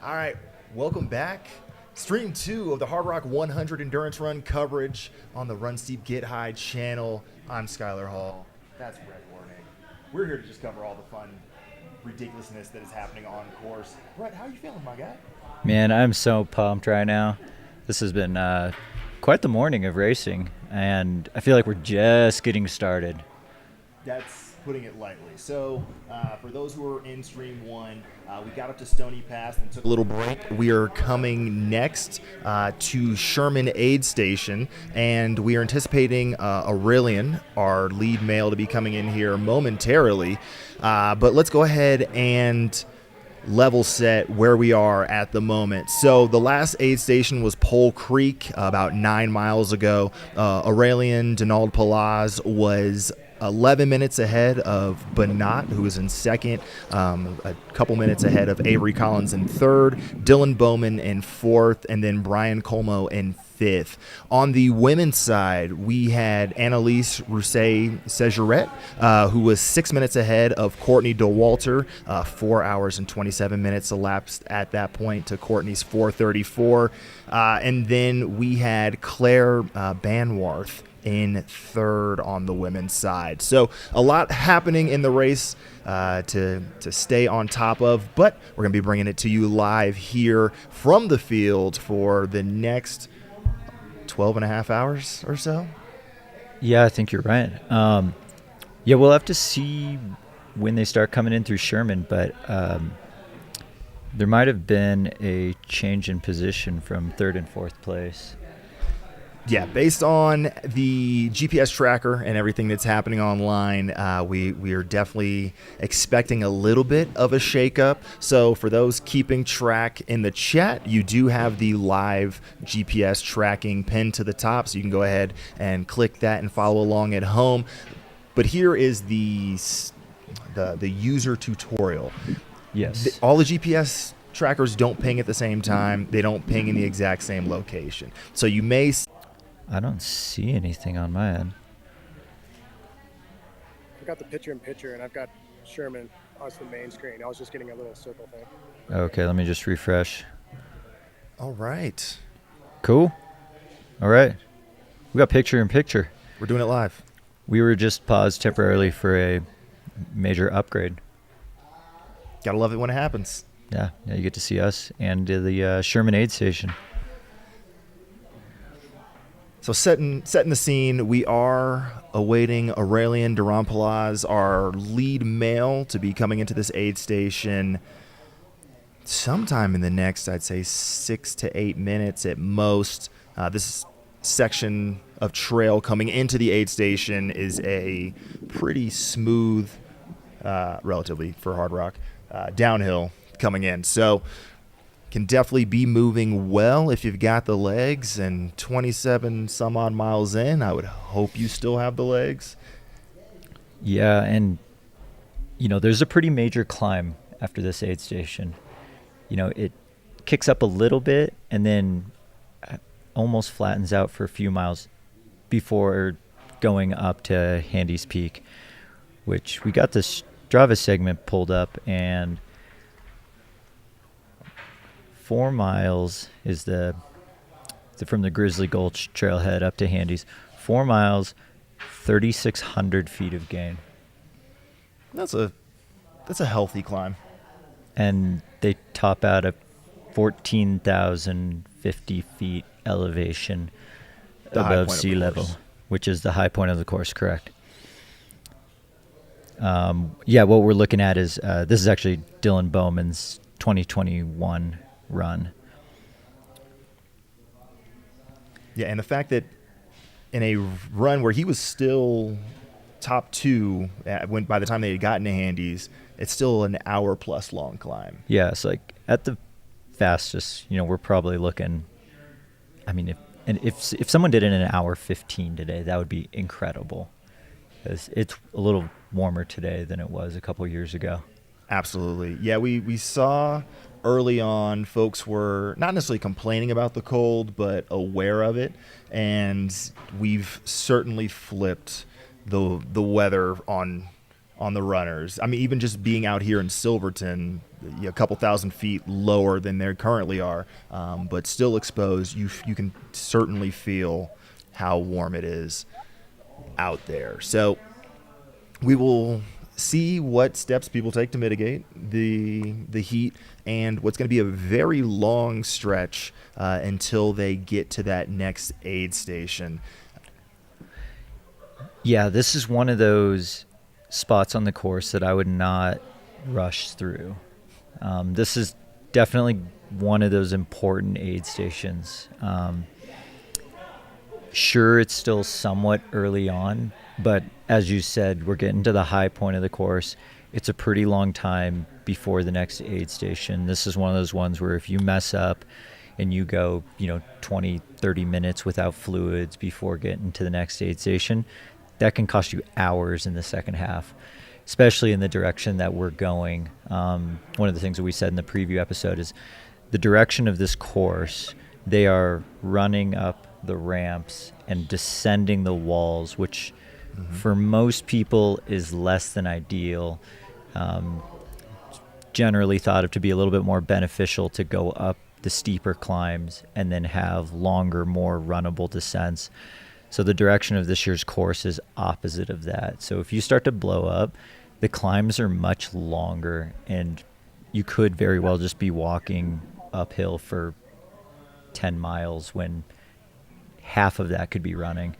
All right, welcome back. Stream 2 of the Hardrock 100 Endurance Run coverage on the Run Steep Get High channel. I'm Skylar Hall. That's Brett Warning. We're here to just cover all the fun ridiculousness that is happening on course. Brett, how are you feeling, my guy? Man, I'm so pumped right now. This has been quite the morning of racing, and I feel like we're just getting started. That's putting it lightly. So for those who are in Stream 1, we got up to Stony Pass and took a little break. We are coming next to Sherman Aid Station, and we are anticipating Aurelian, our lead male, to be coming in here momentarily. But let's go ahead and level set where we are at the moment. So the last aid station was Pole Creek about 9 miles ago. Aurelian Donald Palaz was 11 minutes ahead of Banat, who was in second, a couple minutes ahead of Avery Collins in third, Dylan Bowman in fourth, and then Brian Colmo in fifth. On the women's side, we had Annalise Rousset-Segeret, who was 6 minutes ahead of Courtney DeWalter, 4 hours and 27 minutes elapsed at that point to Courtney's 4:34. And then we had Claire Banwarth in third on the women's side. So a lot happening in the race to stay on top of, but we're going to be bringing it to you live here from the field for the next 12 and a half hours or so. Yeah, I think you're right. Yeah, we'll have to see when they start coming in through Sherman, but there might have been a change in position from third and fourth place. Yeah, based on the GPS tracker and everything that's happening online, we are definitely expecting a little bit of a shakeup. So for those keeping track in the chat, you do have the live GPS tracking pinned to the top, so you can go ahead and click that and follow along at home. But here is the user tutorial. Yes. All the GPS trackers don't ping at the same time. They don't ping in the exact same location. So you may... I don't see anything on my end. I've got the picture-in-picture, and I've got Sherman on the main screen. I was just getting a little circle thing. Okay, let me just refresh. All right. Cool. All right. We got picture-in-picture. We're doing it live. We were just paused temporarily for a major upgrade. Gotta love it when it happens. Yeah, you get to see us and the Sherman aid station. So setting the scene, we are awaiting Aurelian Durampalaz, our lead male, to be coming into this aid station sometime in the next, I'd say, 6 to 8 minutes at most. This section of trail coming into the aid station is a pretty smooth, relatively for Hardrock, downhill coming in. So can definitely be moving well if you've got the legs, and 27 some odd miles in, I would hope you still have the legs. Yeah, and there's a pretty major climb after this aid station. It kicks up a little bit and then almost flattens out for a few miles before going up to Handy's Peak, which we got this Strava segment pulled up, and 4 miles is from the Grizzly Gulch trailhead up to Handy's. 4 miles, 3,600 feet of gain. That's a healthy climb. And they top out at 14,050 feet elevation above sea level, which is the high point of the course, correct? What we're looking at is this is actually Dylan Bowman's 2021 run. Yeah, and the fact that in a run where he was still top two by the time they had gotten to Handy's, it's still an hour plus long climb. Yeah, it's like at the fastest, we're probably looking. I mean, if someone did it in an hour 15 today, that would be incredible. Because it's a little warmer today than it was a couple years ago. Absolutely. Yeah, we saw early on folks were not necessarily complaining about the cold, but aware of it. And we've certainly flipped the weather on the runners. I mean, even just being out here in Silverton, a couple thousand feet lower than they currently are, but still exposed, you can certainly feel how warm it is out there. So we will see what steps people take to mitigate the heat and what's going to be a very long stretch until they get to that next aid station. Yeah, this is one of those spots on the course that I would not rush through. This is definitely one of those important aid stations. Sure, it's still somewhat early on, but as you said, we're getting to the high point of the course. It's a pretty long time before the next aid station. This is one of those ones where if you mess up and you go, 20, 30 minutes without fluids before getting to the next aid station, that can cost you hours in the second half, especially in the direction that we're going. One of the things that we said in the preview episode is the direction of this course, they are running up the ramps and descending the walls, which for most people is less than ideal. Generally thought of to be a little bit more beneficial to go up the steeper climbs and then have longer, more runnable descents. So the direction of this year's course is opposite of that. So if you start to blow up, the climbs are much longer, and you could very well just be walking uphill for 10 miles when half of that could be running.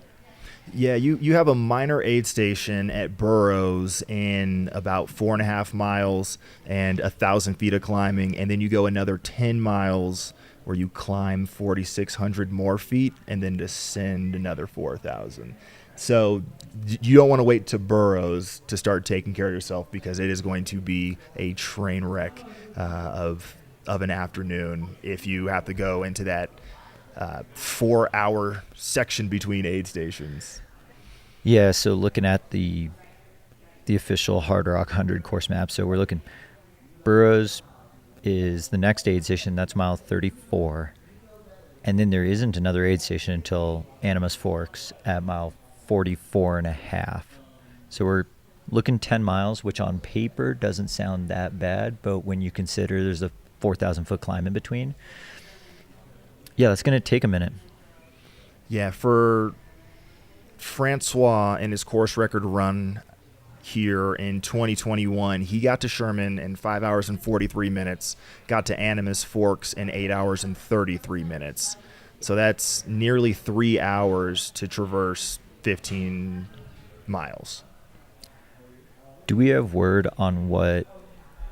Yeah, you have a minor aid station at Burroughs in about 4.5 miles and 1,000 feet of climbing, and then you go another 10 miles where you climb 4,600 more feet and then descend another 4,000. So you don't want to wait to Burroughs to start taking care of yourself, because it is going to be a train wreck of an afternoon if you have to go into that 4-hour section between aid stations. Yeah, so looking at the official Hardrock 100 course map, so we're looking, Burroughs is the next aid station. That's mile 34. And then there isn't another aid station until Animas Forks at mile 44 and a half. So we're looking 10 miles, which on paper doesn't sound that bad, but when you consider there's a 4,000 foot climb in between, yeah, that's going to take a minute. Yeah, for Francois in his course record run here in 2021, he got to Sherman in 5 hours and 43 minutes, got to Animas Forks in 8 hours and 33 minutes. So that's nearly 3 hours to traverse 15 miles. Do we have word on what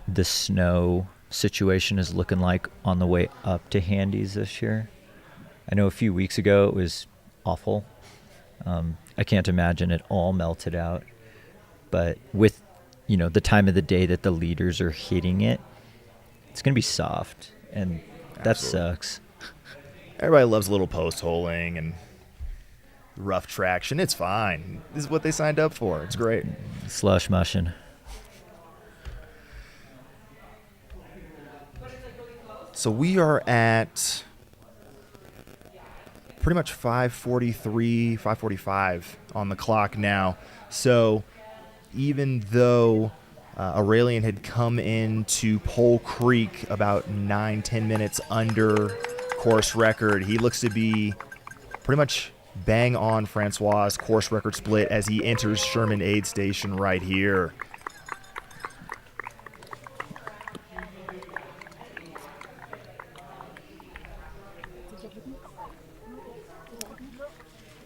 the snow situation is looking like on the way up to Handy's this year? I know a few weeks ago it was awful. I can't imagine it all melted out. But with, the time of the day that the leaders are hitting it, it's going to be soft, and that Absolutely. sucks. Everybody loves a little post holing and rough traction. It's fine. This is what they signed up for. It's great. Slush mushing. So we are at pretty much 5:43, 5:45 on the clock now. So even though Aurelian had come into Pole Creek about 9-10 minutes under course record, he looks to be pretty much bang on Francois' course record split as he enters Sherman Aid Station right here.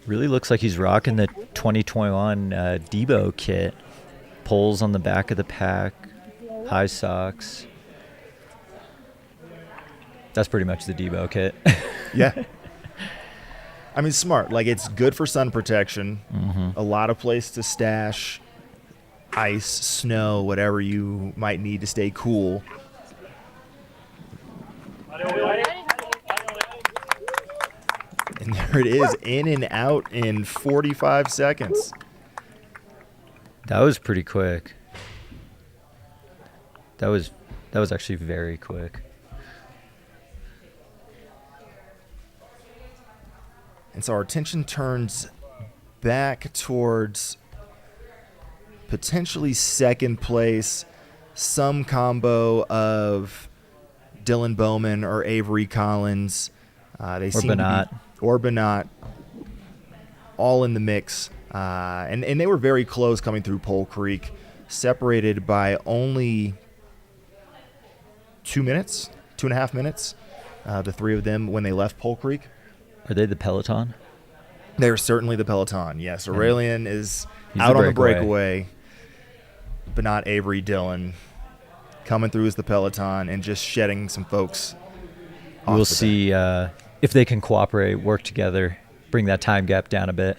Really looks like he's rocking the 2021 Debo kit. Poles on the back of the pack, high socks. That's pretty much the Debo kit. Yeah. I mean, smart. Like, it's good for sun protection. Mm-hmm. A lot of place to stash ice, snow, whatever you might need to stay cool. And there it is, in and out in 45 seconds. That was pretty quick. That was actually very quick. And so our attention turns back towards potentially second place, some combo of Dylan Bowman or Avery Collins. They seem Bernat. Or Bernat, all in the mix. And they were very close coming through Pole Creek, separated by only 2 minutes, 2.5 minutes, the three of them when they left Pole Creek. Are they the Peloton? They're certainly the Peloton, yes. Aurelian is He's out the on the breakaway. breakaway, but not Avery Dillon. Coming through as the Peloton and just shedding some folks off We'll the see if they can cooperate, work together, bring that time gap down a bit.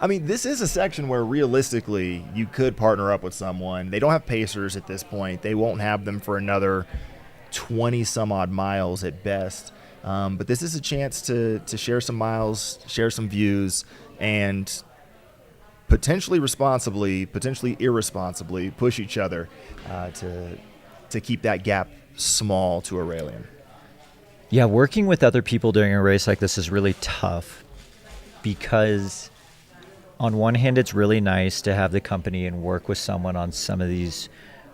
I mean, this is a section where realistically you could partner up with someone. They don't have pacers at this point. They won't have them for another 20 some odd miles at best. But this is a chance to share some miles, share some views, and potentially responsibly, potentially irresponsibly push each other to keep that gap small to Aurelian. Yeah, working with other people during a race like this is really tough because on one hand, it's really nice to have the company and work with someone on some of these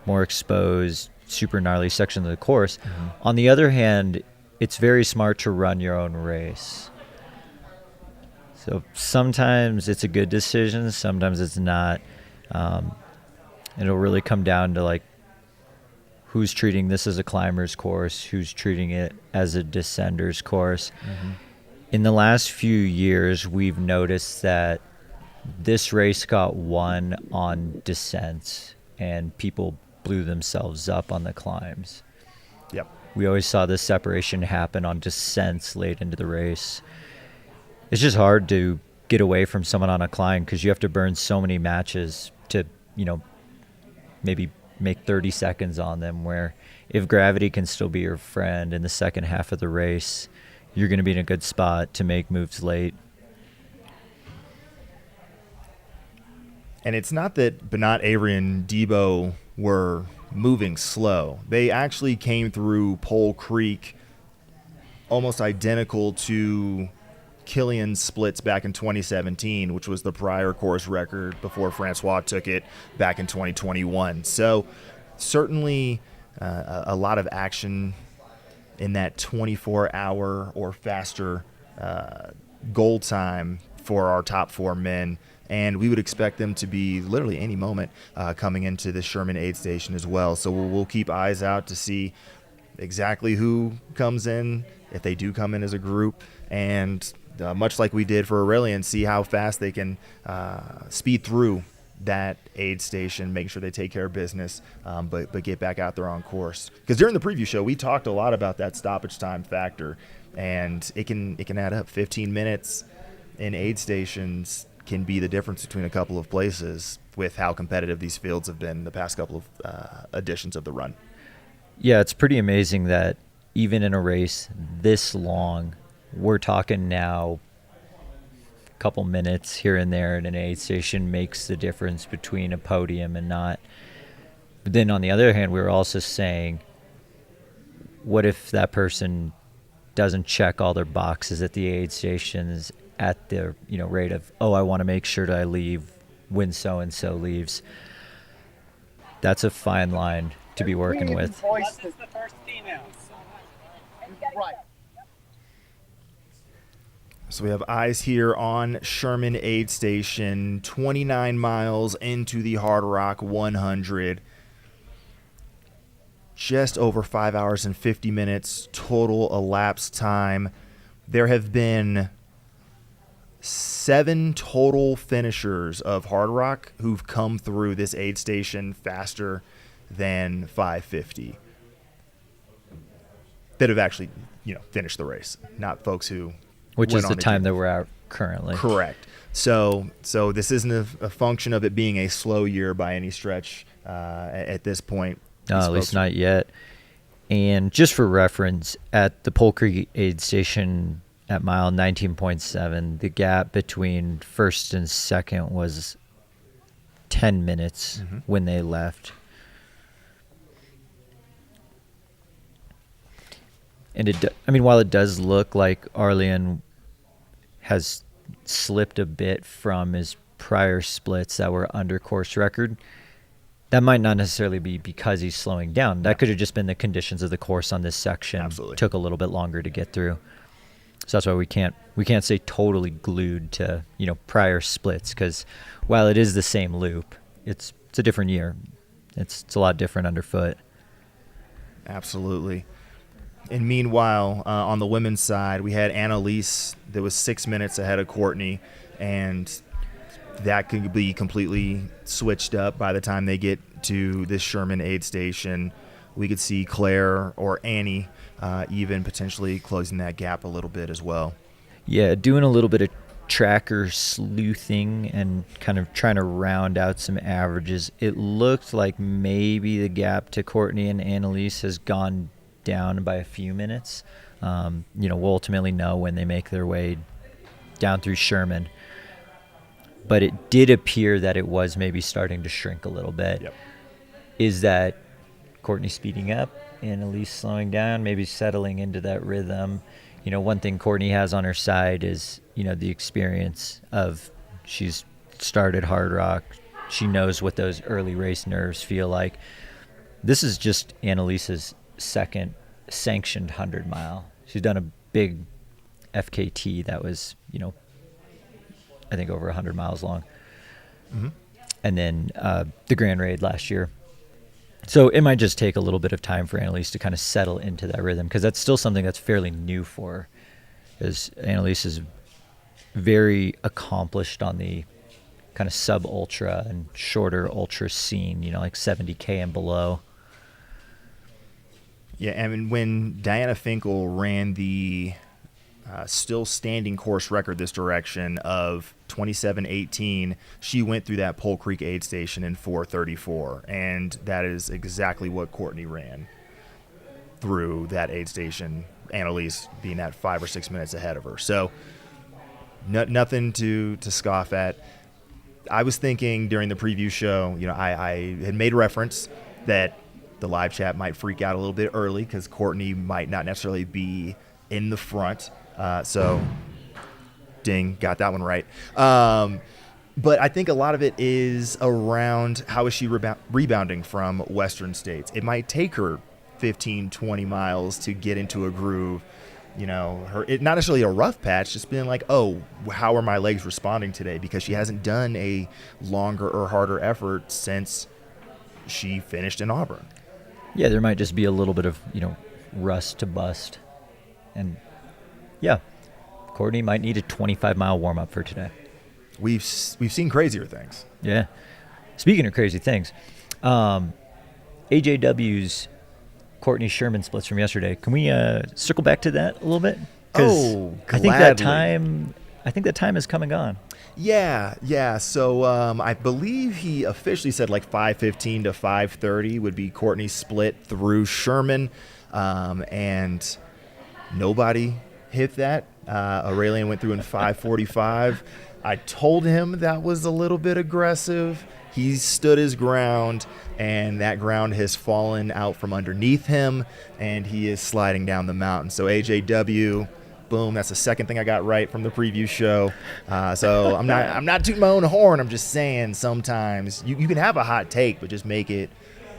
more exposed, super gnarly sections of the course. Mm-hmm. On the other hand, it's very smart to run your own race. So sometimes it's a good decision, sometimes it's not. It'll really come down to like who's treating this as a climber's course, who's treating it as a descender's course. Mm-hmm. In the last few years, we've noticed that this race got won on descents and people blew themselves up on the climbs. Yep. we always saw this separation happen on descents late into the race. It's just hard to get away from someone on a climb because you have to burn so many matches to, maybe make 30 seconds on them, where if gravity can still be your friend in the second half of the race, you're going to be in a good spot to make moves late. And it's not that Bernat, Avery, and Debo were moving slow. They actually came through Pole Creek almost identical to Killian's splits back in 2017, which was the prior course record before Francois took it back in 2021. So certainly a lot of action in that 24-hour or faster goal time for our top 4 men. And we would expect them to be literally any moment coming into the Sherman aid station as well. So we'll keep eyes out to see exactly who comes in, if they do come in as a group, and much like we did for Aurelian, see how fast they can speed through that aid station, make sure they take care of business, but get back out there on course. Because during the preview show, we talked a lot about that stoppage time factor, and it can add up. 15 minutes in aid stations can be the difference between a couple of places with how competitive these fields have been the past couple of editions of the run. Yeah, it's pretty amazing that even in a race this long, we're talking now a couple minutes here and there in an aid station makes the difference between a podium and not. But then on the other hand, we were also saying, what if that person doesn't check all their boxes at the aid stations at the rate of, I want to make sure that I leave when so-and-so leaves. That's a fine line to be working with. This is the first female. Right. So we have eyes here on Sherman aid station, 29 miles into the Hardrock 100. Just over 5 hours and 50 minutes total elapsed time. There have been 7 total finishers of Hardrock who've come through this aid station faster than 5:50 that have actually, finished the race, not folks who Which went is the on to time do- that we're at currently. Correct. So this isn't a function of it being a slow year by any stretch at this point. No, These at least folks- not yet. And just for reference, at the Pole Creek aid station at mile 19.7, the gap between first and second was 10 minutes when they left. And while it does look like Arlian has slipped a bit from his prior splits that were under course record, that might not necessarily be because he's slowing down. That could have just been the conditions of the course on this section. Absolutely. Took a little bit longer to get through. So that's why we can't say totally glued to prior splits, because while it is the same loop, it's a different year. It's a lot different underfoot. Absolutely. And meanwhile, on the women's side, we had Annalise that was 6 minutes ahead of Courtney, and that could be completely switched up by the time they get to this Sherman aid station. We could see Claire or Annie even potentially closing that gap a little bit as well. Yeah, doing a little bit of tracker sleuthing and kind of trying to round out some averages. It looked like maybe the gap to Courtney and Annalise has gone down by a few minutes. We'll ultimately know when they make their way down through Sherman. But it did appear that it was maybe starting to shrink a little bit. Yep. Is that Courtney speeding up, Annalise slowing down, maybe settling into that rhythm? One thing Courtney has on her side is, the experience of she's started Hardrock. She knows what those early race nerves feel like. This is just Annalise's second sanctioned 100 mile. She's done a big FKT that was, I think over 100 miles long. And then the Grand Raid last year. So it might just take a little bit of time for Annalise to kind of settle into that rhythm, because that's still something that's fairly new for her. Because Annalise is very accomplished on the kind of sub-ultra and shorter ultra scene, like 70K and below. Yeah, and when Diana Finkel ran the still standing course record this direction of 27:18, she went through that Pole Creek aid station in 4:34, and that is exactly what Courtney ran through that aid station, Annalise being at 5 or 6 minutes ahead of her. So nothing to scoff at. I was thinking during the preview show, I had made reference that the live chat might freak out a little bit early because Courtney might not necessarily be in the front. So, ding, got that one right. But I think a lot of it is around how is she rebounding from Western states. It might take her 15, 20 miles to get into a groove. Not necessarily a rough patch, just being like, oh, how are my legs responding today? Because she hasn't done a longer or harder effort since she finished in Auburn. Yeah, there might just be a little bit of, rust to bust. And, yeah, Courtney might need a 25-mile warm-up for today. We've seen crazier things. Yeah. Speaking of crazy things, AJW's Courtney Sherman splits from yesterday. Can we circle back to that a little bit? Oh, I think that time has come and gone. Yeah. So I believe he officially said like 5:15 to 5:30 would be Courtney's split through Sherman, and nobody hit that. Aurelian went through in 5:45. I told him that was a little bit aggressive. He stood his ground, and that ground has fallen out from underneath him, and he is sliding down the mountain. So AJW, boom, that's the second thing I got right from the preview show. So I'm not tooting my own horn. I'm just saying sometimes you can have a hot take, but just make it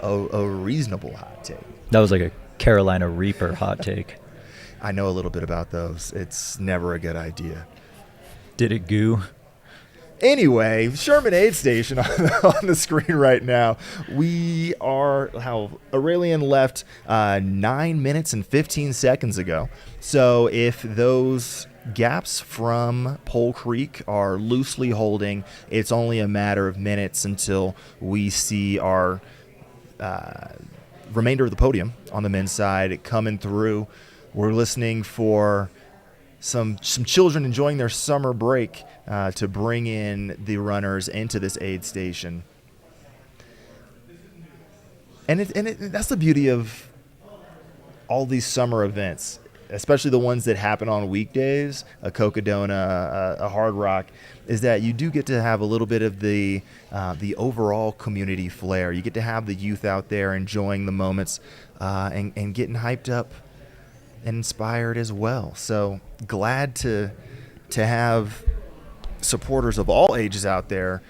a reasonable hot take. That was like a Carolina Reaper hot take. I know a little bit about those. It's never a good idea. Did it goo? Anyway, Sherman Aid Station on the screen right now. We are Aurelian left 9 minutes and 15 seconds ago. So if those gaps from Pole Creek are loosely holding, it's only a matter of minutes until we see our remainder of the podium on the men's side coming through. We're listening for some children enjoying their summer break to bring in the runners into this aid station. And that's the beauty of all these summer events, especially the ones that happen on weekdays, a Cocodona, a Hardrock, is that you do get to have a little bit of the overall community flair. You get to have the youth out there enjoying the moments and getting hyped up and inspired as well. So glad to have supporters of all ages out there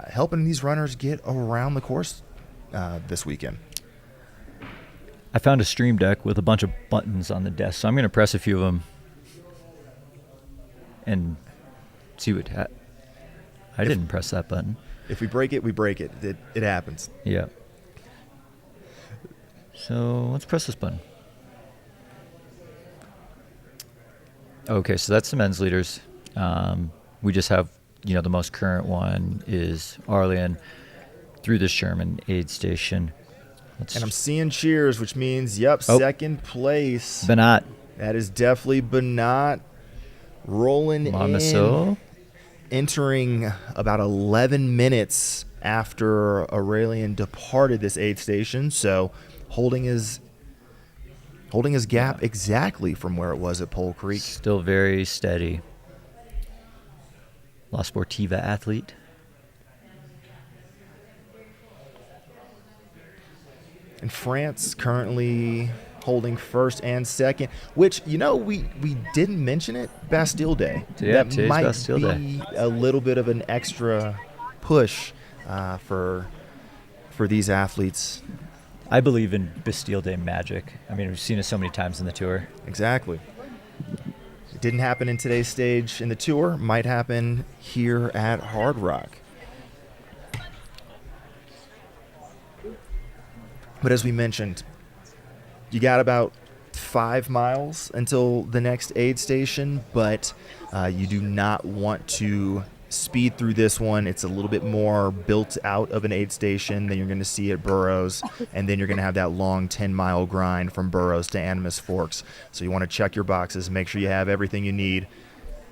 helping these runners get around the course this weekend. I found a stream deck with a bunch of buttons on the desk, so I'm going to press a few of them and see what I didn't press that button. If we break it, we break it. It happens. Yeah. So let's press this button. Okay, so that's the men's leaders. We just have, the most current one is Arleon through the Sherman aid station. And I'm seeing cheers, which means, second place. Benat. That is definitely Benat rolling in, entering about 11 minutes after Aurelian departed this aid station. So holding his gap exactly from where it was at Pole Creek. Still very steady. La Sportiva athlete. And France currently holding first and second, which, we didn't mention it, Bastille Day. Yeah, that might Bastille be Day. A little bit of an extra push for these athletes. I believe in Bastille Day magic. I mean, we've seen it so many times in the tour. Exactly. It didn't happen in today's stage in the tour. Might happen here at Hardrock. But as we mentioned, you got about 5 miles until the next aid station, but you do not want to speed through this one. It's a little bit more built out of an aid station than you're going to see at Burroughs, and then you're going to have that long 10-mile grind from Burroughs to Animas Forks. So you want to check your boxes, make sure you have everything you need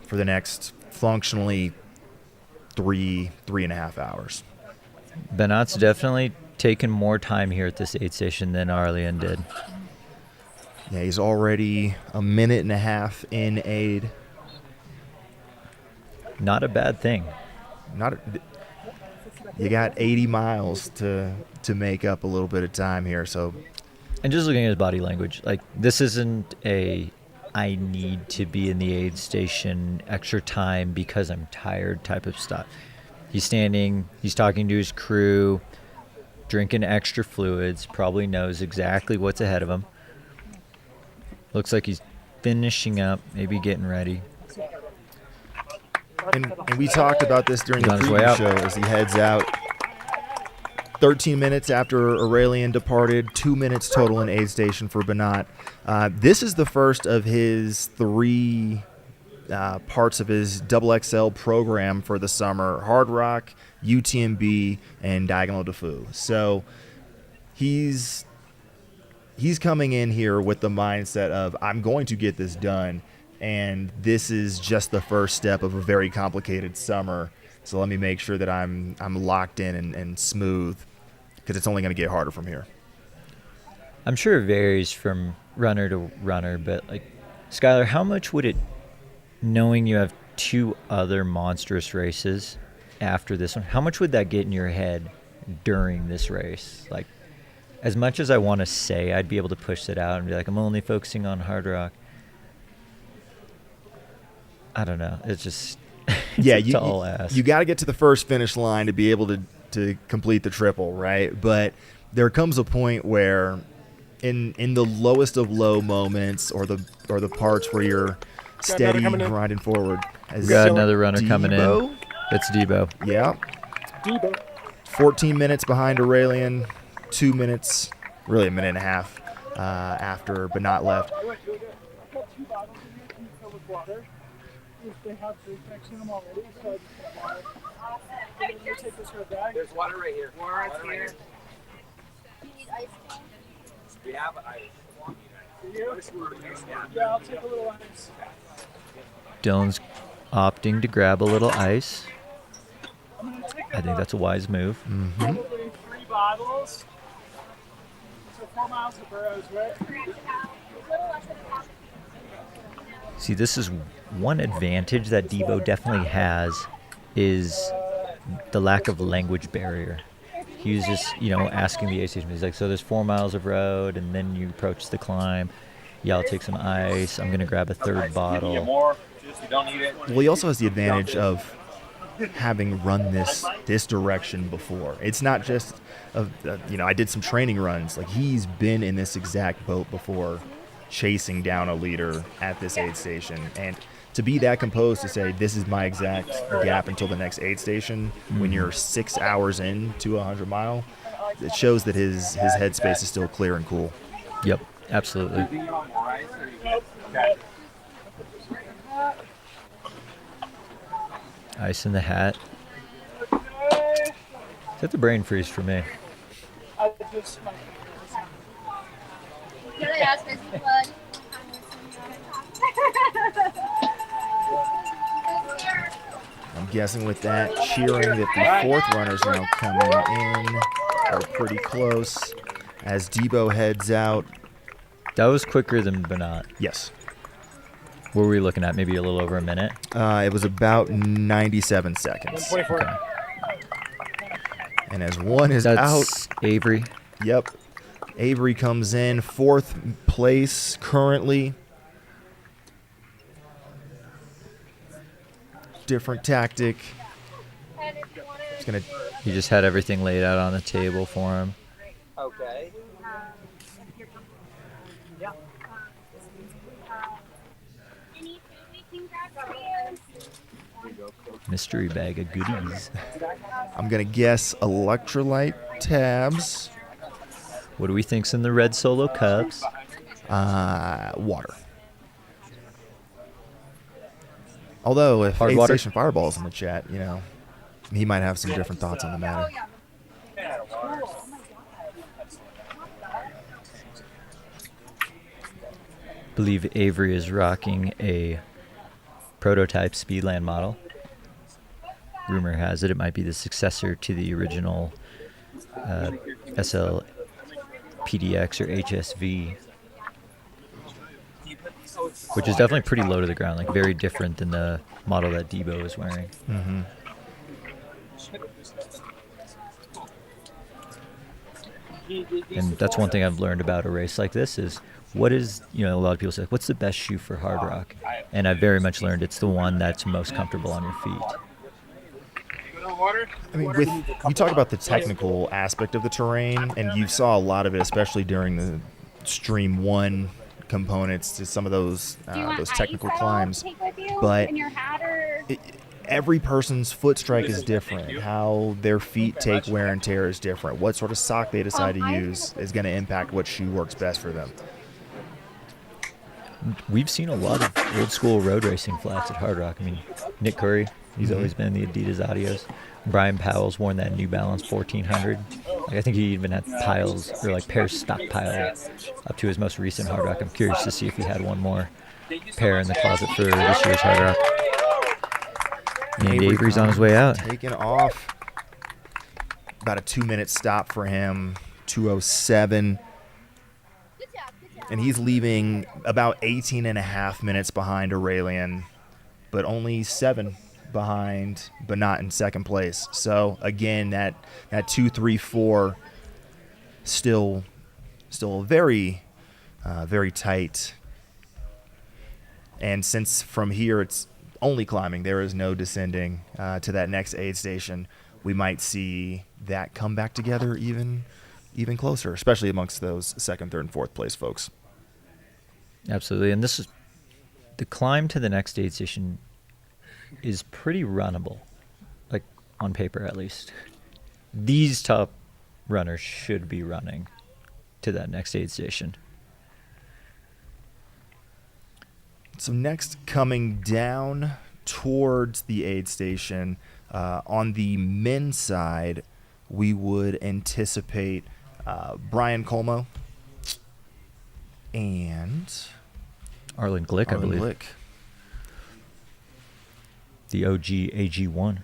for the next functionally 3.5 hours. Benat's definitely taken more time here at this aid station than Arleon did. Yeah, he's already a minute and a half in aid. Not a bad thing. You got 80 miles to make up a little bit of time here, so. And just looking at his body language, like, this isn't a I need to be in the aid station extra time because I'm tired type of stuff. He's standing, he's talking to his crew, drinking extra fluids, probably knows exactly what's ahead of him. Looks like he's finishing up, maybe getting ready. And we talked about this during the preview show as he heads out. 13 minutes after Aurelian departed, 2 minutes total in aid station for Benat. This is the first of his 3 parts of his XXL program for the summer: Hardrock, UTMB, and Diagonal de Fou. So he's coming in here with the mindset of, I'm going to get this done, and this is just the first step of a very complicated summer. So let me make sure that I'm locked in and smooth, because it's only going to get harder from here. I'm sure it varies from runner to runner, but, like, Skylar, how much would it, knowing you have 2 other monstrous races after this one, how much would that get in your head during this race? Like, as much as I want to say I'd be able to push that out and be like, I'm only focusing on Hardrock, I don't know. It's just yeah, it's a tall ask. You got to get to the first finish line to be able to complete the triple, right? But there comes a point where in the lowest of low moments, or the parts where you're steady grinding forward. We got another runner coming in. It's Debo. Yeah. Debo. 14 minutes behind Aurelian, 2 minutes, really a minute and a half after Benat left. There's water right here. Water right here. You need ice cream? We have ice. Yeah, I'll take a little ice. Dylan's opting to grab a little ice. I think that's a wise move. Mm-hmm. Probably 3 bottles. So 4 miles of Burroughs, right? See, this is one advantage that Debo definitely has, is the lack of language barrier. He was just, asking the aid station. He's like, so there's 4 miles of road, and then you approach the climb. Yeah, I'll take some ice. I'm going to grab a 3rd bottle. Well, he also has the advantage of having run this direction before. It's not just, I did some training runs. Like, he's been in this exact boat before, chasing down a leader at this aid station. And to be that composed to say, this is my exact gap until the next aid station, when you're 6 hours into a 100-mile, it shows that his headspace is still clear and cool. Yep, absolutely. Ice in the hat. Is that the brain freeze for me? Can I ask this blood? I'm guessing with that cheering that the 4th runner's now coming in, are pretty close as Debo heads out. That was quicker than Benat. Yes. What were we looking at? Maybe a little over a minute? It was about 97 seconds. Okay. And as one is That's out. Avery. Yep. Avery comes in, 4th place currently. Different tactic. He just had everything laid out on the table for him. Okay. Mystery bag of goodies. I'm going to guess electrolyte tabs. What do we think's in the red Solo cups? Water. Although if Hard Aid water? Station Fireball's in the chat, he might have some different thoughts on the matter. Believe Avery is rocking a prototype Speedland model. Rumor has it might be the successor to the original SL PDX or HSV, which is definitely pretty low to the ground, like very different than the model that Debo is wearing. Mm-hmm. And that's one thing I've learned about a race like this is what is, a lot of people say, what's the best shoe for Hardrock? And I've very much learned it's the one that's most comfortable on your feet. I mean, you talk about the technical aspect of the terrain, and you saw a lot of it, especially during the Stream 1 components to some of those technical climbs. But every person's foot strike is different. How their feet take wear and tear is different. What sort of sock they decide to use is going to impact what shoe works best for them. We've seen a lot of old school road racing flats at Hardrock. I mean, Nick Curry, he's always been in the Adidas Adios. Brian Powell's worn that New Balance 1400. I think he even had piles or like pairs stockpiled up to his most recent Hardrock. I'm curious to see if he had one more pair in the closet for this year's Hardrock. And Avery's on his way out. Taking off. About a 2-minute stop for him. 2:07. And he's leaving about 18 and a half minutes behind Aurelian, but only 7 behind, but not in second place. So again, that 2:34 still very very tight. And since from here it's only climbing, there is no descending to that next aid station, we might see that come back together even closer, especially amongst those second, third, and fourth place folks. Absolutely. And this is the climb to the next aid station is pretty runnable, like on paper at least. These top runners should be running to that next aid station. So next, coming down towards the aid station, on the men's side, we would anticipate Brian Colmo and Arlen Glick, I believe. Glick. The OG AG1.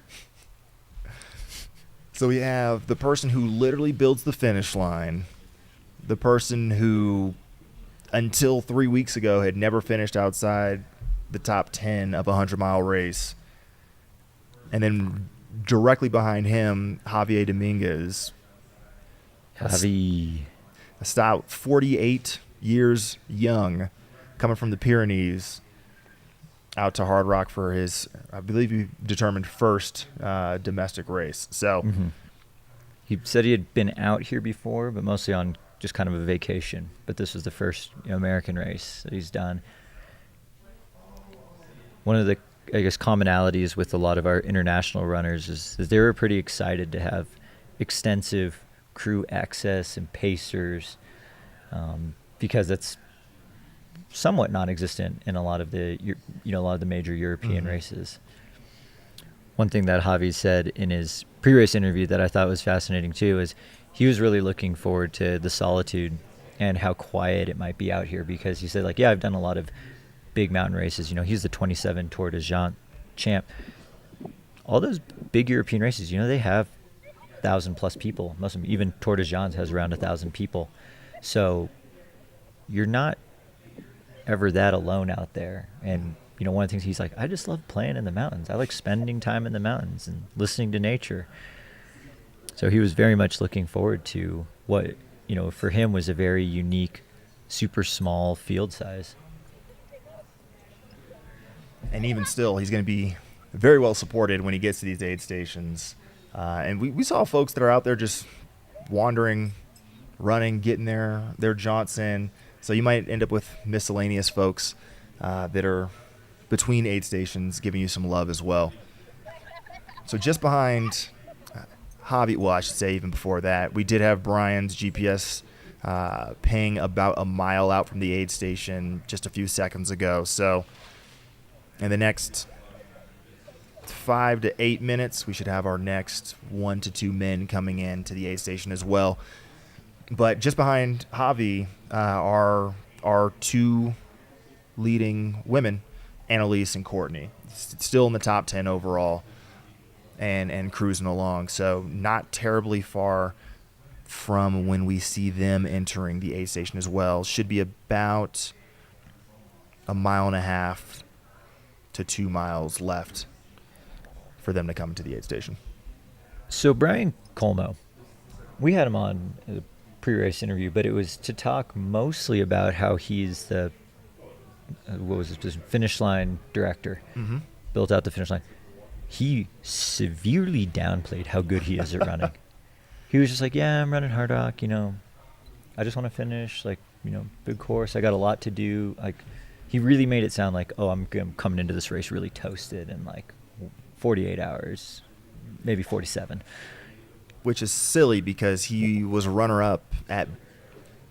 So we have the person who literally builds the finish line, the person who until 3 weeks ago had never finished outside the top 10 of a 100-mile race, and then directly behind him, Javier Dominguez. Javi. A stout 48 years young, coming from the Pyrenees, out to Hardrock for his, I believe he determined first domestic race. So He said he had been out here before, but mostly on just kind of a vacation. But this was the first American race that he's done. One of the, I guess, commonalities with a lot of our international runners is they were pretty excited to have extensive crew access and pacers, because that's somewhat non-existent in a lot of the major European races. One thing that Javi said in his pre-race interview that I thought was fascinating too is he was really looking forward to the solitude and how quiet it might be out here, because he said, like, yeah, I've done a lot of big mountain races. He's the 27 Tour de Jean champ. All those big European races, they have 1,000+ people. Most of them, even Tour de Jean has around 1,000 people. So you're not ever that alone out there. And one of the things he's like, I just love playing in the mountains. I like spending time in the mountains and listening to nature. So he was very much looking forward to what, for him was a very unique, super small field size. And even still, he's going to be very well supported when he gets to these aid stations. And we saw folks that are out there just wandering, running, getting their jaunts in. So you might end up with miscellaneous folks that are between aid stations giving you some love as well. So just behind Javi, well, I should say even before that, we did have Brian's GPS ping about a mile out from the aid station just a few seconds ago. So in the next 5 to 8 minutes, we should have our next 1 to 2 men coming in to the aid station as well. But just behind Javi are our 2 leading women, Annalise and Courtney, still in the top 10 overall and cruising along. So not terribly far from when we see them entering the aid station as well. Should be about 1.5 miles to 2 miles left for them to come to the aid station. So Brian Colmo, we had him on a pre-race interview, but it was to talk mostly about how he's the just finish line director. Mm-hmm. Built out the finish line. He severely downplayed how good he is at running. He was just like, yeah, I'm running Hardrock, I just want to finish, big course. I got a lot to do. He really made it sound like, oh, I'm coming into this race really toasted in 48 hours, maybe 47. Which is silly because he was runner-up at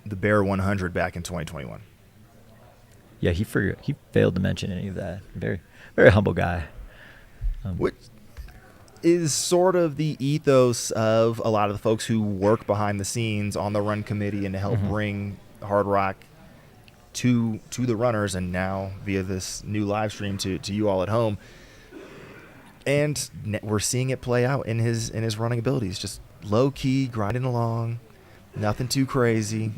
the Bear 100 back in 2021. Yeah, he failed to mention any of that. Very, very humble guy. Which is sort of the ethos of a lot of the folks who work behind the scenes on the run committee and to help bring Hardrock to the runners, and now via this new live stream to you all at home. And we're seeing it play out in his running abilities. Just low-key, grinding along, nothing too crazy,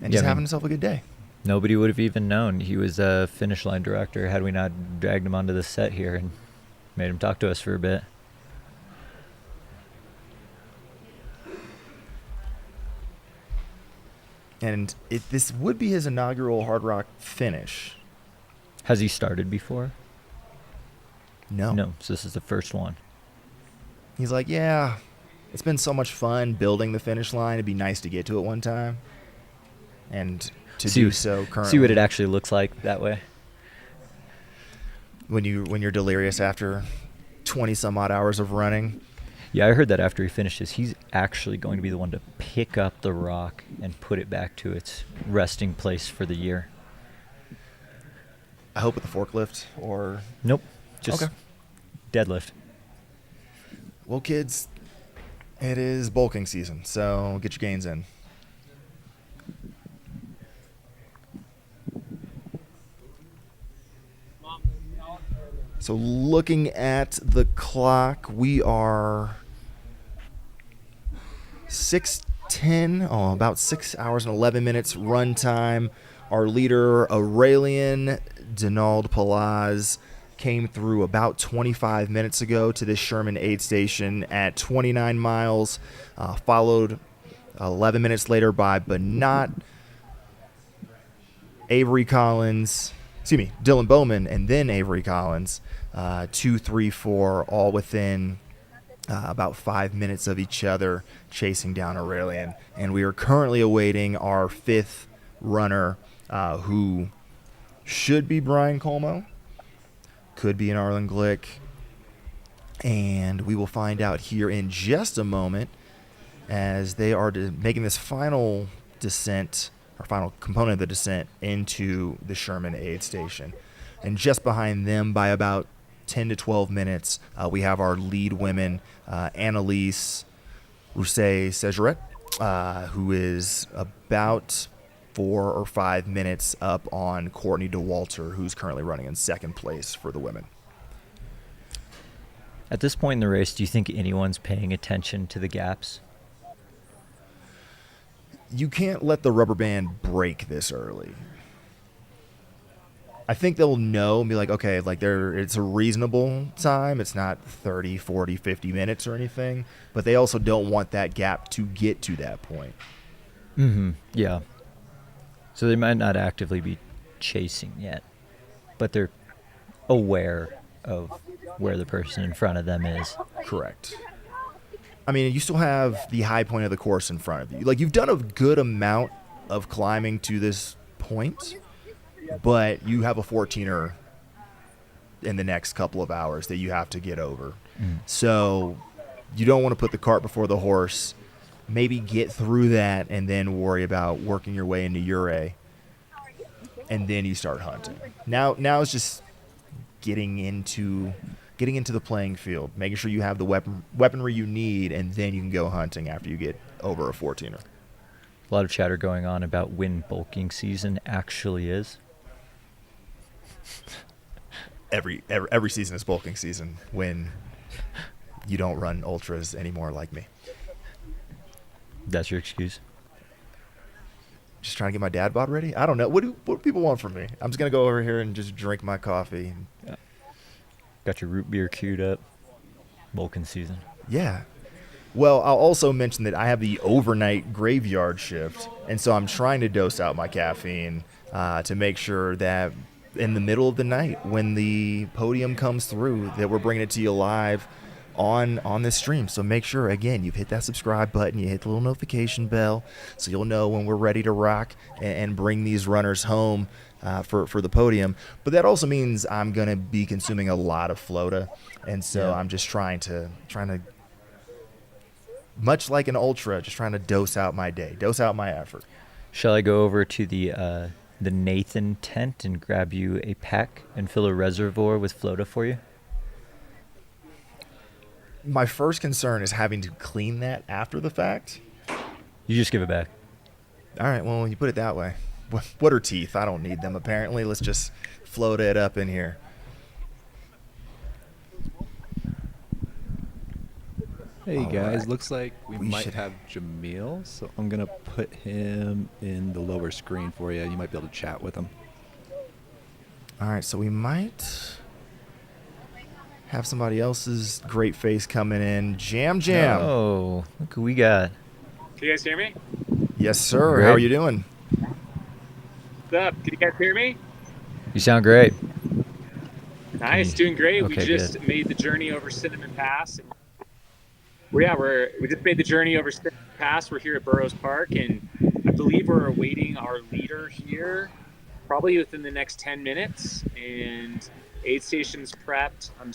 and just having himself a good day. Nobody would have even known he was a finish line director had we not dragged him onto the set here and made him talk to us for a bit. And this would be his inaugural Hardrock finish. Has he started before? No. No, so this is the first one. He's like, yeah, it's been so much fun building the finish line. It'd be nice to get to it one time. And to do so currently. See what it actually looks like that way. When you're delirious after 20 some odd hours of running. Yeah, I heard that after he finishes, he's actually going to be the one to pick up the rock and put it back to its resting place for the year. I hope with a forklift or... Nope, just okay. Deadlift. Well, kids, it is bulking season, so get your gains in. So looking at the clock, we are 6:10, about 6 hours and 11 minutes run time. Our leader, Aurelian Donald Palaz, came through about 25 minutes ago to this Sherman aid station at 29 miles, followed 11 minutes later by Banat, Dylan Bowman, and then Avery Collins, 2, 3, 4, all within about 5 minutes of each other, chasing down Aurelian. And we are currently awaiting our 5th runner, who should be Brian Colmo, could be an Arlen Glick, and we will find out here in just a moment as they are making this final descent, or final component of the descent, into the Sherman aid station. And just behind them by about 10 to 12 minutes, we have our lead women, Annalise Rousset-Segeret, who is about 4 or 5 minutes up on Courtney DeWalter, who's currently running in second place for the women. At this point in the race, do you think anyone's paying attention to the gaps? You can't let the rubber band break this early. I think they'll know and be like, okay, it's a reasonable time. It's not 30, 40, 50 minutes or anything. But they also don't want that gap to get to that point. Mm-hmm. Yeah. So they might not actively be chasing yet, but they're aware of where the person in front of them is. Correct. I mean, you still have the high point of the course in front of you. You've done a good amount of climbing to this point, but you have a 14er in the next couple of hours that you have to get over. So you don't want to put the cart before the horse. Maybe get through that and then worry about working your way into Ure, and then you start hunting. Now it's just getting into getting into the playing field, making sure you have the weaponry you need, and then you can go hunting after you get over a 14er. A lot of chatter going on about when bulking season actually is. Every season is bulking season when you don't run ultras anymore like me. That's your excuse? Just trying to get my dad bod ready? I don't know. What do people want from me? I'm just going to go over here and just drink my coffee. Got your root beer queued up. Bulking season. Yeah. Well, I'll also mention that I have the overnight graveyard shift, and so I'm trying to dose out my caffeine to make sure that in the middle of the night, when the podium comes through, that we're bringing it to you live on this stream. So make sure, again, you've hit that subscribe button, you hit the little notification bell, so you'll know when we're ready to rock and bring these runners home for the podium. But that also means I'm going to be consuming a lot of Flota, and so I'm just trying to much like an ultra, just trying to dose out my day, dose out my effort. Shall I go over to the Nathan tent and grab you a pack and fill a reservoir with Flota for you? My first concern is having to clean that after the fact. You just give it back. All right, well, you put it that way. What are teeth? I don't need them, apparently. Let's just float it up in here. Hey All guys, right. looks like we might should- have Jamil, so I'm gonna put him in the lower screen for you. You might be able to chat with him. All right, so we might have somebody else's great face coming in. Jam. Oh, look who we got. Can you guys hear me? Yes, sir. Great. How are you doing? What's up? Can you guys hear me? You sound great. Nice, you- doing great. okay, We just made the journey over Cinnamon Pass. We just made the journey over Cinnamon Pass. We're here at Burroughs Park, and I believe we're awaiting our leader here, probably within the next 10 minutes. And aid station's prepped. I'm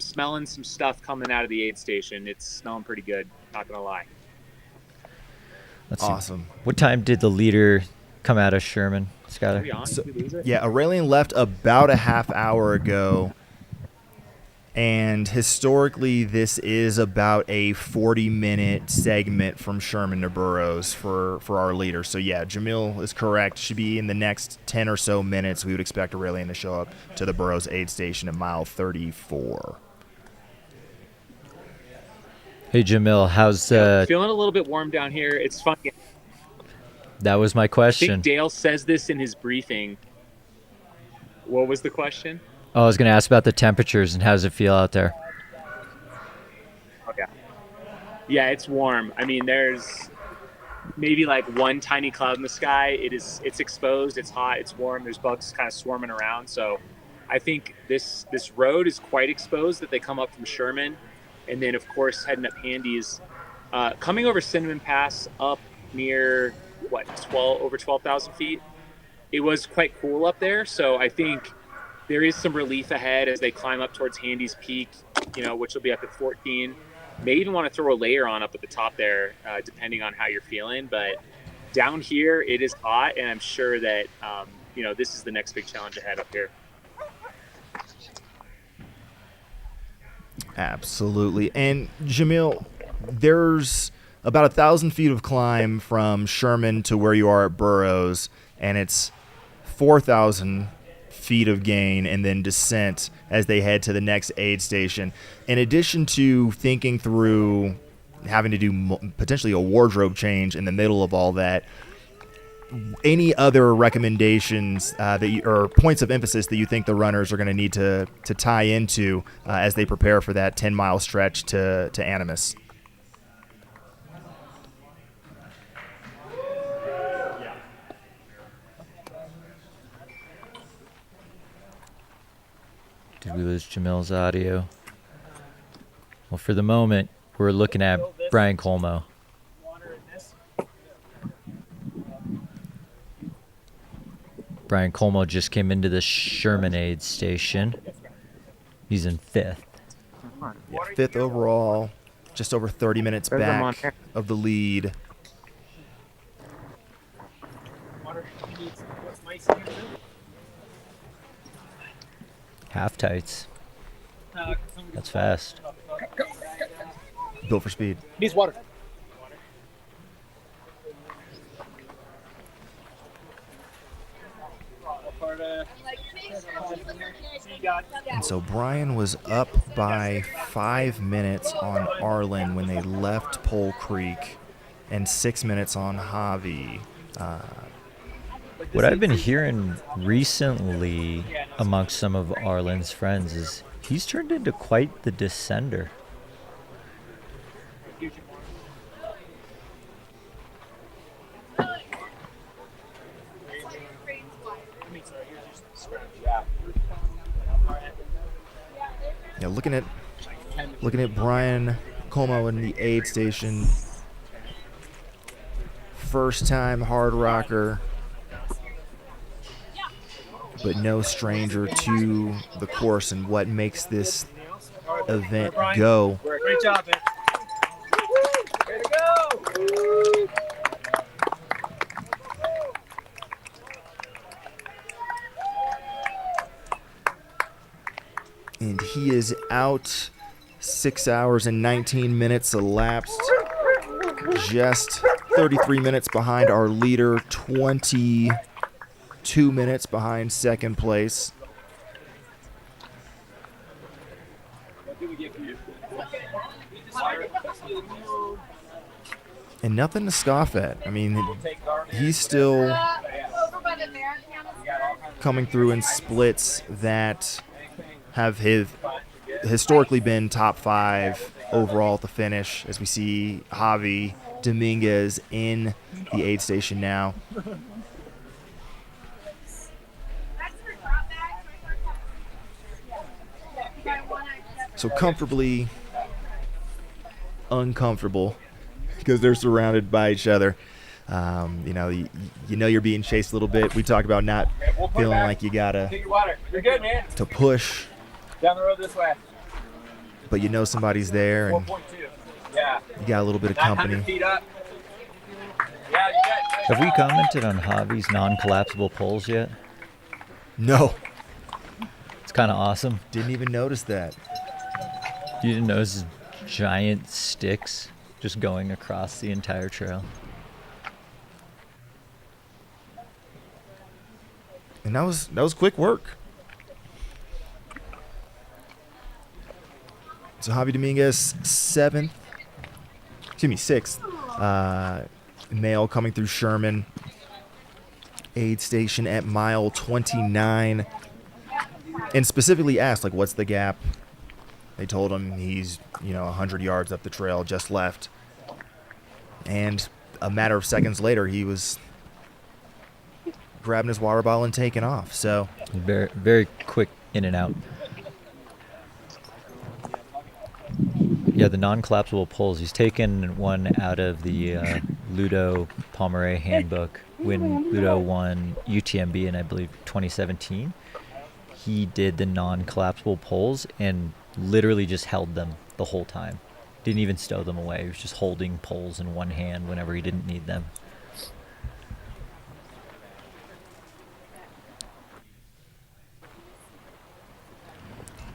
smelling some stuff coming out of the aid station. It's smelling pretty good. Not gonna lie. Let's see. Awesome. What time did the leader come out of Sherman, Are we Skyler? on? So- Did we lose it? Yeah, Aurelian left about a half hour ago. And historically, this is about a 40-minute segment from Sherman to Burroughs for our leader. So, yeah, Jamil is correct. Should be in the next 10 or so minutes. We would expect Aurelian to show up to the Burroughs aid station at mile 34. Hey, Jamil, how's Feeling a little bit warm down here. It's funny. that was my I think question. Dale says this in his briefing. What was the question? Oh, I was going to ask about the temperatures and how does it feel out there? Okay. Yeah, it's warm. I mean, there's maybe like one tiny cloud in the sky. It's exposed. It's hot. It's warm. There's bugs kind of swarming around. So I think this road is quite exposed that they come up from Sherman. And then, of course, heading up Handy's. Coming over Cinnamon Pass up near, over 12,000 feet. It was quite cool up there. So I think there is some relief ahead as they climb up towards Handy's Peak, which will be up at 14. May even want to throw a layer on up at the top there, depending on how you're feeling. But down here, it is hot, and I'm sure that, this is the next big challenge ahead up here. Absolutely. And, Jamil, there's about 1,000 feet of climb from Sherman to where you are at Burroughs, and it's 4,000 feet of gain and then descent as they head to the next aid station. In addition to thinking through having to do potentially a wardrobe change in the middle of all that, any other recommendations or points of emphasis that you think the runners are going to need to tie into as they prepare for that 10-mile stretch to Animus? Did we lose Jamil's audio? Well, for the moment, we're looking at Brian Colmo. Brian Colmo just came into the Sherman aid station. He's in 5th. Yeah, 5th overall, just over 30 minutes There's them on back there. of the lead. Half tights. That's fast. Built for speed. Needs water. And so Brian was up by 5 minutes on Arlen when they left Pole Creek and 6 minutes on Javi. What I've been hearing recently amongst some of Arlen's friends is he's turned into quite the descender. Yeah, looking at Brian Como in the aid station. First time hard rocker, but no stranger to the course and what makes this event go. Great job, man. Way to go. And he is out. 6 hours and 19 minutes elapsed. Just 33 minutes behind our leader, 22 minutes behind second place. And nothing to scoff at. I mean, he's still Over by the bear campus. coming through in splits that have historically been top 5 overall at the finish, as we see Javi Dominguez in the aid station now. So comfortably uncomfortable because they're surrounded by each other. You know you're being chased a little bit. We talk about not feeling like you gotta Take your water. You're good, man. to push, Down the road this way. but you know somebody's there and 4.2. Yeah. you got a little bit of 900 company. feet up. Yeah, you got. Have we commented on Javi's non-collapsible poles yet? No, It's kind of awesome. didn't even notice that. You didn't notice his giant sticks just going across the entire trail? And that was quick work. So Javi Dominguez, 6th. Male coming through Sherman. Aid station at mile 29. And specifically asked, like, what's the gap? They told him he's, 100 yards up the trail, just left. And a matter of seconds later, he was grabbing his water bottle and taking off. So Very, very quick in and out. Yeah, the non-collapsible poles. He's taken one out of the Ludo Palmeret handbook when Ludo won UTMB in, I believe, 2017. He did the non-collapsible poles and literally just held them the whole time. Didn't even stow them away. He was just holding poles in one hand whenever he didn't need them.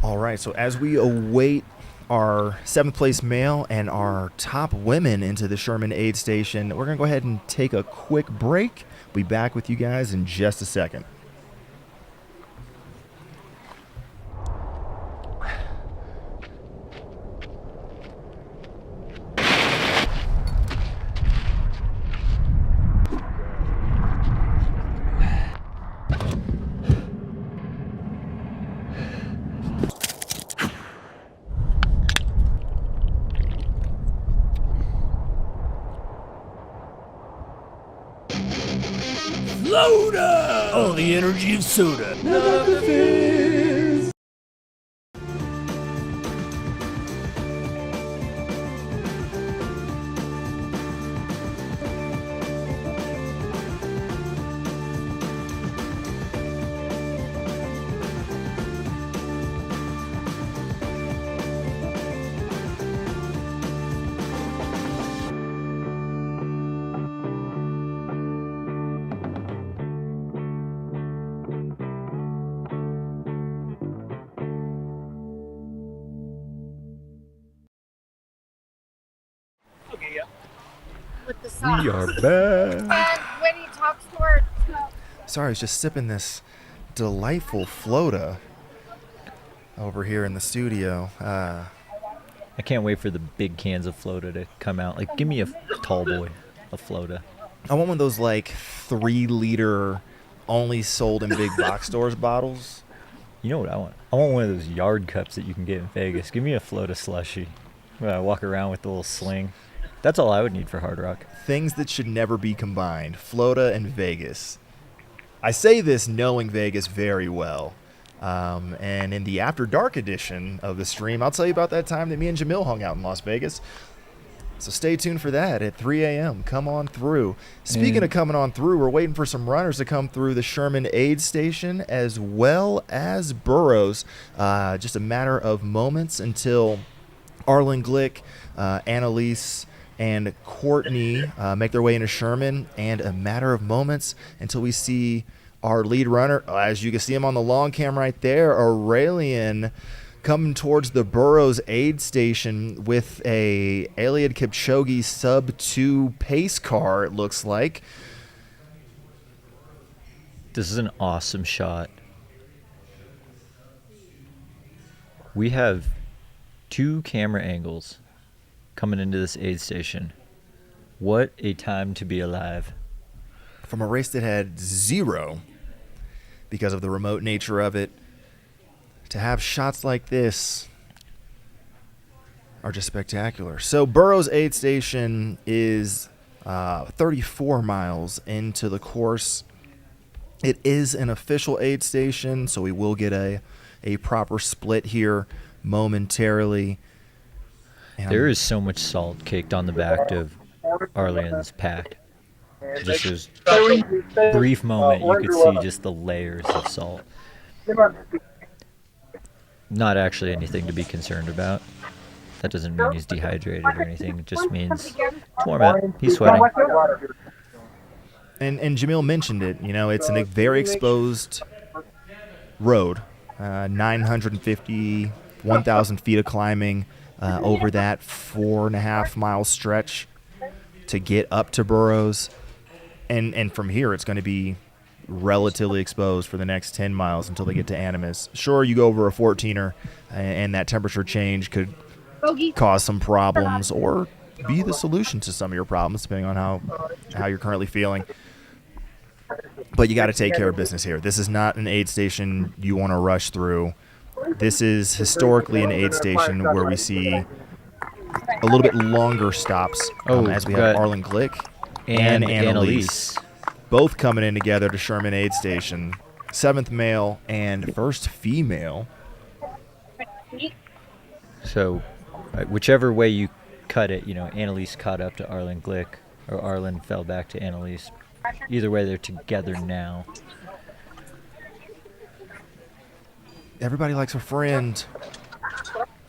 all right, so as we await our 7th place male and our top women into the Sherman aid station, we're going to go ahead and take a quick break. We'll be back with you guys in just a second. Soda! Oh, the energy of soda. the sauce. We are back. And when he talks to her, Sorry, I was just sipping this delightful Flota over here in the studio. I can't wait for the big cans of Flota to come out. Like, give me a tall boy of Flota. I want one of those like 3-liter, only sold in big box stores bottles. You know what I want? I want one of those yard cups that you can get in Vegas. Give me a Flota slushie. Where I walk around with the little sling. That's all I would need for Hard Rock. Things that should never be combined: Flota and Vegas. I say this knowing Vegas very well. And in the After Dark edition of the stream, I'll tell you about that time that me and Jamil hung out in Las Vegas. So stay tuned for that at 3 a.m. Come on through. Speaking of coming on through, we're waiting for some runners to come through the Sherman aid station as well as Burroughs. Just a matter of moments until Arlen Glick, Annalise, and Courtney make their way into Sherman, and a matter of moments until we see our lead runner, as you can see him on the long cam right there, Aurelian, coming towards the Burroughs aid station with a Eliud Kipchoge sub-2 pace car, it looks like. This is an awesome shot. We have 2 camera angles coming into this aid station. What a time to be alive. From a race that had 0 because of the remote nature of it, to have shots like this are just spectacular. So Burroughs aid station is 34 miles into the course. It is an official aid station, so we will get a proper split here momentarily. And There is so much salt caked on the back of Arlen's pack. Just this brief moment, you could see just the layers of salt. Not actually anything to be concerned about. That doesn't mean he's dehydrated or anything. It just means it's warm out. He's sweating. And Jamil mentioned it. You know, it's a very exposed road. 950, 1,000 feet of climbing over that 4.5-mile stretch to get up to Burroughs. And from here, it's going to be relatively exposed for the next 10 miles until they get to Animas. Sure, you go over a 14er, and that temperature change could cause some problems or be the solution to some of your problems, depending on how you're currently feeling. But you got to take care of business here. This is not an aid station you want to rush through. This is historically an aid station where we see a little bit longer stops as we have Arlen Glick and Annalise both coming in together to Sherman aid station. 7th male and first female. So, whichever way you cut it, Annalise caught up to Arlen Glick, or Arlen fell back to Annalise. Either way, they're together now. Everybody likes a friend,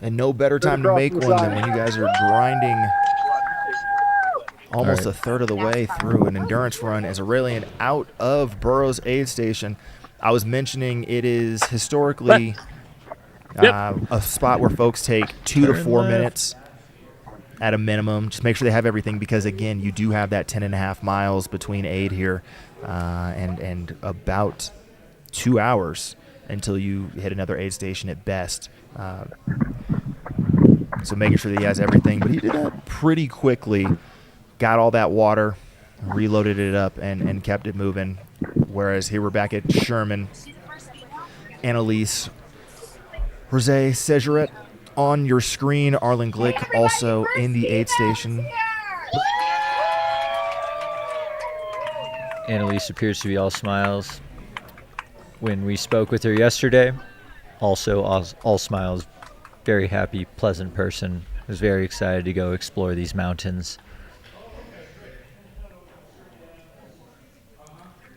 and no better time to make one than when you guys are grinding almost a third of the way through an endurance run as Aurelian out of Burroughs aid station. I was mentioning it is historically a spot where folks take 2 to 4 minutes at a minimum. Just make sure they have everything because, again, you do have that 10.5 miles between aid here and about 2 hours until you hit another aid station at best. So making sure that he has everything. But he did that pretty quickly. Got all that water, reloaded it up, and kept it moving. Whereas here we're back at Sherman. Annalise, Jose Sejeret on your screen. Arlen Glick also in the aid station. Annalise appears to be all smiles. When we spoke with her yesterday, also all smiles. Very happy, pleasant person. Was very excited to go explore these mountains.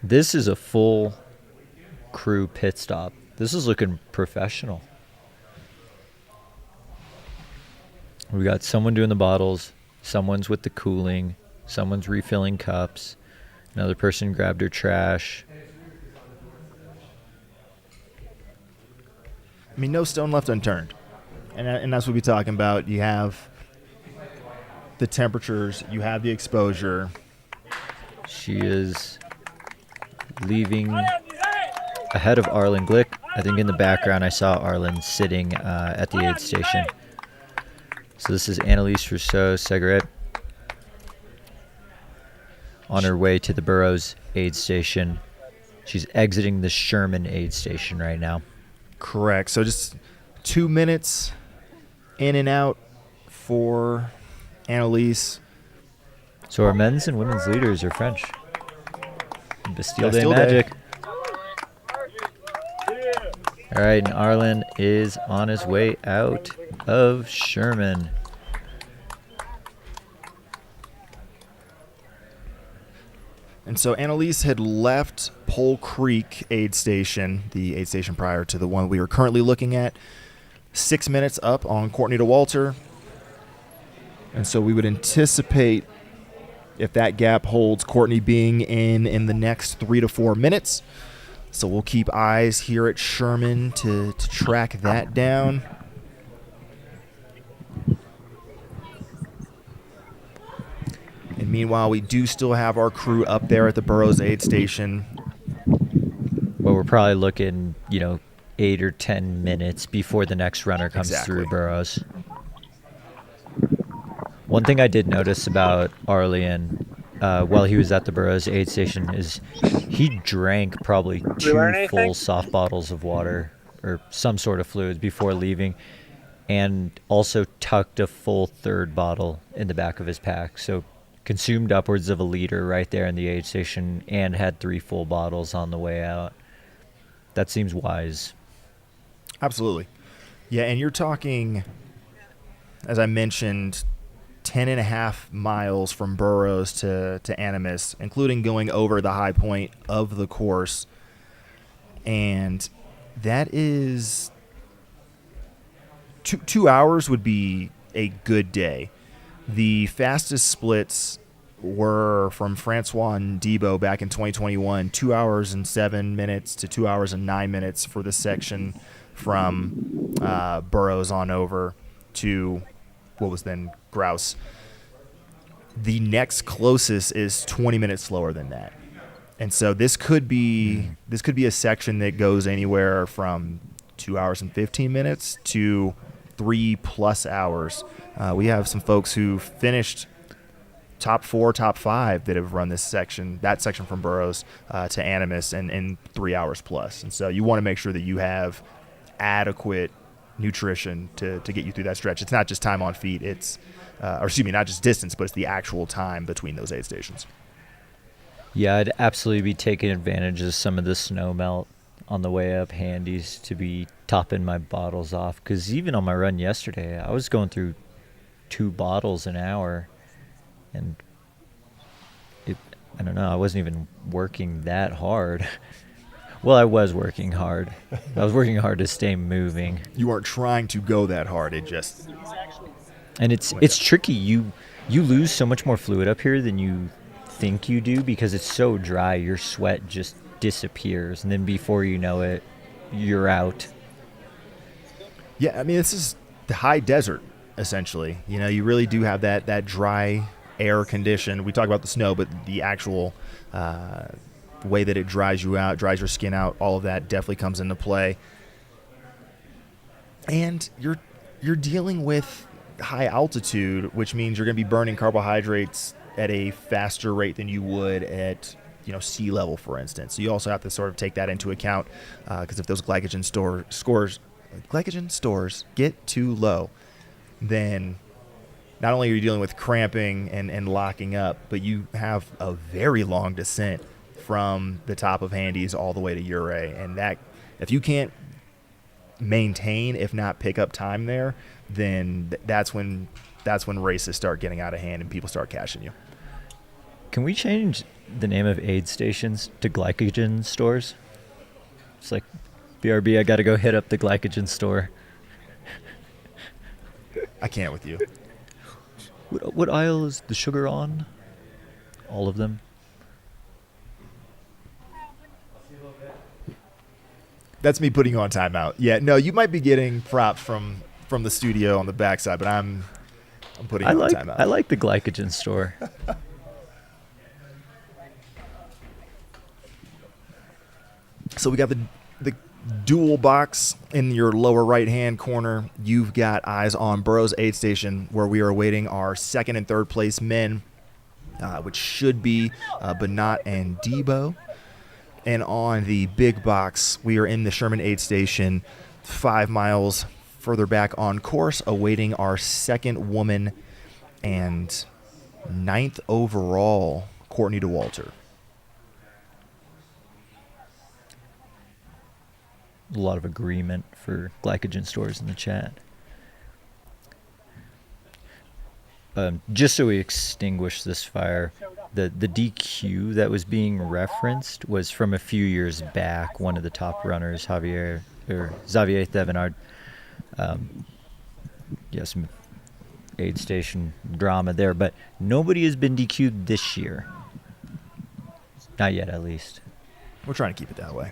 This is a full crew pit stop. This is looking professional. We got someone doing the bottles, someone's with the cooling, someone's refilling cups, another person grabbed her trash. I mean, no stone left unturned. And that's what we're talking about. You have the temperatures, you have the exposure. She is leaving ahead of Arlen Glick. I think in the background I saw Arlen sitting at the aid station. So this is Annalise Rousseau-Segret on her way to the Burroughs aid station. She's exiting the Sherman aid station right now. Correct. So just 2 minutes in and out for Annalise. So our men's and women's leaders are French. Bastille Day Bastille Day. magic. All right, and Arlen is on his way out of Sherman. And so Annalise had left Pole Creek aid station, the aid station prior to the one we were currently looking at, 6 minutes up on Courtney to Walter. And so we would anticipate, if that gap holds, Courtney being in the next 3 to 4 minutes. So we'll keep eyes here at Sherman to track that down. And meanwhile, we do still have our crew up there at the Burroughs aid station. Well, we're probably looking, 8 or 10 minutes before the next runner comes through Burroughs. One thing I did notice about Arlen while he was at the Burroughs aid station is he drank probably 2 full soft bottles of water or some sort of fluids before leaving, and also tucked a full 3rd bottle in the back of his pack. So consumed upwards of 1 liter right there in the aid station and had 3 full bottles on the way out. That seems wise. Absolutely. Yeah, and you're talking, as I mentioned, 10.5 miles from Burroughs to Animas, including going over the high point of the course. And that is 2 hours would be a good day. The fastest splits were from Francois and Debo back in 2021, 2 hours and 7 minutes to 2 hours and 9 minutes for the section from Burroughs on over to what was then Grouse. The next closest is 20 minutes slower than that. And so this could be a section that goes anywhere from 2 hours and 15 minutes to 3+ hours. We have some folks who finished top 4, top 5 that have run that section from Burroughs to Animas in 3 hours plus. And so you want to make sure that you have adequate nutrition to get you through that stretch. It's not just time on feet, not just distance, but it's the actual time between those aid stations. Yeah, I'd absolutely be taking advantage of some of the snow melt on the way up handies to be topping my bottles off, because even on my run yesterday, I was going through 2 bottles an hour, and I don't know, I wasn't even working that hard. Well, I was working hard. I was working hard to stay moving. You weren't trying to go that hard. And it's tricky. You lose so much more fluid up here than you think you do because it's so dry. Your sweat just disappears, and then before you know it, you're out. Yeah, I mean, this is the high desert, essentially. You really do have that dry air condition. We talk about the snow, but the actual way that it dries you out, dries your skin out, all of that definitely comes into play. And you're dealing with high altitude, which means you're going to be burning carbohydrates at a faster rate than you would at sea level, for instance. So you also have to sort of take that into account, because if those glycogen stores get too low, then not only are you dealing with cramping and locking up, but you have a very long descent from the top of handies all the way to Ouray. And that, if you can't maintain, if not pick up time there, then that's when races start getting out of hand and people start cashing you. Can we change the name of aid stations to glycogen stores? It's like, BRB, I got to go hit up the glycogen store. I can't with you. What aisle is the sugar on? All of them? That's me putting you on timeout. Yeah, no, you might be getting props from the studio on the backside, but I'm I'm putting you on timeout. I like the glycogen store. So we got the dual box in your lower right-hand corner. You've got eyes on Burroughs aid station, where we are awaiting our second and third place men, which should be Benat and Debo. And on the big box, we are in the Sherman aid station 5 miles further back on course, awaiting our second woman and 9th overall, Courtney DeWalter. A lot of agreement for glycogen stores in the chat. Just so we extinguish this fire, the DQ that was being referenced was from a few years back. One of the top runners, Xavier Thevenard, some aid station drama there, but nobody has been DQ'd this year. Not yet, at least. We're trying to keep it that way.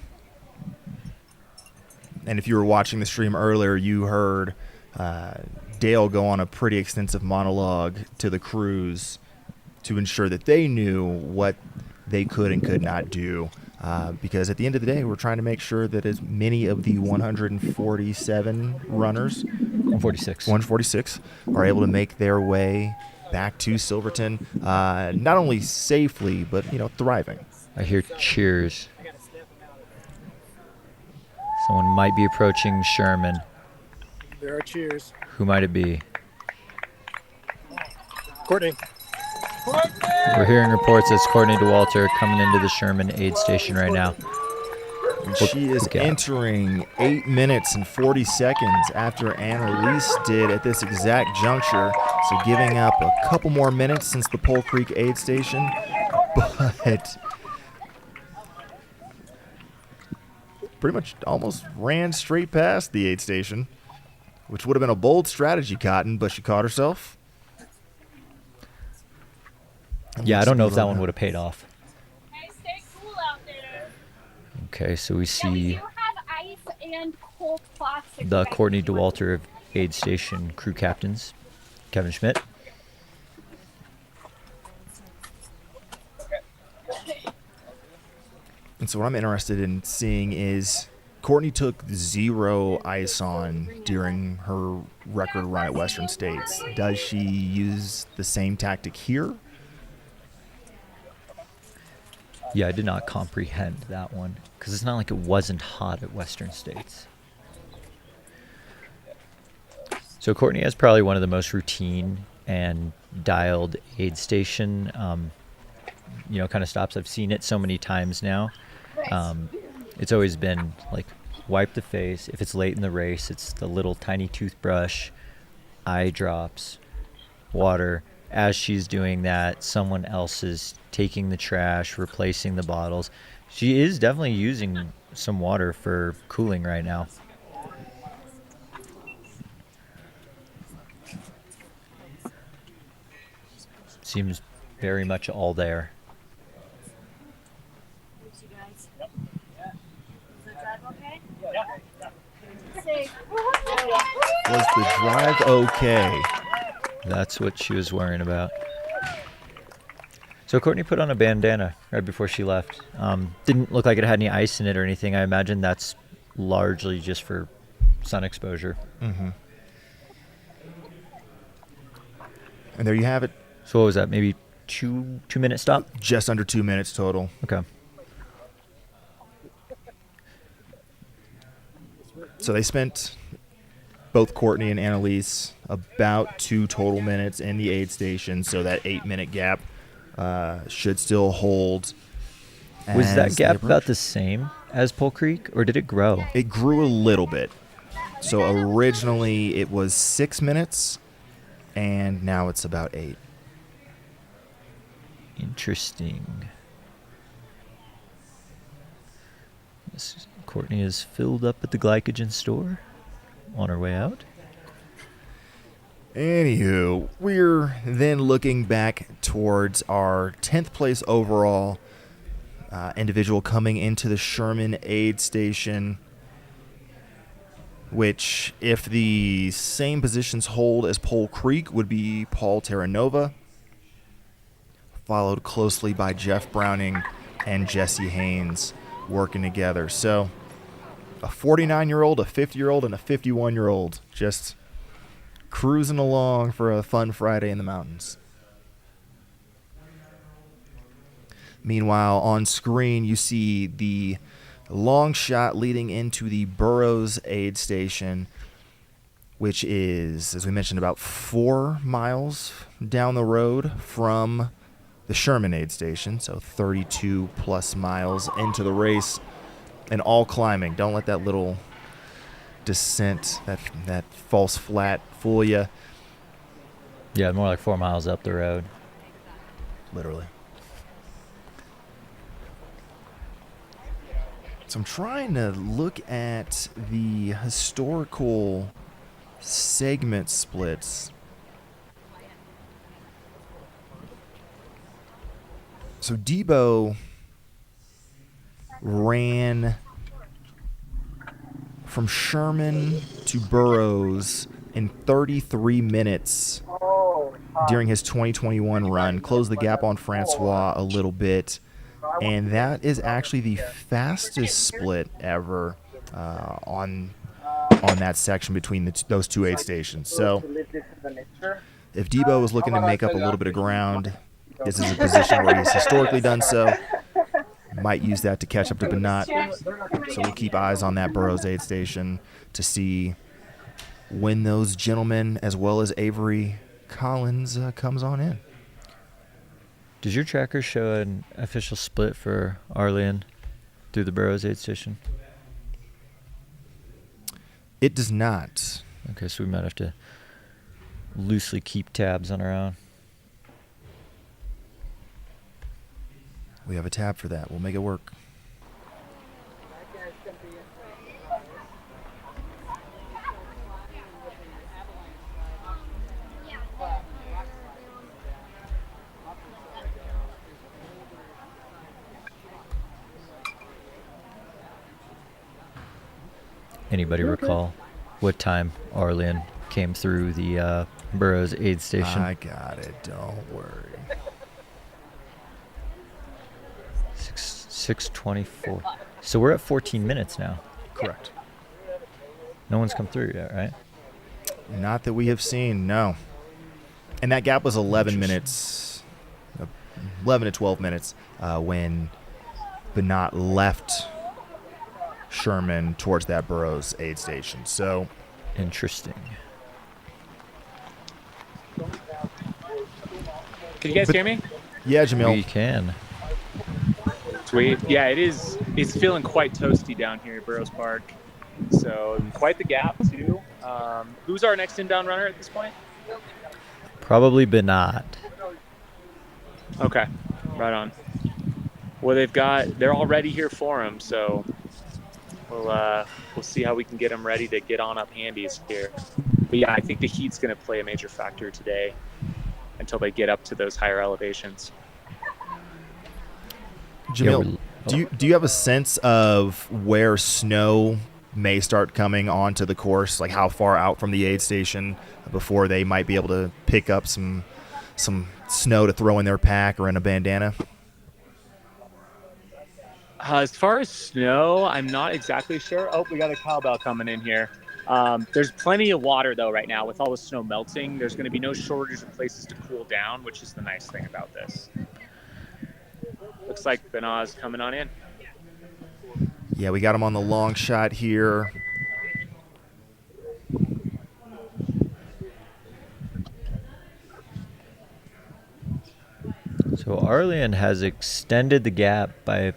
And if you were watching the stream earlier, you heard Dale go on a pretty extensive monologue to the crews to ensure that they knew what they could and could not do. Because at the end of the day, we're trying to make sure that as many of the 147 runners, 146, are able to make their way back to Silverton, not only safely, but, thriving. I hear cheers. Someone might be approaching Sherman. There are cheers. Who might it be? Courtney. We're hearing reports that it's Courtney DeWalter coming into the Sherman aid station right now. She is entering 8 minutes and 40 seconds after Annalise did at this exact juncture. So giving up a couple more minutes since the Pole Creek aid station. But pretty much almost ran straight past the aid station, which would have been a bold strategy, Cotton, but she caught herself. Yeah, I don't know if that one would have paid off. Hey, stay cool out there. Okay, so we Yeah, we see do have ice and cold plastic. the right Courtney here. DeWalter of aid station crew captains, Kevin Schmidt. And so what I'm interested in seeing is Courtney took 0 ice on during her record run at Western States. Does she use the same tactic here? Yeah, I did not comprehend that one because it's not like it wasn't hot at Western States. So Courtney has probably one of the most routine and dialed aid station, kind of stops. I've seen it so many times now. It's always been like wipe the face. If it's late in the race, it's the little tiny toothbrush, eye drops, water. As she's doing that, someone else is taking the trash, replacing the bottles. She is definitely using some water for cooling right now. Seems very much all there. Was the drive okay? That's what she was worrying about. So Courtney put on a bandana right before she left. Didn't look like it had any ice in it or anything. I imagine that's largely just for sun exposure. Mm-hmm. And there you have it. So what was that? Maybe two-minute stop? Just under 2 minutes total. Okay. So they spent, both Courtney and Annalise, about 2 total minutes in the aid station. So that 8-minute gap should still hold. Was that as they gap approach. about the same as Pole Creek, or did it grow? It grew a little bit. So originally it was 6 minutes, and now it's about 8. Interesting. Courtney is filled up at the glycogen store on her way out. Anywho, we're then looking back towards our 10th place overall individual coming into the Sherman aid station. which, if the same positions hold as Pole Creek, would be Paul Terranova, followed closely by Jeff Browning and Jesse Haynes working together. So a 49-year-old, a 50-year-old, and a 51-year-old just cruising along for a fun Friday in the mountains. Meanwhile, on screen, you see the long shot leading into the Burroughs aid station, which is, as we mentioned, about 4 miles down the road from the Sherman aid station, so 32 plus miles into the race, and all climbing. Don't let that little descent, that false flat, fool you. Yeah, more like 4 miles up the road. Literally. So I'm trying to look at the historical segment splits. So Debo ran from Sherman to Burroughs in 33 minutes during his 2021 run, closed the gap on Francois a little bit. And that is actually the fastest split ever on that section between those two aid stations. So if Debo was looking to make up a little bit of ground, this is a position where he's historically done so. Might use that to catch up to Bernat. So we'll keep eyes on that Burroughs aid station to see when those gentlemen, as well as Avery Collins, comes on in. Does your tracker show an official split for Arleon through the Burroughs aid station? It does not. Okay, so we might have to loosely keep tabs on our own. We have a tab for that. We'll make it work. Anybody recall what time Arleon came through the Burroughs aid station? I got it. Don't worry. 6:24. So we're at 14 minutes now. Correct. No one's come through yet, right? Not that we have seen, no. And that gap was 11 minutes, 11 to 12 minutes when Bernat left Sherman towards that Burroughs aid station. So interesting. Can you guys hear me? Yeah, Jamil. We can. Sweet. Yeah, it is. It's feeling quite toasty down here at Burroughs Park. So quite the gap too. Who's our next inbound runner at this point? Probably Bernat. Okay, right on. Well, they're already here for him, so we'll see how we can get them ready to get on up handies here. But yeah, I think the heat's going to play a major factor today until they get up to those higher elevations. Jamil, do you have a sense of where snow may start coming onto the course, like how far out from the aid station before they might be able to pick up some snow to throw in their pack or in a bandana? As far as snow, I'm not exactly sure. Oh, we got a cowbell coming in here. There's plenty of water, though, right now. With all the snow melting, there's going to be no shortage of places to cool down, which is the nice thing about this. Looks like Benaz coming on in. Yeah, we got him on the long shot here. So Arleon has extended the gap by a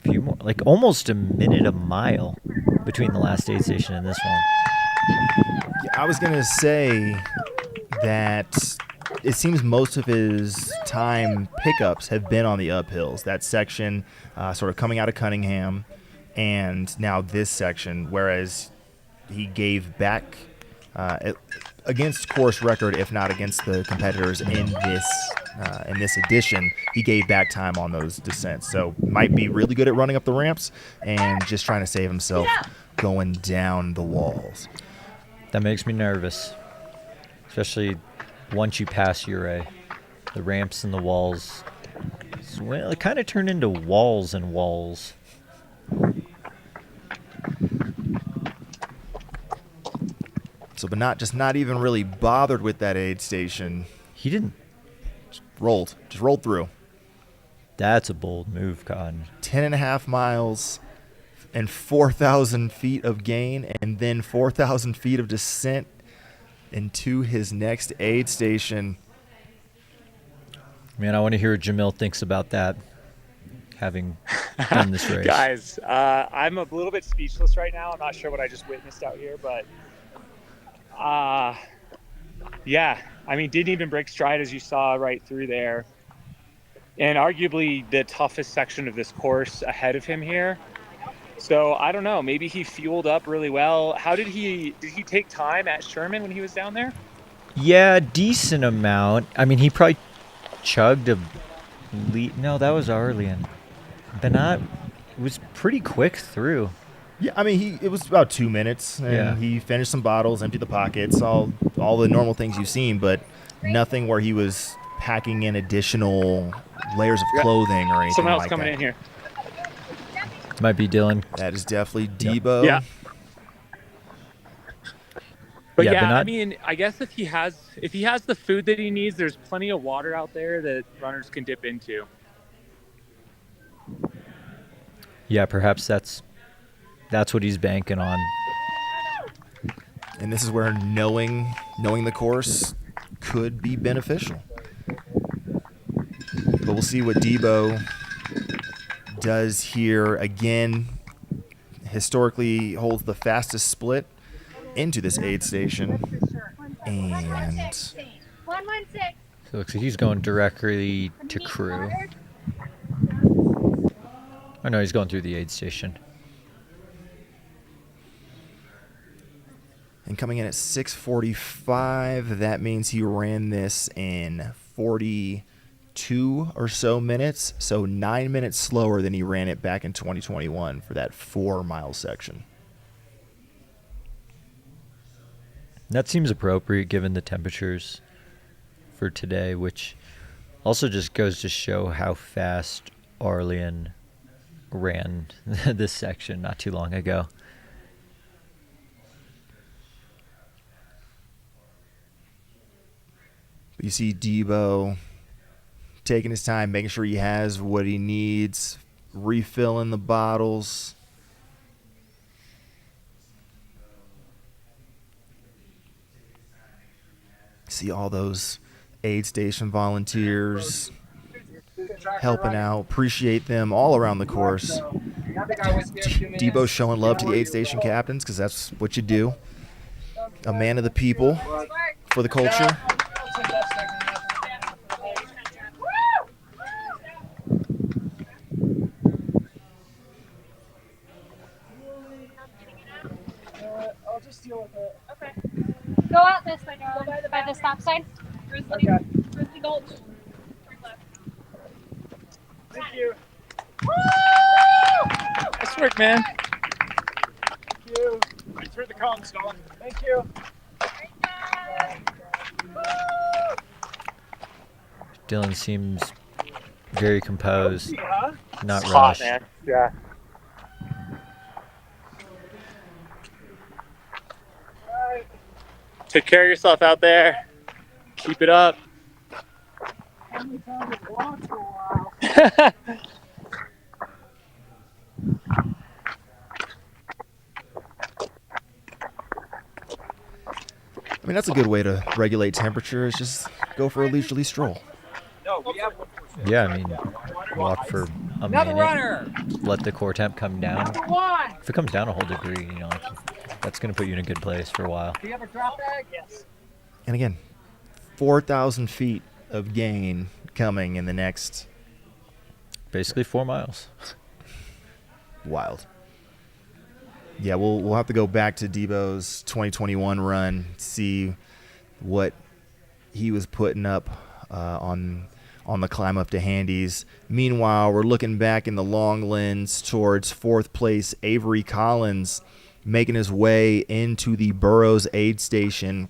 few more, like almost a minute a mile between the last aid station and this one. Yeah, I was going to say that it seems most of his time pickups have been on the uphills. That section sort of coming out of Cunningham and now this section, whereas he gave back against course record, if not against the competitors in this edition, he gave back time on those descents. So might be really good at running up the ramps and just trying to save himself going down the walls. That makes me nervous, especially once you pass Ure. The ramps and the walls, well, it kind of turned into walls and walls. So, but not even really bothered with that aid station. He didn't. Just rolled through. That's a bold move, Cotton. 10.5 miles and 4,000 feet of gain, and then 4,000 feet of descent into his next aid station. Man, I want to hear what Jamil thinks about that, having done this race. Guys, I'm a little bit speechless right now. I'm not sure what I just witnessed out here, but yeah, I mean, didn't even break stride, as you saw right through there. And arguably the toughest section of this course ahead of him here. So I don't know, maybe he fueled up really well. Did he take time at Sherman when he was down there? Yeah, decent amount. I mean, he probably chugged a no, that was Arlian. Benat was pretty quick through. Yeah, I mean, it was about 2 minutes, and he finished some bottles, emptied the pockets, all the normal things you've seen, but nothing where he was packing in additional layers of clothing or anything Someone else like coming that. in here. Might be Dylan. That is definitely Debo. Yeah. But Yeah, yeah, Benat- I mean, I guess if he has the food that he needs, there's plenty of water out there that runners can dip into. Yeah, perhaps that's what he's banking on. And this is where knowing the course could be beneficial. But we'll see what Debo does here. Again, historically holds the fastest split into this aid station. And 116. So it looks like he's going directly to crew. Oh no, he's going through the aid station. And coming in at 6:45, that means he ran this in 42 or so minutes, so 9 minutes slower than he ran it back in 2021 for that 4-mile section. That seems appropriate given the temperatures for today, which also just goes to show how fast Arlian ran this section not too long ago. But you see Debo taking his time, making sure he has what he needs, refilling the bottles. See all those aid station volunteers helping out. Appreciate them all around the course. Debo's showing love to the aid station captains because that's what you do. A man of the people for the culture. I'll just deal with it. Okay. Go out this way, Darla. By the stop sign. Grizzly Gulch. Turn left. Thank you. Nice work, man. Thank you. Thanks for the comms, Colin. Thank you. Dylan seems very composed, not It's hot, rushed. man. Yeah. Take care of yourself out there. Keep it up. I mean, that's a good way to regulate temperature, is just go for a leisurely stroll. No, we have one. Yeah, I mean, walk for a Another minute, runner. let the core temp come down. Juan. If it comes down a whole degree, you know, that's going to put you in a good place for a while. Do you have a drop bag? Yes. And again, 4,000 feet of gain coming in the next Basically 4 miles. wild. Yeah, we'll have to go back to Debo's 2021 run, see what he was putting up on the climb up to Handy's. Meanwhile, we're looking back in the long lens towards fourth place Avery Collins, making his way into the Burroughs aid station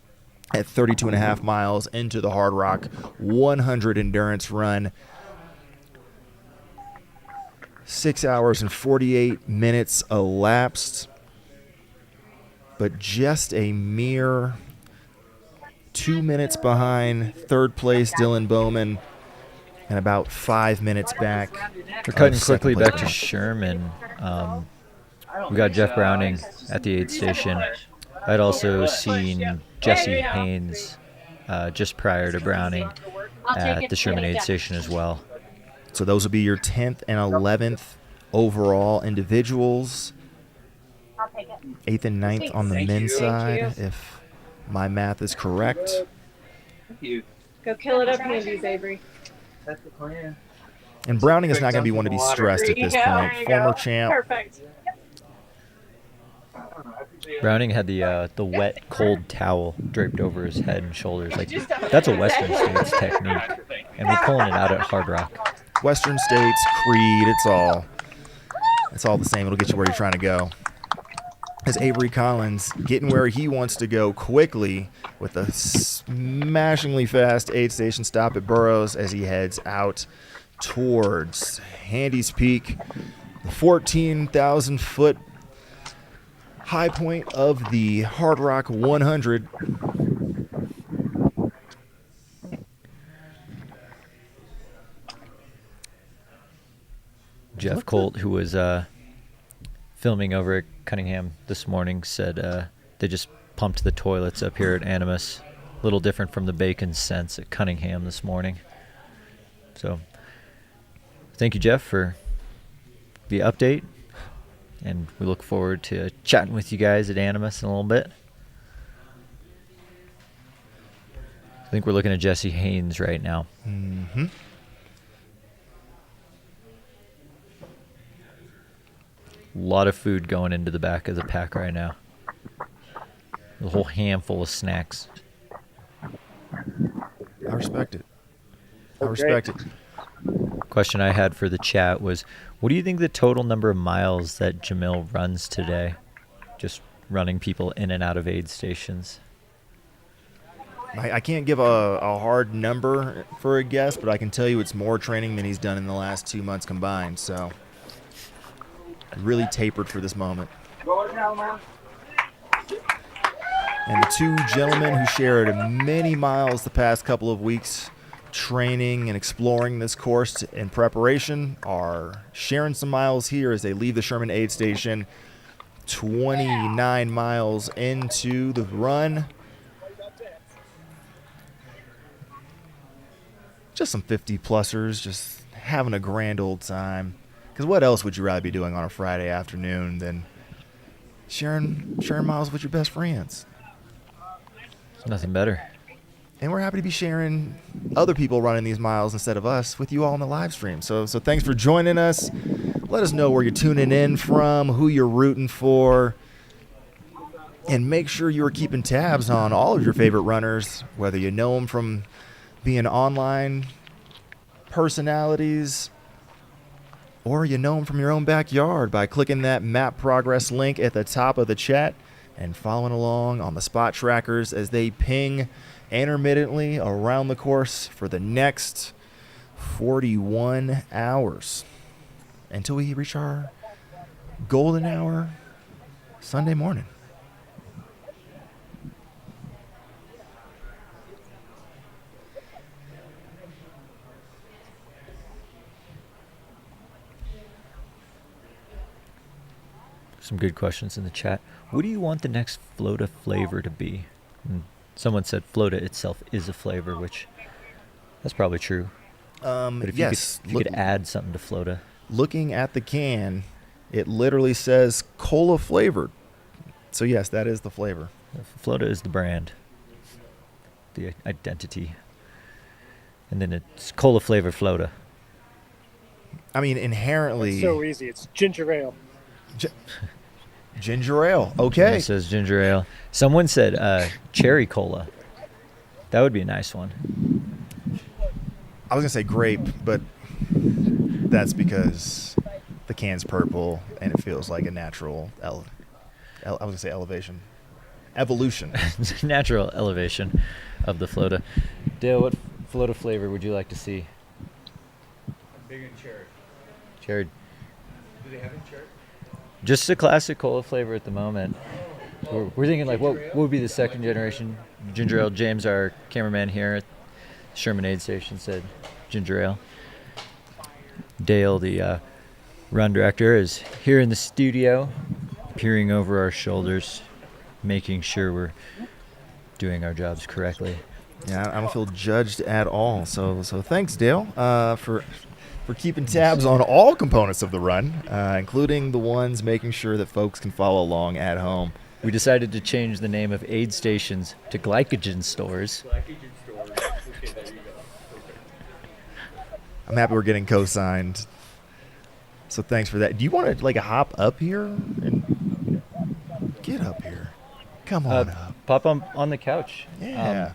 at 32.5 miles into the Hardrock 100 endurance run. 6 hours and 48 minutes elapsed, but just a mere 2 minutes behind third place Dylan Bowman and about 5 minutes back. We're cutting of quickly second place. back to Sherman. We got Jeff Browning at the aid station. I'd also seen Jesse Haynes just prior to Browning at the Sherman aid station as well. So those will be your 10th and 11th overall individuals. I'll take it. 8th and 9th on the men's side, if my math is correct. Go kill it up, Handy's, Avery. That's the plan. And Browning is not going to be one to be stressed at this point. Former champ. Perfect. Browning had the wet, cold towel draped over his head and shoulders. Like, that's a Western States technique, and we're pulling it out at Hardrock. Western States, Creed, it's all the same. It'll get you where you're trying to go. As Avery Collins getting where he wants to go quickly with a smashingly fast aid station stop at Burroughs as he heads out towards Handy's Peak, the 14,000-foot high point of the Hardrock 100. Jeff Colt, who was filming over at Cunningham this morning, said they just pumped the toilets up here at Animas. A little different from the bacon sense at Cunningham this morning. So thank you, Jeff, for the update. And we look forward to chatting with you guys at Animas in a little bit. I think we're looking at Jesse Haynes right now. Mm-hmm. A lot of food going into the back of the pack right now. A whole handful of snacks. I respect it. I respect it. Question I had for the chat was, what do you think the total number of miles that Jamil runs today? Just running people in and out of aid stations. I can't give a hard number for a guess, but I can tell you it's more training than he's done in the last 2 months combined. So really tapered for this moment. And the two gentlemen who shared many miles the past couple of weeks training and exploring this course in preparation are sharing some miles here as they leave the Sherman aid station 29 miles into the run. Just some 50-plussers, just having a grand old time. Because what else would you rather be doing on a Friday afternoon than sharing miles with your best friends? Nothing better. And we're happy to be sharing other people running these miles instead of us with you all in the live stream. So thanks for joining us. Let us know where you're tuning in from, who you're rooting for. And make sure you're keeping tabs on all of your favorite runners, whether you know them from being online personalities or you know them from your own backyard by clicking that map progress link at the top of the chat and following along on the spot trackers as they ping intermittently around the course for the next 41 hours until we reach our golden hour Sunday morning. Some good questions in the chat. What do you want the next Floda flavor to be? And someone said Floda itself is a flavor, which that's probably true. But if Yes. you could add something to Floda. Looking at the can, it literally says cola flavored. So yes, that is the flavor. Floda is the brand, the identity. And then it's cola flavor Floda. I mean, inherently. It's so easy. It's ginger ale. Ginger ale. Okay. It says ginger ale. Someone said cherry cola. That would be a nice one. I was going to say grape, but that's because the can's purple and it feels like a natural I was gonna say elevation, evolution. Natural elevation of the floata. Dale, what floata flavor would you like to see? I'm big in cherry. Jared? Do they have any cherry? Just a classic cola flavor at the moment. We're thinking like what would be the second generation ginger ale. James, our cameraman here at Sherman Aid Station, said ginger ale. Dale, the run director, is here in the studio, peering over our shoulders, making sure we're doing our jobs correctly. Yeah, I don't feel judged at all. So thanks, Dale, for keeping tabs on all components of the run, including the ones making sure that folks can follow along at home. We decided to change the name of aid stations to glycogen stores. Okay, there you go. I'm happy we're getting co-signed. So thanks for that. Do you want to like hop up here and get up here? Come on up. Pop on the couch. Yeah.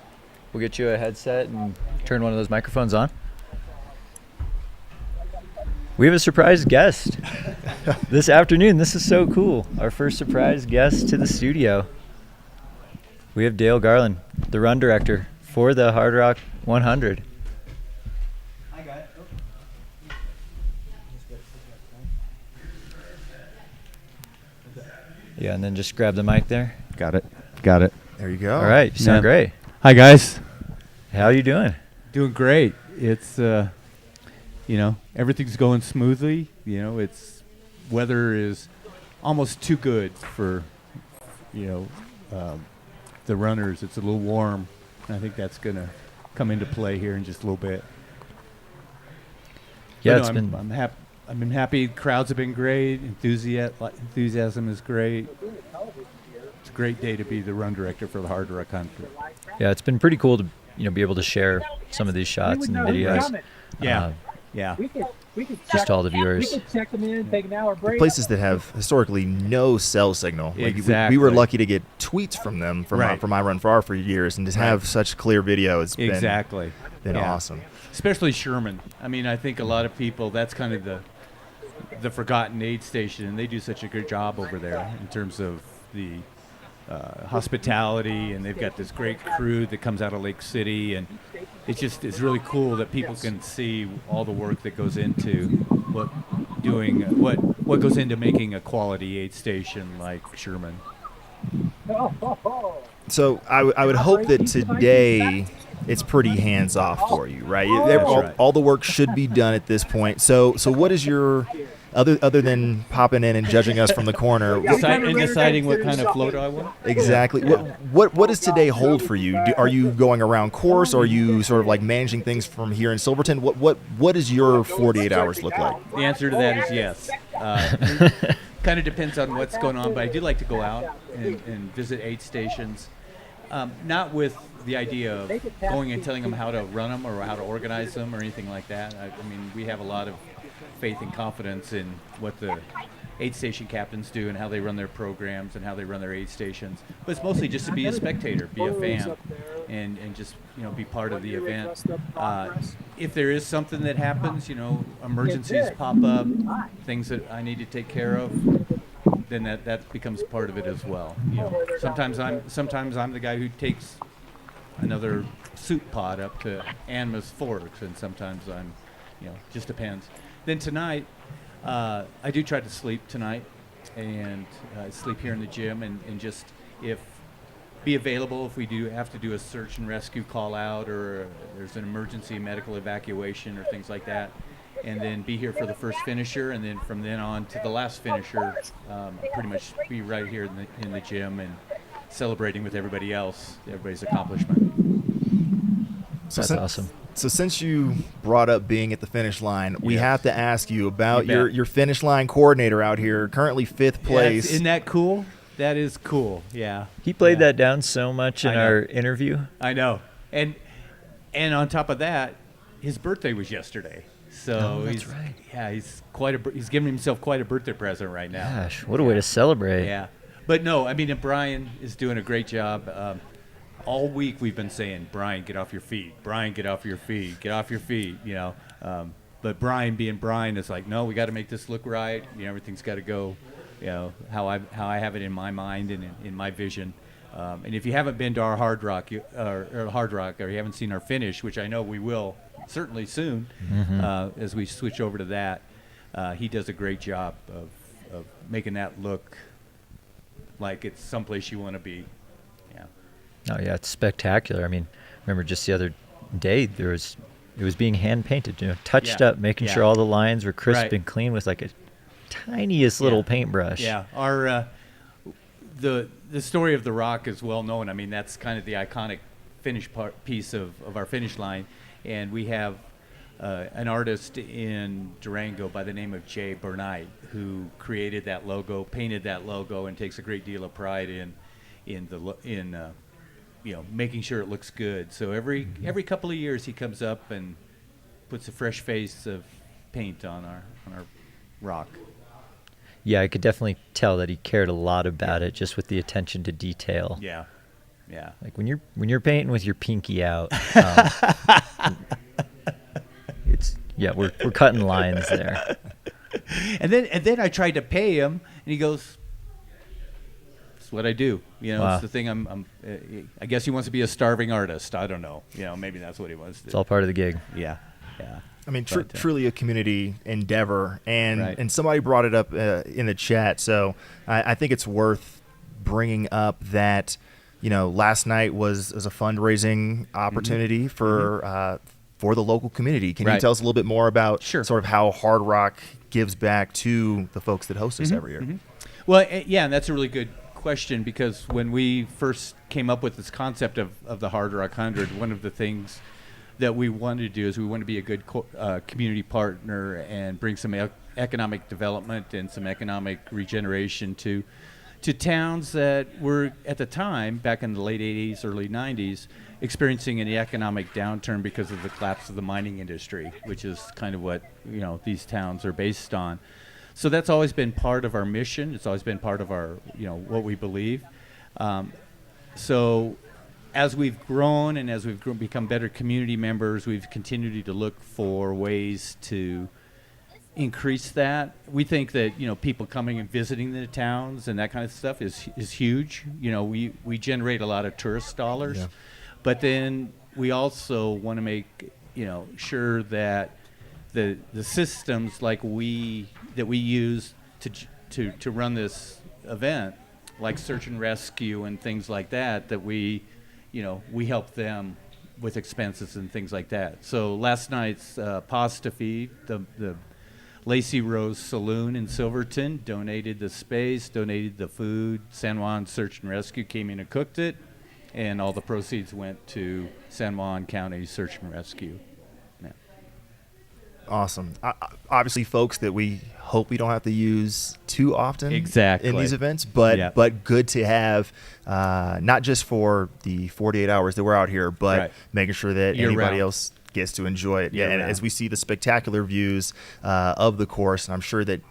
We'll get you a headset and turn one of those microphones on. We have a surprise guest this afternoon. This is so cool. Our first surprise guest to the studio. We have Dale Garland, the run director for the Hardrock 100. Hi, guys. Yeah, and then just grab the mic there. Got it. There you go. All right, you sound great. Hi, guys. How you doing? Doing great. It's, everything's going smoothly. Weather is almost too good for, the runners. It's a little warm. And I think that's going to come into play here in just a little bit. Yeah, But I'm happy. I've been happy. Crowds have been great. Enthusiasm is great. It's a great day to be the run director for the Hardrock 100. Yeah, it's been pretty cool to be able to share some of these shots and videos. Yeah. We could Just all the viewers. We could check them in, take an hour break. Places that have historically no cell signal. Like Exactly. we were lucky to get tweets from them from Right. from I Run Far for years, and to have such clear video, it's been awesome. Especially Sherman. I mean, I think a lot of people, that's kind of the forgotten aid station, and they do such a good job over there in terms of the hospitality, and they've got this great crew that comes out of Lake City, and it's really cool that people can see all the work that goes into what goes into making a quality aid station like Sherman. So I would hope that today it's pretty hands off for you, right? All the work should be done at this point. So what is your other than popping in and judging us from the corner? Deciding what kind of float I want? Exactly. Yeah. What does today hold for you? Are you going around course, or are you sort of like managing things from here in Silverton? What does your 48 hours look like? The answer to that is yes. Kind of depends on what's going on, but I do like to go out and visit aid stations. Not with the idea of going and telling them how to run them or how to organize them or anything like that. I mean, we have a lot of faith and confidence in what the aid station captains do and how they run their programs and how they run their aid stations. But it's mostly just to be a spectator, be a fan, and just be part of the event. If there is something that happens, emergencies pop up, things that I need to take care of, then that becomes part of it as well. Sometimes I'm the guy who takes another soup pot up to Anma's Forks, and sometimes I'm, just depends. Then tonight, I do try to sleep tonight, and sleep here in the gym, and just be available if we do have to do a search and rescue call out, or there's an emergency medical evacuation or things like that, and then be here for the first finisher, and then from then on to the last finisher, pretty much be right here in the gym and celebrating with everybody's accomplishment. That's awesome. So since you brought up being at the finish line, we have to ask you about your finish line coordinator out here, currently 5th place. Isn't that cool? That is cool. Yeah. He played that down so much in our interview. I know. And on top of that, his birthday was yesterday. So that's right. Yeah, he's giving himself quite a birthday present right now. Gosh, what a way to celebrate. Yeah. But no, I mean, Brian is doing a great job. All week we've been saying, Brian, get off your feet. Brian, get off your feet. Get off your feet, But Brian being Brian is like, no, we got to make this look right. Everything's got to go how I have it in my mind and in my vision. And if you haven't been to our Hardrock, or you haven't seen our finish, which I know we will certainly soon, as we switch over to that, he does a great job of making that look like it's someplace you want to be. Yeah. Oh yeah, it's spectacular. I mean, remember just the other day it was being hand painted, touched up, making sure all the lines were crisp and clean with like a tiniest little paintbrush. Yeah, our the story of the rock is well known. I mean, that's kind of the iconic piece of our finish line, and we have an artist in Durango by the name of Jay Bernite who created that logo, painted that logo, and takes a great deal of pride in making sure it looks good. So every couple of years he comes up and puts a fresh face of paint on our rock. Yeah, I could definitely tell that he cared a lot about it, just with the attention to detail. Yeah. Like when you're painting with your pinky out, we're cutting lines there. And then I tried to pay him, and he goes, "It's what I do. Wow. It's the thing. I guess he wants to be a starving artist. I don't know. Maybe that's what he wants to do. It's all part of the gig." Yeah. I mean, truly a community endeavor, and somebody brought it up in the chat, so I think it's worth bringing up that last night was a fundraising opportunity for the local community. Can you tell us a little bit more about sort of how Hardrock gives back to the folks that host us every year? Well, and that's a really good question, because when we first came up with this concept of the Hardrock 100, one of the things that we wanted to do is we want to be a good community partner and bring some economic development and some economic regeneration to towns that were, at the time, back in the late 80s, early 90s, experiencing an economic downturn because of the collapse of the mining industry, which is kind of what these towns are based on. So that's always been part of our mission. It's always been part of our what we believe. So as we've grown and as we've become better community members, we've continued to look for ways to increase that. We think that people coming and visiting the towns and that kind of stuff is huge. We generate a lot of tourist dollars, but then we also want to make sure that the systems that we use to run this event, like search and rescue and things like that we help them with expenses and things like that. So last night's pasta feed, the Lacey Rose Saloon in Silverton donated the space, donated the food. San Juan Search and Rescue came in and cooked it, and all the proceeds went to San Juan County Search and Rescue. Awesome. Obviously, folks that we hope we don't have to use too often in these events, but good to have, not just for the 48 hours that we're out here, but making sure that anybody else gets to enjoy it. And as we see the spectacular views of the course, and I'm sure that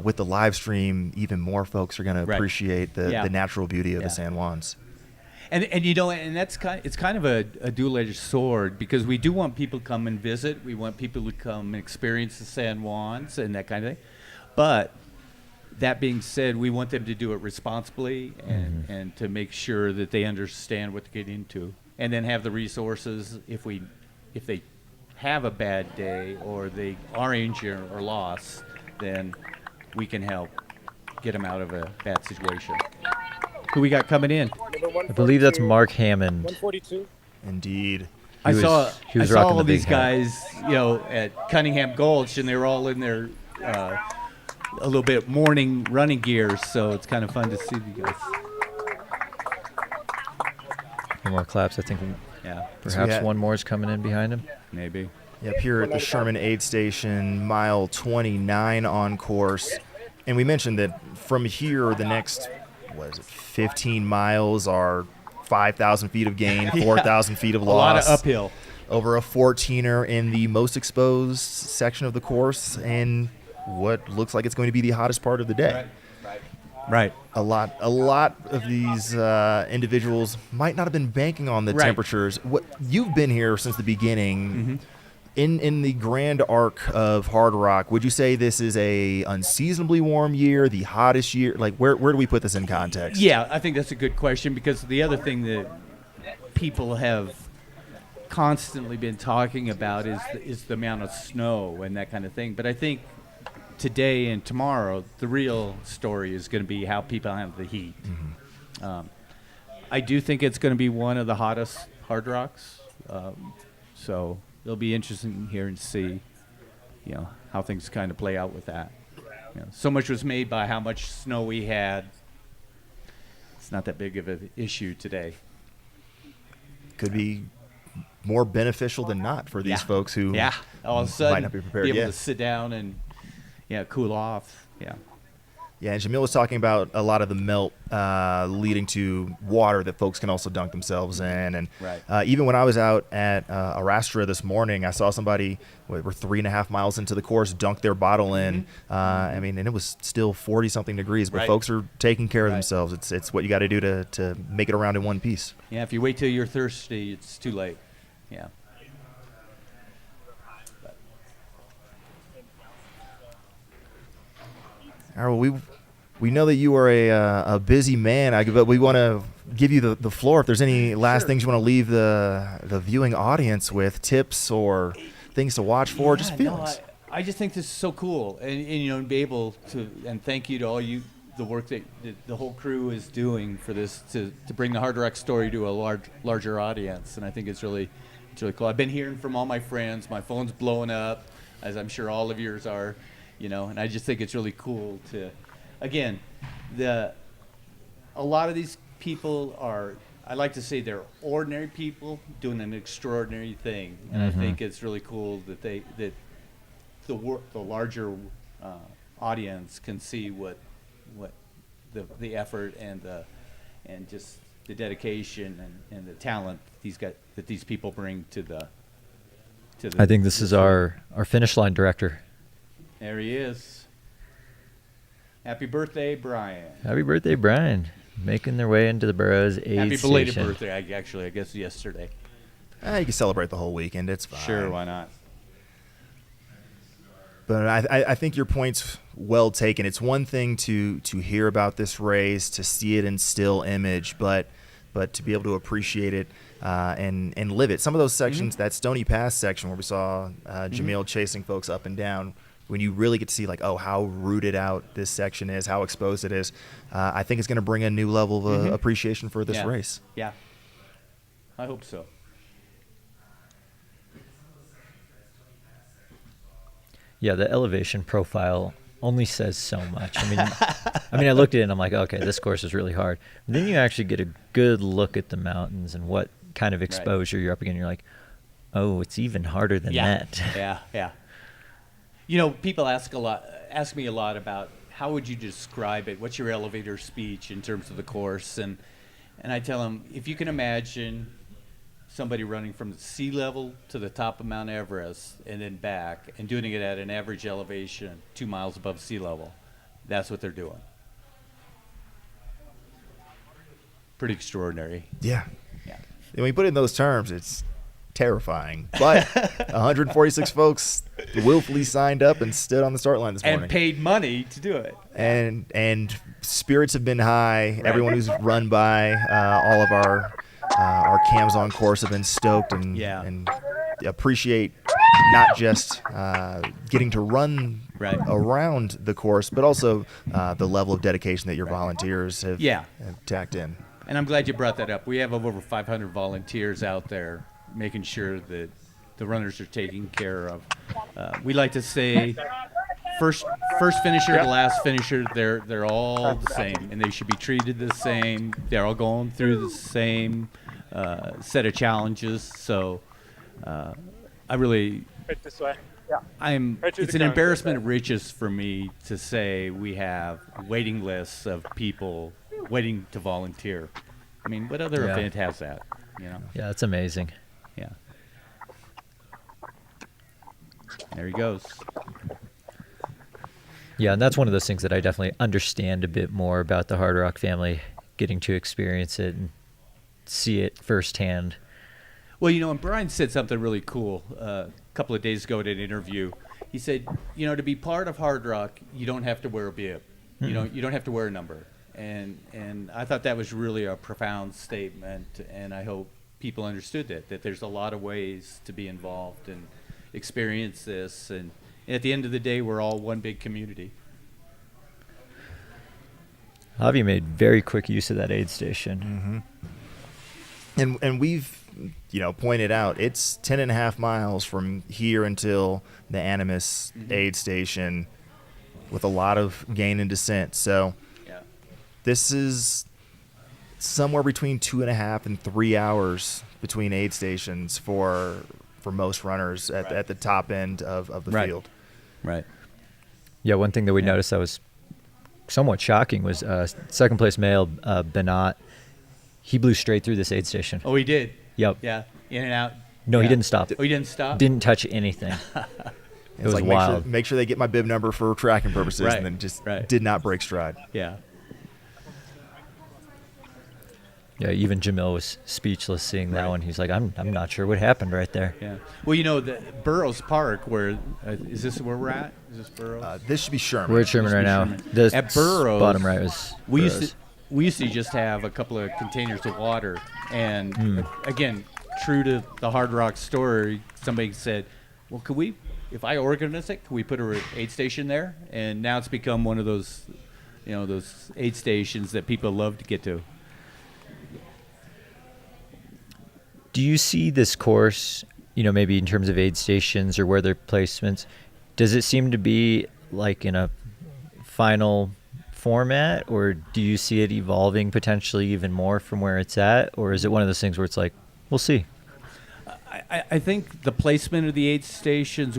with the live stream, even more folks are going to appreciate the natural beauty of the San Juans. And that's it's kind of a dual-edged sword, because we do want people to come and visit. We want people to come and experience the San Juans and that kind of thing. But that being said, we want them to do it responsibly and to make sure that they understand what to get into, and then have the resources if they have a bad day or they are injured or lost, then we can help get them out of a bad situation. Who we got coming in? I believe that's Mark Hammond. 142. Indeed. I saw all the these guys, at Cunningham Gulch, and they were all in their a little bit morning running gear, so it's kind of fun to see you guys. One more claps, I think. Yeah. Perhaps one more is coming in behind him. Maybe. Yep, here at the Sherman Aid Station, mile 29 on course. And we mentioned that from here, the next 15 miles are 5,000 feet of gain, 4,000 feet of loss. A lot of uphill. Over a 14er in the most exposed section of the course, and what looks like it's going to be the hottest part of the day. Right. A lot of these individuals might not have been banking on the temperatures. What you've been here since the beginning. in the grand arc of Hardrock, would you say this is a unseasonably warm year, the hottest year? Like, where do we put this in context? Yeah, I think that's a good question, because the other thing that people have constantly been talking about is the amount of snow and that kind of thing. But I think today and tomorrow, the real story is going to be how people handle the heat. I do think it's going to be one of the hottest hard rocks. So it'll be interesting here and see, how things kind of play out with that. So much was made by how much snow we had. It's not that big of an issue today. Could be more beneficial than not for these folks who all of a sudden might not be prepared. Be able to sit down and cool off. Yeah, and Jamil was talking about a lot of the melt leading to water that folks can also dunk themselves in. And even when I was out at Arastra this morning, I saw somebody, we're 3.5 miles into the course, dunk their bottle in. And it was still 40-something degrees, but folks are taking care of themselves. It's what you got to do to make it around in one piece. Yeah, if you wait till you're thirsty, it's too late. Yeah. All right, well, we know that you are a busy man, but we want to give you the floor. If there's any last things you want to leave the viewing audience with, tips or things to watch for, just feelings. I just think this is so cool, and be able to, and thank you to all you, the work that the whole crew is doing for this to bring the Hardrock story to a larger audience, and I think it's really cool. I've been hearing from all my friends. My phone's blowing up, as I'm sure all of yours are, and I just think it's really cool to, again, a lot of these people are, I like to say they're ordinary people doing an extraordinary thing, and I think it's really cool that the larger audience can see what the effort and just the dedication and the talent that these people bring to the. I think this is our finish line director. There he is. Happy birthday, Brian. Happy birthday, Brian. Making their way into the Burroughs aid station. Happy belated birthday, I guess yesterday. You can celebrate the whole weekend. It's fine. Sure, why not? But I think your point's well taken. It's one thing to hear about this race, to see it in still image, but to be able to appreciate it and live it. Some of those sections, that Stony Pass section where we saw Jamil chasing folks up and down, when you really get to see how rooted out this section is, how exposed it is, I think it's going to bring a new level of appreciation for this race. Yeah, I hope so. Yeah, the elevation profile only says so much. I looked at it and I'm like, okay, this course is really hard. And then you actually get a good look at the mountains and what kind of exposure you're up against. You're like, oh, it's even harder than that. Yeah. People ask me a lot about how would you describe it? What's your elevator speech in terms of the course? And I tell them, if you can imagine somebody running from sea level to the top of Mount Everest and then back and doing it at an average elevation 2 miles above sea level, that's what they're doing. Pretty extraordinary. Yeah. When you put it in those terms, it's terrifying. But 146 folks willfully signed up and stood on the start line this morning. And paid money to do it. And spirits have been high. Everyone who's run by all of our cams on course have been stoked and appreciate not just getting to run around the course, but also the level of dedication that your volunteers have tacked in. And I'm glad you brought that up. We have over 500 volunteers out there making sure that the runners are taken care of. We like to say first finisher to last finisher, they're all the same, and they should be treated the same. They're all going through the same set of challenges. So I really, Right this way. it's an embarrassment of riches for me to say we have waiting lists of people waiting to volunteer. What other event has that? Yeah, it's amazing. Yeah. There he goes. Yeah, and that's one of those things that I definitely understand a bit more about the Hardrock family, getting to experience it and see it firsthand. Well, and Brian said something really cool a couple of days ago at an interview. He said, to be part of Hardrock, you don't have to wear a bib. You don't have to wear a number. And I thought that was really a profound statement, and I hope people understood that there's a lot of ways to be involved and experience this. And at the end of the day, we're all one big community. Javi made very quick use of that aid station. And we've pointed out it's 10.5 miles from here until the Animus aid station, with a lot of gain and descent. So this is somewhere between 2.5 and 3 hours between aid stations for most runners at the top end of the field. Right. Yeah, one thing that we noticed that was somewhat shocking was second place male, Benat. He blew straight through this aid station. Oh, he did? Yep. Yeah, in and out. No, he didn't stop. Oh, he didn't stop? Didn't touch anything. It was like, wild. Make sure they get my bib number for tracking purposes, and then just did not break stride. Yeah. Yeah, even Jamil was speechless seeing that one. He's like, I'm not sure what happened right there. Yeah. Well, the Burroughs Park, where is this where we're at? Is this Burroughs? This should be Sherman. We're at Sherman right now. The At Burroughs, bottom right was we Burroughs. used to just have a couple of containers of water, and again, true to the Hard Rock story, somebody said, "Well, could we, if I organize it, could we put an aid station there?" And now it's become one of those, those aid stations that people love to get to. Do you see this course, maybe in terms of aid stations or where their placements, does it seem to be like in a final format, or do you see it evolving potentially even more from where it's at, or is it one of those things where it's like, we'll see? I think the placement of the aid stations,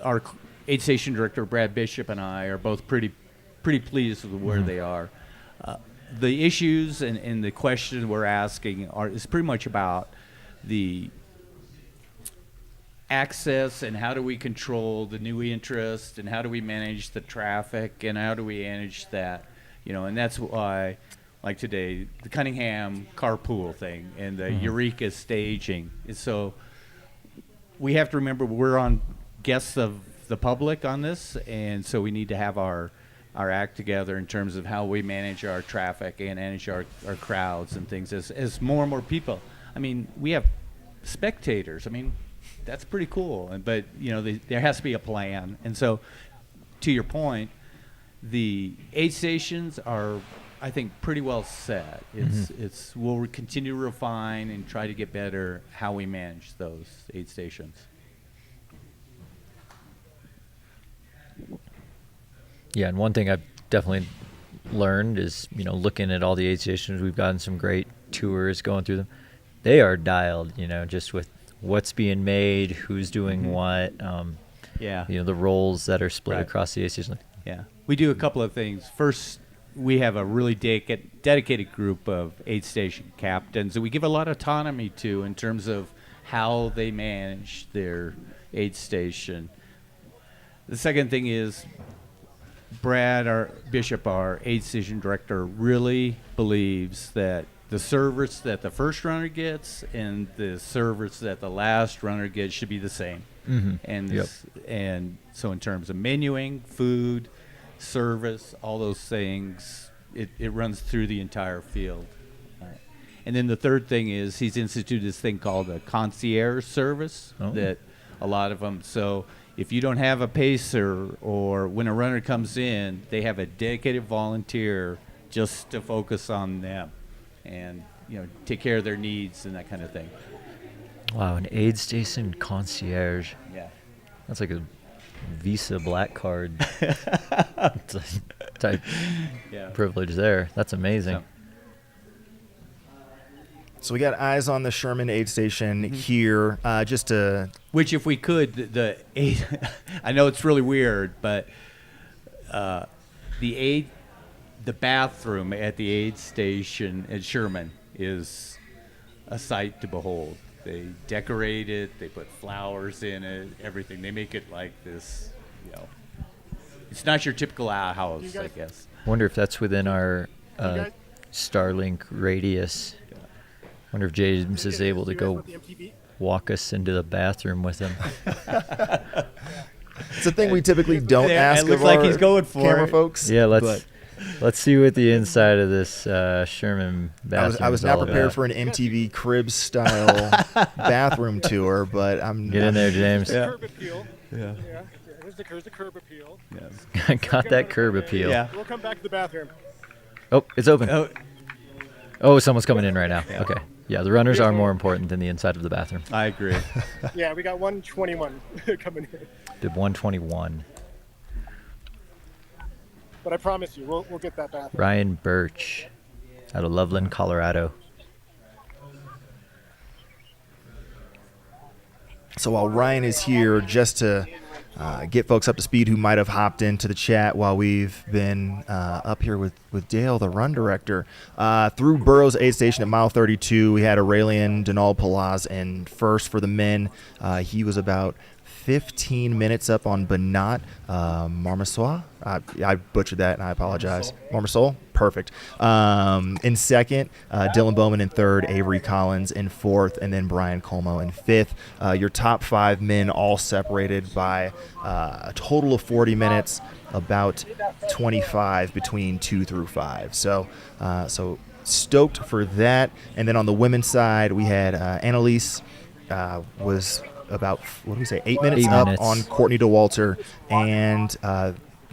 our aid station director Brad Bishop and I are both pretty pleased with where they are. The issues and the question we're asking is pretty much about the access and how do we control the new interest and how do we manage the traffic and how do we manage that, and that's why, like today, the Cunningham carpool thing and the Eureka staging. So we have to remember we're on guests of the public on this, and so we need to have our act together in terms of how we manage our traffic and manage our crowds and things as more and more people. I mean, we have spectators. I mean, that's pretty cool. But, there has to be a plan. And so, to your point, the aid stations are, I think, pretty well set. We'll continue to refine and try to get better how we manage those aid stations. Yeah, and one thing I've definitely learned is, looking at all the aid stations, we've gotten some great tours going through them. They are dialed, just with what's being made, who's doing what, the roles that are split across the aid station. Yeah, we do a couple of things. First, we have a really dedicated group of aid station captains that we give a lot of autonomy to in terms of how they manage their aid station. The second thing is Brad, our Bishop, our aid station director, really believes that the service that the first runner gets and the service that the last runner gets should be the same. And so in terms of menuing, food, service, all those things, it runs through the entire field. And then the third thing is he's instituted this thing called a concierge service that a lot of them. So if you don't have a pacer or when a runner comes in, they have a dedicated volunteer just to focus on them and, take care of their needs and that kind of thing. Wow, an aid station concierge. Yeah. That's like a Visa Black Card type privilege there. That's amazing. So we got eyes on the Sherman aid station here, just to... Which, if we could, the aid... I know it's really weird, but the bathroom at the aid station at Sherman is a sight to behold. They decorate it, they put flowers in it, everything. They make it like this, It's not your typical house, I guess. Wonder if that's within our Starlink radius. Wonder if James is able to go walk us into the bathroom with him. It's a thing we typically don't ask It looks of like our he's going for camera it. folks. Yeah, let's see what the inside of this Sherman bathroom I was is not all prepared about. for an MTV Cribs style bathroom tour, but Get in there, James. Curb appeal. Yeah. Yeah. Here's the curb appeal. Yeah. Got that curb appeal. Yeah. We'll come back to the bathroom. Oh, it's open. Oh, Oh, someone's coming in right now. Okay. Yeah, the runners are more important than the inside of the bathroom. I agree. Yeah, we got 121 coming in. The 121. But I promise you, we'll get that bathroom. Ryan Birch out of Loveland, Colorado. So while Ryan is here, just to get folks up to speed who might have hopped into the chat while we've been up here with Dale, the run director, through Burroughs aid station at mile 32, we had Aurelian Donald Palaz in first for the men. He was about 15 minutes up on Banat Marmasois. I butchered that, and I apologize. Marmasol? Perfect. In second, Dylan Bowman in third, Avery Collins in fourth, and then Brian Colmo in fifth. Your top 5 men all separated by a total of 40 minutes, about 25 between 2 through 5. So stoked for that. And then on the women's side, we had Annalise was about, 8 minutes 8 up minutes. on Courtney DeWalter. And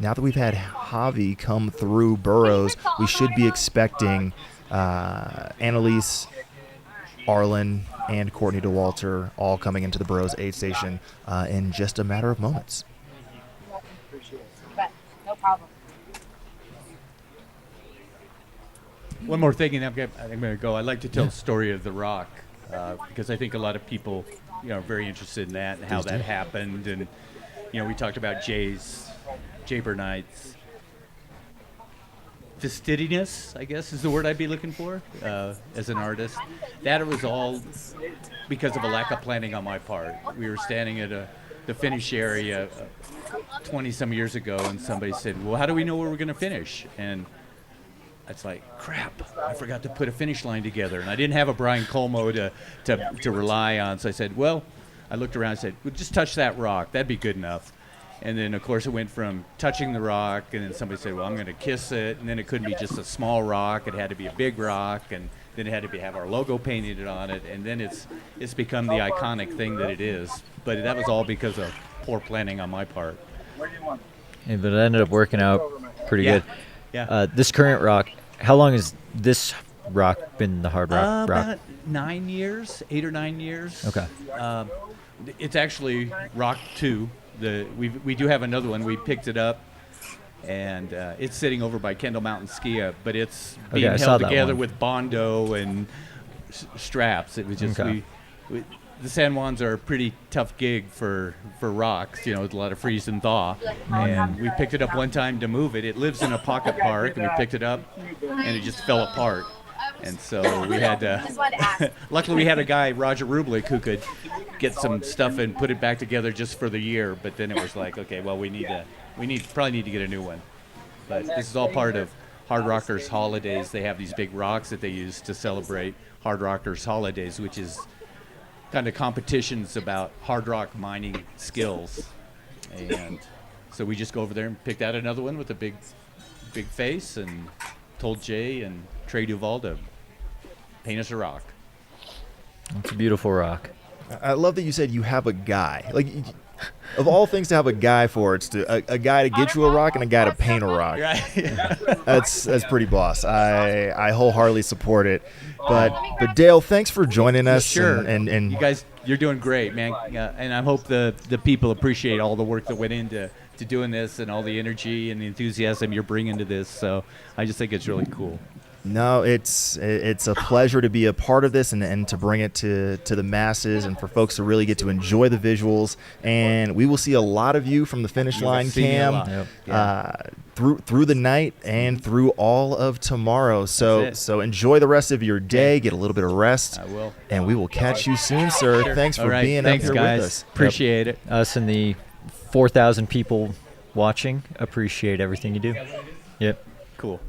now that we've had Javi come through Burroughs, we should be expecting Annalise, Arlen, and Courtney DeWalter all coming into the Burroughs aid station in just a matter of moments. But no problem. One more thing, and I'm going to go. I'd like to tell the story of the rock because I think a lot of people, are very interested in that and how that happened. And we talked about Jay Burnight's fastidiness, I guess is the word I'd be looking for as an artist. That it was all because of a lack of planning on my part. We were standing at the finish area 20-some years ago, and somebody said, well, how do we know where we're going to finish? And it's like, crap, I forgot to put a finish line together. And I didn't have a Brian Colmo to rely on. So I said, well, I looked around and said, well, just touch that rock. That'd be good enough. And then, of course, it went from touching the rock, and then somebody said, well, I'm going to kiss it. And then it couldn't be just a small rock. It had to be a big rock. And then it had to have our logo painted on it. And then it's become the iconic thing that it is. But that was all because of poor planning on my part. Yeah, but it ended up working out pretty good. Yeah. This current rock, how long has this rock been the hard rock? About 9 years, 8 or 9 years. Okay. It's actually Rock 2. We do have another one. We picked it up, and it's sitting over by Kendall Mountain Ski-Up, but it's being held together with Bondo and straps. It was just the San Juans are a pretty tough gig for rocks, with a lot of freeze and thaw. And we picked it up one time to move it. It lives in a pocket park, and we picked it up, and it just fell apart. And so we had to, luckily we had a guy, Roger Rublik, who could get some stuff and put it back together just for the year. But then it was like, okay, well, we probably need to get a new one. But this is all part of Hard Rockers Holidays. They have these big rocks that they use to celebrate Hard Rockers Holidays, which is kind of competitions about hard rock mining skills. And so we just go over there and picked out another one with a big face and told Jay and Trey Duval to paint us a rock. It's a beautiful rock. I love that you said you have a guy. Like, of all things to have a guy for, it's a guy to get you a rock and a guy to paint a rock. Right. That's pretty boss. I wholeheartedly support it. But Dale, thanks for joining us. Sure. And you guys, you're doing great, man. And I hope the people appreciate all the work that went into doing this and all the energy and the enthusiasm you're bringing to this. So I just think it's really cool. No, it's a pleasure to be a part of this and to bring it to the masses and for folks to really get to enjoy the visuals. And we will see a lot of you from the finish line, Cam, through the night and through all of tomorrow. So enjoy the rest of your day. Get a little bit of rest. I will. And we will catch you soon, sir. Sure. Thanks for being Thanks, up here guys. with us. Appreciate it. Us and the 4,000 people watching appreciate everything you do. Yep. Cool.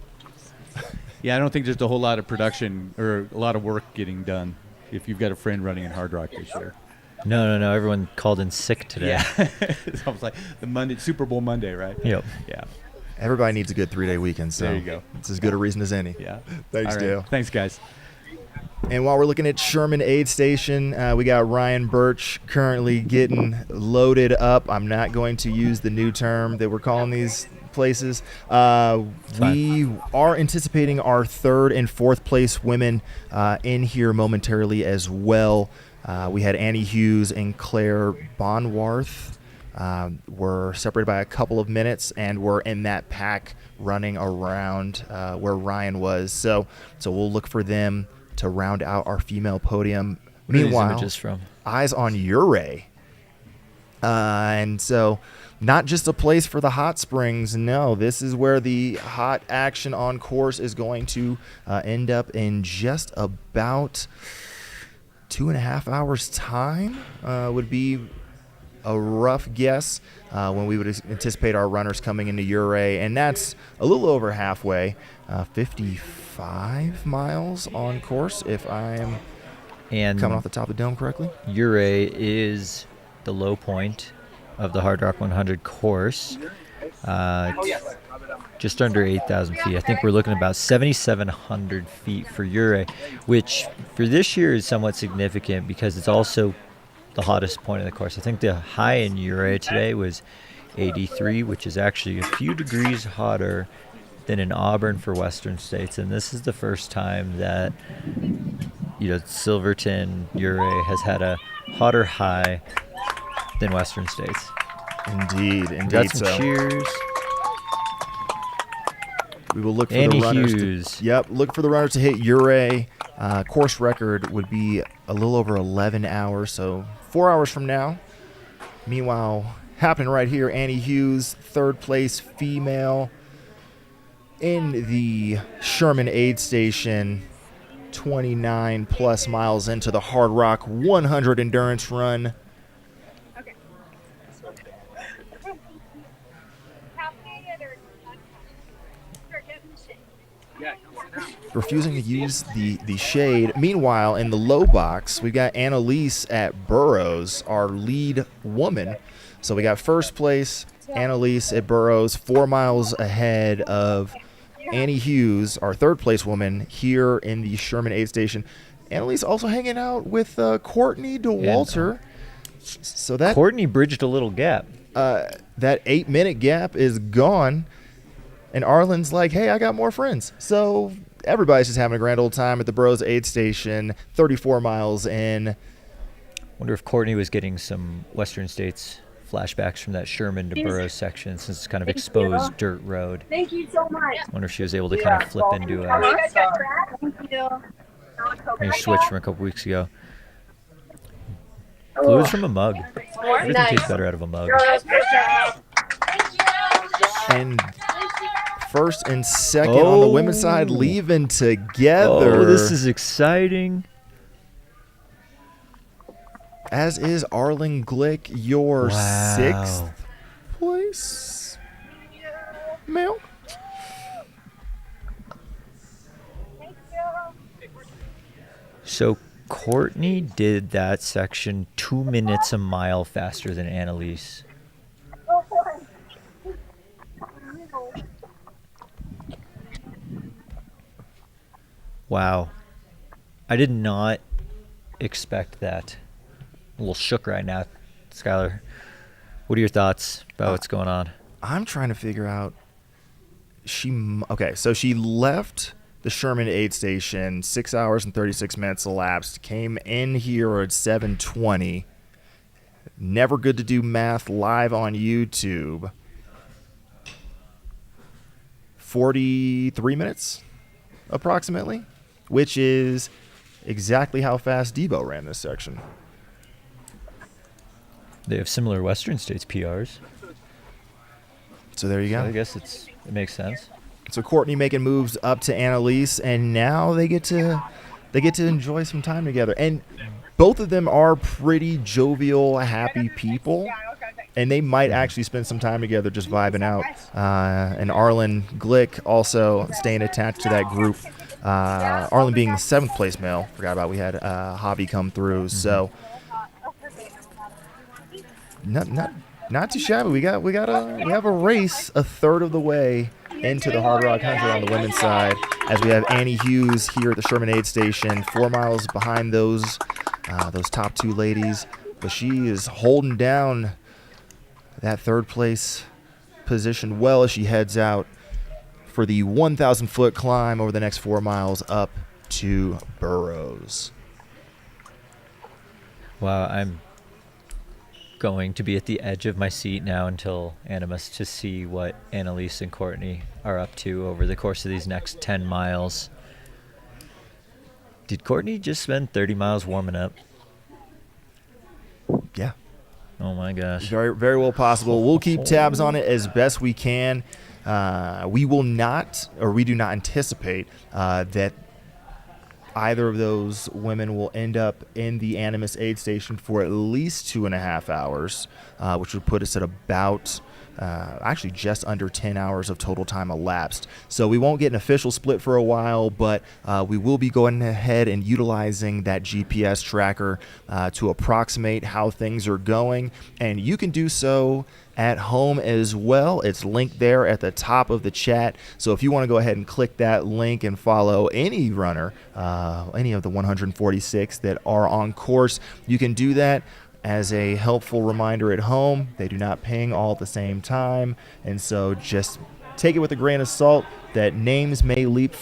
Yeah, I don't think there's a whole lot of production or a lot of work getting done if you've got a friend running in Hard Rock this year. No. Everyone called in sick today. Yeah. It's almost like the Super Bowl Monday, right? Yep. Yeah. Everybody needs a good 3-day weekend, so There you go. it's as good a reason as any. Yeah. Thanks, All right. Dale. Thanks, guys. And while we're looking at Sherman Aid Station, we got Ryan Birch currently getting loaded up. I'm not going to use the new term that we're calling these places. We are anticipating our 3rd and 4th place women in here momentarily as well. We had Annie Hughes and Claire Bonwarth. Were separated by a couple of minutes and were in that pack running around where Ryan was. So we'll look for them to round out our female podium. What are these Meanwhile, images from? eyes on Ure. And so not just a place for the hot springs. No, this is where the hot action on course is going to end up in just about 2.5 hours time would be a rough guess when we would anticipate our runners coming into Ure, and that's a little over halfway, 55 miles on course if I'm coming off the top of the dome correctly. Ure is the low point of the Hardrock 100 course. Just under 8,000 feet. I think we're looking at about 7,700 feet for Ure, which for this year is somewhat significant because it's also the hottest point of the course. I think the high in Ure today was 83, which is actually a few degrees hotter than in Auburn for Western States. And this is the first time that Silverton, Ure has had a hotter high than Western States. Indeed. Got some cheers. We will look for Annie the runners. Hughes. Look for the runners to hit Ure. Course record would be a little over 11 hours, so 4 hours from now. Meanwhile, happening right here, Annie Hughes, 3rd place female in the Sherman Aid Station, 29 plus miles into the Hardrock 100 endurance run. Refusing to use the shade. Meanwhile, in the low box, we got Annalise at Burroughs, our lead woman. So we got 1st place, Annalise at Burroughs, 4 miles ahead of Annie Hughes, our 3rd place woman here in the Sherman Aid Station. Annalise also hanging out with Courtney DeWalter. So that Courtney bridged a little gap. That 8-minute gap is gone. And Arlen's like, hey, I got more friends. So everybody's just having a grand old time at the Burroughs Aid Station, 34 miles in. Wonder if Courtney was getting some Western States flashbacks from that Sherman to Burroughs section, since it's kind of exposed dirt road. Thank you so much. Wonder if she was able to kind of flip into a switch from a couple weeks ago. Fluids from a mug. Everything tastes better out of a mug. And 1st and 2nd on the women's side leaving together. Oh, this is exciting. As is Arlen Glick, your Wow. 6th place male. So Courtney did that section 2 minutes a mile faster than Annalise. Wow. I did not expect that. A little shook right now. Skylar, what are your thoughts about what's going on? I'm trying to figure out. So she left the Sherman Aid Station, 6 hours and 36 minutes elapsed, came in here at 7:20. Never good to do math live on YouTube. 43 minutes, approximately, which is exactly how fast Debo ran this section. They have similar Western States PRs. So there you go. So I guess it makes sense. So Courtney making moves up to Annalise, and now they get to enjoy some time together. And both of them are pretty jovial, happy people, and they might actually spend some time together just vibing out. And Arlen Glick also staying attached to that group. Arlen being the 7th place male. Forgot about we had Javi come through. So not too shabby. We have a race a third of the way into the Hardrock 100 on the women's side, as we have Annie Hughes here at the Sherman aid station, 4 miles behind those top two ladies, but she is holding down that third place position well as she heads out for the 1,000-foot climb over the next 4 miles up to Burroughs. Wow, I'm going to be at the edge of my seat now until Animus to see what Annalise and Courtney are up to over the course of these next 10 miles. Did Courtney just spend 30 miles warming up? Yeah. Oh my gosh. Very, very well possible. We'll keep tabs on it as best we can. We do not anticipate that either of those women will end up in the Animus aid station for at least 2.5 hours, which would put us at about actually just under 10 hours of total time elapsed. So we won't get an official split for a while, but we will be going ahead and utilizing that GPS tracker to approximate how things are going, and you can do so at home as well. It's linked there at the top of the chat. So if you want to go ahead and click that link and follow any runner, any of the 146 that are on course, you can do that. As a helpful reminder at home, they do not ping all at the same time, and so just take it with a grain of salt that names may leap.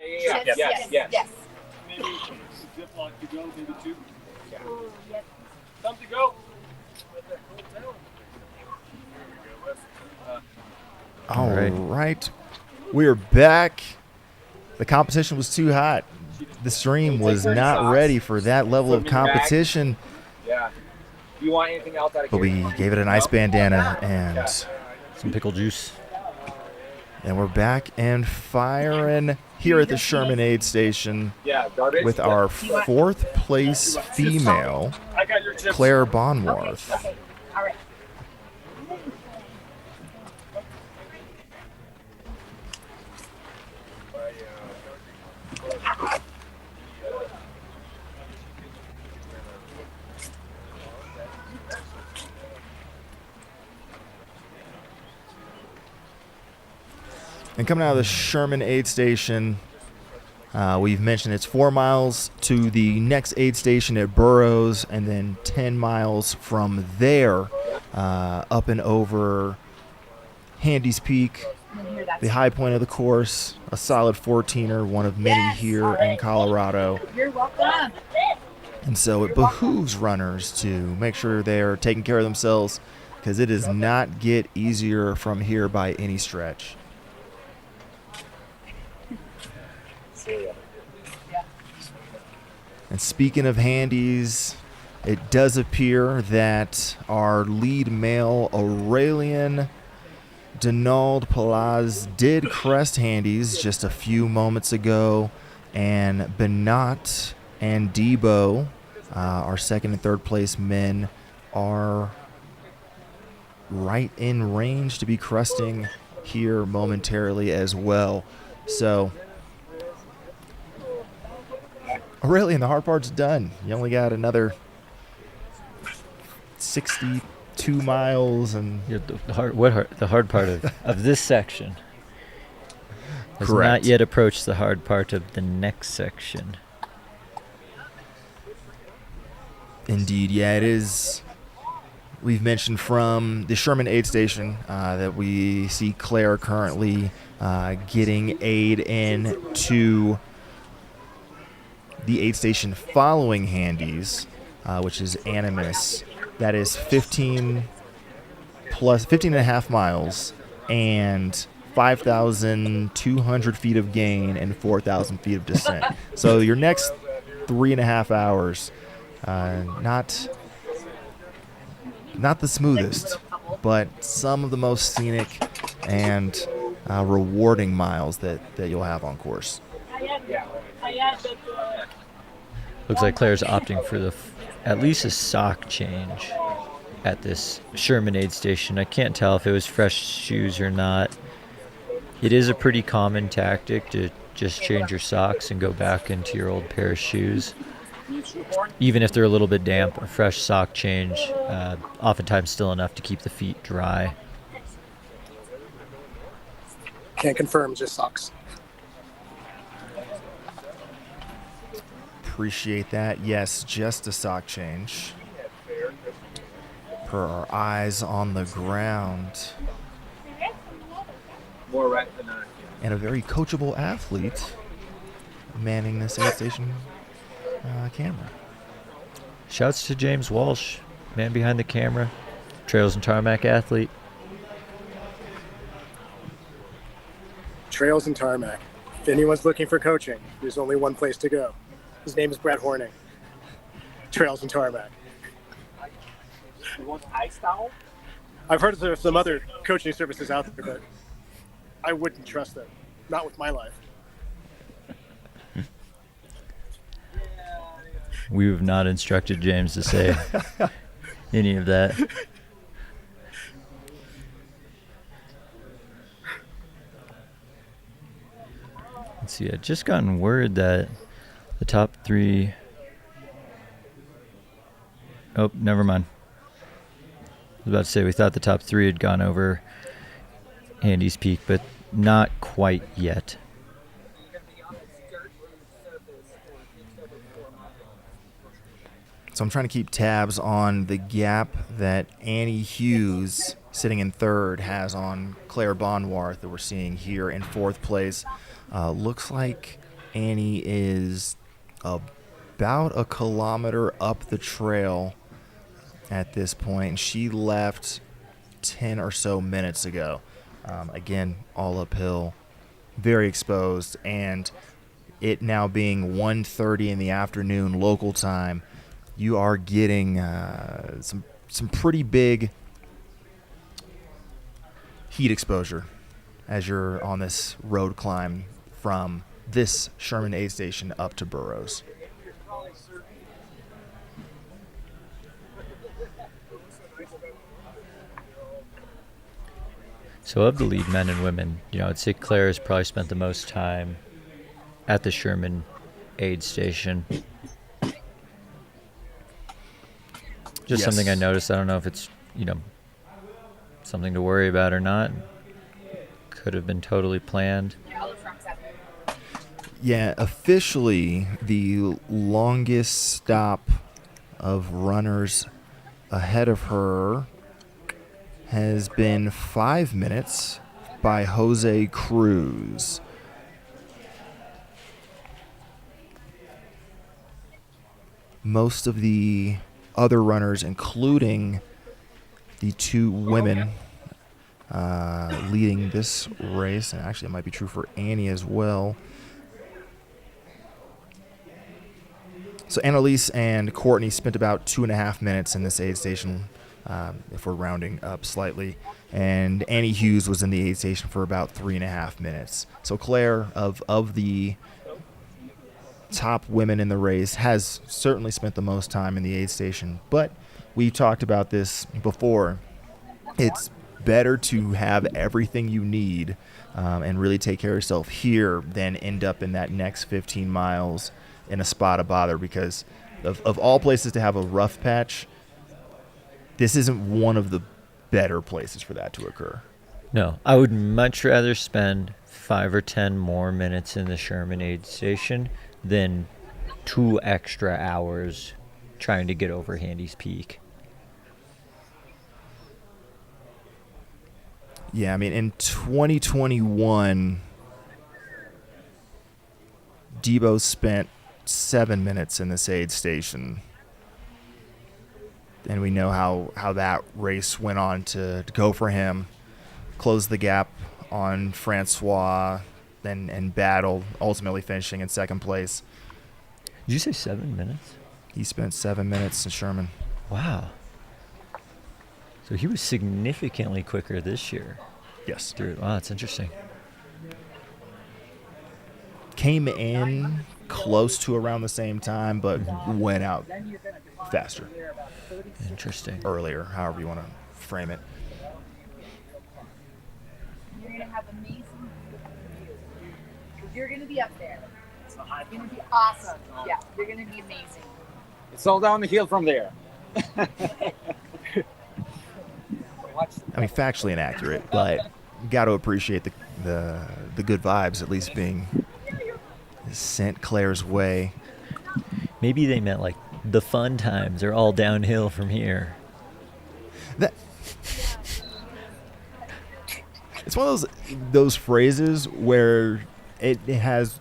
Yes. Ziploc to go, maybe 2. Time to go. All right. We're back. The competition was too hot. The stream was not ready for that level of competition. Yeah. Do you want anything else out of But we gave it a nice bandana and some pickle juice. And we're back and firing here at the Sherman aid station with our 4th place female, Claire Bonworth. All right. And coming out of the Sherman aid station, we've mentioned it's 4 miles to the next aid station at Burroughs, and then 10 miles from there up and over Handy's Peak, the high point of the course, a solid 14er, one of many here in Colorado. You're welcome. And so it behooves runners to make sure they're taking care of themselves, because it does not get easier from here by any stretch. And speaking of handies, it does appear that our lead male, Aurelian Donald Palaz, did crest handies just a few moments ago, and Benat and Debo, our 2nd and 3rd place men, are right in range to be cresting here momentarily as well. So Aurelian, the hard part's done. You only got another 62 miles, and The hard part of this section has Correct. not yet approached the hard part of the next section. Indeed, yeah, it is. We've mentioned from the Sherman aid station that we see Claire currently getting aid in to the aid station following Handy's, which is Animus. That is 15 and a half miles and 5,200 feet of gain and 4,000 feet of descent. So your next 3.5 hours, not the smoothest, but some of the most scenic and rewarding miles that you'll have on course. Looks like Claire's opting for at least a sock change at this Sherman aid station. I can't tell if it was fresh shoes or not. It is a pretty common tactic to just change your socks and go back into your old pair of shoes. even if they're a little bit damp, a fresh sock change, oftentimes still enough to keep the feet dry. Can't confirm, just socks. Appreciate that. Yes, just a sock change. Per our eyes on the ground. More right than not. And a very coachable athlete manning this aid station camera. Shouts to James Walsh, man behind the camera, Trails and Tarmac athlete. Trails and Tarmac. If anyone's looking for coaching, there's only one place to go. His name is Brett Horning. Trails and Tarmac. You want ice towel? I've heard of some other coaching services out there, but I wouldn't trust them. Not with my life. We have not instructed James to say any of that. Let's see, I just gotten word that the top 3... Oh, never mind. I was about to say we thought the top 3 had gone over Andy's Peak, but not quite yet. So I'm trying to keep tabs on the gap that Annie Hughes, sitting in third, has on Claire Bonwarth that we're seeing here in fourth place. Looks like Annie is about a kilometer up the trail at this point, and she left 10 or so minutes ago. Again, all uphill, very exposed, and it now being 1:30 in the afternoon local time, you are getting some pretty big heat exposure as you're on this road climb from this Sherman aid station up to Burroughs. So of the lead men and women, I'd say Claire has probably spent the most time at the Sherman aid station. Just Yes. something I noticed. I don't know if it's, something to worry about or not. Could have been totally planned. Yeah, officially the longest stop of runners ahead of her has been 5 minutes by Jose Cruz. Most of the other runners, including the 2 women leading this race, and actually it might be true for Annie as well. So Annalise and Courtney spent about 2.5 minutes in this aid station, if we're rounding up slightly, and Annie Hughes was in the aid station for about 3.5 minutes. So Claire, of the top women in the race, has certainly spent the most time in the aid station, but we talked about this before. It's better to have everything you need and really take care of yourself here than end up in that next 15 miles in a spot of bother, because of all places to have a rough patch, this isn't one of the better places for that to occur. No, I would much rather spend 5 or 10 more minutes in the Sherman aid station than 2 extra hours trying to get over Handy's Peak. Yeah, I mean, in 2021, Debo spent 7 minutes in this aid station. And we know how that race went on to go for him. Closed the gap on Francois and battled, ultimately finishing in second place. Did you say 7 minutes? He spent 7 minutes in Sherman. Wow. So he was significantly quicker this year. Yes. Wow, that's interesting. Came in close to around the same time, but went out faster. Interesting. Earlier, however you want to frame it. You're going to have amazing views. You're going to be up there. It's going to be awesome. Yeah, you're going to be amazing. It's all down the hill from there. I mean, factually inaccurate, but you got to appreciate the good vibes at least being sent Claire's way. Maybe they meant like the fun times are all downhill from here. It's one of those phrases where it has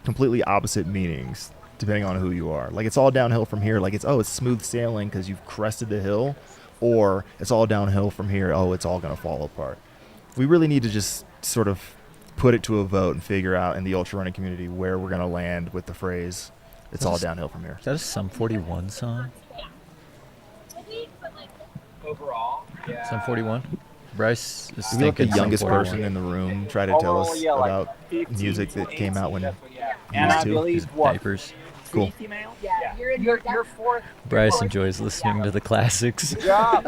completely opposite meanings depending on who you are. Like, it's all downhill from here. Like, it's smooth sailing because you've crested the hill, or it's all downhill from here. Oh, it's all going to fall apart. We really need to just sort of put it to a vote and figure out in the ultra running community where we're going to land with the phrase, it's all downhill from here. Is that a Sum 41 song? Overall, yeah. Sum 41? Bryce is We let the thinking youngest Sum person 41. in the room try to tell us Overall, yeah, like about 15 music to that came out when 18, he yeah. used And I to. believe His what? diapers. Cool. Female? Yeah, you're fourth. Bryce enjoys listening to the classics. Good job.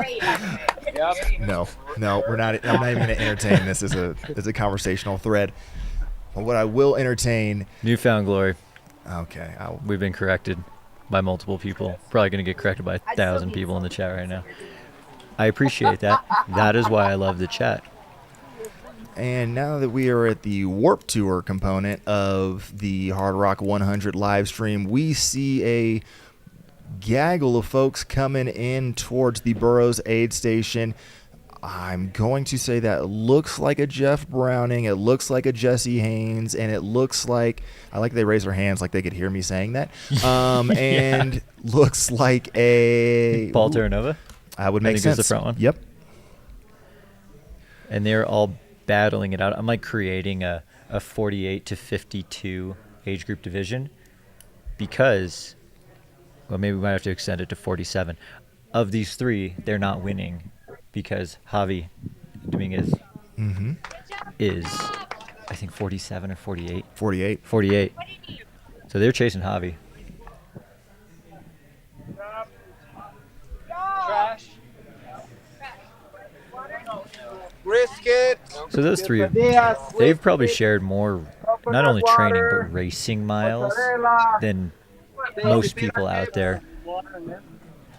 Yep. No, we're not. I'm not even going to entertain this as a conversational thread. But what I will entertain. Newfound Glory. Okay. We've been corrected by multiple people. Probably going to get corrected by 1,000 people in the chat right now. I appreciate that. That is why I love the chat. And now that we are at the Warp Tour component of the Hardrock 100 live stream, we see a gaggle of folks coming in towards the Burroughs aid station. I'm going to say that looks like a Jeff Browning, it looks like a Jesse Haynes, and it looks like, I like they raise their hands like they could hear me saying that, and looks like a... Paul Terranova? I would make think sense. is the front one. Yep. And they're all battling it out. I'm like creating a 48 to 52 age group division because, well, maybe we might have to extend it to 47. Of these three, they're not winning because Javi Dominguez is, I think, 47 or 48. 48. 48. So they're chasing Javi. Trash. Brisket. So those three, they've probably shared more, not only training, but racing miles than most people out there.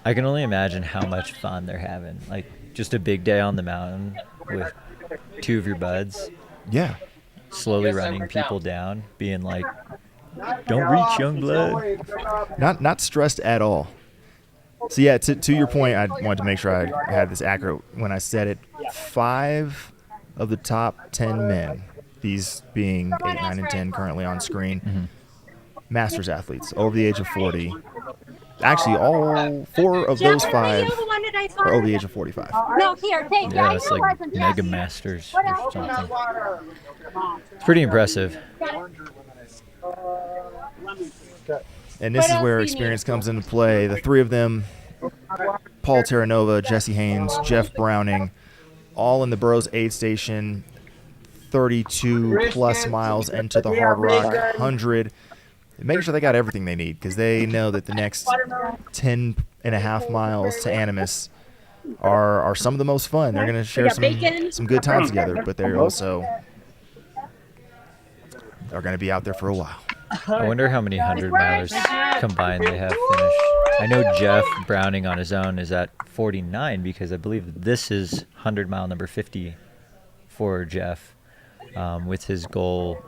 I can only imagine how much fun they're having. Like, just a big day on the mountain with two of your buds. Yeah. Slowly running people down, being like, don't reach, young blood. Not stressed at all. So yeah, to your point, I wanted to make sure I had this accurate when I said it. 5 of the top 10 men, these being 8, 9, and 10 currently on screen, Masters athletes over the age of 40. Actually, all 4 of those 5 are over the age of 45. No, here, take. Yeah, it's like Mega Masters or something. It's pretty impressive. And this is where experience comes into play. The 3 of them, Paul Terranova, Jesse Haynes, Jeff Browning, all in the Burroughs aid station, 32 plus miles into the Hardrock 100. Making sure they got everything they need because they know that the next 10 and a half miles to Animus are some of the most fun. They're going to share some good times together, but they're also are going to be out there for a while. I wonder how many 100 milers combined they have finished. I know Jeff Browning on his own is at 49 because I believe this is 100 mile number 50 for Jeff, with his goal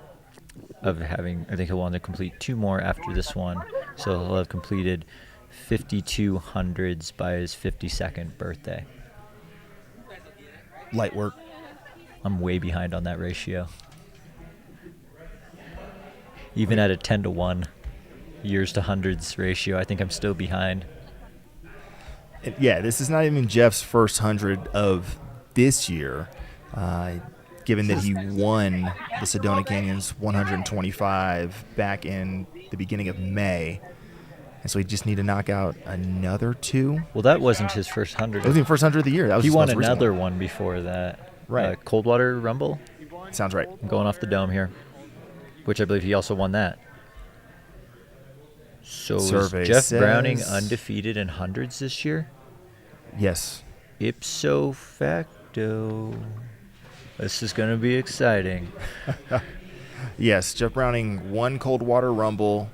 of having, I think he'll want to complete 2 more after this one. So he'll have completed 52 hundreds by his 52nd birthday. Light work. I'm way behind on that ratio. Even at a 10-to-1 years to hundreds ratio, I think I'm still behind. Yeah, this is not even Jeff's first 100 of this year, given that he won the Sedona Canyons 125 back in the beginning of May. And so he just need to knock out another 2. Well, that wasn't his first 100. It wasn't his first 100 of the year. That was he his won most recent another one before that. Right. Coldwater Rumble? Sounds right. I'm going off the dome here, which I believe he also won that. So Survey is Jeff says- Browning undefeated in hundreds this year? Yes. Ipso facto. This is going to be exciting. Yes, Jeff Browning won Coldwater Rumble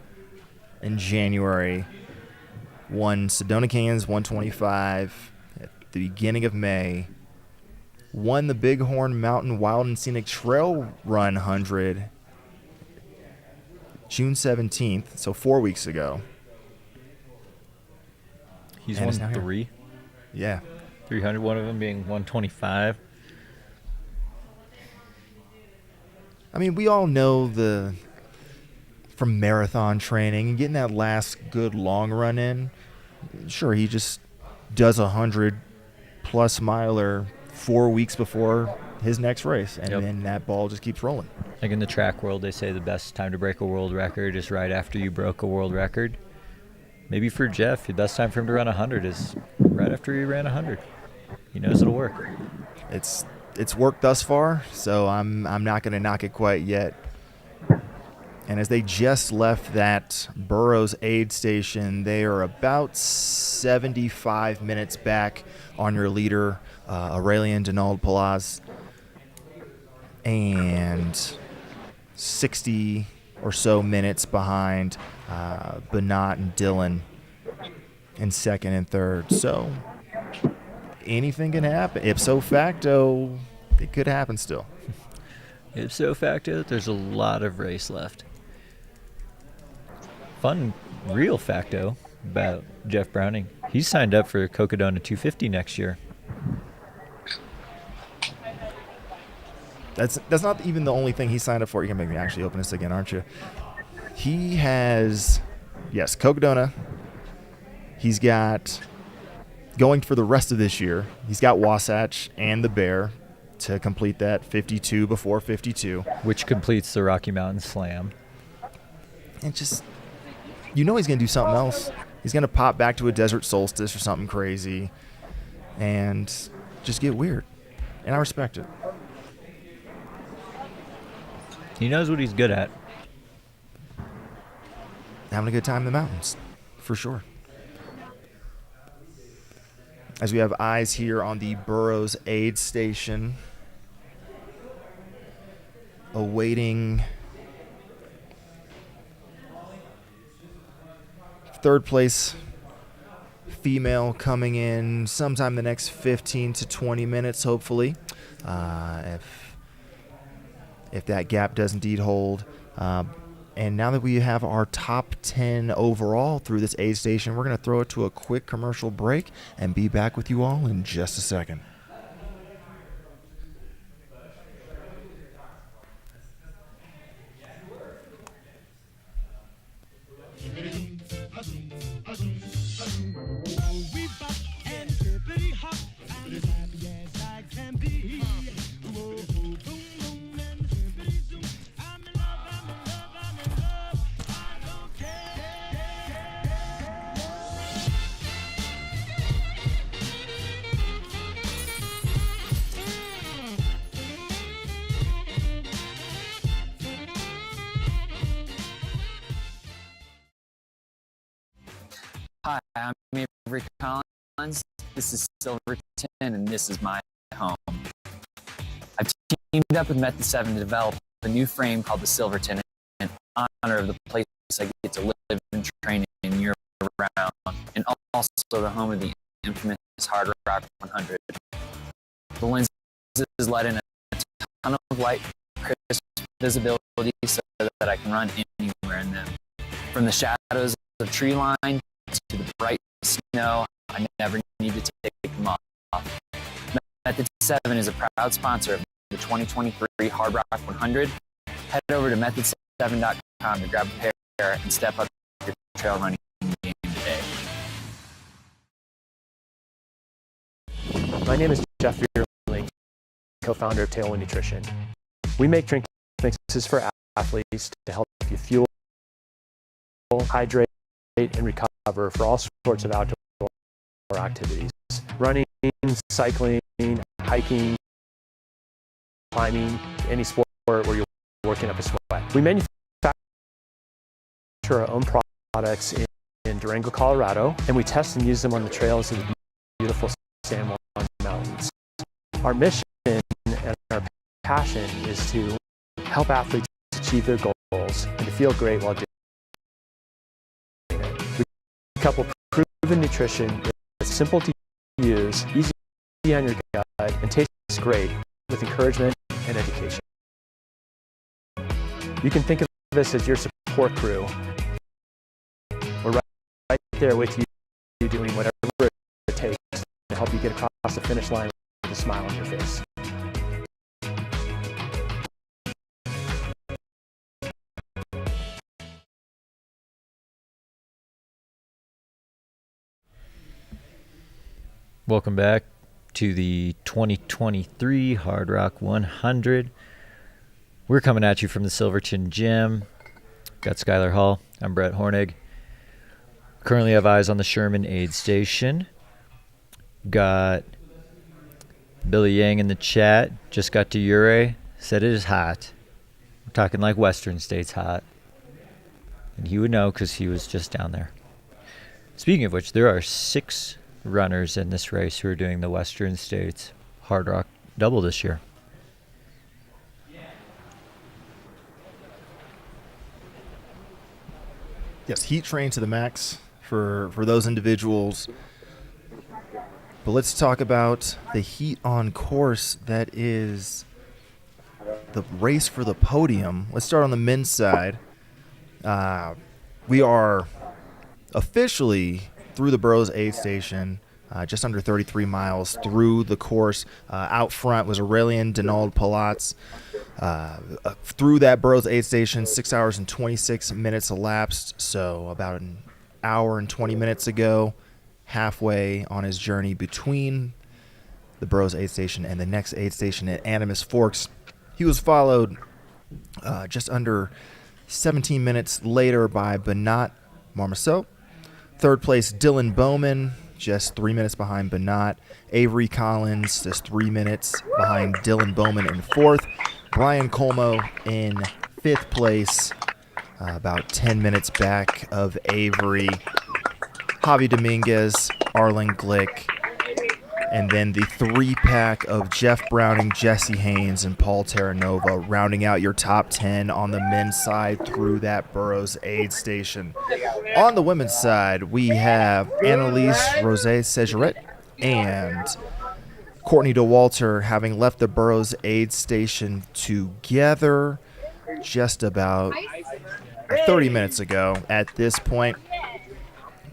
in January. won Sedona, Kansas 125 at the beginning of May, won the Bighorn Mountain Wild and Scenic Trail Run 100 June 17th, so 4 weeks ago. He's And won it's now here. 3. Yeah. 300, one of them being 125. I mean, we all know from marathon training and getting that last good long run in. Sure, he just does 100+ miler 4 weeks before his next race, and then that ball just keeps rolling. Like in the track world, they say the best time to break a world record is right after you broke a world record. Maybe for Jeff, the best time for him to run 100 is right after he ran 100. He knows it'll work. It's worked thus far, so I'm not going to knock it quite yet. And as they just left that Burroughs aid station, they are about 75 minutes back on your leader, Aurelien Donald Palaz, and 60 or so minutes behind Bernat and Dylan in second and third. So anything can happen. Ipso facto, it could happen still. Ipso facto, there's a lot of race left. Fun, real facto about Jeff Browning. He's signed up for Cocodona 250 next year. That's not even the only thing he signed up for. You're going to make me actually open this again, aren't you? He has, yes, Cocodona. He's got, going for the rest of this year, he's got Wasatch and the Bear to complete that 52 before 52. Which completes the Rocky Mountain Slam. And just, he's going to do something else. He's going to pop back to a Desert Solstice or something crazy and just get weird. And I respect it. He knows what he's good at. Having a good time in the mountains, for sure. As we have eyes here on the Burroughs aid station, awaiting third place female coming in sometime the next 15 to 20 minutes, hopefully, if that gap does indeed hold. And now that we have our top 10 overall through this aid station, we're going to throw it to a quick commercial break and be back with you all in just a second. Hi, I'm Avery Collins. This is Silverton, and this is my home. I've teamed up with Method 7 to develop a new frame called the Silverton in honor of the place I get to live and train in year-round, and also the home of the infamous Hardrock 100. The lenses let in a ton of light, crisp visibility so that I can run anywhere in them. From the shadows of tree line to the bright snow, I never need to take them off. Method 7 is a proud sponsor of the 2023 Hardrock 100. Head over to method7.com to grab a pair and step up your trail running game today. My name is Jeff Beerling, co-founder of Tailwind Nutrition. We make drink mixes for athletes to help you fuel, hydrate, and recover for all sorts of outdoor activities. Running, cycling, hiking, climbing, any sport where you're working up a sweat. We manufacture our own products in Durango, Colorado, and we test and use them on the trails of the beautiful San Juan Mountains. Our mission and our passion is to help athletes achieve their goals and to feel great while doing it. We couple proven proven nutrition that's simple to use, easy on your gut, and tastes great with encouragement and education. You can think of this as your support crew. We're right there with you doing whatever it takes to help you get across the finish line with a smile on your face. Welcome back to the 2023 Hardrock 100. We're coming at you from the Silverton gym. Got Skylar Hall. I'm Brett Hornig. Currently have eyes on the Sherman aid station. Got Billy Yang in the chat. Just got to Ure. Said it is hot. We're talking like Western States hot. And he would know because he was just down there. Speaking of which, there are 6 runners in this race who are doing the Western States Hardrock double this year. Yes, heat train to the max for those individuals. But let's talk about the heat on course that is the race for the podium. Let's start on the men's side. We are officially through the Burroughs aid station, just under 33 miles through the course. Out front was Aurelian Donald Palats. Through that Burroughs aid station, 6 hours and 26 minutes elapsed, so about an hour and 20 minutes ago, halfway on his journey between the Burroughs aid station and the next aid station at Animas Forks. He was followed just under 17 minutes later by Bernat Marmoseau. Third place, Dylan Bowman, just 3 minutes behind Bernat. Avery Collins, just 3 minutes behind Dylan Bowman in fourth. Brian Colmo in 5th place, about 10 minutes back of Avery. Javi Dominguez, Arlen Glick, and then the 3-pack of Jeff Browning, Jesse Haynes, and Paul Terranova rounding out your top 10 on the men's side through that Burroughs aid station. On the women's side, we have Annalise Rosé-Segeret and Courtney DeWalter having left the Burroughs aid station together just about 30 minutes ago. At this point,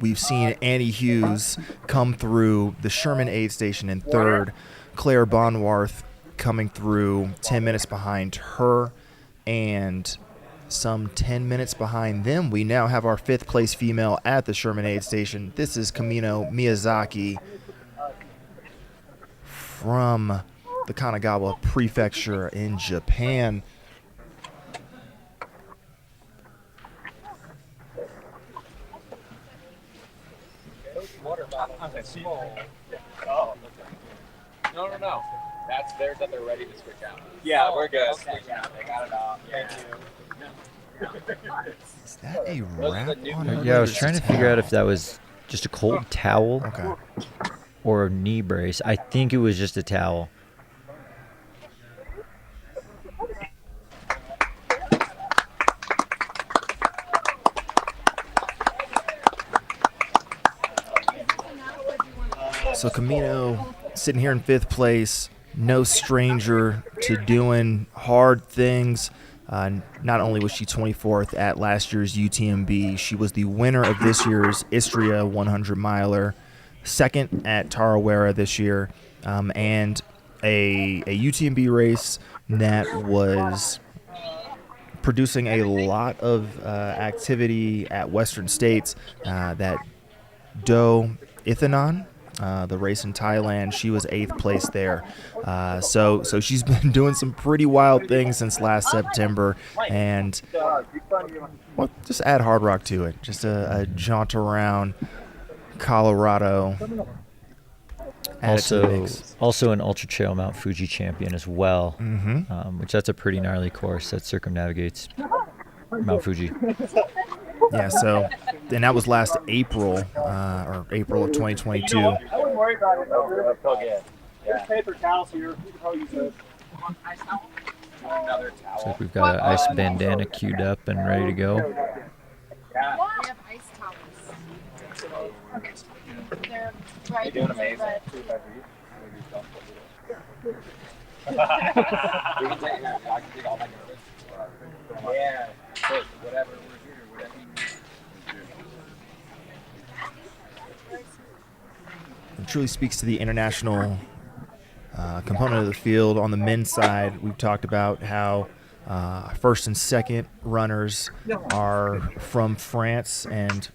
we've seen Annie Hughes come through the Sherman aid station in third. Claire Bonwarth coming through 10 minutes behind her, and some 10 minutes behind them, we now have our 5th place female at the Sherman aid station. This is Kamino Miyazaki from the Kanagawa Prefecture in Japan. Oh, no. That's theirs that they're ready to switch out. Yeah, we're good. Okay, yeah, they got it off. Thank you. Is that a wrap on it? Yeah, I was trying to figure out if that was just a cold towel Okay. or a knee brace. I think it was just a towel. So Camino sitting here in 5th place, no stranger to doing hard things. Not only was she 24th at last year's UTMB, she was the winner of this year's Istria 100 miler, second at Tarawera this year, and a UTMB race that was producing a lot of activity at Western States. That Do Ithanon, the race in Thailand, she was 8th place there. So she's been doing some pretty wild things since last September, and well, just add Hardrock to it. Just a jaunt around Colorado. Also an Ultra Trail Mount Fuji champion as well, which that's a pretty gnarly course that circumnavigates Mount Fuji. Yeah, so, and that was last April, or April of 2022. I wouldn't worry about it. There's paper towels here. You can probably use those. Another towel. Looks like we've got an ice bandana queued up and ready to go. We have ice towels. Okay. they're right. You're doing amazing. But We can take, yeah, I can take all my notes. Yeah, but whatever we're here, whatever you need. It truly speaks to the international component of the field. On the men's side, we've talked about how first and second runners are from France and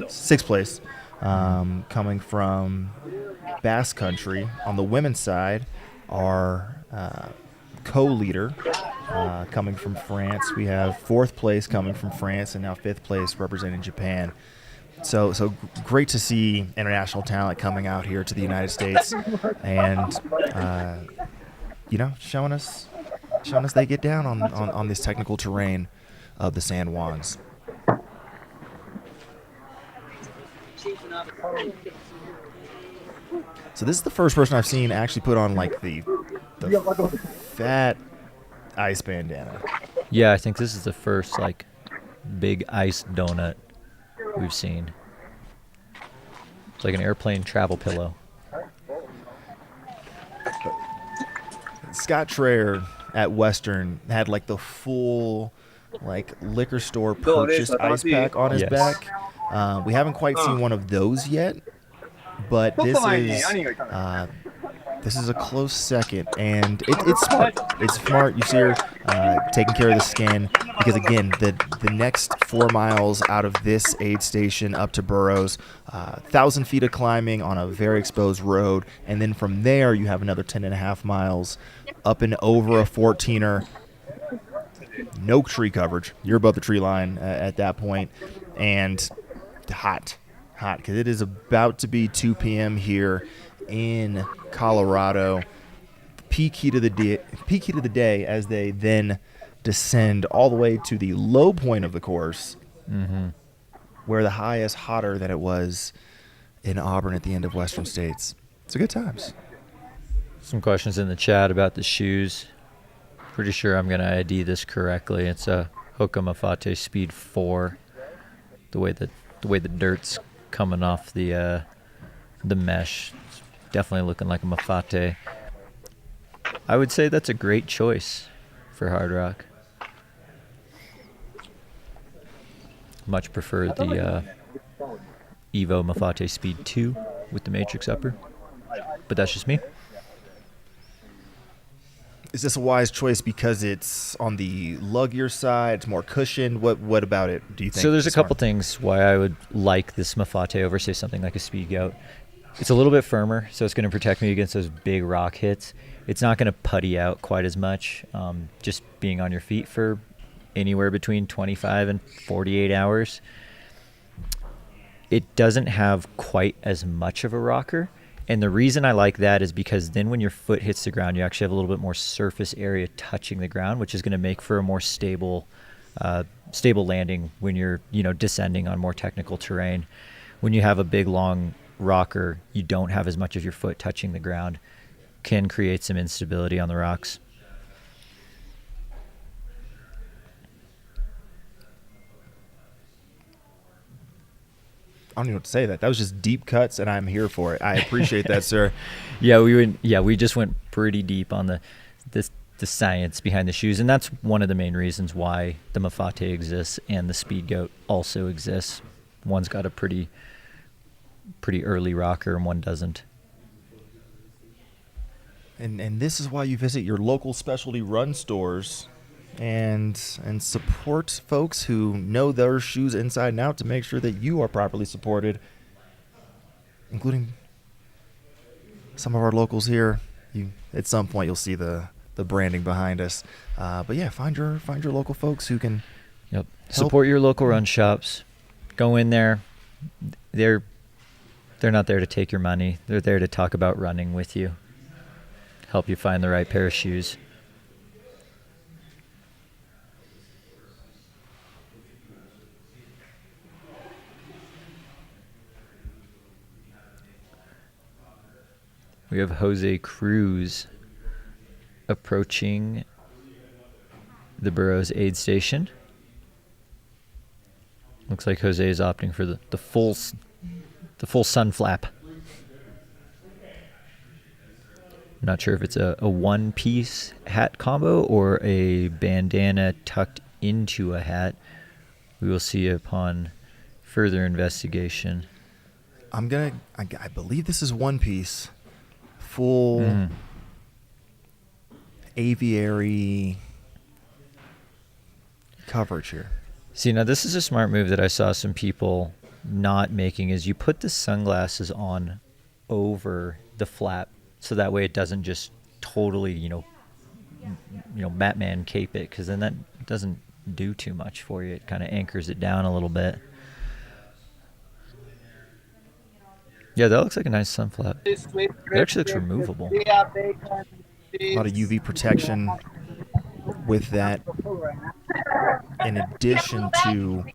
sixth place, coming from Basque Country. On the women's side, our co-leader coming from France. We have fourth place coming from France, and now fifth place representing Japan. So great to see international talent coming out here to the United States, and showing us they get down on this technical terrain of the San Juans. So this is the first person I've seen actually put on like the fat ice bandana. Yeah, I think this is the first like big ice donut we've seen. It's like an airplane travel pillow. Scott Traer at Western had like the full like liquor store purchase ice pack on his back. We haven't quite seen one of those yet, but this is a close second, and it's smart. It's smart. You see her taking care of the skin, because again, the next 4 miles out of this aid station up to Burroughs, 1,000 feet of climbing on a very exposed road, and then from there you have another 10.5 miles up and over a 14er. No tree coverage. You're above the tree line at that point, and hot, because it is about to be 2 p.m. here in Colorado. Peak heat of the day as they then descend all the way to the low point of the course, where the high is hotter than it was in Auburn at the end of Western States. It's a good times. Some questions in the chat about the shoes. Pretty sure I'm going to ID this correctly. It's a Hoka Mafate Speed 4. The way the dirt's coming off the mesh, it's definitely looking like a Mafate. I would say that's a great choice for Hardrock. Much prefer the Evo Mafate Speed 2 with the Matrix upper, but that's just me. Is this a wise choice because it's on the luggier side, it's more cushioned? What about it do you think? So there's a couple things why I would like this Mafate over, say, something like a Speed Goat. It's a little bit firmer, so it's going to protect me against those big rock hits. It's not going to putty out quite as much, just being on your feet for anywhere between 25 and 48 hours. It doesn't have quite as much of a rocker. And the reason I like that is because then when your foot hits the ground, you actually have a little bit more surface area touching the ground, which is going to make for a more stable landing when you're, descending on more technical terrain. When you have a big, long rocker, you don't have as much of your foot touching the ground. Can create some instability on the rocks. I don't even know what to say. That was just deep cuts, and I'm here for it. I appreciate that, sir. We just went pretty deep on the science behind the shoes, and that's one of the main reasons why the Mafate exists and the Speed Goat also exists. One's got a pretty early rocker, and one doesn't. And this is why you visit your local specialty run stores and support folks who know their shoes inside and out to make sure that you are properly supported, including some of our locals here. At some point you'll see the branding behind us, but yeah, find your local folks who can help. Support your local run shops. Go in there. They're not there to take your money. They're there to talk about running with you, help you find the right pair of shoes. We have Jose Cruz approaching the Burroughs aid station. Looks like Jose is opting for the the full sun flap. I'm not sure if it's a one-piece hat combo or a bandana tucked into a hat. We will see upon further investigation. I believe this is one piece. Full aviary coverage here. See, now this is a smart move that I saw some people not making, is you put the sunglasses on over the flap, so that way it doesn't just totally, Batman cape it, because then that doesn't do too much for you. It kind of anchors it down a little bit. Yeah, that looks like a nice sun flap. It actually looks removable. A lot of UV protection with that, in addition to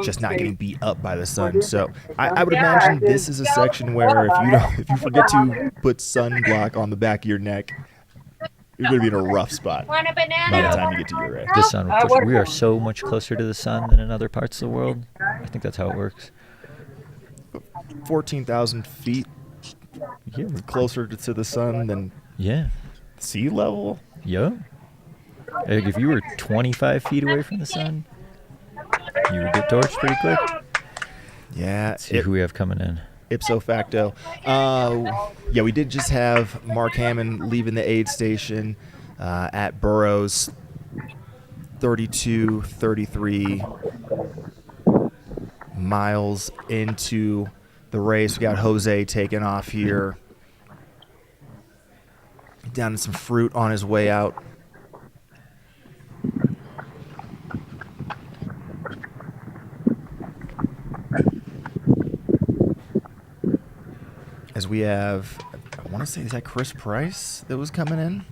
just not getting beat up by the sun. So I would imagine this is a section where if you forget to put sunblock on the back of your neck, you're going to be in a rough spot by the time you get to your race. The sun will push. We are so much closer to the sun than in other parts of the world. I think that's how it works. 14,000 feet. Yeah, we're closer to the sun than sea level. Yeah. Like if you were 25 feet away from the sun, you would get torched pretty quick. Yeah. Let's see who we have coming in. Ipso facto. We did just have Mark Hammond leaving the aid station at Burroughs. 33 miles into the race. We got Jose taking off here. Down to some fruit on his way out. As we have, I want to say, is that Chris Price that was coming in?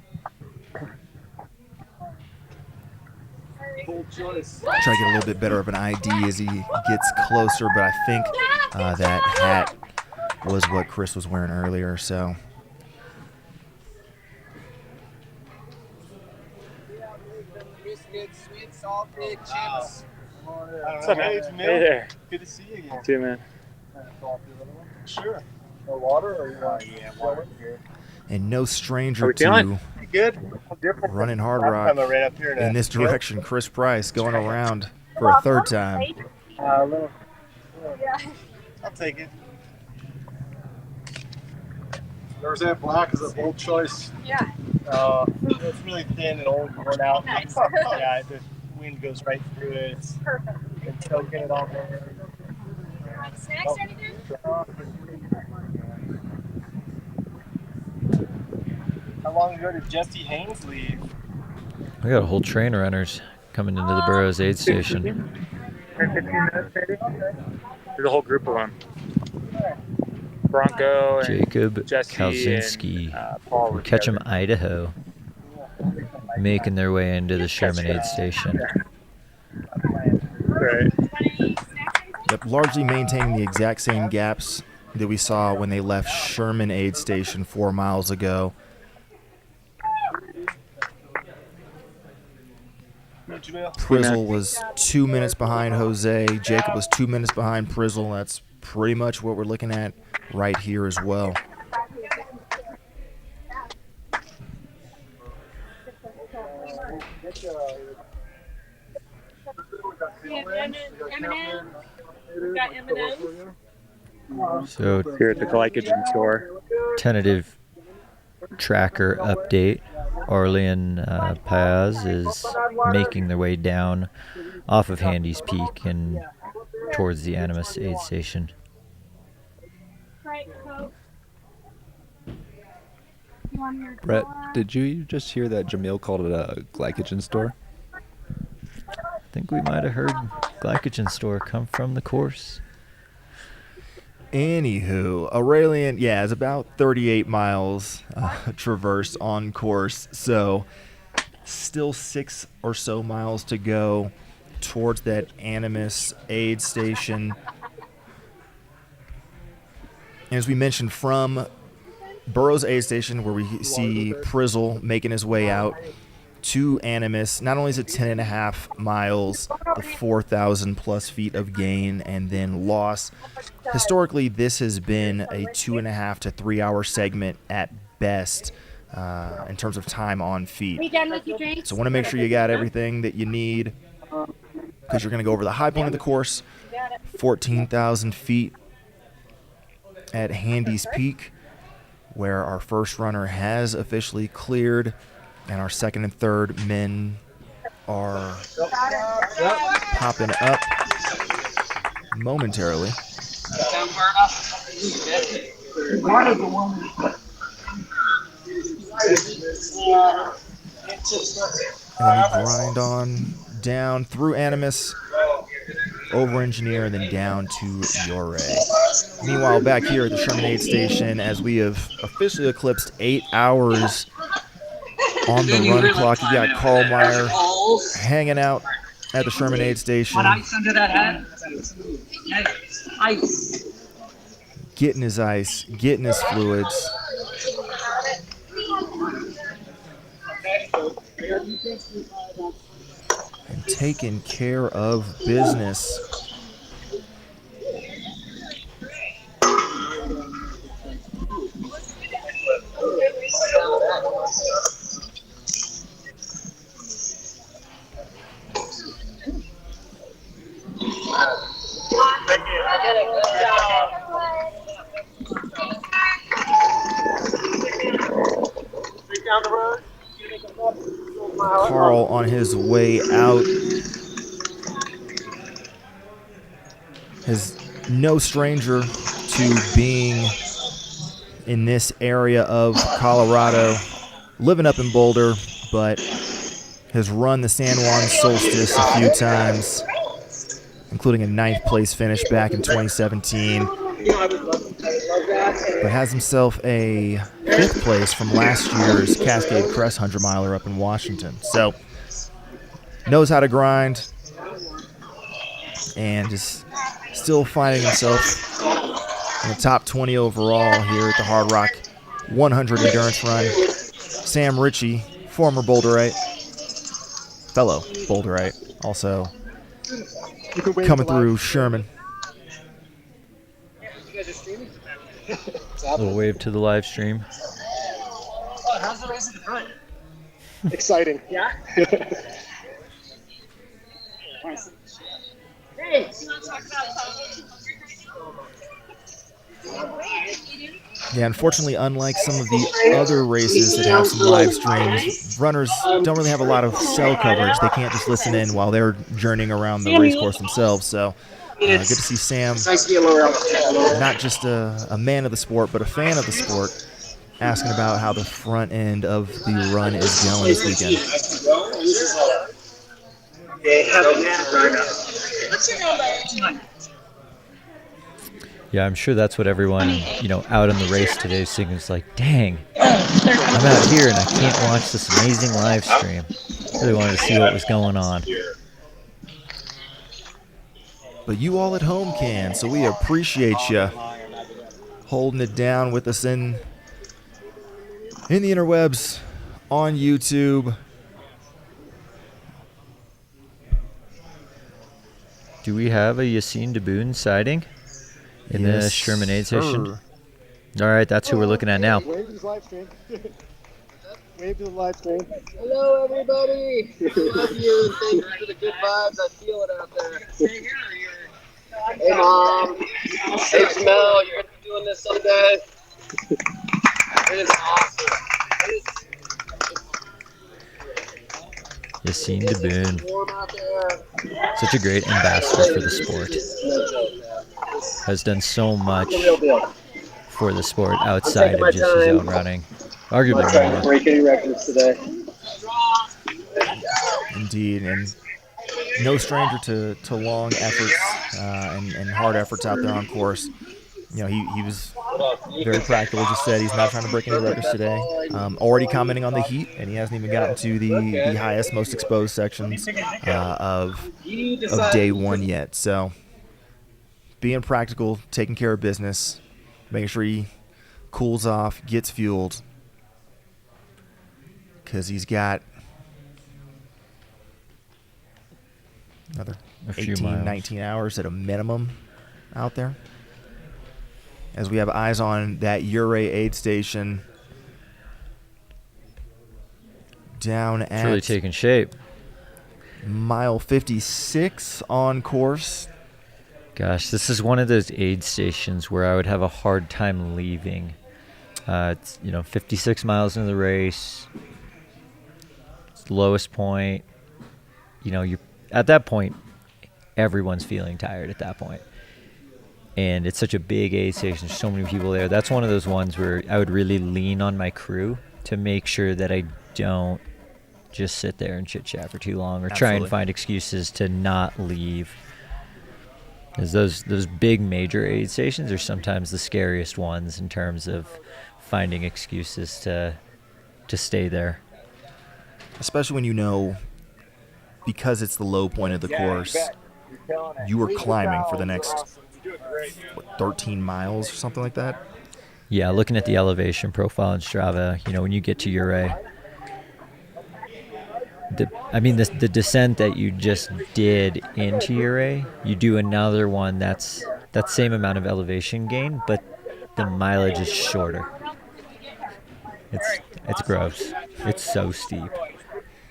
Try to get a little bit better of an ID as he gets closer, but I think that hat was what Chris was wearing earlier, so. Biscuits, sweet, salted, chips. What's up, man? Hey there. Good to see you again. See you, man. Sure. More water or you want? Yeah, water here. And no stranger to running Hardrock right up here in this direction. Chris Price going around for a third time. I'll take it. There's that black is a bold choice. Yeah. It's really thin and old, worn out. Nice. Yeah, the wind goes right through it. It's Perfect. been choking it all there. Snacks or anything? How long ago did Jesse Haynes leave? We got a whole train of runners coming into the Burroughs aid station. 15 minutes maybe? There's a whole group of them. Bronco and Jacob Jesse Kalsinski, and Paul were Ketchum, together. Idaho, making their way into the Sherman aid station. Right. Yep, largely maintaining the exact same gaps that we saw when they left Sherman aid station 4 miles ago. Prizzle was 2 minutes behind Jose. Jacob was 2 minutes behind Prizzle. That's pretty much what we're looking at right here as well. So here at the glycogen store. Tentative tracker update. Arleon Paz is making their way down off of Handy's Peak and towards the Animas aid station. Brett, did you just hear that Jamil called it a glycogen store? I think we might have heard glycogen store come from the course. Anywho, Aurelian, is about 38 miles traverse on course, so still 6 or so miles to go towards that Animas aid station. And as we mentioned, from Burroughs aid station, where we see Prizzle making his way out, to Animas. Not only is it 10.5 miles, the 4,000 plus feet of gain and then loss. Historically, this has been a 2.5 to 3 hour segment at best in terms of time on feet. So want to make sure you got everything that you need, because you're going to go over the high point of the course, 14,000 feet at Handy's Peak, where our first runner has officially cleared, and our second and third men are popping up momentarily. And we grind on down through Animas, over Engineer, and then down to Yoré. Meanwhile, back here at the Sherman aid station, as we have officially eclipsed 8 hours on the run clock, you got Carl Meyer hanging out at the Sherman aid station, Under that hat. Ice. getting his ice, getting his fluids. And taking care of business. Carl on his way out is no stranger to being in this area of Colorado, living up in Boulder, but has run the San Juan Solstice a few times, including a 9th place finish back in 2017, but has himself a 5th place from last year's Cascade Crest 100-miler up in Washington. So knows how to grind and is still finding himself in the top 20 overall here at the Hardrock 100 endurance run. Sam Ritchie, former Boulderite, fellow Boulderite, also coming through Sherman. A little wave to the live stream. Oh, how's the race at the front? Exciting. Yeah? Hey, you want to talk about Yeah, unfortunately, unlike some of the other races that have some live streams, runners don't really have a lot of cell coverage. They can't just listen in while they're journeying around the race course themselves. So good to see Sam, not just a man of the sport, but a fan of the sport, asking about how the front end of the run is going this weekend. Yeah, I'm sure that's what everyone, out on the race today is thinking. It's like, dang, I'm out here and I can't watch this amazing live stream. Really wanted to see what was going on. But you all at home can, so we appreciate you holding it down with us in the interwebs, on YouTube. Do we have a Yassine Daboon sighting in the Sherman aid station? All right, that's who we're looking at now. Wave to the live stream. Wave to the live stream. Hello, everybody. Love you. Thank you for the good vibes. I feel it out there. Hey, Mom. Hey, Smell. You're going to be doing this someday. It is awesome. Yassine Daboon. Such a great ambassador for the sport. Has done so much for the sport outside of just his own running. Arguably I'm trying to break any records today. Indeed, and no stranger to long efforts and hard efforts out there on course. He was very practical, as you said. He's not trying to break any records today. Already commenting on the heat, and he hasn't even gotten to the highest, most exposed sections of day one yet. So being practical, taking care of business, making sure he cools off, gets fueled, because he's got Another A few 18, miles. 19 hours at a minimum out there. As we have eyes on that Ouray aid station down It's really at taking shape. mile 56 on course. Gosh, this is one of those aid stations where I would have a hard time leaving. It's 56 miles into the race. It's the lowest point. You at that point, everyone's feeling tired at that point. And it's such a big aid station. There's so many people there. That's one of those ones where I would really lean on my crew to make sure that I don't just sit there and chit-chat for too long or try and Absolutely. find excuses to not leave. Because those big major aid stations are sometimes the scariest ones in terms of finding excuses to stay there. Especially when because it's the low point of the course, you were climbing for the next 13 miles or something like that. Yeah, looking at the elevation profile in Strava, when you get to Ouray, the descent that you just did into Ouray, you do another one that's that same amount of elevation gain, but the mileage is shorter. It's gross. It's so steep.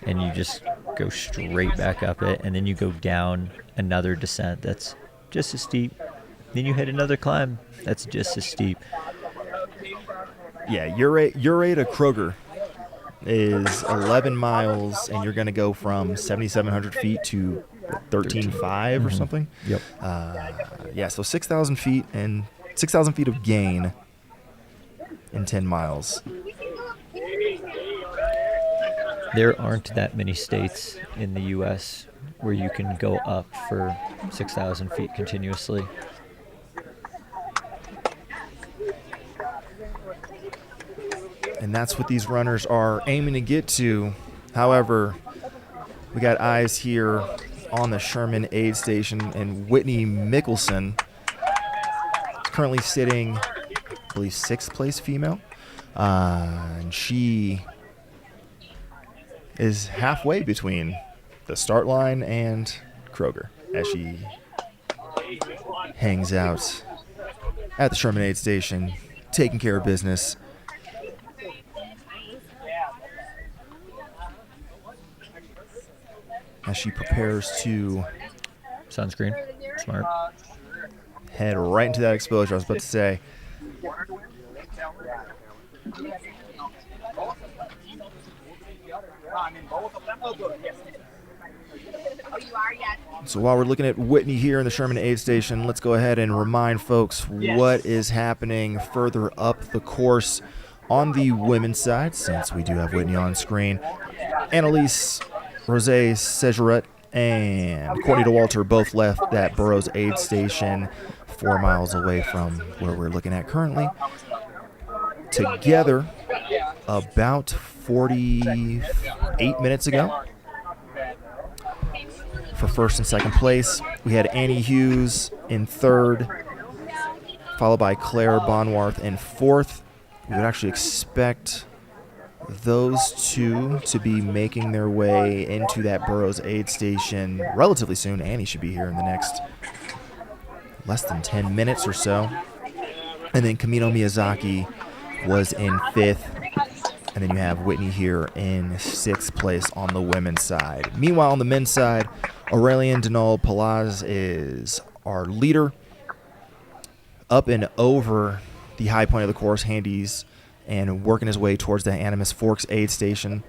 And you just go straight back up it, and then you go down another descent that's just as steep. Then you hit another climb that's just as steep. Yeah, Ouray to Kroger is 11 miles, and you're going to go from 7,700 feet to 13,500 or something. Yep. Yeah, so 6,000 feet and 6,000 feet of gain in 10 miles. There aren't that many states in the U.S. where you can go up for 6,000 feet continuously. And that's what these runners are aiming to get to. However, we got eyes here on the Sherman aid station, and Whitney Mickelson is currently sitting, I believe, 6th place female. And she is halfway between the start line and Kroger as she hangs out at the Sherman aid station, taking care of business. As she prepares to sunscreen, smart, head right into that exposure. I was about to say. So while we're looking at Whitney here in the Sherman aid station, let's go ahead and remind folks what is happening further up the course on the women's side, since we do have Whitney on screen. Annalise Rose Sejeret and Courtney DeWalter both left that Burroughs aid station 4 miles away from where we're looking at currently. Together about 48 minutes ago. For first and second place, we had Annie Hughes in third, followed by Claire Bonwarth in fourth. We would actually expect those two to be making their way into that Burroughs aid station relatively soon. Annie should be here in the next less than 10 minutes or so. And then Kamino Miyazaki was in fifth. And then you have Whitney here in 6th place on the women's side. Meanwhile, on the men's side, Aurelien Denal Palaz is our leader. Up and over the high point of the course, Handy's, and working his way towards the Animas Forks aid station.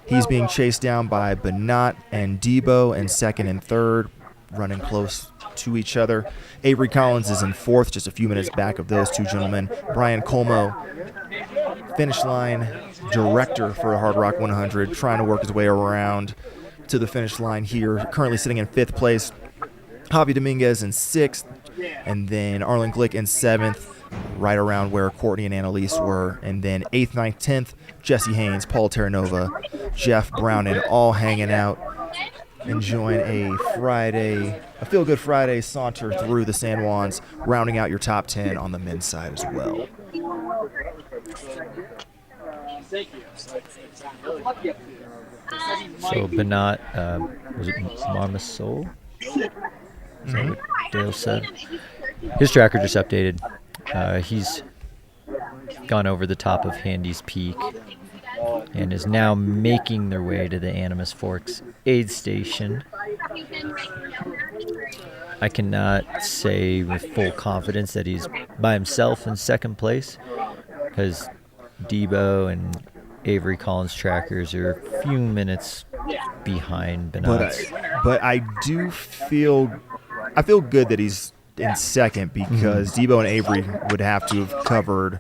He's being chased down by Benat and Debo in second and third, running close to each other. Avery Collins is in fourth, just a few minutes back of those two gentlemen. Brian Colmo, finish line director for a Hardrock 100, trying to work his way around to the finish line here, currently sitting in 5th place. Javi Dominguez in 6th, and then Arlen Glick in 7th, right around where Courtney and Annalise were. And then 8th, 9th, 10th, Jesse Haynes, Paul Terranova, Jeff Brown, and all hanging out, enjoying a feel-good Friday saunter through the San Juans, rounding out your top 10 on the men's side as well. So Benat, was it Marmasol? Is that what Dale said? His tracker just updated. He's gone over the top of Handy's Peak and is now making their way to the Animas Forks aid station. I cannot say with full confidence that he's by himself in second place, because Debo and Avery Collins' trackers are a few minutes behind Benat's. But I do feel good that he's in second, because Debo and Avery would have to have covered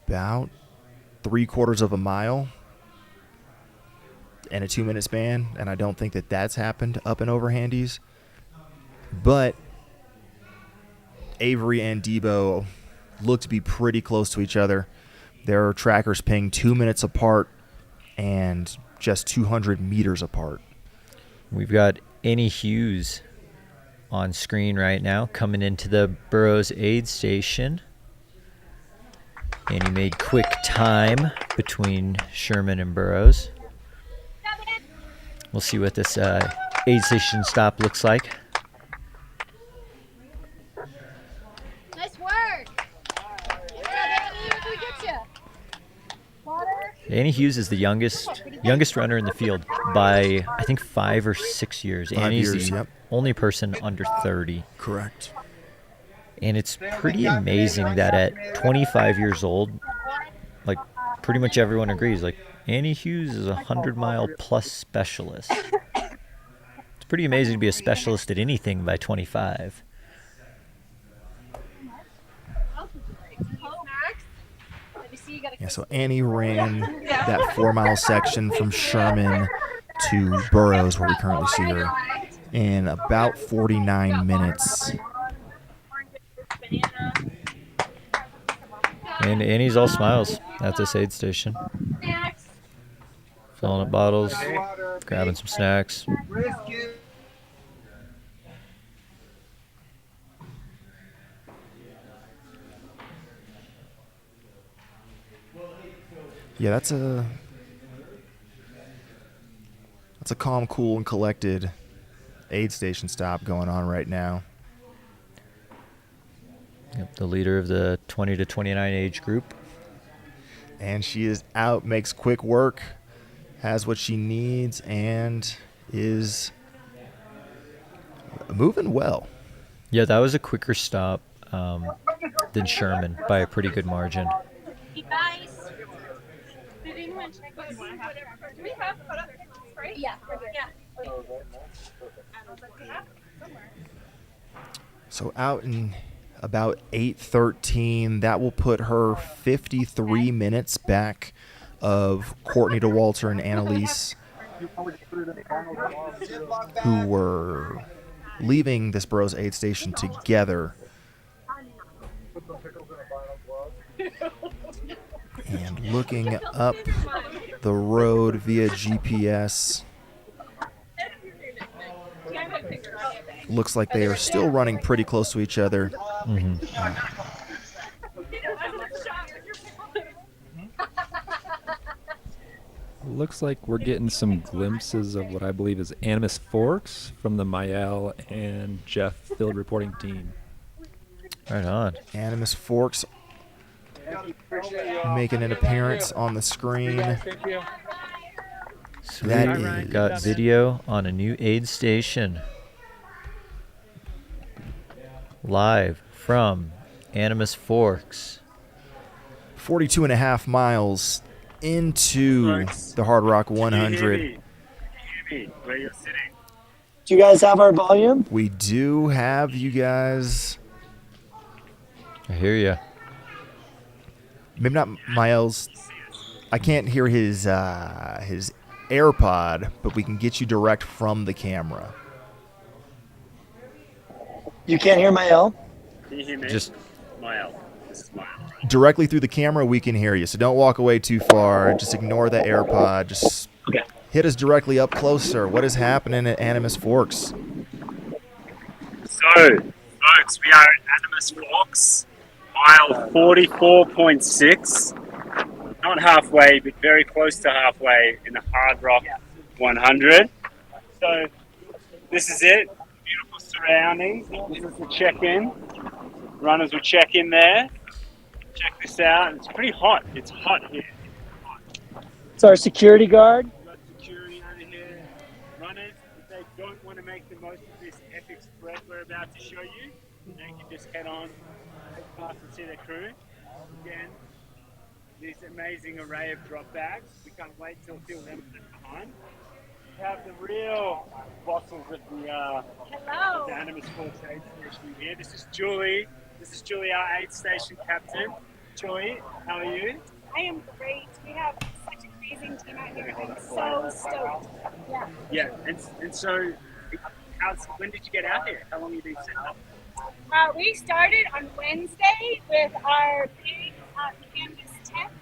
about 3/4 of a mile in a 2-minute span, and I don't think that that's happened up and over Handy's. But Avery and Debo look to be pretty close to each other. Their trackers ping 2 minutes apart and just 200 meters apart. We've got Annie Hughes on screen right now coming into the Burroughs aid station. Annie made quick time between Sherman and Burroughs. We'll see what this aid station stop looks like. Nice work. We get you. Water. Annie Hughes is the youngest runner in the field by, I think, 5 or 6 years. 5 Annie's years, the yep. only person under 30. Correct. And it's pretty amazing that at 25 years old, like, pretty much everyone agrees, like, Annie Hughes is a 100-mile-plus specialist. It's pretty amazing to be a specialist at anything by 25. Yeah, so Annie ran that 4-mile section from Sherman to Burroughs, where we currently see her, in about 49 minutes. And Annie's all smiles at this aid station. Filling up bottles, grabbing some snacks. Yeah, that's a calm, cool, and collected aid station stop going on right now. Yep, the leader of the 20 to 29 age group. And she is out, makes quick work, has what she needs, and is moving well. Yeah, that was a quicker stop than Sherman by a pretty good margin. Yeah. So out in about 8:13, that will put her 53 minutes back of Courtney DeWalter and Annalise, who were leaving this Burroughs aid station together. And looking up the road via GPS, looks like they are still running pretty close to each other. Looks like we're getting some glimpses of what I believe is Animas Forks from the Mael and Jeff field reporting team. Right on. Animas Forks making an appearance on the screen. Sweet. Got video on a new aid station. Live from Animas Forks. 42.5 miles into the Hardrock 100. Where you're sitting. Do you guys have our volume? We do have you guys. I hear you. Maybe not Miles. I can't hear his AirPod, but we can get you direct from the camera. You can't hear my L? Can you hear me? Just Mile. This is Mile. directly through the camera, we can hear you. So don't walk away too far. Just ignore the AirPod. Just hit us directly up closer. What is happening at Animas Forks? So, folks, we are at Animas Forks, mile 44.6. Not halfway, but very close to halfway in the Hardrock 100. So, This is it. Beautiful surroundings. This is the check-in. Runners will check in there. Check this out. It's pretty hot. It's hot here. It's our security guard. We've got security over here. Runners, if they don't want to make the most of this epic spread we're about to show you, they can just head on, head past and see their crew. Again, this amazing array of drop bags. We can't wait till feel them behind. We have the real bosses of the Animus Force aid station here. This is Julie. This is Julie, our aid station captain. Julie, how are you? I am great. We have such an amazing team out here. I'm so stoked. Yeah. Yeah, and so, when did you get out here? How long have you been setting up? We started on Wednesday with our big canvas tents.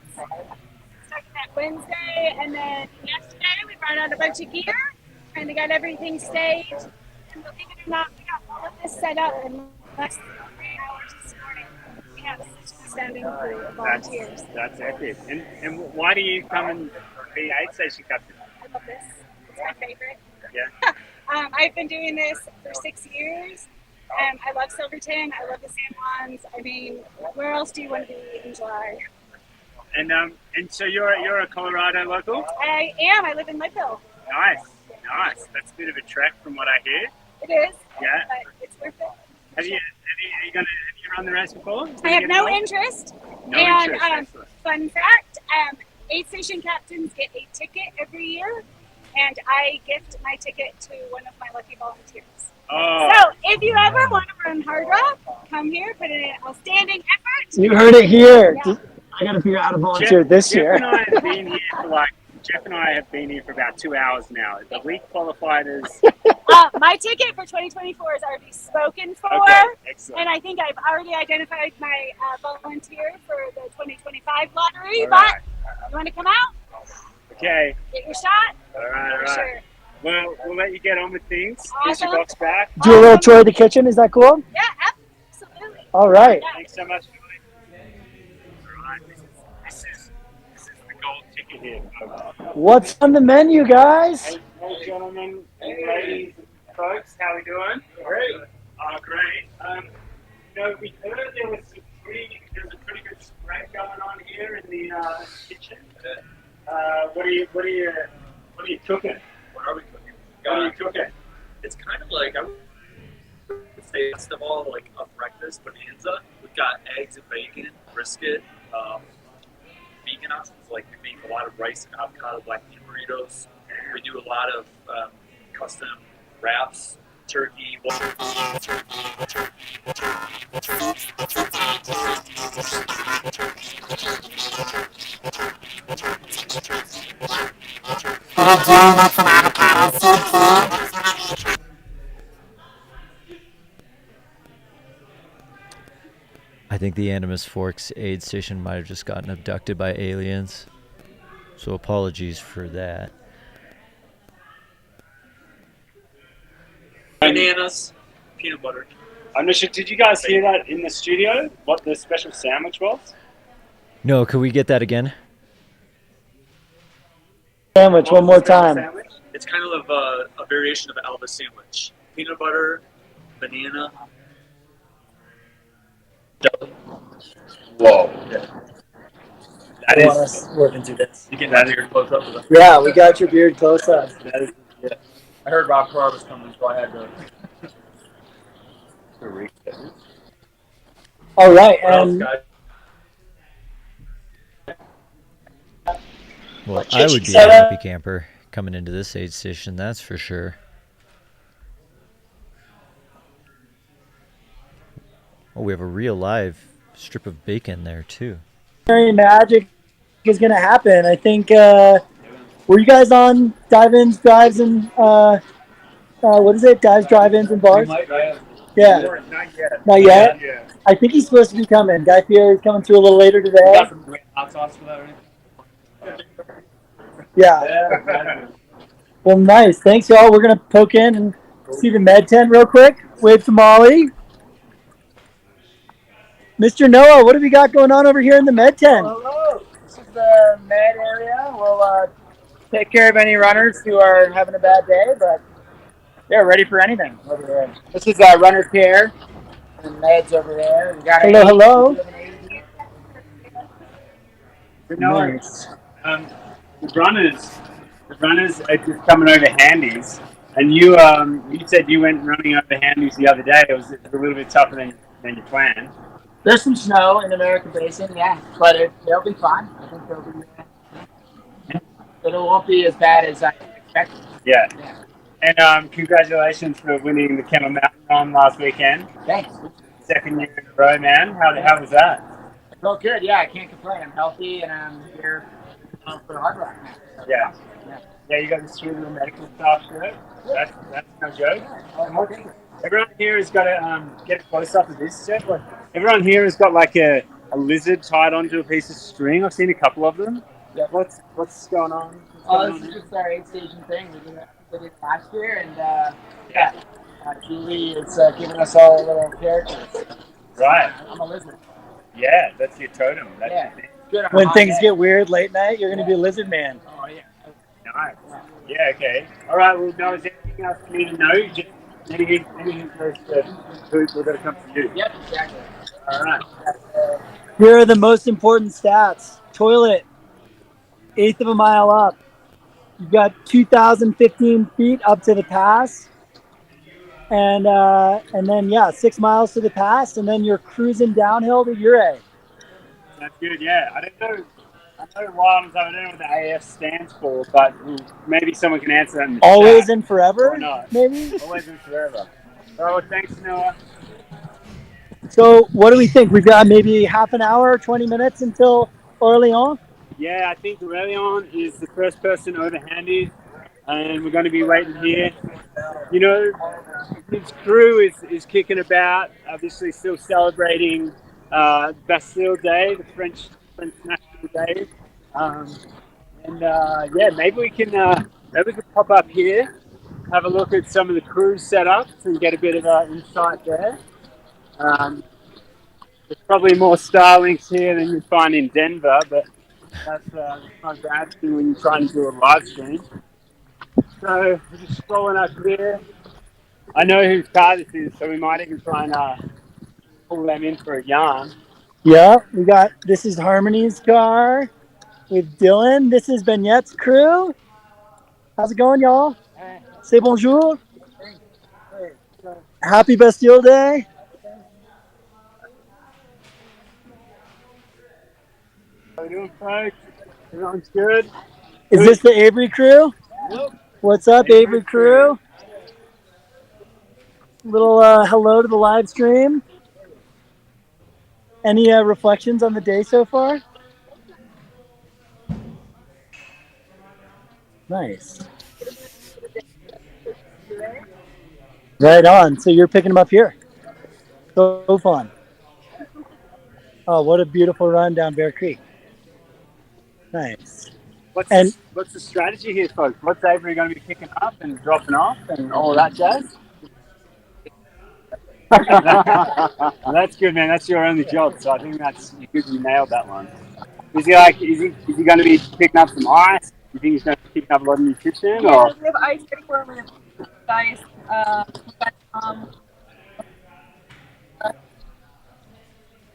Started that Wednesday, and then yesterday we brought out a bunch of gear and we got everything staged. And believe it or not, we got all of this set up in less than 3 hours this morning. We have such an astounding crew of volunteers. That's epic. And why do you come and be aid station captain? I love this. It's my favorite. Yeah. I've been doing this for 6 years. I love Silverton. I love the San Juans. I mean, where else do you want to be in July? And so you're a Colorado local? I am. I live in Leadville. Nice. That's a bit of a trek from what I hear. It is. Yeah. But it's worth it. Have you run the race before? I have no interest. No and interest. Fun fact, aid station captains get a ticket every year, and I gift my ticket to one of my lucky volunteers. Oh. So if you ever want to run Hardrock, come here, put in an outstanding effort. You heard it here. Yeah. I got to figure out how to volunteer this year. Jeff and I have been here for about 2 hours now. The week qualified as... My ticket for 2024 is already spoken for. Okay, excellent. And I think I've already identified my volunteer for the 2025 lottery. All right. But you want to come out? Okay. Get your shot? All right. Sure. Well, we'll let you get on with things. Here's your box back. Do a little tour of the kitchen. Is that cool? Yeah, absolutely. All right. Thanks so much, Julie. All right. This is the gold ticket here, folks. What's on the menu, guys? Hey, gentlemen and ladies and folks, how we doing? Great. Great. We heard there was a pretty good spread going on here in the kitchen. What are you cooking? What are we cooking? What are you cooking? It's kind of like, I would say, first of all, like a breakfast bonanza. We've got eggs and bacon, brisket, vegan options. Like we make a lot of rice and avocado black bean burritos. We do a lot of custom wraps, turkey. I think the Animus Forks aid station might have just gotten abducted by aliens. So apologies for that. Bananas, peanut butter. I'm not sure, did you guys hear that in the studio? What the special sandwich was? No, could we get that again? Sandwich one more time. It's kind of a variation of an Elvis sandwich. Peanut butter, banana. Whoa. That is working through this. You get that here close up with us. Yeah, we got your beard close up. That is, yeah. I heard Rob Carr was coming, so I had to. All right, What else, and guys? Well, I would be a happy camper coming into this aid station, that's for sure. Oh, we have a real live strip of bacon there, too. very magic is going to happen. I think, were you guys on dive-ins, drives, and what is it? Dives, drive-ins, and bars? Yeah. Not yet. Not yet? Yeah. I think he's supposed to be coming. Guy Fieri is coming through a little later today. Got some great hot sauce for that or anything? Yeah. Well, nice. Thanks, y'all. We're going to poke in and see the med tent real quick. Wave to Molly. Mr. Noah, what have we got going on over here in the med tent? Hello. This is the med area. We'll take care of any runners who are having a bad day, but They're ready for anything over there. This is runner care and meds over there. We got Hello. But no, Nice. the runners are just coming over handies, and you said you went running over handies the other day. It was a little bit tougher than you planned. There's some snow in the American Basin, yeah, but they'll be fine. I think they'll be. It won't be as bad as I expected. Yeah. And congratulations for winning the Kemmel Mountain Run last weekend. Thanks. Second year in a row, man. How was that? It felt good. Yeah, I can't complain. I'm healthy and I'm here for the Hardrock now. So, Yeah. Yeah, you got the sweet little medical staff shirt. That's no joke. Everyone here has got to get a close up of this, Jeff. Like, everyone here has got like a lizard tied onto a piece of string. I've seen a couple of them. Yep. What's going on? This is just our 8-station thing. We did it last year, and Julie is giving us all a little characters. Right. I'm a lizard. Yeah, that's your totem. That's your thing. Good. When things get weird late night, you're gonna be Lizard Man. Oh yeah. Nice. Yeah. Okay. All right. Well, no, is there anything else for me to know? Just anything goes to who's going to come to you. Yep. Exactly. All right. Here are the most important stats. Toilet, 1/8 of a mile up. You've got 2,015 feet up to the pass. And then 6 miles to the pass, and then you're cruising downhill to Ure. That's good. Yeah. I know Juan, I don't know what the AF stands for, but maybe someone can answer that in the Always chat. and forever, Or not. maybe? Always and forever. All right, well, thanks, Noah. So what do we think? We've got maybe half an hour, 20 minutes until Orléans? Yeah, I think Aurelion is the first person over handy, and we're going to be waiting here. You know, his crew is kicking about, obviously still celebrating Bastille Day, the French National Day. Maybe we can pop up here, have a look at some of the crew setups and get a bit of insight there. There's probably more Starlinks here than you'd find in Denver, but that's not a bad thing when you're trying to do a live stream. So we're just scrolling up here. I know whose car this is, so we might even try and pull them in for a yarn. Yeah, this is Harmony's car with Dylan. This is Begnette's crew. How's it going, y'all? C'est bonjour. Happy Bastille Day. How are you doing, folks? Everyone's good? Is this the Avery crew? Yep. What's up, Avery crew? Little hello to the live stream. Any reflections on the day so far? Nice. Right on. So you're picking them up here. So fun. Oh, what a beautiful run down Bear Creek. Nice. What's the strategy here, folks? What's Avery going to be picking up and dropping off and all that jazz? That's good, man. That's your only job, so I think you nailed that one. Is he going to be picking up some ice? Do you think he's going to be picking up a lot of nutrition? Yeah, Or? we have ice ready for him. We have ice. We've got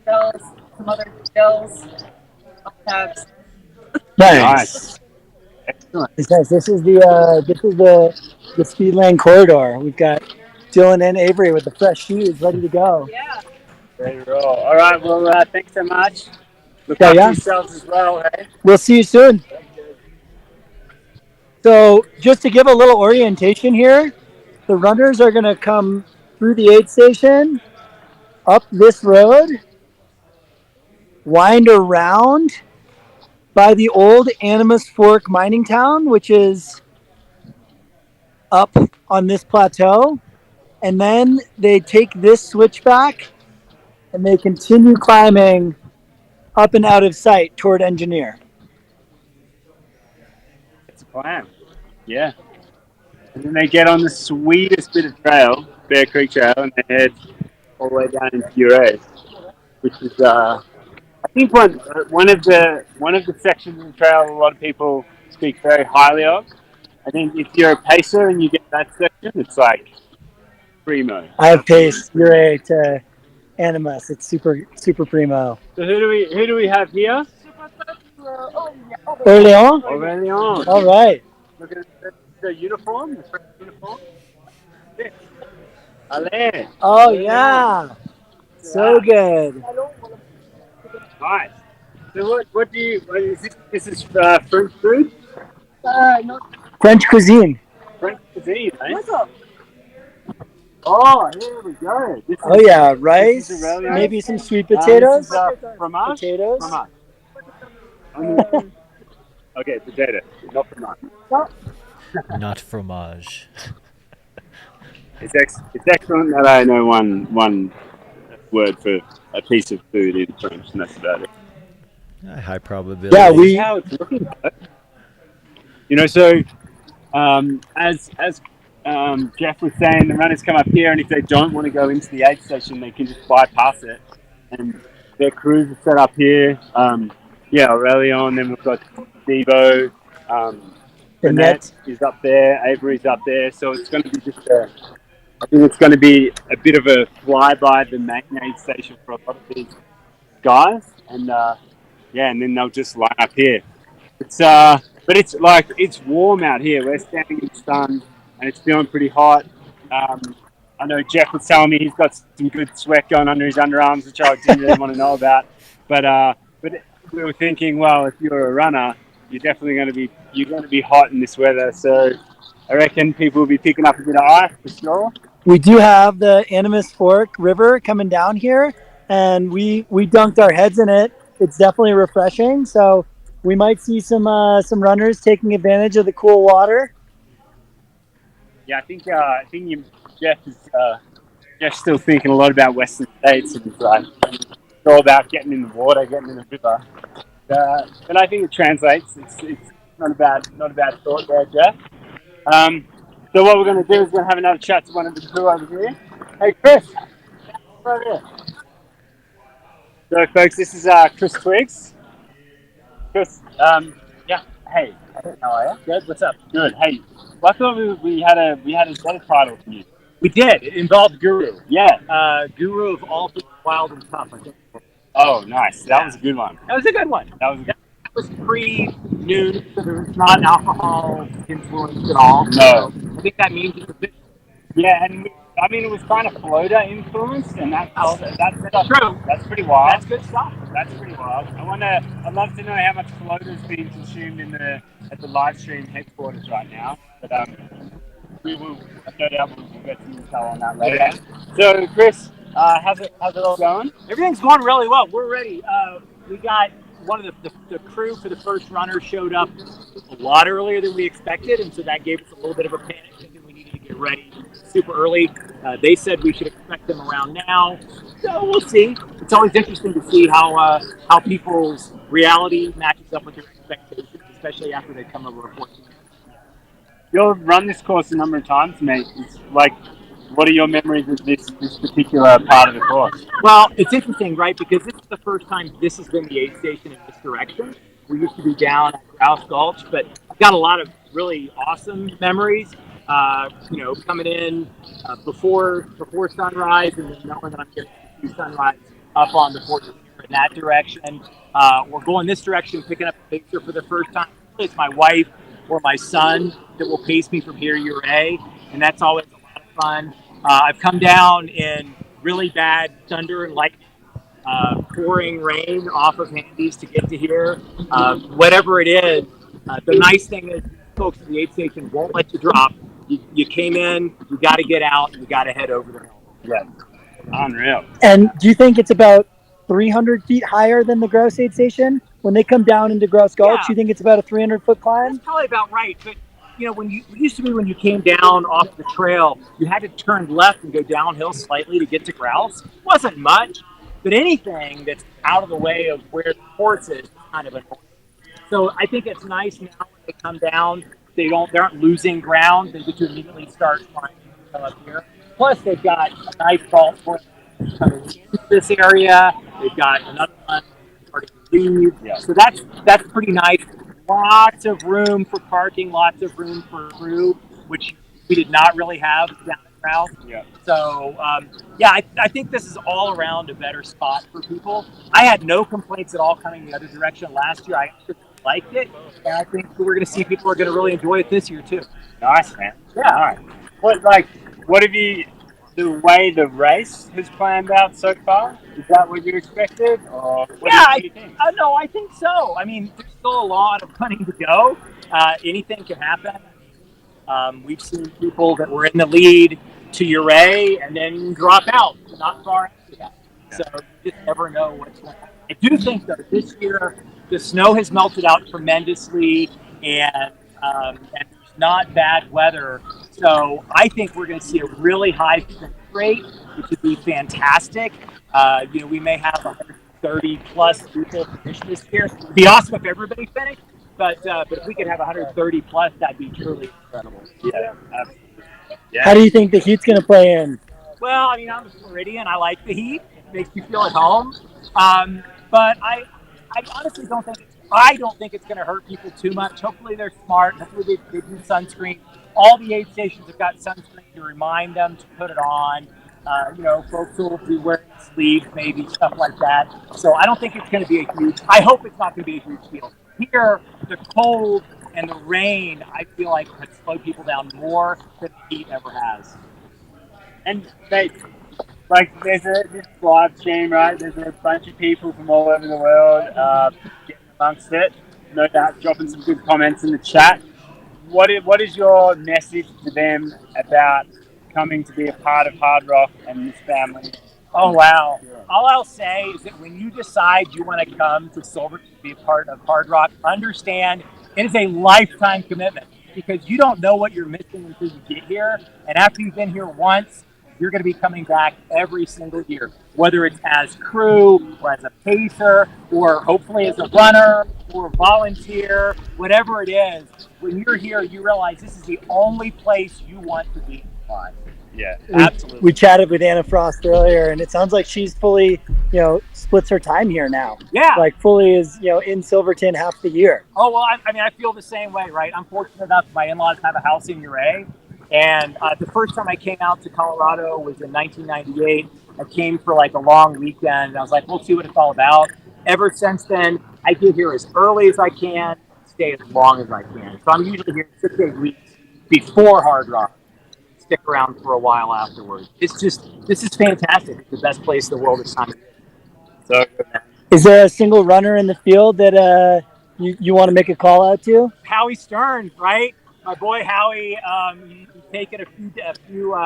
gels, some other gels. Tabs. Nice. Excellent. Nice. This is the speed lane corridor. We've got Dylan and Avery with the fresh shoes ready to go. Yeah. Ready to roll. All right. Well, thanks so much. Look after yourselves as well. Hey. We'll see you soon. So just to give a little orientation here, the runners are going to come through the aid station, up this road, wind around by the old Animas Fork mining town, which is up on this plateau. And then they take this switchback and they continue climbing up and out of sight toward Engineer. That's a plan. Yeah. And then they get on the sweetest bit of trail, Bear Creek Trail, and they head all the way down into Ure, which is I think one of the sections of the trail a lot of people speak very highly of. I think if you're a pacer and you get that section it's like primo. I have pace, Ure to Animus. It's super primo. So who do we have here? Orleans? Aurelion. All right. Look at the uniform, the French uniform. Allez. Oh, Aurelion. yeah. So good. Nice. So what do you? What is this is French food? French cuisine. French cuisine, eh? Oh, here we go. This Oh, is, yeah. this Rice, is Aurelion. maybe some sweet This potatoes. is fromage. Potatoes. Fromage. Okay, potato, not fromage. Not fromage. It's excellent that I know one word for a piece of food in French, and that's about it. High probability. Yeah, This is how it's looking. You know, so as Jeff was saying, the runners come up here, and if they don't want to go into the aid station, they can just bypass it, and their crews are set up here. Yeah, Aurelion, then we've got Devo, Burnett is up there, Avery's up there, so it's going to be just I think it's going to be a bit of a fly by the main aid station for a lot of these guys, and yeah, and then they'll just line up here. It's but it's like it's warm out here. We're standing in the sun, and it's feeling pretty hot. I know Jeff was telling me he's got some good sweat going under his underarms, which I didn't really want to know about. But we were thinking, well, if you're a runner, you're definitely going to be hot in this weather. So I reckon people will be picking up a bit of ice for sure. We do have the Animus Fork River coming down here, and we dunked our heads in it. It's definitely refreshing. So we might see some runners taking advantage of the cool water. Yeah, I think Jeff's still thinking a lot about Western States, and it's all about getting in the water, getting in the river. But I think it translates. It's not a bad thought there, Jeff. So what we're going to do is we're going to have another chat to one of the crew over here. Hey, Chris, over here. So, folks, this is Chris Twiggs. Chris, yeah. Hey, how are you? Good. What's up? Good. Hey, I thought we had a better title for you. We did. It involved Guru. Yeah. Guru of all things wild and tough, I think. Oh, nice. That was a good one. That was a good one. That was That was pre-noon, so there was not alcohol influence at all. No. So I think that means it was a bit. Yeah, and I mean, it was kind of floater influenced, and that's true. That's pretty wild. That's good stuff. That's pretty wild. I'd love to know how much floater is being consumed at the live stream headquarters right now. But we will, no doubt, we'll get some intel on that later. Yeah. So, Chris, how's it all going? Everything's going really well. We're ready. We got one of the crew for the first runner showed up a lot earlier than we expected, and so that gave us a little bit of a panic, thinking we needed to get ready super early. They said we should expect them around now, so we'll see. It's always interesting to see how people's reality matches up with their expectations, especially after they come over a 14. You've run this course a number of times, mate. It's like, what are your memories of this particular part of the course? Well, it's interesting, right? Because this is the first time this has been the aid station in this direction. We used to be down at Grouse Gulch, but I've got a lot of really awesome memories. Coming in before sunrise, and then knowing that I'm getting to see sunrise up on the 14 in that direction. We're going this direction, picking up a picture for the first time. It's my wife or my son that will pace me from here to your A, and that's always a lot of fun. I've come down in really bad thunder and lightning, pouring rain off of Handy's to get to here. Whatever it is, the nice thing is folks at the aid station won't let you drop. You came in, you got to get out, you got to head over the hill. Yeah, unreal. And do you think it's about 300 feet higher than the Grouse aid station? When they come down into Grouse Gulch, you think it's about a 300-foot climb? That's probably about right. But when you came down off the trail, you had to turn left and go downhill slightly to get to Grouse. It wasn't much, but anything that's out of the way of where the course is kind of annoying. So I think it's nice now when they come down, they aren't losing ground. They get to immediately start climbing up here. Plus, they've got a nice golf course coming into this area. They've got another one starting to leave. Yeah. So that's pretty nice. Lots of room for parking, lots of room for crew, which we did not really have down at Rouse. Yeah. So, yeah, I think this is all around a better spot for people. I had no complaints at all coming the other direction last year. I actually liked it, and I think we're going to see people are going to really enjoy it this year too. Nice, man. Yeah. Nice. What have you, the way the race has planned out so far? Is that what you expected, or what do you think? No, I think so. I mean, there's still a lot of running to go. Anything can happen. We've seen people that were in the lead to Uray and then drop out not far after that. So you just never know what's going to happen. I do think, though, this year the snow has melted out tremendously, and there's not bad weather. So I think we're going to see a really high finish rate, which would be fantastic. We may have 130 plus people finish this year. It'd be awesome if everybody finished. But if we could have 130 plus, that'd be truly incredible. Yeah, absolutely. Yeah. How do you think the heat's going to play in? Well, I mean, I'm a Floridian. I like the heat. It makes me feel at home. But I honestly don't think it's going to hurt people too much. Hopefully they're smart. Hopefully they do sunscreen. All the aid stations have got sunscreen to remind them to put it on. Folks will be wearing sleeves, maybe stuff like that. So I don't think it's going to be I hope it's not going to be a huge deal. Here, the cold and the rain, I feel like has slowed people down more than the heat ever has. And there's this live stream, right? There's a bunch of people from all over the world getting amongst it. No doubt dropping some good comments in the chat. What is your message to them about coming to be a part of Hardrock and this family? Oh, wow. All I'll say is that when you decide you want to come to Silverton to be a part of Hardrock, understand it is a lifetime commitment because you don't know what you're missing until you get here. And after you've been here once, you're going to be coming back every single year, whether it's as crew or as a pacer or hopefully as a runner or a volunteer, whatever it is. When you're here, you realize this is the only place you want to be in life. Yeah, absolutely. We chatted with Anna Frost earlier, and it sounds like she's fully, splits her time here now. Yeah. Like fully is, in Silverton half the year. Oh, well, I feel the same way, right? I'm fortunate enough, my in-laws have a house in Uray. And the first time I came out to Colorado was in 1998. I came for like a long weekend. And I was like, we'll see what it's all about. Ever since then, I get here as early as I can, stay as long as I can. So I'm usually here 6 to 8 weeks before Hardrock. Stick around for a while afterwards. This is fantastic. It's the best place in the world this time of year. So good, man. Is there a single runner in the field that you want to make a call out to? Howie Stern, right? My boy Howie, he's taken a few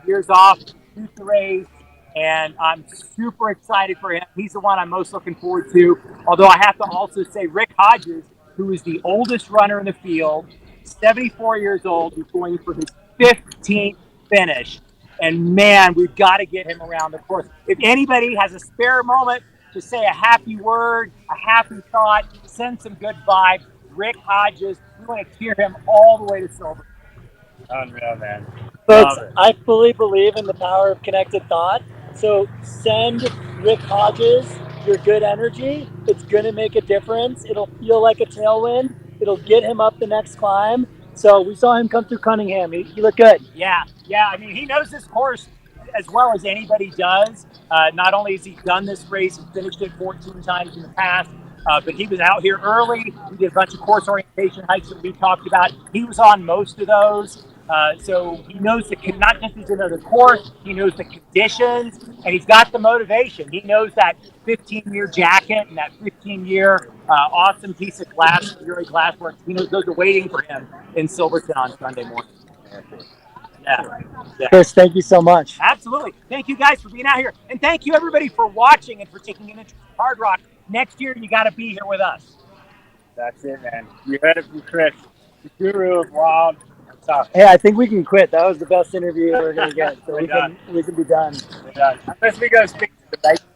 years off to shoot the race, and I'm super excited for him. He's the one I'm most looking forward to. Although I have to also say Rick Hodges, who is the oldest runner in the field, 74 years old, he's going for his 15th finish. And man, we've got to get him around the course. If anybody has a spare moment to say a happy word, a happy thought, send some good vibes, Rick Hodges, we want to cheer him all the way to Silverton. Unreal, man. Folks, I fully believe in the power of connected thought. So send Rick Hodges your good energy. It's going to make a difference. It'll feel like a tailwind. It'll get him up the next climb. So we saw him come through Cunningham. He looked good. Yeah. I mean, he knows this course as well as anybody does. Not only has he done this race and finished it 14 times in the past, but he was out here early. We did a bunch of course orientation hikes that we talked about. He was on most of those. So he knows not just to know the course, he knows the conditions, and he's got the motivation. He knows that 15-year jacket and that 15-year awesome piece of glass, Uray Glassworks. He knows those are waiting for him in Silverton on Sunday morning. Yeah. Chris, thank you so much. Absolutely. Thank you guys for being out here. And thank you everybody for watching and for taking an interest in Hardrock. Next year, you got to be here with us. That's it, man. You heard it from Chris, the guru of wild and tough. Hey, I think we can quit. That was the best interview we're going to get. So we can be done. We're done. Unless we go speak to the bacon.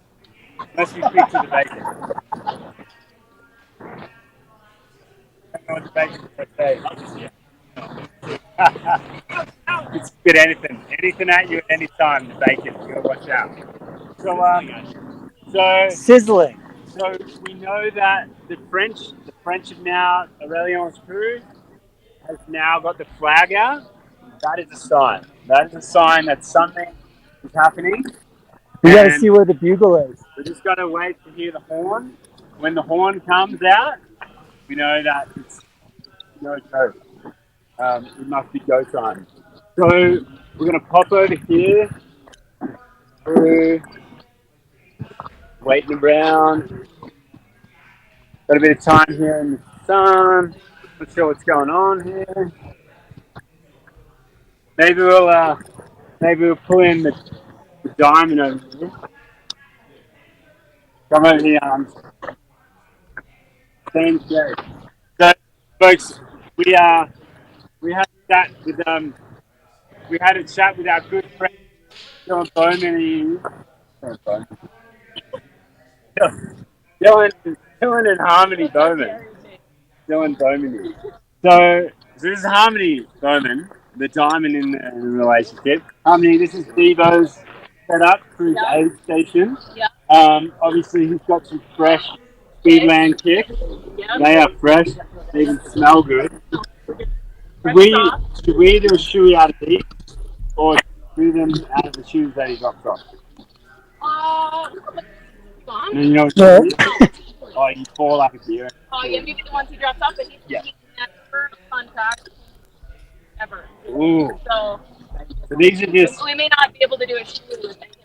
Unless we speak to the bacon. I don't know what the bacon's going to say. It's good anything at you at any time, the bacon. You gotta watch out. So sizzling. So we know that the French have now, Aurelion's crew has now got the flag out. that is a sign. That is a sign that something is happening. We got to And see where the bugle is. we just got to wait to hear the horn. When the horn comes out, we know that it's no joke. It must be go time. So we're going to pop over here through waiting around. Got a bit of time here in the sun. Not sure what's going on here. Maybe we'll pull in the diamond over here. Come over here, same shape. So, folks, we had a chat with our good friend Dylan Bowman. Dylan and Harmony Bowman. Dylan Bowman. So this is Harmony Bowman, the diamond in the relationship. Harmony, this is Devo's set up for his aid station. Obviously, he's got some fresh Speedland kicks. They are fresh. They even smell good. Should we do a shoe out of these, or do them out of the shoes that he got from? And you know what oh, you fall like a deer. Oh yeah, maybe the ones he drops off, but he's never contact ever. Ooh. So These are just. we may not be able to do a shoe with it.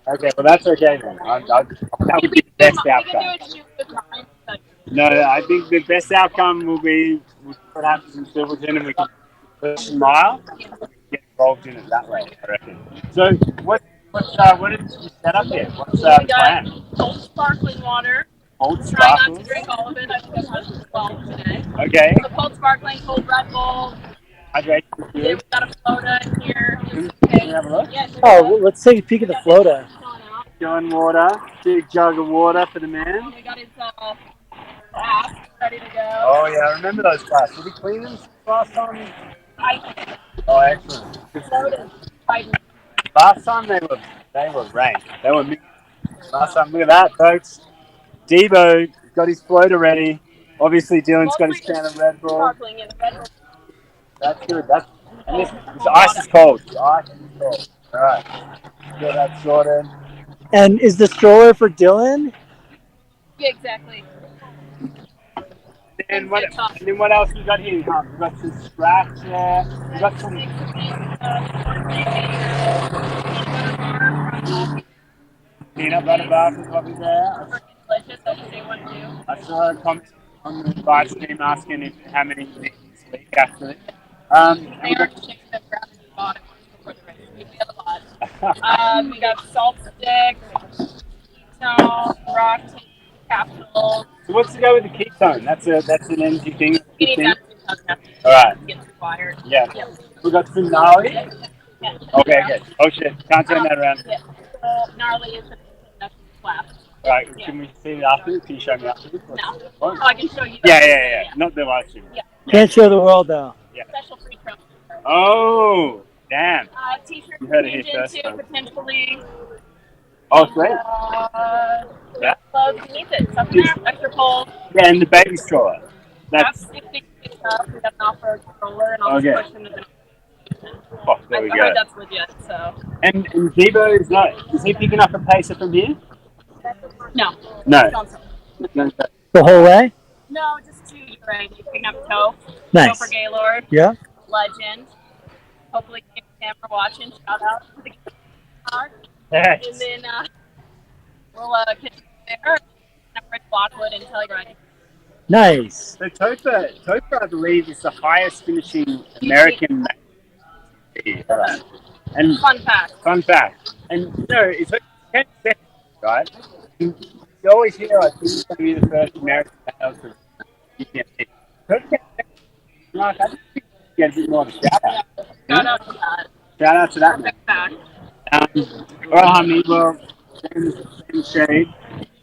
Okay, well that's okay then. That would be the best outcome. We can do a shoe with mine, but No, I think the best outcome will be what happens in Silverton, and we can push a mile, get involved in it that way. I reckon. So what did you set up here? What's the plan? cold sparkling water. Cold Try not sparkling. to drink all of it. I think I've had 12 today. Okay. So cold sparkling, cold Red Bull. Hydration. Yeah, we got a floater in here. Can you have a look? Yeah, Oh, let's take a peek at the floater. Going water. Big jug of water for the man. We got his flask ready to go. Oh yeah, I remember those flasks. Did we clean them last time? Oh, excellent. Last time they were rank. They were mixed. Last time, look at that, folks. Devo got his floater ready. Obviously, Dylan's got his can of Red Bull. That's good. And this ice is cold. The ice is cold. All right, get that sorted. And is the stroller for Dylan? Yeah, exactly. And what else we got here? We got some scratch there. We got some peanut butter bars is what was there. I saw a comment on the live stream asking how many things this week after this. We got salt stick, ketone, rock tea, capsules. So what's to go with the ketone? That's an energy thing. We need that to All right. get required. Yeah. Yep. We got some gnarly. Yeah. Okay, good. Oh shit, can't turn that around. Yeah. So gnarly is the class. All right, can we see it after? Can you show me after? No. What? Oh, I can show you. Yeah. Not the live stream. Yeah. Can't show the world though. Yeah. Special free trail. Oh, damn. T-shirt You heard it here first. too, potentially. Oh, great. Yeah. Clothes needs it. Something there. Extra poles. Yeah, and the baby stroller. That's. We have an off-road stroller, and I'll just push into the. Oh, there we I go. heard that's legit. So. And Devo is he picking up a pacer from here? No. No. The whole way? No, just two. You're right. You picking up toe. Nice. Toe for Gaylord. Yeah. Legend. Hopefully, camera watching. Shout out to the car. Thanks. And then we'll continue there. Number Lockwood and Telluride. Nice. So Topher, I believe, is the highest finishing American. Right. And Fun fact. And it's like 10 seconds, right? You always hear like who's going to be the first American male to UTMB. Like, I think we get a bit more of a shout out. Shout out to that. Shout out to that. Perfect fact. All right, honey. Well, same shade.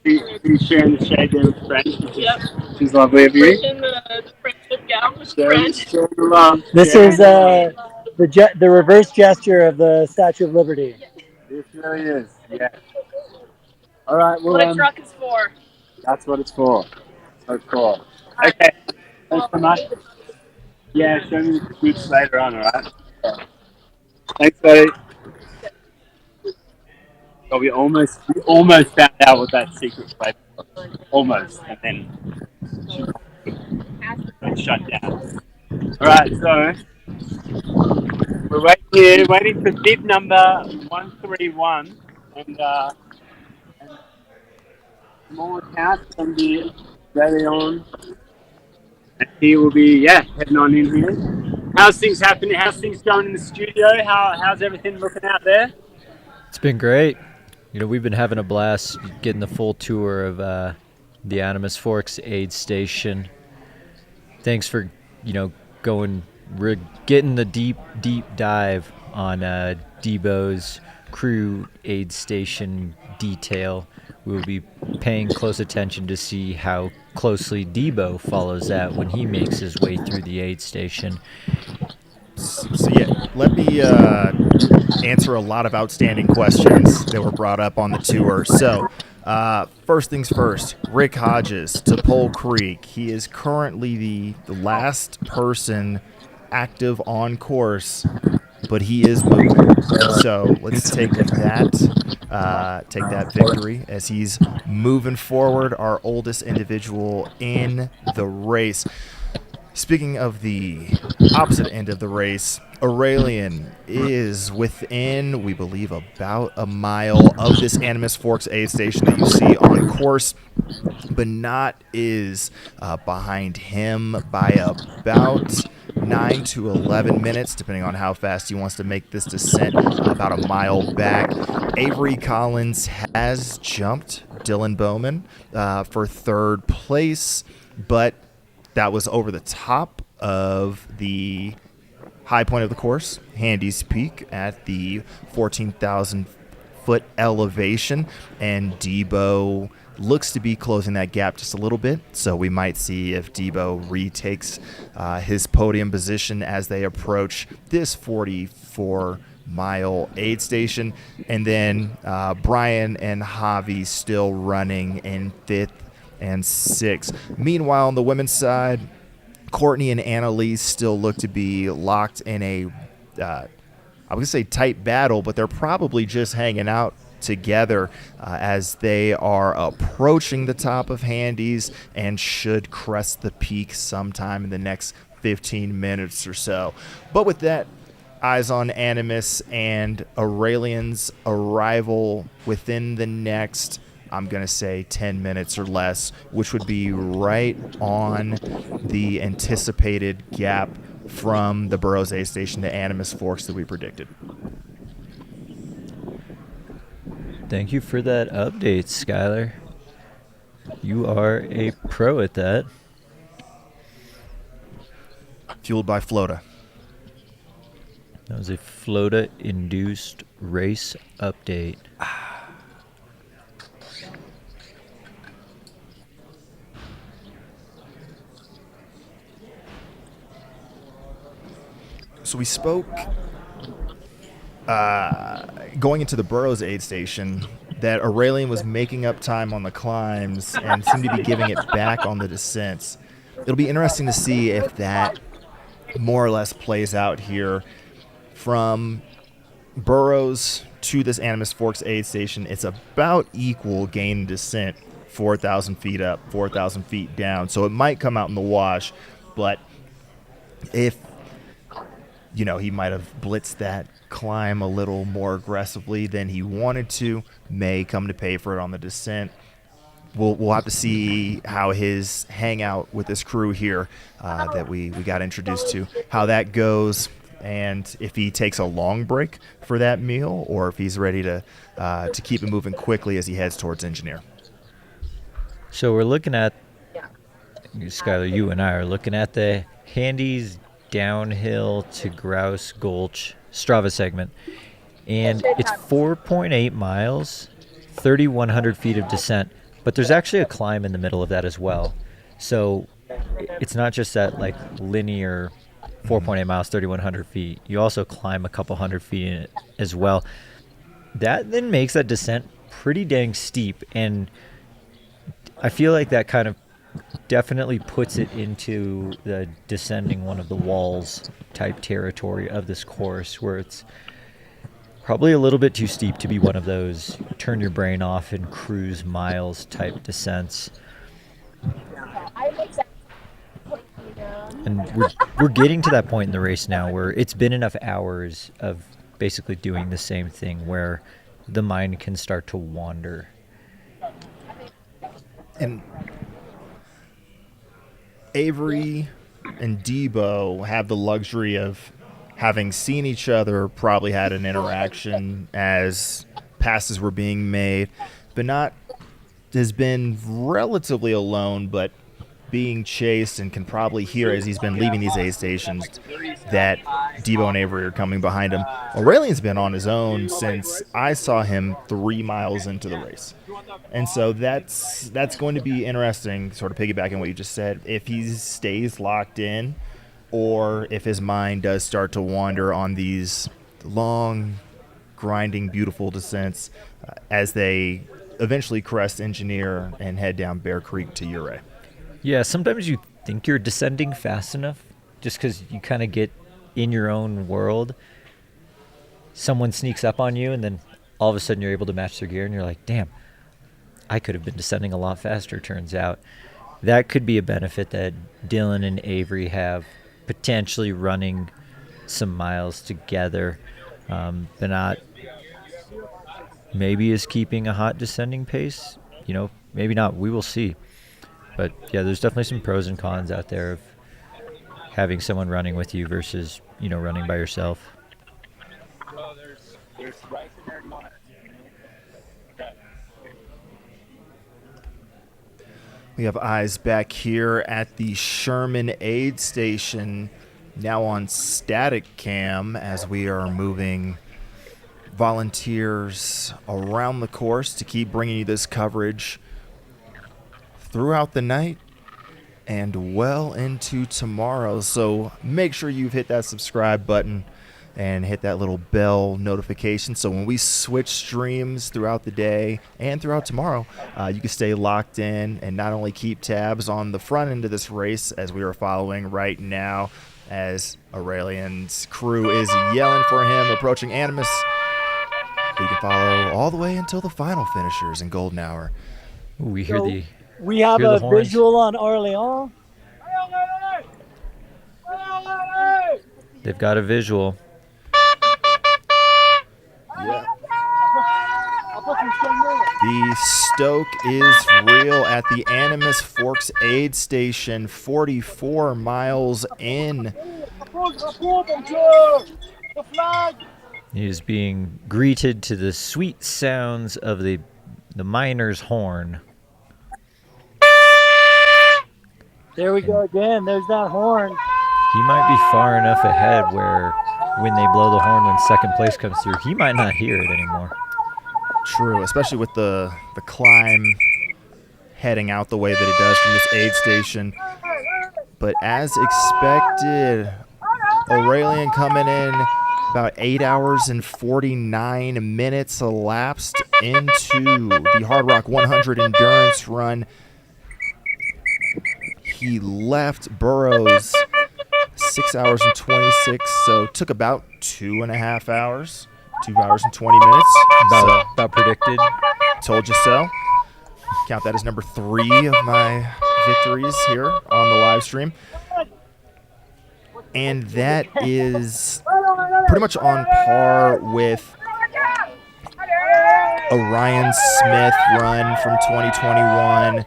She's sharing the shade there with friends. She's lovely of you. Pushing the friendship gap with friends. Sharing the love. This is the reverse gesture of the Statue of Liberty. This really is. Yeah. All right. Well, What a truck is for. That's what it's for. So cool. Okay. Thanks so much. Yeah, show me the scoops later on, all right? Thanks, buddy. Oh, we almost found out what that secret weapon was. Almost, and then she got shut down. All right, so we're waiting here, waiting for bib number 131, and small account can be ready on. And he will be, heading on in here. How's things happening? How's things going in the studio? How's everything looking out there? It's been great. We've been having a blast getting the full tour of the Animas Forks aid station. Thanks for, going, getting the deep dive on Debo's crew aid station detail. We will be paying close attention to see how closely Debo follows that when he makes his way through the aid station. So let me answer a lot of outstanding questions that were brought up on the tour. So first things first, Rick Hodges to Pole Creek. He is currently the last person active on course, but he is moving. So let's take that victory as he's moving forward, our oldest individual in the race. Speaking of the opposite end of the race, Aurelian is within, we believe, about a mile of this Animas Forks aid station that you see on course. Benot is behind him by about 9 to 11 minutes, depending on how fast he wants to make this descent, about a mile back. Avery Collins has jumped Dylan Bowman for third place, but that was over the top of the high point of the course, Handy's Peak, at the 14,000-foot elevation, and Debo looks to be closing that gap just a little bit, so we might see if Debo retakes his podium position as they approach this 44-mile aid station. And then Brian and Javi still running in fifth and sixth. Meanwhile, on the women's side, Courtney and Annalise still look to be locked in a, I was going to say tight battle, but they're probably just hanging out together as they are approaching the top of Handy's and should crest the peak sometime in the next 15 minutes or so. But with that, eyes on Animas and Aurelian's arrival within the next, I'm going to say 10 minutes or less, which would be right on the anticipated gap from the Burroughs aid station to Animas Forks that we predicted. Thank you for that update, Skylar. You are a pro at that. Fueled by Flota. That was a Flota-induced race update. So we spoke going into the Burroughs aid station that Aurelian was making up time on the climbs and seemed to be giving it back on the descents. It'll be interesting to see if that more or less plays out here. From Burroughs to this Animas Forks aid station, it's about equal gain and descent, 4,000 feet up, 4,000 feet down. So it might come out in the wash, but if he might have blitzed that climb a little more aggressively than he wanted to, may come to pay for it on the descent. We'll have to see how his hangout with this crew here that we got introduced to, how that goes, and if he takes a long break for that meal or if he's ready to keep it moving quickly as he heads towards Engineer. So we're looking at, Skylar, you and I are looking at the Handy's downhill to Grouse Gulch Strava segment, and it's 4.8 miles, 3,100 feet of descent, but there's actually a climb in the middle of that as well. So it's not just that like linear 4.8 miles, 3,100 feet. You also climb a couple hundred feet in it as well. That then makes that descent pretty dang steep, and I feel like that kind of definitely puts it into the descending one of the walls type territory of this course, where it's Probably a little bit too steep to be one of those turn your brain off and cruise miles type descents. And we're getting to that point in the race now where it's been enough hours of basically doing the same thing where the mind can start to wander. And Avery and Debo have the luxury of having seen each other, probably had an interaction as passes were being made. Bernat has been relatively alone, but being chased, and can probably hear as he's been leaving these aid stations that Debo and Avery are coming behind him. Aurelian's been on his own since I saw him 3 miles into the race. And so that's going to be interesting, sort of piggybacking what you just said, if he stays locked in or if his mind does start to wander on these long, grinding, beautiful descents as they eventually crest Engineer and head down Bear Creek to Ouray. Yeah, sometimes you think you're descending fast enough just because you kind of get in your own world. Someone sneaks up on you, and then all of a sudden you're able to match their gear, and you're like, damn, I could have been descending a lot faster, turns out. That could be a benefit that Dylan and Avery have, potentially running some miles together. Bernat maybe is keeping a hot descending pace. Maybe not. We will see. But, yeah, there's definitely some pros and cons out there of having someone running with you versus, running by yourself. We have eyes back here at the Sherman aid station, now on static cam as we are moving volunteers around the course to keep bringing you this coverage throughout the night and well into tomorrow. So make sure you've hit that subscribe button and hit that little bell notification so when we switch streams throughout the day and throughout tomorrow, you can stay locked in and not only keep tabs on the front end of this race as we are following right now as Aurelian's crew is yelling for him, approaching Animus. You can follow all the way until the final finishers in Golden Hour. Ooh, we hear the... We have a visual on Orléans. They've got a visual. Yeah. The stoke is real at the Animus Forks aid station, 44 miles in. He is being greeted to the sweet sounds of the miner's horn. There we go again. There's that horn. He might be far enough ahead where when they blow the horn when second place comes through, he might not hear it anymore. True, especially with the climb heading out the way that it does from this aid station. But as expected, Aurelian coming in about 8 hours and 49 minutes elapsed into the Hardrock 100 endurance run. He left Burroughs 6 hours and 26, so took about 2.5 hours, 2 hours and 20 minutes. About predicted. Told you so. Count that as number 3 of my victories here on the live stream. And that is pretty much on par with a Ryan Smith run from 2021.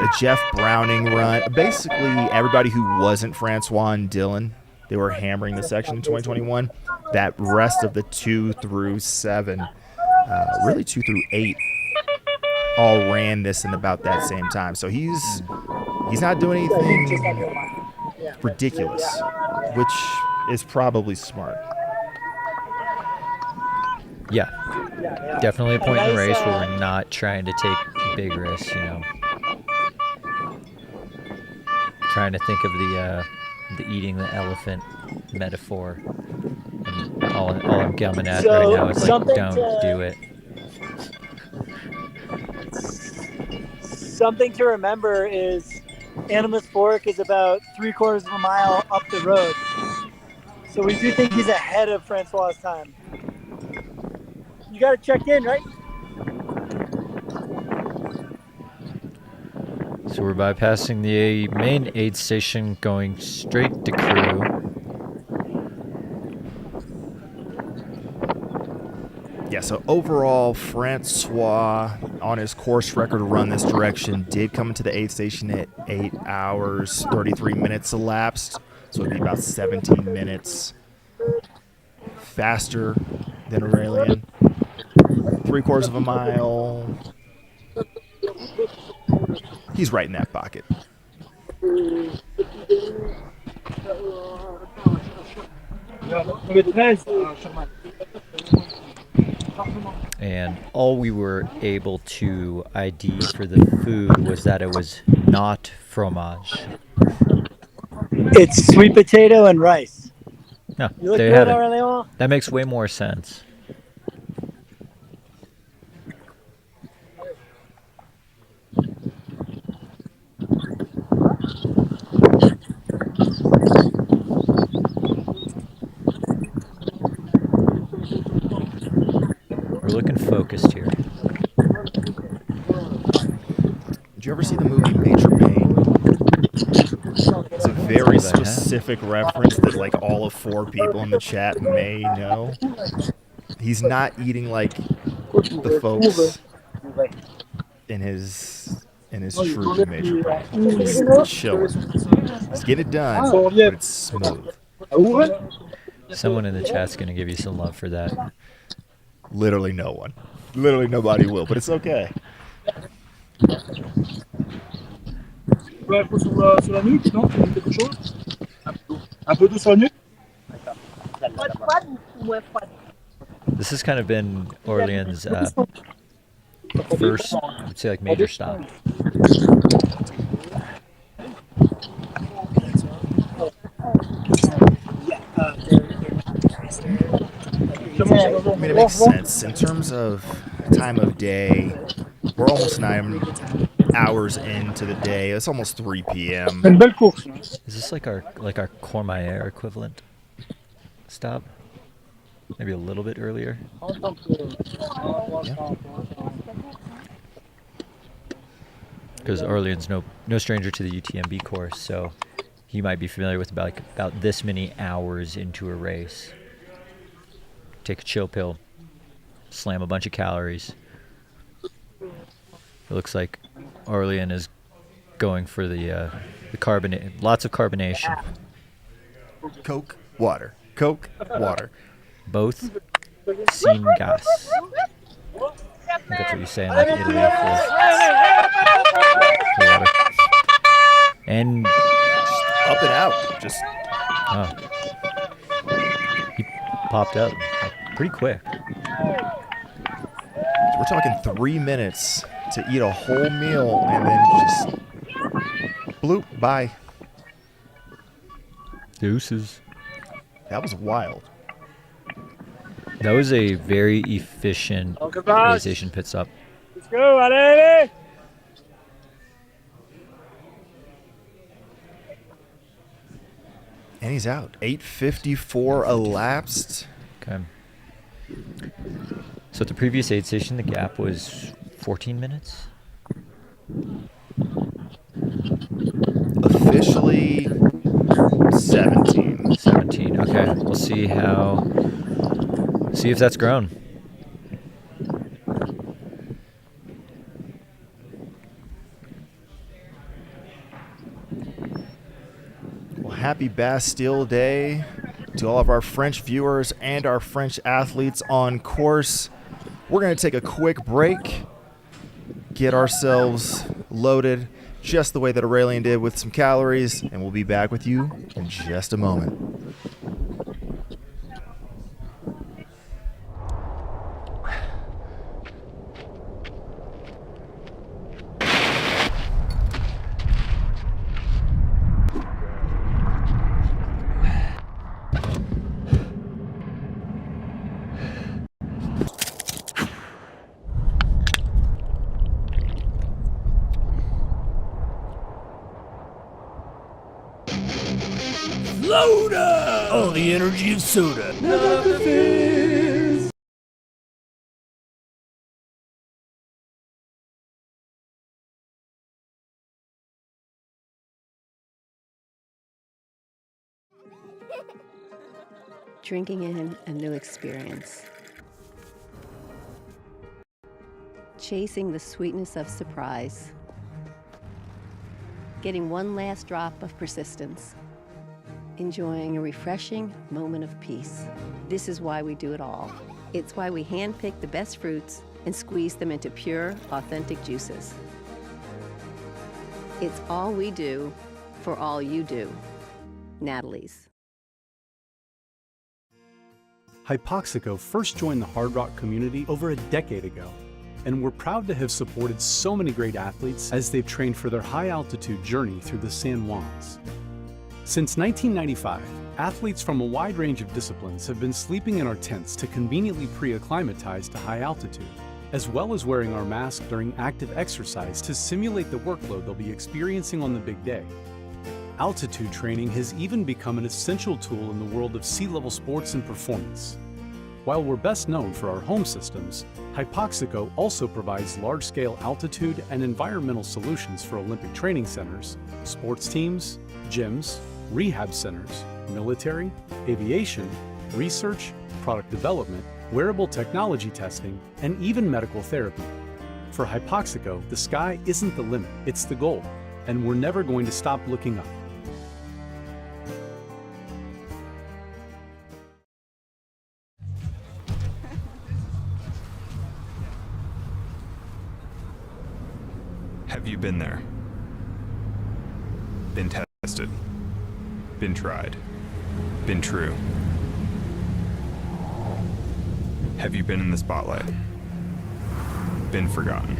A Jeff Browning run. Basically, everybody who wasn't Francois and Dylan, they were hammering the section in 2021. That rest of the 2 through 7, really 2 through 8, all ran this in about that same time. So he's not doing anything ridiculous, which is probably smart. Yeah, definitely a point in the race where we're not trying to take big risks, Trying to think of the eating the elephant metaphor, and all I'm gumming at right now is like, don't do it. Something to remember is Animus Fork is about 3/4 of a mile up the road. So we do think he's ahead of Francois' time. You got it checked in, right? So we're bypassing the main aid station, going straight to crew. Yeah, so overall, Francois, on his course record run this direction, did come into the aid station at 8 hours, 33 minutes elapsed. So it'd be about 17 minutes faster than Aurelian. 3/4 of a mile. He's right in that pocket. And all we were able to ID for the food was that it was not fromage. It's sweet potato and rice. No, You look there you good, have it. Aurelien? That makes way more sense. We're looking focused here. Did you ever see the movie Major Payne? It's a very specific reference that like all of 4 people in the chat may know. He's not eating like the folks in his troop in Major Payne. He's chilling. He's getting it done, but it's smooth. Someone in the chat's going to give you some love for that. Literally no one. Literally nobody will, but it's okay. Sur la nuque, non? Quelque chose? Un peu d'eau sur la nuque? This has kind of been Orleans' first, I would say, like major stop. I mean, it makes sense. In terms of time of day, we're almost 9 hours into the day. It's almost 3 p.m. Is this like our Courmayeur equivalent stop? Maybe a little bit earlier. Because Orleans no stranger to the UTMB course, so he might be familiar with about this many hours into a race. Take a chill pill, slam a bunch of calories. It looks like Orleans is going for the carbonate, lots of carbonation. Coke, water. Coke, water. Both sin gas. I think that's what you say in like Italy for water. And up and out. Just he popped up pretty quick. We're talking 3 minutes to eat a whole meal and then just bloop, bye. Deuces. That was wild. That was a very efficient aid station pit stop. Let's go, allez! And he's out. 8:54 elapsed. Okay. So at the previous aid station, the gap was 14 minutes? Officially 17. 17, okay. We'll see if that's grown. Well, happy Bastille Day to all of our French viewers and our French athletes on course. We're going to take a quick break, get ourselves loaded just the way that Aurelian did with some calories, and we'll be back with you in just a moment. Soda! Oh, the energy of soda. drinking in a new experience. Chasing the sweetness of surprise. Getting one last drop of persistence. Enjoying a refreshing moment of peace. This is why we do it all. It's why we handpick the best fruits and squeeze them into pure, authentic juices. It's all we do for all you do. Natalie's. Hypoxico first joined the Hardrock community over a decade ago, and we're proud to have supported so many great athletes as they've trained for their high-altitude journey through the San Juans. Since 1995, athletes from a wide range of disciplines have been sleeping in our tents to conveniently pre-acclimatize to high altitude, as well as wearing our mask during active exercise to simulate the workload they'll be experiencing on the big day. Altitude training has even become an essential tool in the world of sea-level sports and performance. While we're best known for our home systems, Hypoxico also provides large-scale altitude and environmental solutions for Olympic training centers, sports teams, gyms, rehab centers, military, aviation, research, product development, wearable technology testing, and even medical therapy. For Hypoxico, the sky isn't the limit, it's the goal, and we're never going to stop looking up. Have you been there? Been tested? Been tried? Been true? Have you been in the spotlight? Been forgotten?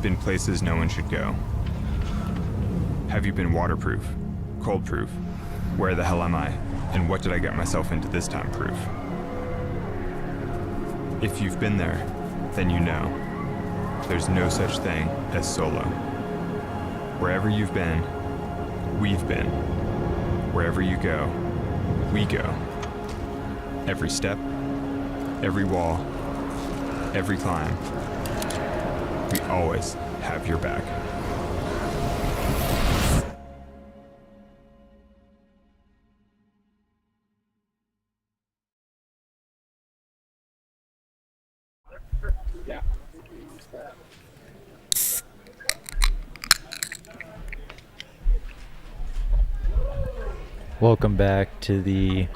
Been places no one should go? Have you been waterproof? Cold-proof? Where the hell am I? And what did I get myself into this time proof? If you've been there, then you know. There's no such thing as solo. Wherever you've been, we've been. Wherever you go, we go. Every step, every wall, every climb, we always have your back. Welcome back to the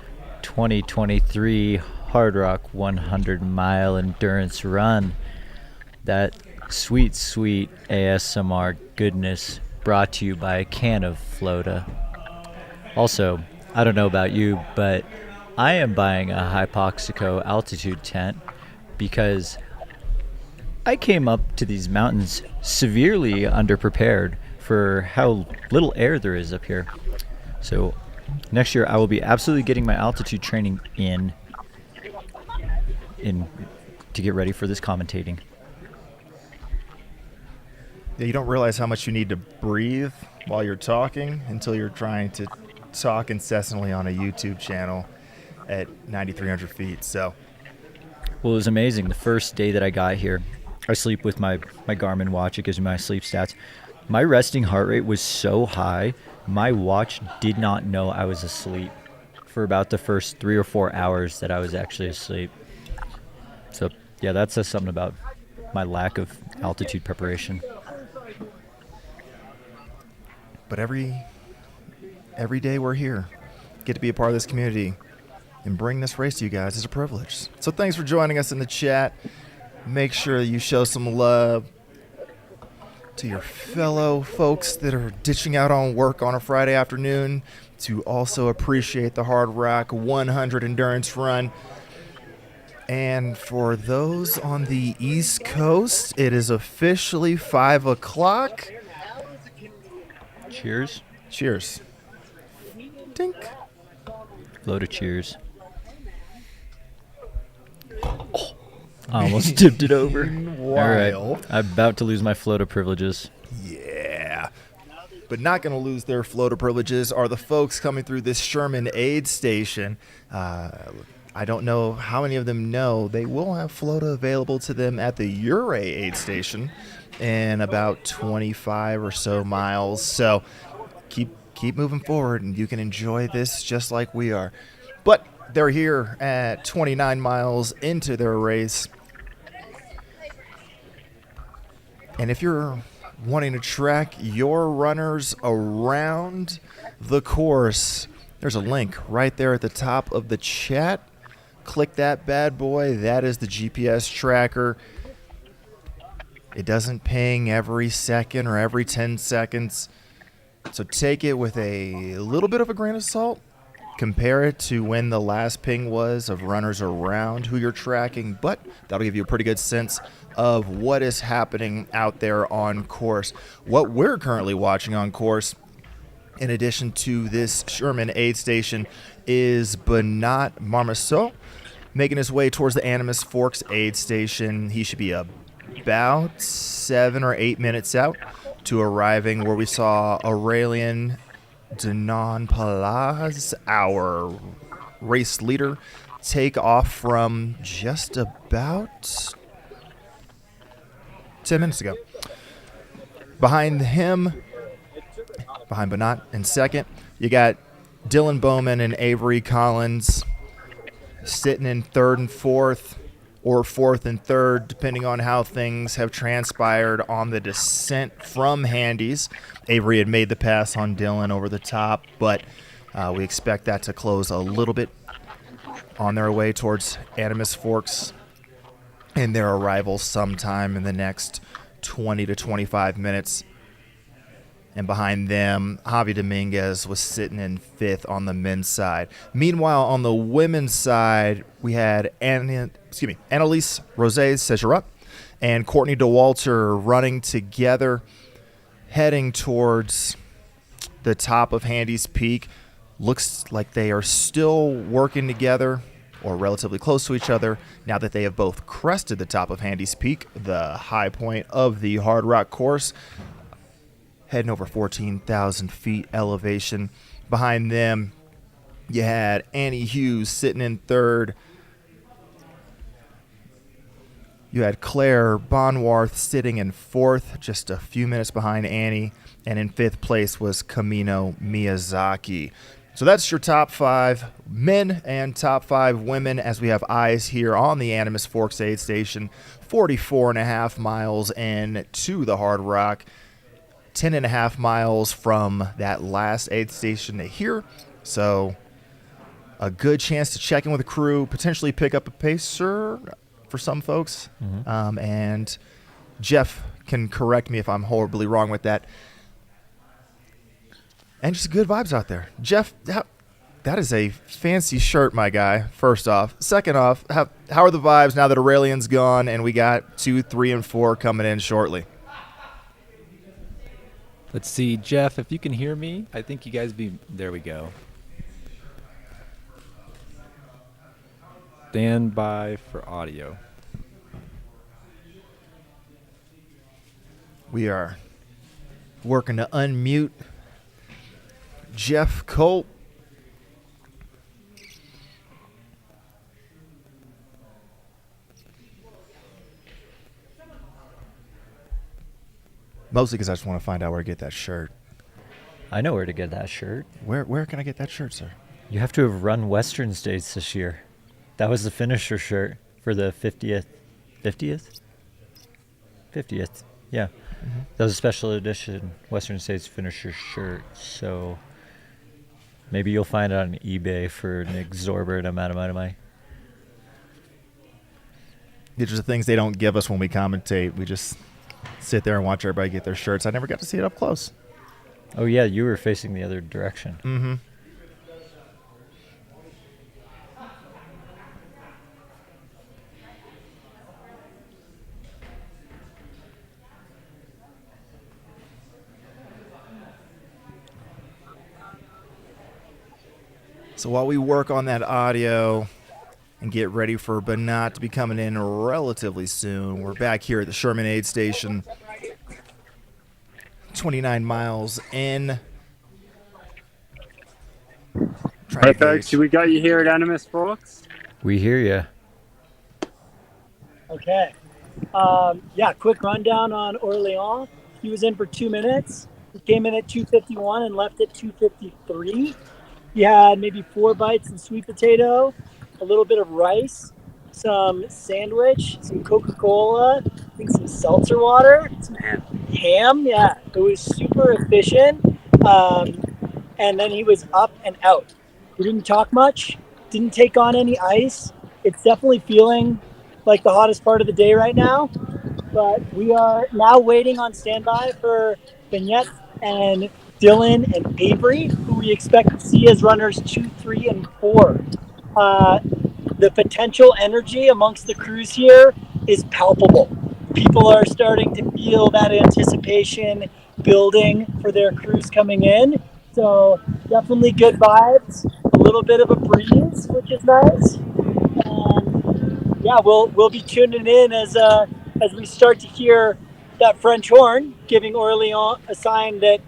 2023 Hardrock 100-mile endurance run. That sweet, sweet ASMR goodness brought to you by a can of Flota. Also, I don't know about you, but I am buying a Hypoxico altitude tent because I came up to these mountains severely underprepared for how little air there is up here. So next year I will be absolutely getting my altitude training in to get ready for this commentating. Yeah, you don't realize how much you need to breathe while you're talking until you're trying to talk incessantly on a YouTube channel at 9,300 feet. So, well, it was amazing. The first day that I got here, I sleep with my Garmin watch. It gives me my sleep stats. My resting heart rate was so high, my watch did not know I was asleep for about the first 3 or 4 hours that I was actually asleep. So, yeah, that says something about my lack of altitude preparation. but every day we're here, get to be a part of this community, and bring this race to you guys is a privilege. So thanks for joining us in the chat. Make sure you show some love to your fellow folks that are ditching out on work on a Friday afternoon to also appreciate the Hardrock 100 endurance run. And for those on the East Coast, it is officially 5 o'clock. Cheers. Cheers. Tink. Load of cheers. Oh, I almost tipped it over. All right. I'm about to lose my Flota privileges. Yeah. But not going to lose their Flota privileges are the folks coming through this Sherman aid station. I don't know how many of them know they will have Flota available to them at the Ouray aid station in about 25 or so miles. So keep moving forward, and you can enjoy this just like we are. But they're here at 29 miles into their race. And if you're wanting to track your runners around the course, there's a link right there at the top of the chat. Click that bad boy. That is the GPS tracker. It doesn't ping every second or every 10 seconds. So take it with a little bit of a grain of salt. Compare it to when the last ping was of runners around who you're tracking, but that'll give you a pretty good sense of what is happening out there on course. What we're currently watching on course, in addition to this Sherman aid station, is Bernat Marmoseau making his way towards the Animas Forks aid station. He should be about 7 or 8 minutes out to arriving where we saw Aurelien Denon Palaz, our race leader, take off from just about 10 minutes ago. Behind him, behind Bernat in second, you got Dylan Bowman and Avery Collins sitting in third and fourth, or fourth and third, depending on how things have transpired on the descent from Handy's. Avery had made the pass on Dylan over the top, but we expect that to close a little bit on their way towards Animas Forks and their arrival sometime in the next 20 to 25 minutes. And behind them, Javi Dominguez was sitting in fifth on the men's side. Meanwhile, on the women's side, we had Annalise Rosé Segerat and Courtney DeWalter running together, heading towards the top of Handy's Peak. Looks like they are still working together or relatively close to each other now that they have both crested the top of Handy's Peak, the high point of the Hardrock course, heading over 14,000 feet elevation. Behind them, you had Annie Hughes sitting in third. You had Claire Bonwarth sitting in fourth, just a few minutes behind Annie. And in fifth place was Kamino Miyazaki. So that's your top 5 men and top 5 women as we have eyes here on the Animas Forks aid station. 44.5 miles in to the Hardrock. 10.5 miles from that last aid station to here. So a good chance to check in with the crew, potentially pick up a pacer for some folks. Mm-hmm. And Jeff can correct me if I'm horribly wrong with that. And just good vibes out there. Jeff, that is a fancy shirt, my guy, first off. Second off, how are the vibes now that Aurelien's gone and we got 2, 3, and 4 coming in shortly? Let's see, Jeff, if you can hear me, I think you guys there we go. Stand by for audio. We are working to unmute Jeff Colt. Mostly because I just want to find out where to get that shirt. I know where to get that shirt. Where can I get that shirt, sir? You have to have run Western States this year. That was the finisher shirt for the 50th. 50th? 50th, yeah. Mm-hmm. That was a special edition Western States finisher shirt. So maybe you'll find it on eBay for an exorbitant amount of money. These are the things they don't give us when we commentate. We just sit there and watch everybody get their shirts. I never got to see it up close. Oh, yeah, you were facing the other direction. Mm-hmm. So while we work on that audio and get ready for Bernat to be coming in relatively soon, we're back here at the Sherman aid station. 29 miles in. Hey folks, we got you here at Animas Forks. We hear you. Okay. Quick rundown on Orleans. He was in for 2 minutes. He came in at 2:51 and left at 2:53. He had maybe 4 bites of sweet potato, a little bit of rice, some sandwich, some Coca-Cola, I think some seltzer water, some ham. Yeah, it was super efficient. Um, and then he was up and out. He didn't talk much, didn't take on any ice. It's definitely feeling like the hottest part of the day right now. But we are now waiting on standby for Vignette and Dylan and Avery, who we expect to see as runners 2, 3, and 4. Uh, the potential energy amongst the crews here is palpable. People are starting to feel that anticipation building for their crews coming in. So definitely good vibes, a little bit of a breeze, which is nice. And yeah, we'll be tuning in as we start to hear that French horn giving Orleans a sign that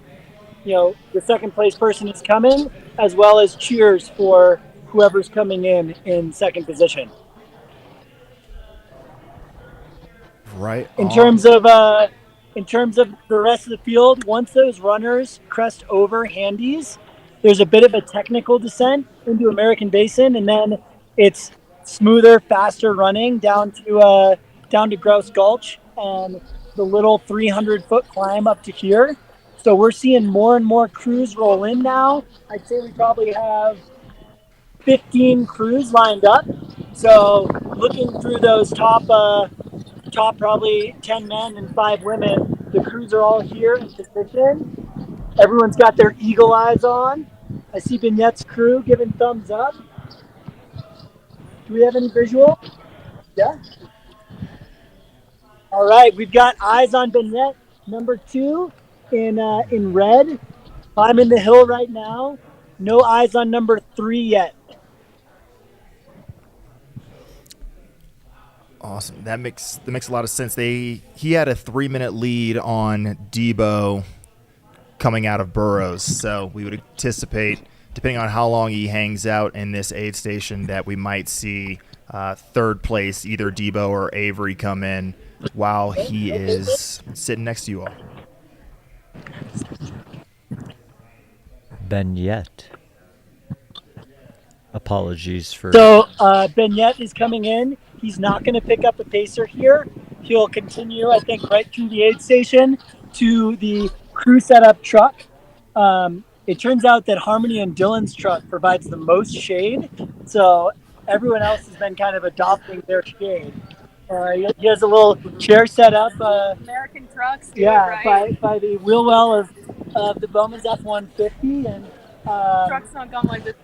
the second place person is coming, as well as cheers for whoever's coming in second position. Right In on. terms of the rest of the field, once those runners crest over Handies, there's a bit of a technical descent into American Basin, and then it's smoother, faster running down to Grouse Gulch and the little 300-foot climb up to here. So we're seeing more and more crews roll in now. I'd say we probably have 15 crews lined up. So looking through those top probably 10 men and 5 women, the crews are all here in position. Everyone's got their eagle eyes on. I see Vignette's crew giving thumbs up. Do we have any visual? Yeah. All right, we've got eyes on Vignette, number 2 in red. Climbing the hill right now. No eyes on number 3 yet. Awesome. That makes a lot of sense. He had a 3-minute lead on Debo coming out of Burroughs, so we would anticipate, depending on how long he hangs out in this aid station, that we might see third place, either Debo or Avery, come in while he is sitting next to you all. Benyet. Apologies for... So Benyet is coming in. He's not going to pick up a pacer here. He'll continue, I think, right through the aid station to the crew setup truck. It turns out that Harmony and Dylan's truck provides the most shade, so everyone else has been kind of adopting their shade. He has a little chair set up. American trucks. By the wheel well of the Bowman's F-150, and Trucks don't come like this.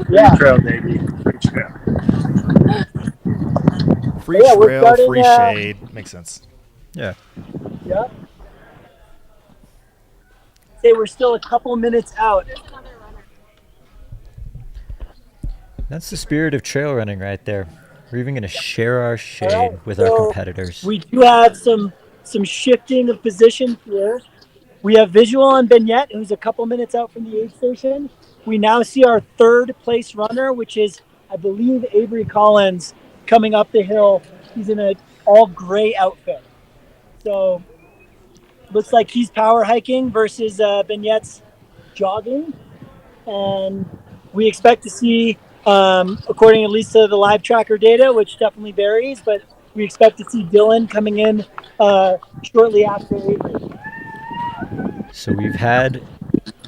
Yeah. Trail, baby. Free trail. Free trail, free shade. Makes sense. Yeah. Yeah. Say we're still a couple minutes out. That's the spirit of trail running right there. We're even going to share our shade with our competitors. We do have some shifting of positions here. We have visual on Benyet, who's a couple minutes out from the aid station. We now see our third place runner, which is, I believe, Avery Collins, coming up the hill. He's in an all gray outfit. So looks like he's power hiking versus Benyet's jogging. And we expect to see, according at least to the live tracker data, which definitely varies, but we expect to see Dylan coming in shortly after Avery. So we've had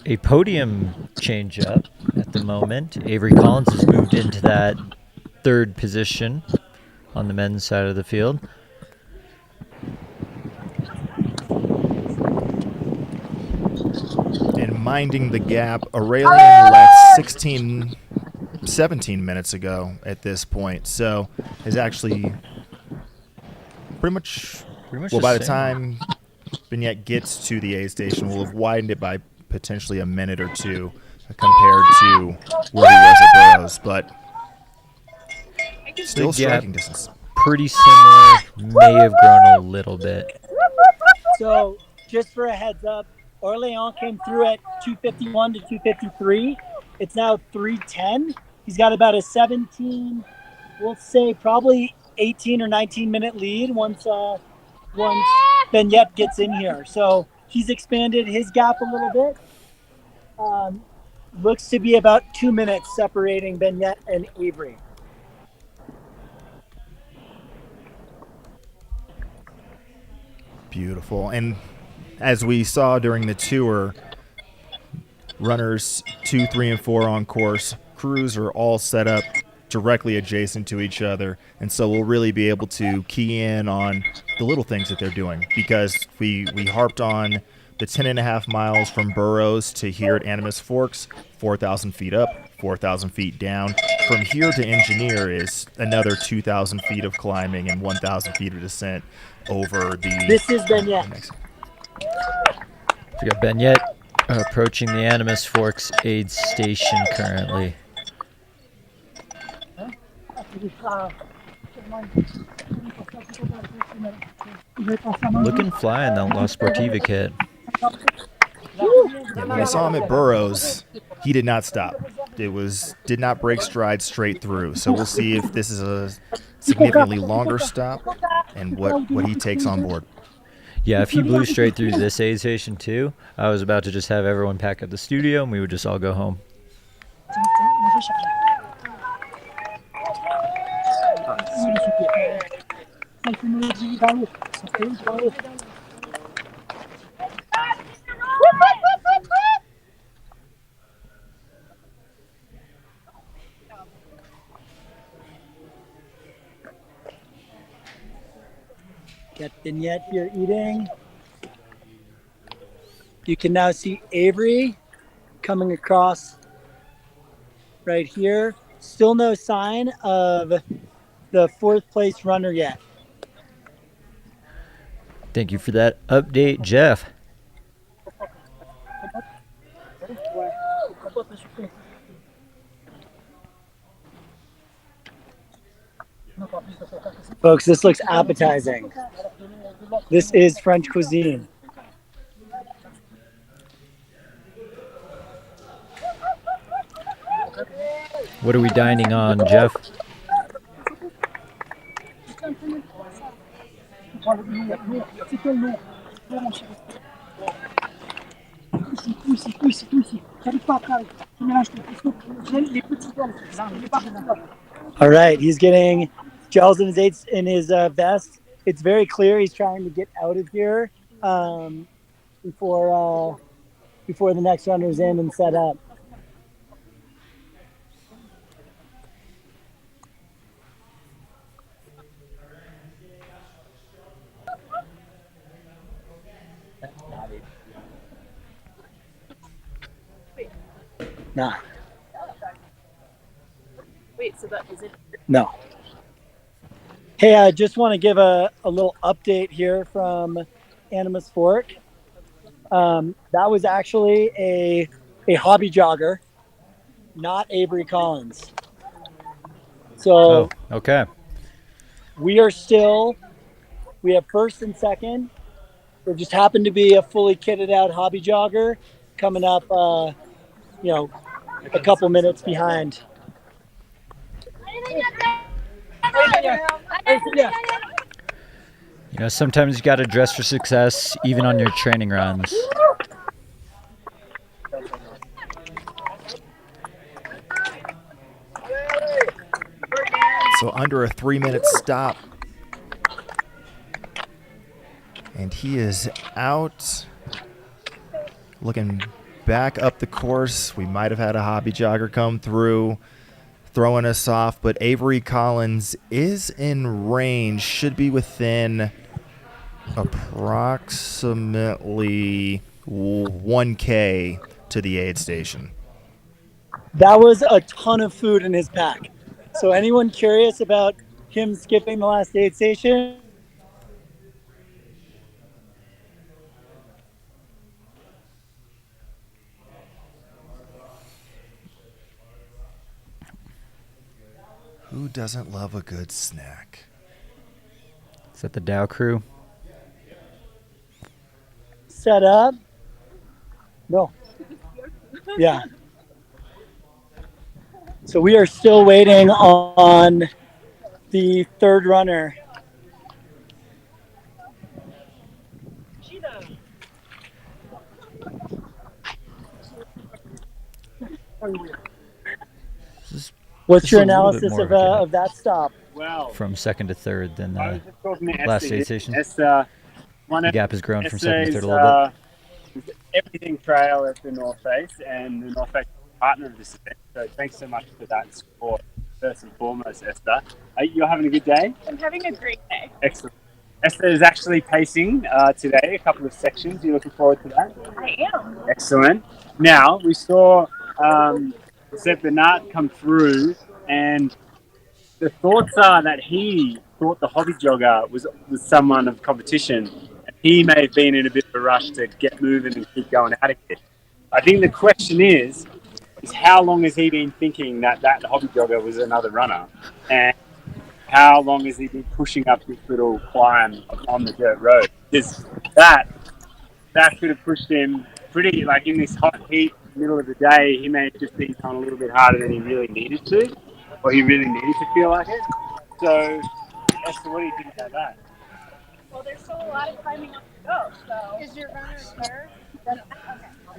a podium change up at the moment. Avery Collins has moved into that third position on the men's side of the field. And minding the gap, Aurelian left 17 minutes ago at this point, so is actually pretty much well, by the time Vignette gets to the aid station, we'll have widened it by potentially a minute or two compared to where he was at Burroughs, but still striking distance. Pretty similar, may have grown a little bit. So just for a heads up, Orleans came through at 251 to 253. It's now 310. He's got about a 17, we'll say probably 18 or 19 minute lead once Benyet gets in here. So he's expanded his gap a little bit. looks to be about 2 minutes separating Benyet and Avery. Beautiful. And as we saw during the tour, runners 2, 3, and 4 on course, crews are all set up directly adjacent to each other. And so we'll really be able to key in on the little things that they're doing, because we harped on the 10.5 miles from Burroughs to here at Animas Forks, 4,000 feet up, 4,000 feet down. From here to Engineer is another 2,000 feet of climbing and 1,000 feet of descent over the... This is Benyet. We got Benyet approaching the Animas Forks aid station currently. Looking fly in that La Sportiva kit. Yeah, when we saw him at Burroughs, he did not stop. Did not break stride straight through. So we'll see if this is a significantly longer stop and what he takes on board. Yeah, if he blew straight through this aid station too, I was about to just have everyone pack up the studio and we would just all go home. Get Benyet here eating. You can now see Avery coming across right here. Still no sign of the 4th place runner yet. Thank you for that update, Jeff. Folks, this looks appetizing. This is French cuisine. What are we dining on, Jeff? All right, he's getting gels in his vest. It's very clear he's trying to get out of here before the next runner's in and set up. Nah. Wait, so that is it? No. Hey, I just want to give a little update here from Animas Fork. That was actually a hobby jogger, not Avery Collins. So okay. We have 1st and 2nd. There just happened to be a fully kitted out hobby jogger coming up, a couple minutes behind. You know, sometimes you got to dress for success, even on your training runs. So under a 3-minute stop. And he is out. Looking back up the course. We might have had a hobby jogger come through, throwing us off, but Avery Collins is in range, should be within approximately 1K to the aid station. That was a ton of food in his pack. So anyone curious about him skipping the last aid station? Who doesn't love a good snack? Is that the Dow crew? Set up? No. Yeah. So we are still waiting on the 3rd runner. What's Just your a little bit analysis more of a gap of that stop? Well, from second to third than I the was just talking to last Esther. aid station. One The of gap has grown from second to third Esther's a little bit. everything trail at the North Face, and the North Face is a partner of this event. So thanks so much for that support, first and foremost, Esther. You're having a good day? I'm having a great day. Excellent. Esther is actually pacing today, a couple of sections. You looking forward to that? I am. Excellent. Now, we saw Sepp Bernat come through, and the thoughts are that he thought the hobby jogger was someone of competition. And he may have been in a bit of a rush to get moving and keep going out of here. I think the question is how long has he been thinking that hobby jogger was another runner? And how long has he been pushing up this little climb on the dirt road? Because that could have pushed him pretty, like in this hot heat, middle of the day, he may have just been going a little bit harder than he really needed to, or he really needed to feel like it. So, Esther, what do you think about that? Well, there's still a lot of climbing up to go. So, is your runner here? Okay.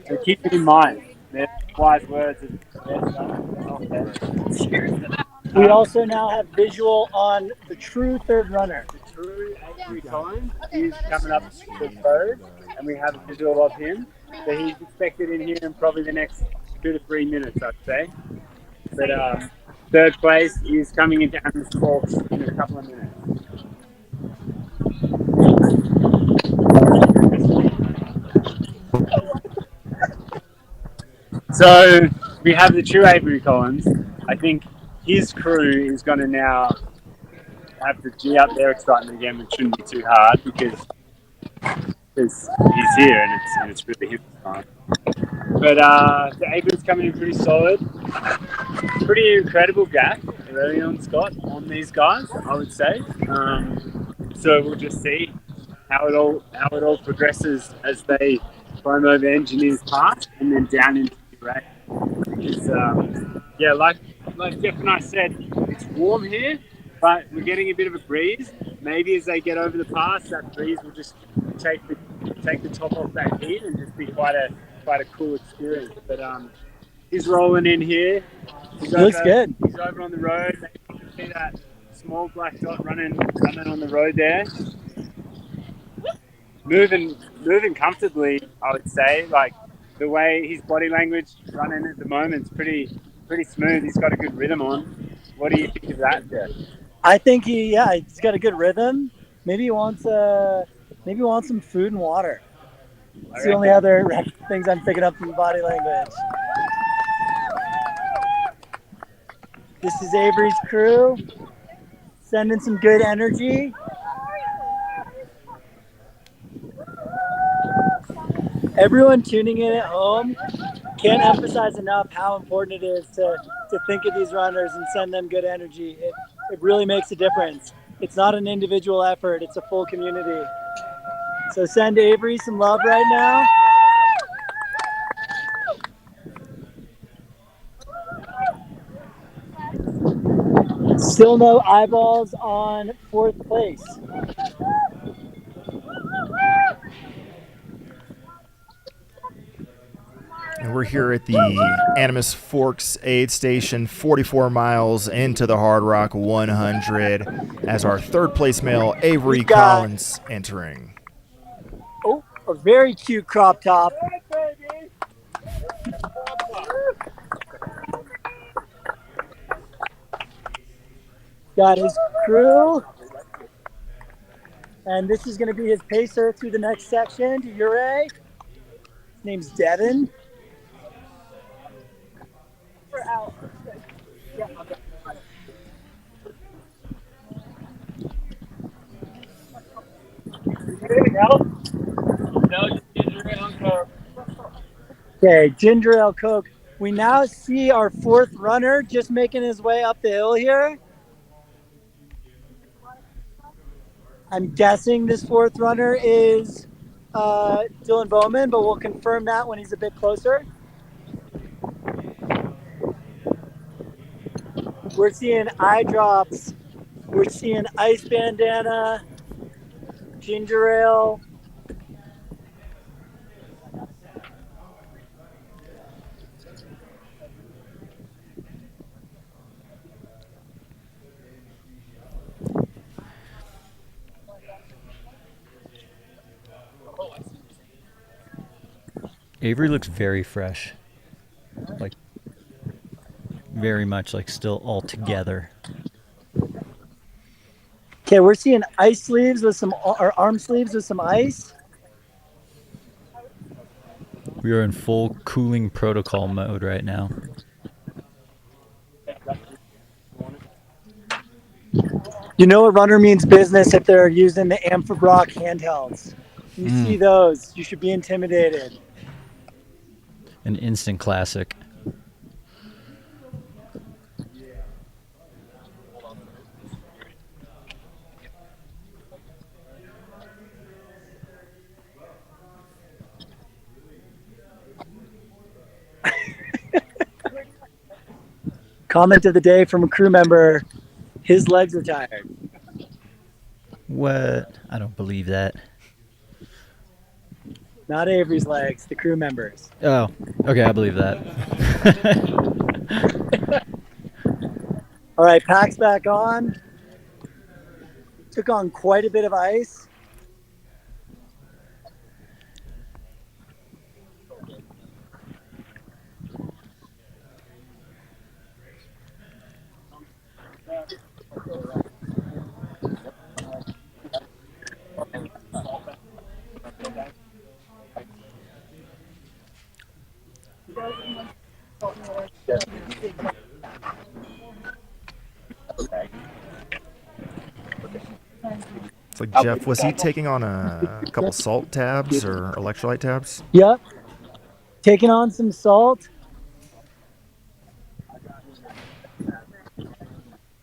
So keep it in mind. There's wise words of Esther. Cheers to that. We also now have visual on the true third runner. The true Avery Collins is coming up the road, and we have a visual of him. So he's expected in here in probably the next 2 to 3 minutes, I'd say. But third place is coming into Amos Forks in a couple of minutes. So we have the true Avery Collins. I think his crew is going to now have to G up their excitement again, which shouldn't be too hard because he's here and it's really his time. But the Avery's coming in pretty solid. Pretty incredible gap early on, Scott, on these guys, I would say. So we'll just see how it all progresses as they climb over Engineers Pass and then down into the race. Because like Jeff and I said, it's warm here, but we're getting a bit of a breeze. Maybe as they get over the pass, that breeze will just take the top off that heat and just be quite a cool experience. But he's rolling in here. Looks good. He's over on the road. You can see that small black dot running on the road there. Moving comfortably, I would say. Like the way his body language running at the moment is pretty smooth. He's got a good rhythm on. What do you think of that, Jeff? I think he's got a good rhythm. Maybe he wants some food and water. It's the only other things I'm picking up from body language. This is Avery's crew, sending some good energy. Everyone tuning in at home, can't emphasize enough how important it is to think of these runners and send them good energy. It really makes a difference. It's not an individual effort, it's a full community. So send Avery some love right now. Still no eyeballs on fourth place. And we're here at the Animas Forks aid station, 44 miles into the Hardrock 100, as our third place male, Avery Collins, entering. Oh, a very cute crop top. Got his crew. And this is going to be his pacer through the next section to Ure. His name's Devin. We're out. Yeah, okay. No, ginger ale and Coke. Okay, ginger ale Coke. We now see our fourth runner just making his way up the hill here. I'm guessing this fourth runner is Dylan Bowman, but we'll confirm that when he's a bit closer. We're seeing eye drops. We're seeing ice bandana, ginger ale. Avery looks very fresh. Like, very much like still all together. Okay, we're seeing ice sleeves with some, or arm sleeves with some ice. We are in full cooling protocol mode right now. You know a runner means business if they're using the Amphibrock handhelds. You see those, you should be intimidated. An instant classic. Comment of the day from a crew member, his legs are tired. What? I don't believe that. Not Avery's legs, the crew members. Oh, okay, I believe that. All right, pack's back on. Took on quite a bit of ice. It's like, Jeff, was he taking on a couple salt tabs or electrolyte tabs? Yep. Taking on some salt.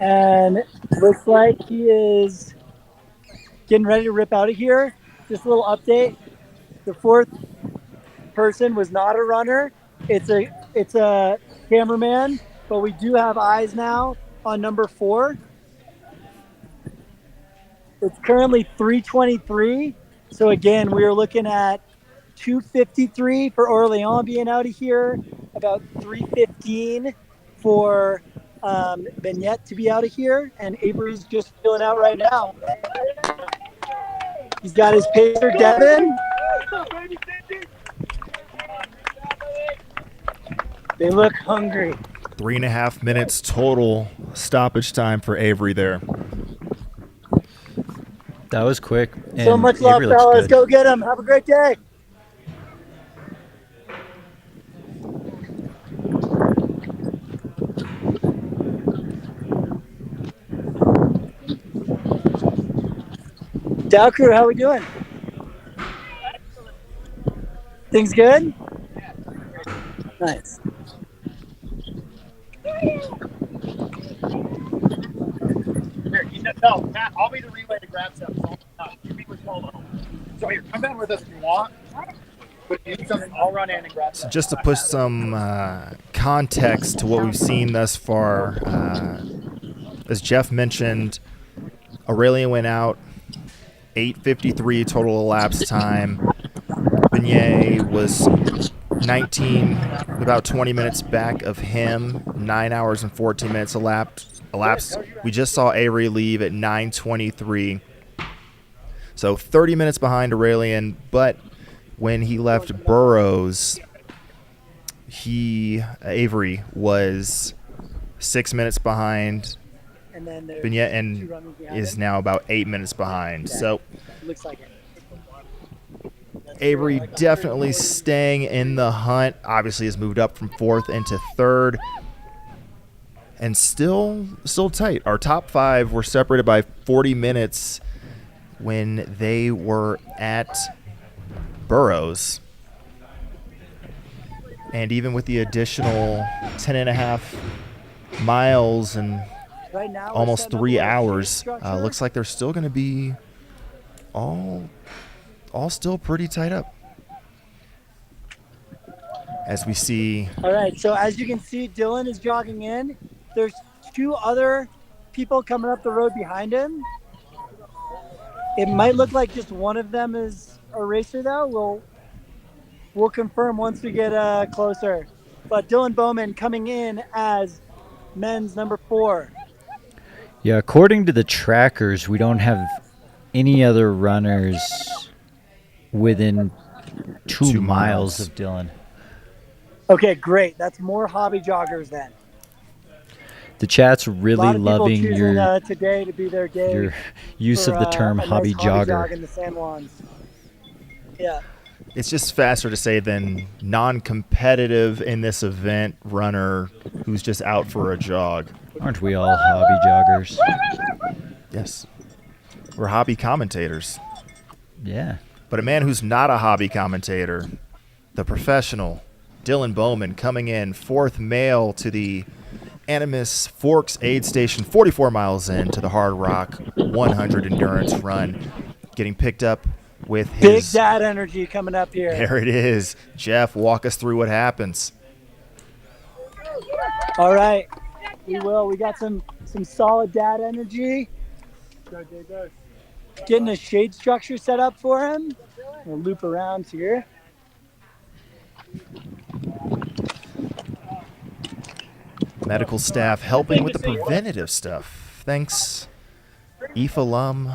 And looks like he is getting ready to rip out of here. Just a little update. The fourth person was not a runner. It's a cameraman, but we do have eyes now on number 4. It's currently 3:23. So again, we are looking at 2:53 for Orleans being out of here, about 3:15 for Vignette to be out of here, and Avery's just filling out right now. He's got his pacer, Devin. They look hungry. 3.5 minutes total stoppage time for Avery there. That was quick. And So much love, Avery looks fellas. good. Go get him. Have a great day. Dow crew, how we doing? Things good? Nice. Here, no, Matt, I'll be the relay to grab stuff. You be with Polo. So here, come down with us if you want. But if you need something, I'll run in and grab So stuff. just to put some context to what we've seen thus far, as Jeff mentioned, Aurelian went out 8:53 total elapsed time. Beignet was 19, about 20 minutes back of him, 9 hours and 14 minutes elapsed. We just saw Avery leave at 9:23. So 30 minutes behind Aurelian, but when he left Burroughs, Avery was 6 minutes behind And then there's Beignet two and runners behind is him. now about 8 minutes behind. So Looks like it. Avery definitely staying in the hunt. Obviously has moved up from 4th into 3rd. And still tight. Our top 5 were separated by 40 minutes when they were at Burroughs. And even with the additional 10.5 miles and Right now, we're almost setting up 3 a little hours, structure. looks like they're still going to be all still pretty tight up. As we see, All right, so as you can see, Dylan is jogging in. There's 2 other people coming up the road behind him. It might look like just one of them is a racer, though. We'll confirm once we get closer. But Dylan Bowman coming in as men's number 4. Yeah, according to the trackers, we don't have any other runners within 2 miles of Dylan. Okay, great. That's more hobby joggers then. The chat's A really lot of people loving choosing your today to be their day. your use for, of the term a hobby nice hobby jogger. jog in the San Juans. Yeah. It's just faster to say than non-competitive in this event runner who's just out for a jog. Aren't we all hobby joggers? Yes. We're hobby commentators. Yeah. But a man who's not a hobby commentator, the professional, Dylan Bowman, coming in fourth male to the Animas Forks Aid Station, 44 miles in to the Hardrock 100 endurance run, getting picked up with Big his... dad energy coming up here. There it is. Jeff, walk us through what happens. All right. We will. We got some solid dad energy. Getting a shade structure set up for him. We'll loop around here. Medical staff helping with the preventative stuff. Thanks, EF alum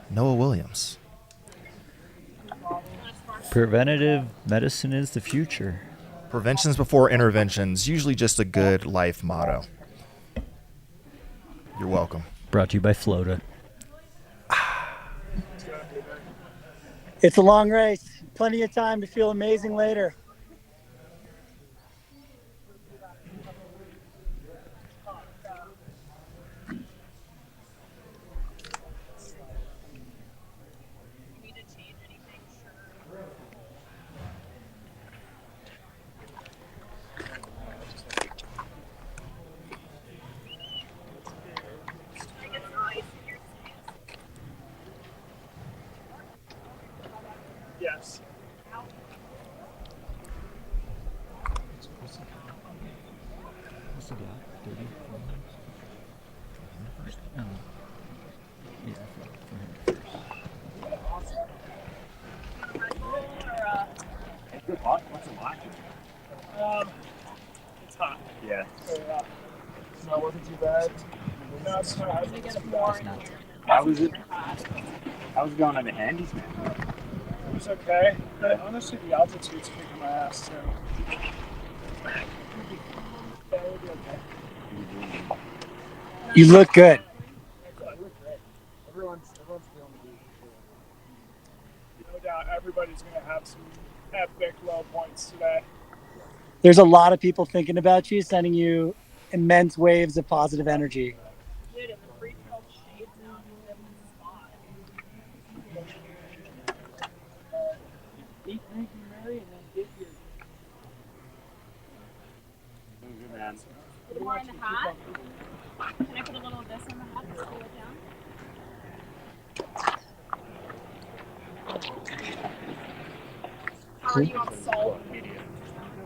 Noah Williams. Preventative medicine is the future. Preventions before interventions, usually just a good life motto. You're welcome. Brought to you by Flota. It's a long race. Plenty of time to feel amazing later. Yes. It's hot. Yeah. So it wasn't too bad. No, it's not. How was it? How was it going on the handies, man? It was okay. But honestly, the altitude's kicking my ass, so. Yeah, we'll be okay. You look good. I look great. Everyone's feeling the beat. No doubt everybody's going to have some epic low points today. There's a lot of people thinking about you, sending you immense waves of positive energy. Dude, in the free world shades now, in the spot. Thank you, Mary, and then get your. Good man. Put more in the hat. Can I put a little of this in the hat to cool it down? How are you on salt?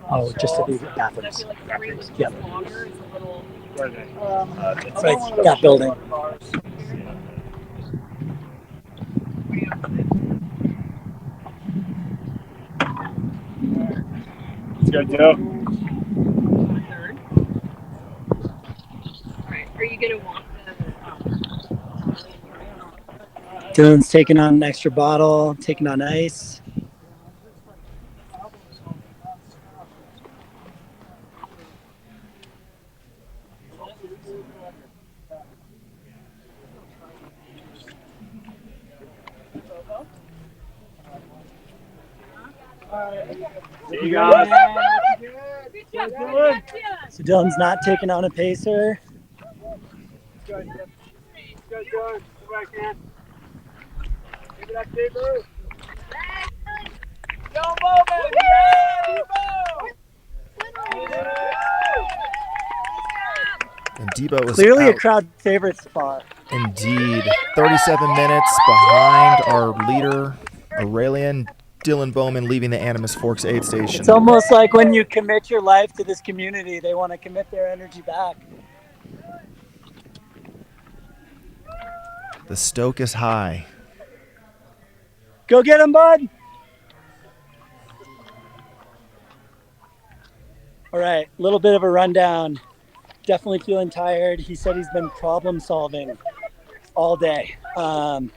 Oh, just to be I athletes. feel like every little Yep. longer is a little. Where are they? It's like that building. Let's go, Joe. Alright, are you gonna want the Dylan's taking on an extra bottle, taking on ice. There you go. So Dylan's not taking on a pacer. Good, Dylan. Come back, man. Give it up, Debo. Yo, Bowman! Yeah, Debo! And Debo was Clearly a out. crowd favorite spot. Indeed. 37 minutes behind our leader, Aurelian. Dylan Bowman leaving the Animas Forks Aid Station. It's almost like when you commit your life to this community, they want to commit their energy back. The stoke is high. Go get him, bud. All right, a little bit of a rundown. Definitely feeling tired. He said he's been problem solving all day. The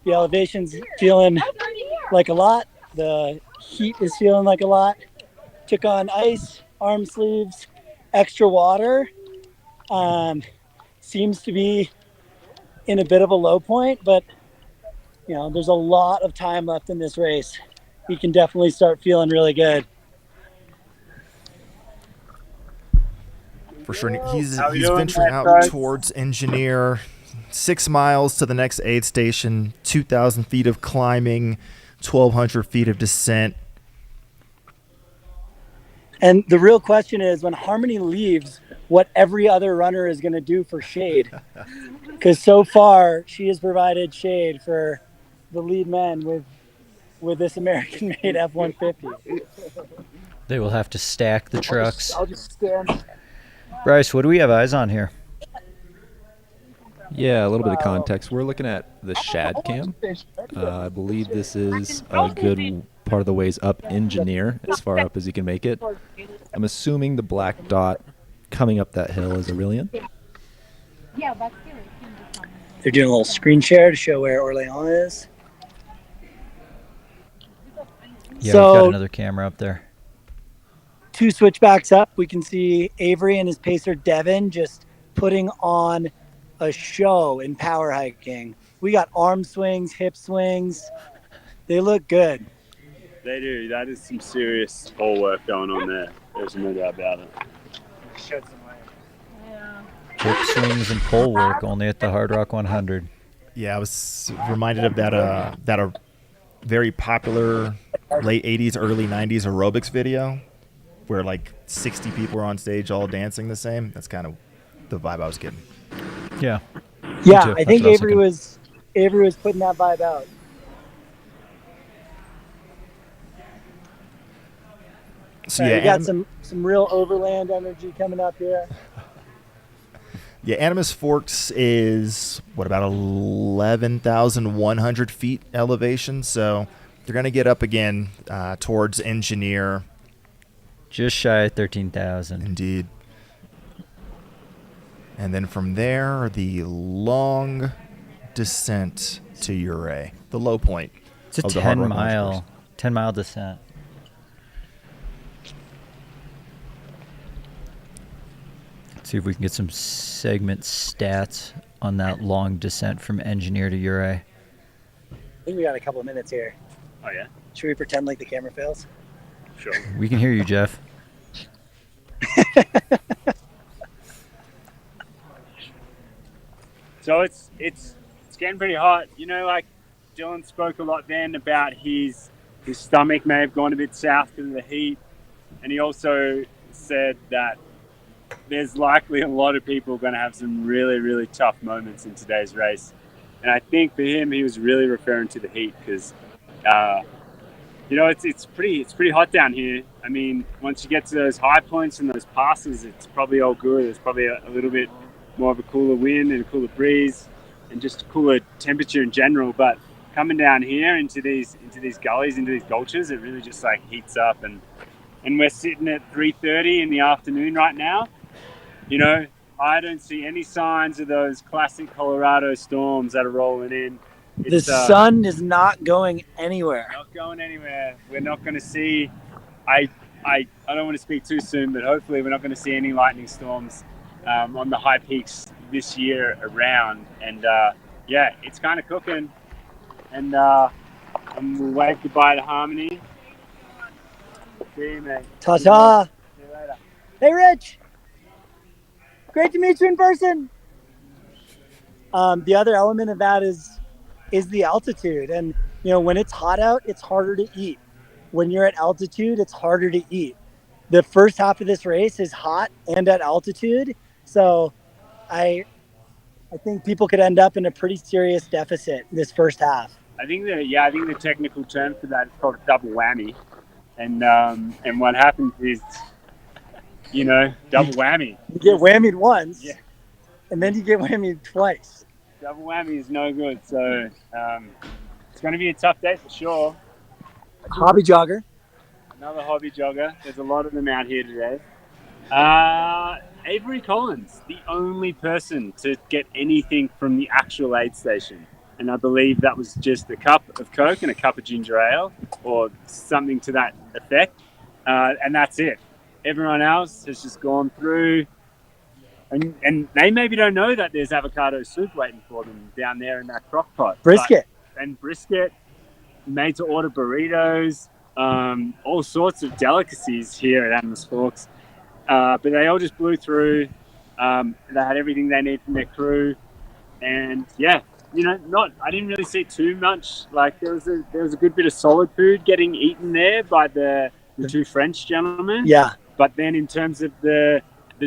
elevation's feeling like a lot. The heat is feeling like a lot. Took on ice, arm sleeves, extra water. Seems to be in a bit of a low point, but there's a lot of time left in this race. We can definitely start feeling really good. For sure. He's How we he's doing venturing there, out folks? towards Engineer. 6 miles to the next aid station, 2,000 feet of climbing, 1,200 feet of descent. And the real question is, when Harmony leaves, what every other runner is going to do for shade. Because so far, she has provided shade for the lead men with this American-made F-150. They will have to stack the trucks. I'll just stand. Bryce, what do we have eyes on here? Yeah, a little bit of context. We're looking at the Shad Cam. I believe this is a good part of the ways up Engineer, as far up as you can make it. I'm assuming the black dot coming up that hill is Aurelian. They're doing a little screen share to show where Orleans is. Yeah, we've got another camera up there. 2 switchbacks up, we can see Avery and his pacer Devin just putting on a show in power hiking. We got arm swings, hip swings. They look good. They do. That is some serious ball work going on there. There's no doubt about it. Hip swings and pole work only at the Hardrock 100. Yeah, I was reminded of that very popular late 80s, early 90s aerobics video where like 60 people were on stage all dancing the same. That's kind of the vibe I was getting. Yeah. Yeah, I think Avery was putting that vibe out. So we got some real overland energy coming up here. Yeah, Animus Forks is about 11,100 feet elevation, so they're going to get up again towards Engineer. Just shy of 13,000. Indeed. And then from there, the long descent to Ouray, the low point. It's a of the Hardrock 10-mile descent. Let's see if we can get some segment stats on that long descent from Engineer to Ouray. I think we got a couple of minutes here. Oh, yeah? Should we pretend like the camera fails? Sure. We can hear you, Jeff. So it's getting pretty hot. Like Dylan spoke a lot then about his stomach may have gone a bit south because of the heat. And he also said that there's likely a lot of people going to have some really, really tough moments in today's race. And I think for him, he was really referring to the heat because, it's pretty hot down here. I mean, once you get to those high points and those passes, it's probably all good. There's probably a little bit more of a cooler wind and a cooler breeze and just a cooler temperature in general. But coming down here into these gullies, into these gulches, it really just like heats up. And we're sitting at 3:30 in the afternoon right now. I don't see any signs of those classic Colorado storms that are rolling in. The sun is not going anywhere. Not going anywhere. We're not going to see. I don't want to speak too soon, but hopefully we're not going to see any lightning storms on the high peaks this year around. And it's kind of cooking. And we'll wave goodbye to Harmony. See you, mate. Ta-ta. See you later. Hey, Rich. Great to meet you in person. The other element of that is the altitude. And, when it's hot out, it's harder to eat. When you're at altitude, it's harder to eat. The first half of this race is hot and at altitude. So I think people could end up in a pretty serious deficit this first half. I think the technical term for that is called a double whammy. And what happens is, double whammy. You get whammied once, and then you get whammied twice. Double whammy is no good. So it's going to be a tough day for sure. Hobby jogger. Another hobby jogger. There's a lot of them out here today. Avery Collins, the only person to get anything from the actual aid station. and I believe that was just a cup of Coke and a cup of ginger ale, or something to that effect, and that's it. Everyone else has just gone through, and they maybe don't know that there's avocado soup waiting for them down there in that crock pot. Brisket. And brisket, made to order burritos, all sorts of delicacies here at Animas Forks. But they all just blew through. They had everything they need from their crew, and yeah, I didn't really see too much. Like there was a good bit of solid food getting eaten there by the two French gentlemen. Yeah. But then in terms of the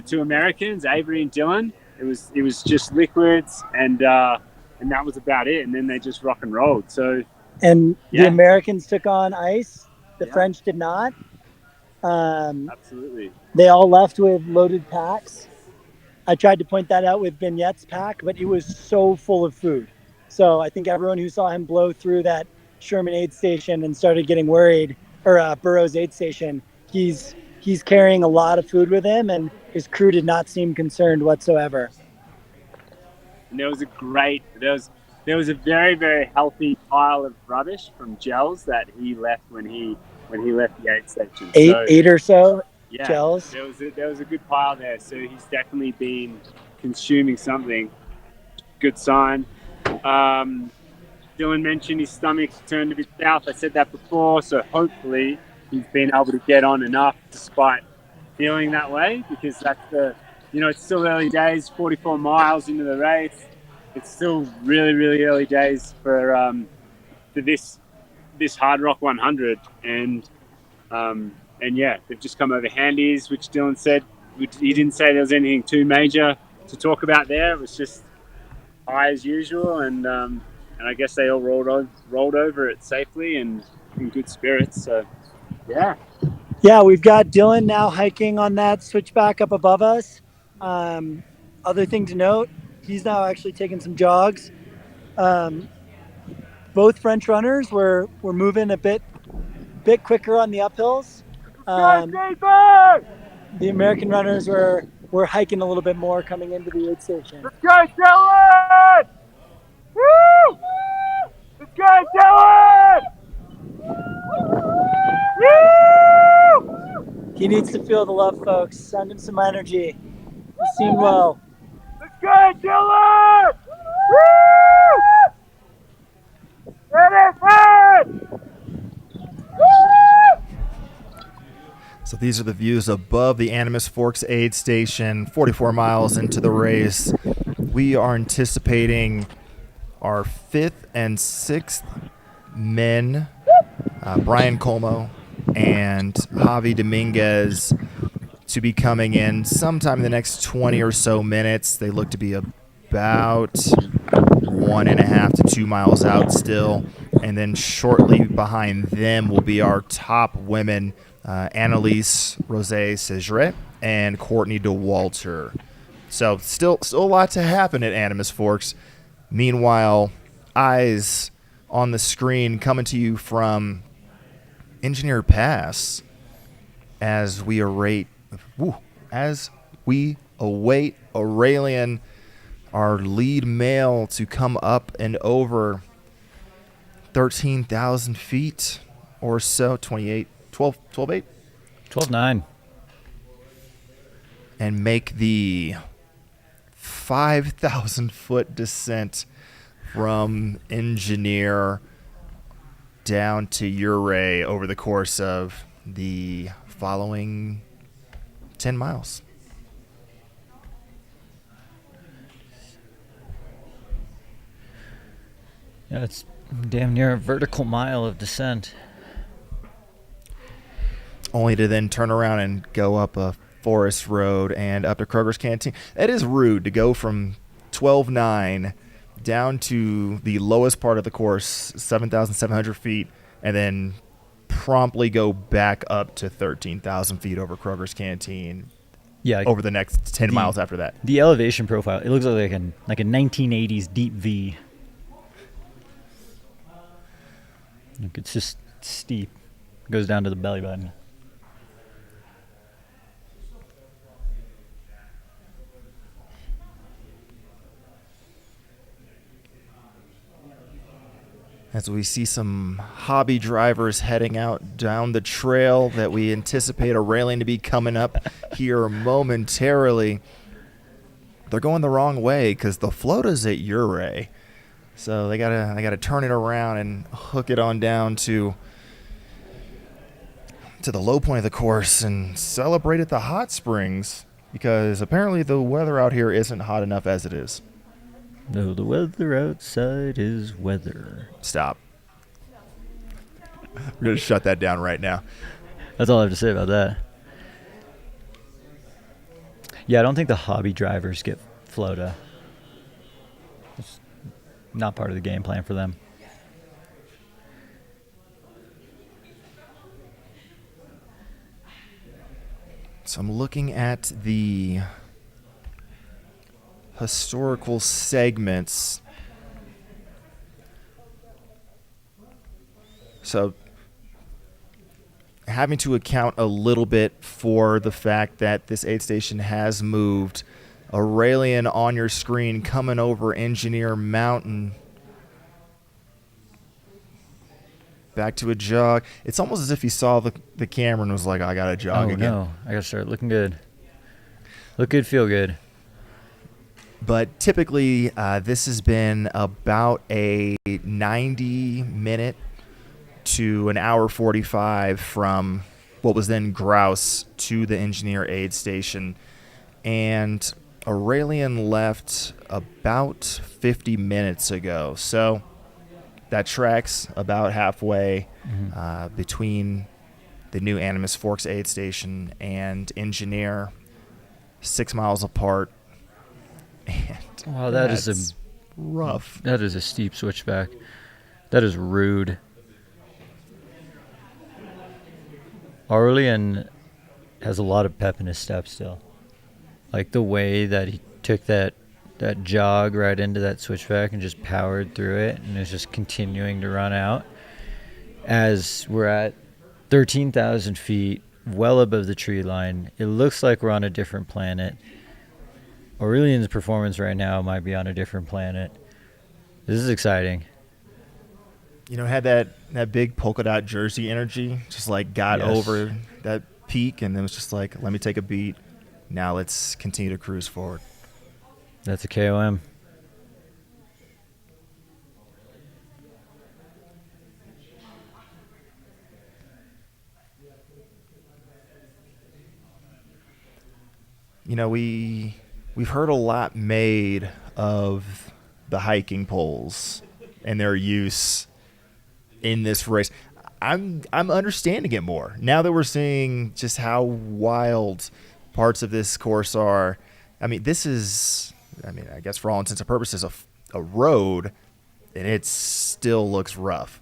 two Americans, Avery and Dylan, it was just liquids, and that was about it. And then they just rock and rolled. So And the yeah. Americans took on ice. The French did not. Absolutely. They all left with loaded packs. I tried to point that out with Vignette's pack, but it was so full of food. So I think everyone who saw him blow through that Sherman aid station and started getting worried, or Burroughs aid station, he's carrying a lot of food with him, and his crew did not seem concerned whatsoever. And there was a very, very healthy pile of rubbish from gels that he left when he left the aid station. Eight or so gels. There was a good pile there. So he's definitely been consuming something. Good sign. Dylan mentioned his stomach turned a bit south. I said that before. So hopefully he's been able to get on enough despite feeling that way, because that's it's still early days, 44 miles into the race. It's still really, really early days for this Hardrock 100, and yeah, they've just come over handies, which Dylan said. He didn't say there was anything too major to talk about there. It was just high as usual, and I guess they all rolled over it safely and in good spirits. So yeah. Yeah, we've got Dylan now hiking on that switchback up above us. Other thing to note, he's now actually taking some jogs. Both French runners were moving a bit quicker on the uphills. The American runners were hiking a little bit more coming into the aid station. Let's go, Dylan! Woo! Let's go, Dylan! Woo! He needs to feel the love, folks. Send him some energy. You seem low. Let's go, Dylan! Woo! Let it hit! So these are the views above the Animas Forks aid station, 44 miles into the race. We are anticipating our 5th and 6th men, Brian Colmo and Javi Dominguez, to be coming in sometime in the next 20 or so minutes. They look to be about 1.5 to 2 miles out still. And then shortly behind them will be our top women, Annalise Rosé-Segret and Courtney DeWalter. So still a lot to happen at Animas Forks. Meanwhile, eyes on the screen coming to you from Engineer Pass as we await Aurelian, our lead male, to come up and over 13,000 feet or so, 12.8? 12.9. And make the 5,000-foot descent from Engineer down to Ouray over the course of the following 10 miles. Yeah, it's damn near a vertical mile of descent. Only to then turn around and go up a forest road and up to Kroger's Canteen. It is rude to go from 12.9 down to the lowest part of the course, 7,700 feet, and then promptly go back up to 13,000 feet over Kroger's Canteen. Yeah, over the next 10 miles after that. The elevation profile, it looks like a 1980s deep V. Look, it's just steep. It goes down to the belly button. as we see some hobby drivers heading out down the trail that we anticipate Aurelian to be coming up here momentarily. They're going the wrong way because the float is at Ouray. So they gotta turn it around and hook it on down to the low point of the course and celebrate at the hot springs, because apparently the weather out here isn't hot enough as it is. No, the weather outside is weather. Stop. We're going to shut that down right now. That's all I have to say about that. Yeah, I don't think the hobby drivers get FLOTA. It's not part of the game plan for them. So I'm looking at the historical segments. So having to account a little bit for the fact that this aid station has moved. Aurelian on your screen coming over Engineer Mountain. Back to a jog. It's almost as if he saw the camera and was like, I got to jog again. No, I got to start looking good. Look good, feel good. But typically, this has been about a 90-minute to an hour 45 from what was then Grouse to the engineer aid station. And Aurelian left about 50 minutes ago. So that tracks about halfway between the new Animus Forks aid station and engineer, 6 miles apart. And wow, that is rough. That is a steep switchback. That is rude. Aurelian has a lot of pep in his step still. Like the way that he took that jog right into that switchback and just powered through it and is just continuing to run out. As we're at 13,000 feet, well above the tree line, it looks like we're on a different planet. Aurelian's performance right now might be on a different planet. This is exciting. You know, had that big polka dot jersey energy, just like got over that peak and then was just like, let me take a beat. Now let's continue to cruise forward. That's a KOM. You know, we've heard a lot made of the hiking poles and their use in this race. I'm understanding it more now that we're seeing just how wild parts of this course are. I mean, I guess for all intents and purposes, a road, and it still looks rough.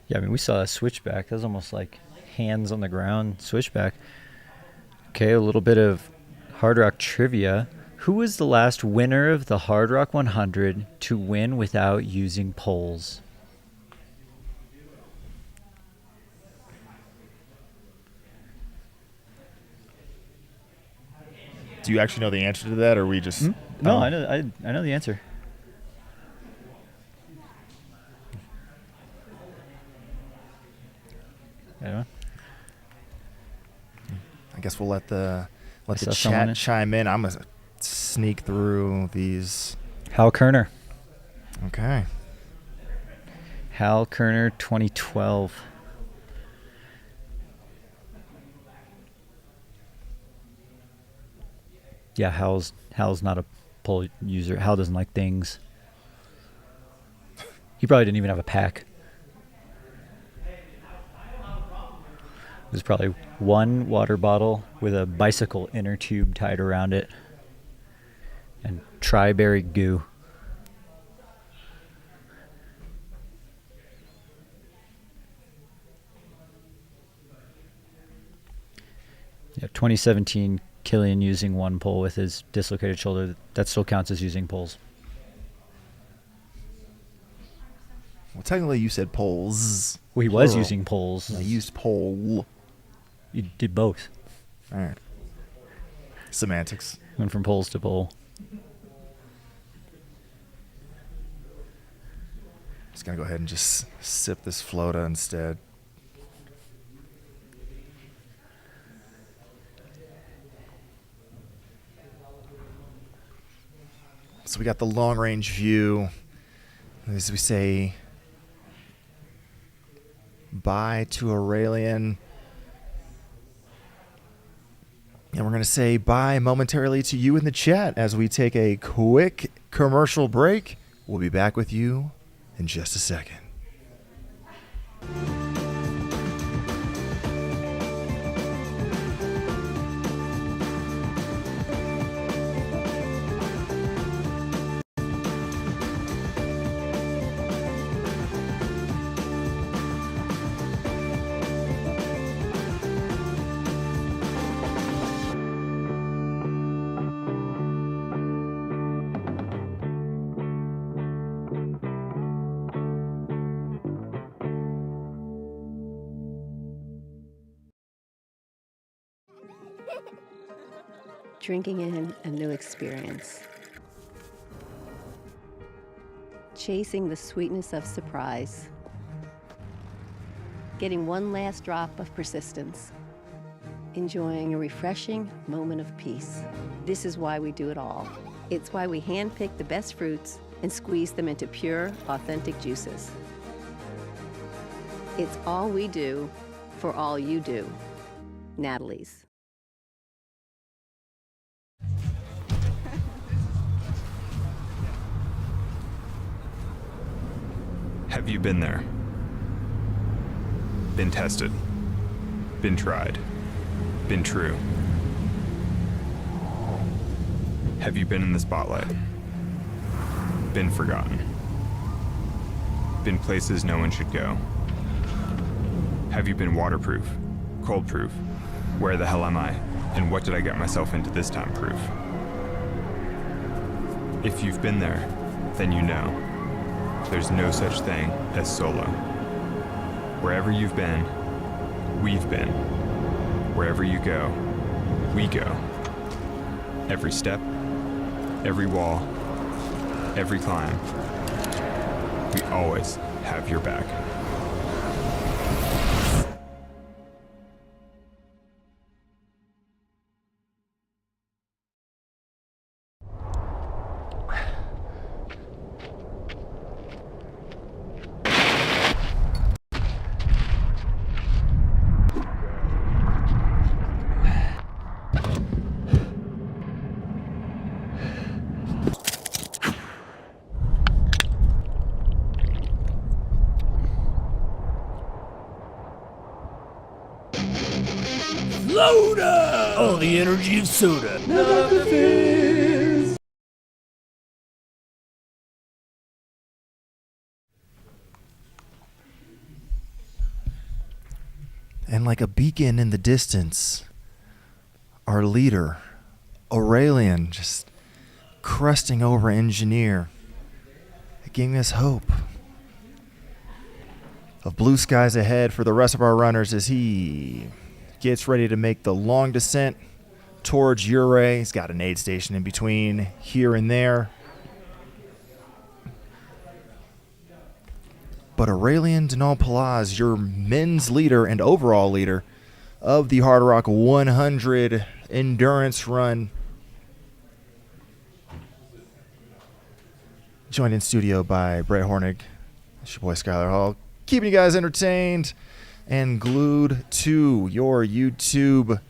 Yeah, I mean, we saw a switchback. That was almost like hands on the ground switchback. Okay, a little bit of Hardrock trivia. Who was the last winner of the Hardrock 100 to win without using poles? Do you actually know the answer to that, or are we just... No, I know the answer. I guess we'll let the saw chat someone chime in. I'm going to sneak through these. Hal Kerner. Okay. Hal Kerner, 2012. Yeah, Hal's not a pole user. Hal doesn't like things. He probably didn't even have a pack. There's probably one water bottle with a bicycle inner tube tied around it and tri-berry goo. Yeah, 2017 Killian using one pole with his dislocated shoulder. That still counts as using poles. Well, technically you said poles. Well, he was using poles. I used pole. You did both. All right. Semantics. Went from poles to pole. Just gonna go ahead and just sip this Flota instead. So we got the long range view. As we say bye to Aurelian. And we're going to say bye momentarily to you in the chat as we take a quick commercial break. We'll be back with you in just a second. Drinking in a new experience. Chasing the sweetness of surprise. Getting one last drop of persistence. Enjoying a refreshing moment of peace. This is why we do it all. It's why we handpick the best fruits and squeeze them into pure, authentic juices. It's all we do for all you do. Natalie's. Have you been there? Been tested? Been tried? Been true? Have you been in the spotlight? Been forgotten? Been places no one should go? Have you been waterproof? Cold-proof? Where the hell am I? And what did I get myself into this time proof? If you've been there, then you know. There's no such thing as solo. Wherever you've been, we've been. Wherever you go, we go. Every step, every wall, every climb, we always have your back. Soda! Oh, the energy of soda. Love the fizz. And like a beacon in the distance, our leader, Aurelian, just crusting over Engineer, giving us hope of blue skies ahead for the rest of our runners as he gets ready to make the long descent towards Ouray. He's got an aid station in between here and there. But Aurelian Denal Palaz, your men's leader and overall leader of the Hardrock 100 endurance run, joined in studio by Brett Hornig. It's your boy Skylar Hall, keeping you guys entertained and glued to your YouTube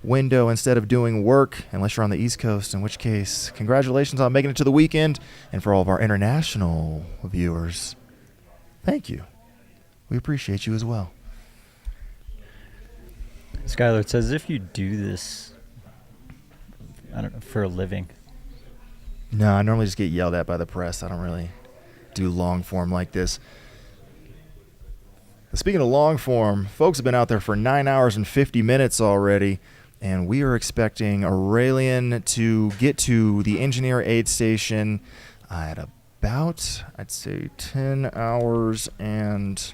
window instead of doing work, unless you're on the East Coast, in which case, congratulations on making it to the weekend. And for all of our international viewers, thank you. We appreciate you as well. Skylar, it's as if you do this, I don't know, for a living. No, I normally just get yelled at by the press. I don't really do long form like this. Speaking of long form, folks have been out there for 9 hours and 50 minutes already, and we are expecting Aurelian to get to the engineer aid station at about, I'd say, 10 hours and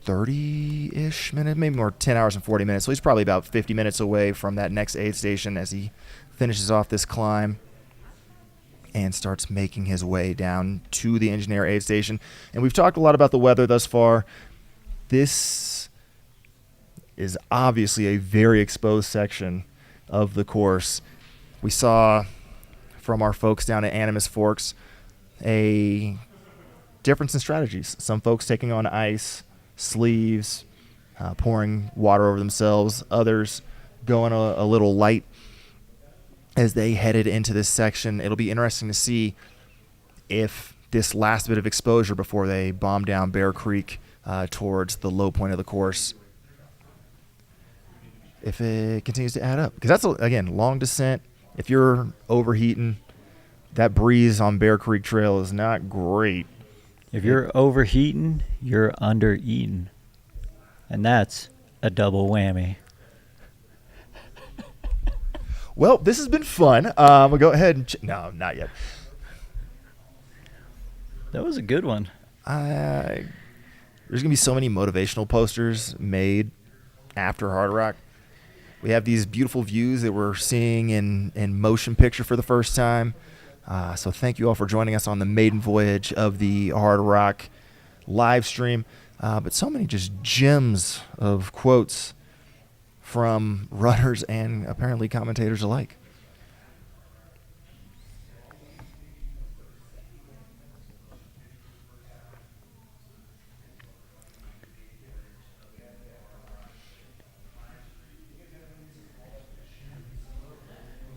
30-ish minutes, maybe more, 10 hours and 40 minutes. So he's probably about 50 minutes away from that next aid station as he finishes off this climb. and starts making his way down to the engineer aid station. And we've talked a lot about the weather thus far. This is obviously a very exposed section of the course. We saw from our folks down at Animas Forks a difference in strategies. Some folks taking on ice, sleeves, pouring water over themselves. Others going a little light as they headed into this section. It'll be interesting to see if this last bit of exposure before they bomb down Bear Creek towards the low point of the course, if it continues to add up. Because that's, again, long descent. If you're overheating, that breeze on Bear Creek Trail is not great. If you're overheating, you're under-eating. And that's a double whammy. Well, this has been fun. We'll go ahead and... no, not yet. That was a good one. There's going to be so many motivational posters made after Hardrock. We have these beautiful views that we're seeing in motion picture for the first time. So thank you all for joining us on the maiden voyage of the Hardrock live stream. But so many just gems of quotes from runners and apparently commentators alike.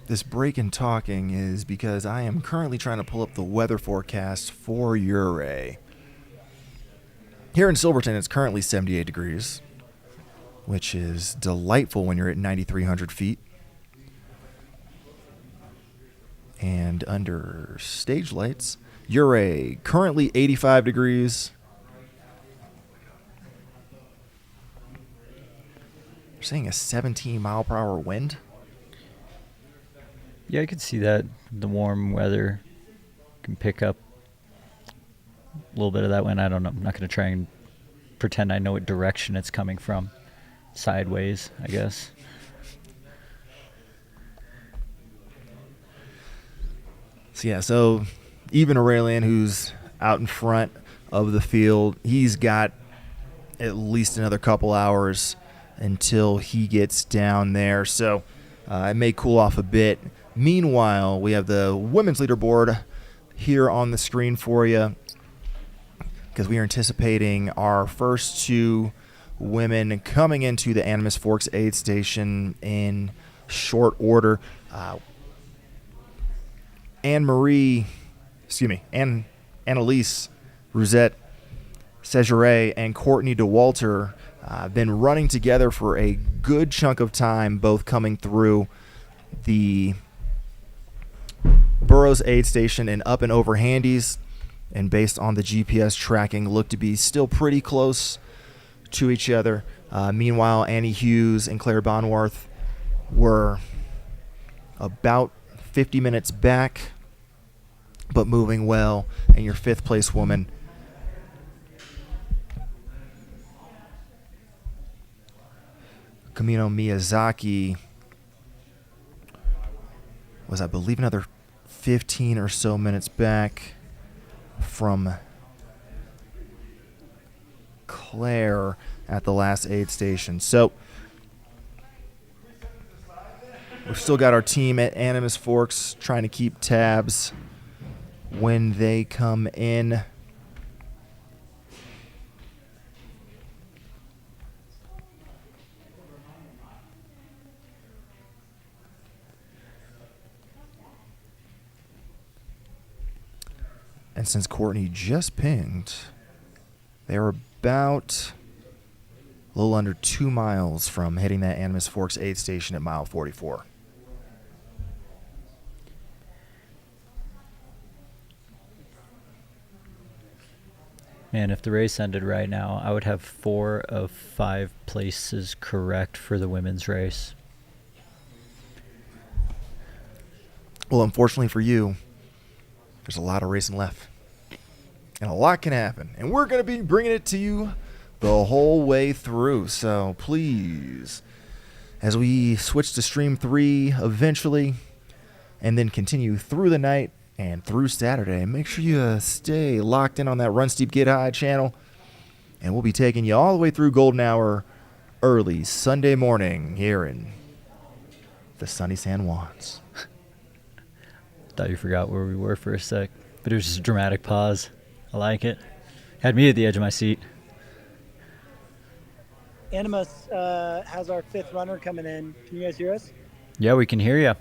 This break in talking is because I am currently trying to pull up the weather forecast for Ouray. Here in Silverton, it's currently 78 degrees, which is delightful when you're at 9,300 feet. And under stage lights, Ouray, currently 85 degrees. You're saying a 17 mile per hour wind? Yeah, I could see that. The warm weather can pick up a little bit of that wind. I don't know. I'm not going to try and pretend I know what direction it's coming from. Sideways, I guess. So even Aurelian, who's out in front of the field, he's got at least another couple hours until he gets down there. So it may cool off a bit. Meanwhile, we have the women's leaderboard here on the screen for you because we are anticipating our first two women coming into the Animas Forks aid station in short order. Annalise Rosette Segeret and Courtney DeWalter been running together for a good chunk of time, both coming through the Burroughs aid station and up and over Handies, and based on the GPS tracking, look to be still pretty close to each other. Meanwhile, Annie Hughes and Claire Bonworth were about 50 minutes back, but moving well. And your fifth place woman, Kamino Miyazaki, was, I believe, another 15 or so minutes back from Claire at the last aid station. So we've still got our team at Animas Forks trying to keep tabs when they come in. And since Courtney just pinged, they're about a little under 2 miles from hitting that Animas Forks aid station at mile 44. Man, if the race ended right now, I would have 4 of 5 places correct for the women's race. Well, unfortunately for you, there's a lot of racing left. And a lot can happen. And we're going to be bringing it to you the whole way through. So please, as we switch to Stream 3 eventually, and then continue through the night and through Saturday. Make sure you stay locked in on that Run Steep Get High channel, and we'll be taking you all the way through Golden Hour early Sunday morning here in the sunny San Juans. Thought you forgot where we were for a sec, but it was just a dramatic pause. I like it. Had me at the edge of my seat. Animus has our 5th runner coming in. Can you guys hear us? Yeah, we can hear you.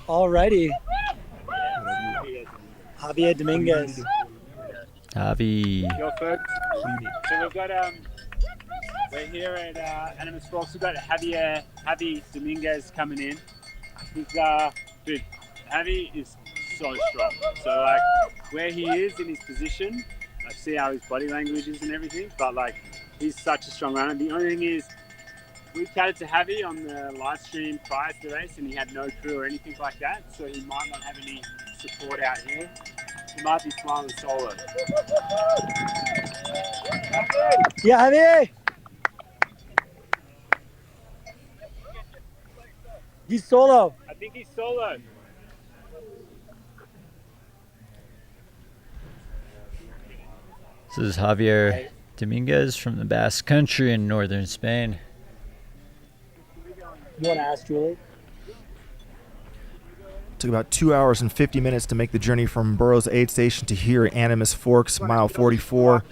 Alrighty. Javier Dominguez. Javi. Go first. So we've got we're here at Animus Forks. We've got Javi Dominguez coming in. He's dude, Javi is so strong. So like where he is in his position, I see how his body language is and everything, but like he's such a strong runner. The only thing is we chatted to Javi on the live stream prior to the race and he had no crew or anything like that, so he might not have any support out here. He might be flying solo. Yeah, Javi! He's solo. I think he's solo. This is Javier Dominguez from the Basque Country in northern Spain. You want to ask Julie? Took about 2 hours and 50 minutes to make the journey from Burroughs Aid Station to here at Animus Forks, mile 44.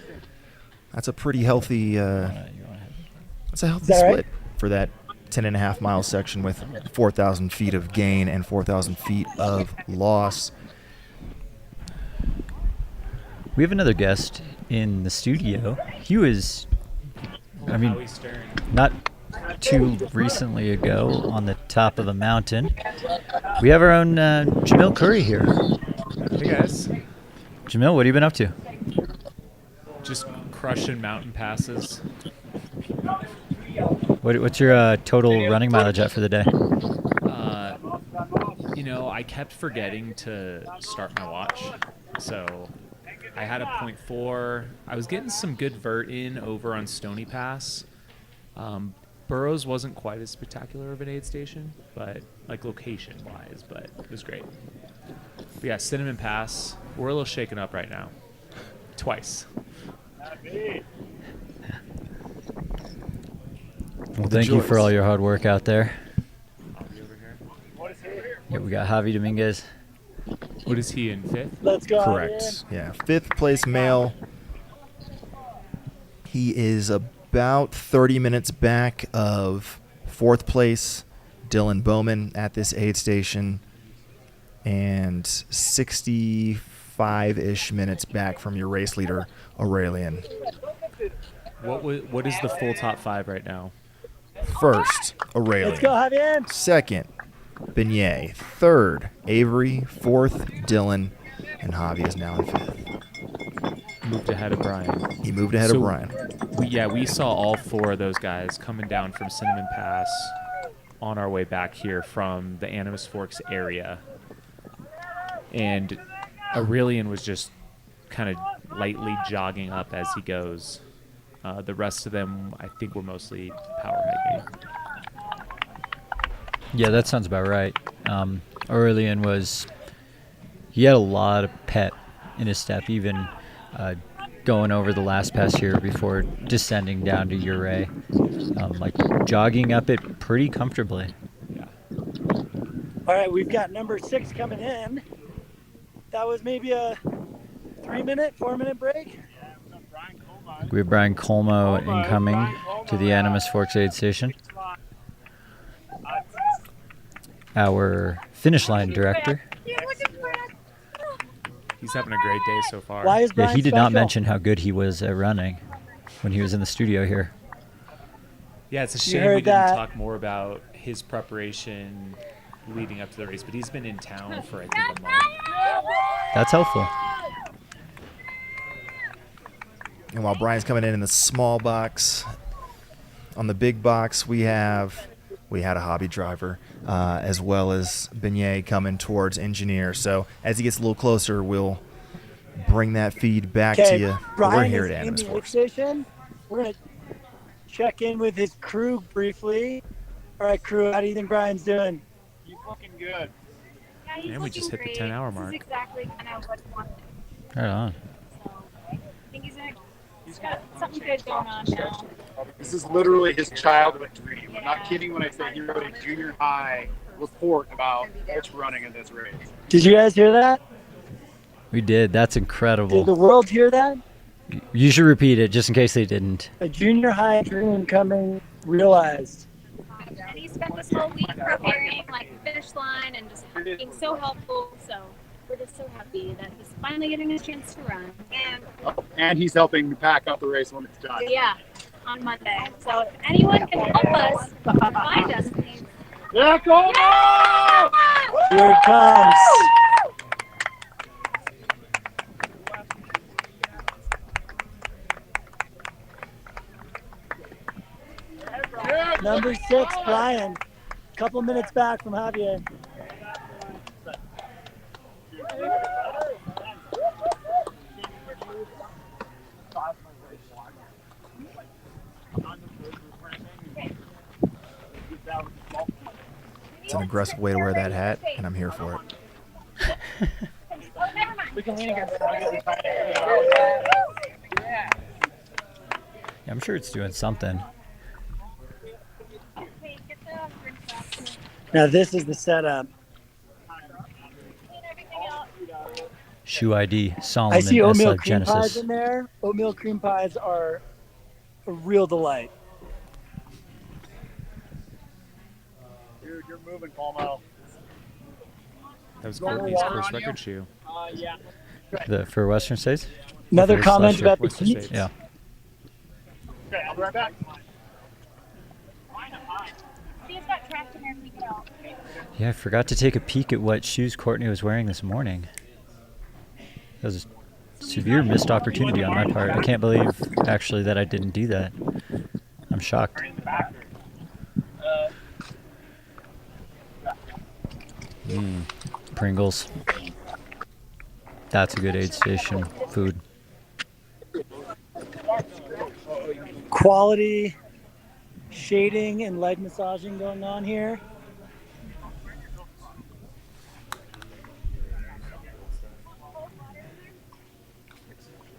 That's a pretty healthy, that's a healthy split right? for that 10.5 mile section with 4,000 feet of gain and 4,000 feet of loss. We have another guest in the studio. He was, I mean, not too recently ago on the top of a mountain. We have our own Jamil Curry here. Hey guys. Jamil, what have you been up to? Just crushing mountain passes. What's your total running mileage at for the day? You know, I kept forgetting to start my watch, so I had a 0.4. I was getting some good vert in over on Stony Pass. Burroughs wasn't quite as spectacular of an aid station, but like location-wise, but it was great. But yeah, Cinnamon Pass, we're a little shaken up right now. Twice. Well, thank you for all your hard work out there. Yeah, we got Javi Dominguez. What is he in 5th? Let's go. Correct. Yeah, 5th place male. He is about 30 minutes back of 4th place Dylan Bowman at this aid station, and 65-ish minutes back from your race leader Aurelian. What is the full top 5 right now? First, Aurelian. Let's go, Javier. Second, Beignet. Third, Avery. 4th, Dylan. And Javi is now in 5th. Moved ahead of Brian. He moved ahead of Brian. We saw all 4 of those guys coming down from Cinnamon Pass on our way back here from the Animus Forks area. And Aurelian was just kind of lightly jogging up as he goes. The rest of them, I think, were mostly power hiking. Yeah, that sounds about right. Aurelian he had a lot of pep in his step, even going over the last pass here before descending down to Uray. Like jogging up it pretty comfortably. Yeah. All right, we've got number 6 coming in. That was maybe a 3-minute, 4-minute break. We have Brian Colmo incoming to the Animus Forks aid station. Our finish line director. He's having a great day so far. Why is Brian Yeah, he did not special? mention how good he was at running when he was in the studio here. Yeah, it's a You shame heard we didn't that. talk more about his preparation leading up to the race, but he's been in town for, I think, a month. That's helpful. And while Brian's coming in the small box, on the big box we had a hobby driver, as well as Beignet coming towards engineer. So as he gets a little closer, we'll bring that feed back to you. But we're here at Brian is Animus in the Forks. station. We're going to check in with his crew briefly. All right, crew, how do you think Brian's doing? He's looking good. Yeah, he's And we just looking hit the great. 10-hour This mark. is exactly kind of what he wanted. Right on. I think he's got something good going on now. This is literally his childhood dream. I'm not kidding when I say he wrote a junior high report about ultra running in this race. Did you guys hear that? We did. That's Did the incredible. world hear that? You should repeat it just in case they didn't. A junior high dream coming realized. And he spent this whole week preparing like the finish line and just being so helpful. So we're just so happy that he's finally getting his chance to run. And he's helping pack up the race when it's done. Yeah, on Monday. So if anyone can help us, find us, please. Yeah, go! Yeah! Here it comes. Number 6, Brian. Couple minutes back from Javier. It's an aggressive way to wear that hat, and I'm here for it. We can lean against Yeah, I'm sure it's doing something. Now this is the setup. Shoe ID, I Solomon, see oatmeal SF cream pies Genesis. in there. Oatmeal cream pies are a real delight. Dude, you're moving, Palmo. That was Courtney's first record shoe. Yeah. For Western States? Another For comment last year? about the Western heat. States. Yeah. Okay, I'll be right back. He's got trash in there, take it out. Yeah, I forgot to take a peek at what shoes Courtney was wearing this morning. That was a severe missed opportunity on my part. I can't believe, actually, that I didn't do that. I'm shocked. Pringles. That's a good aid station food. Quality shading and leg massaging going on here.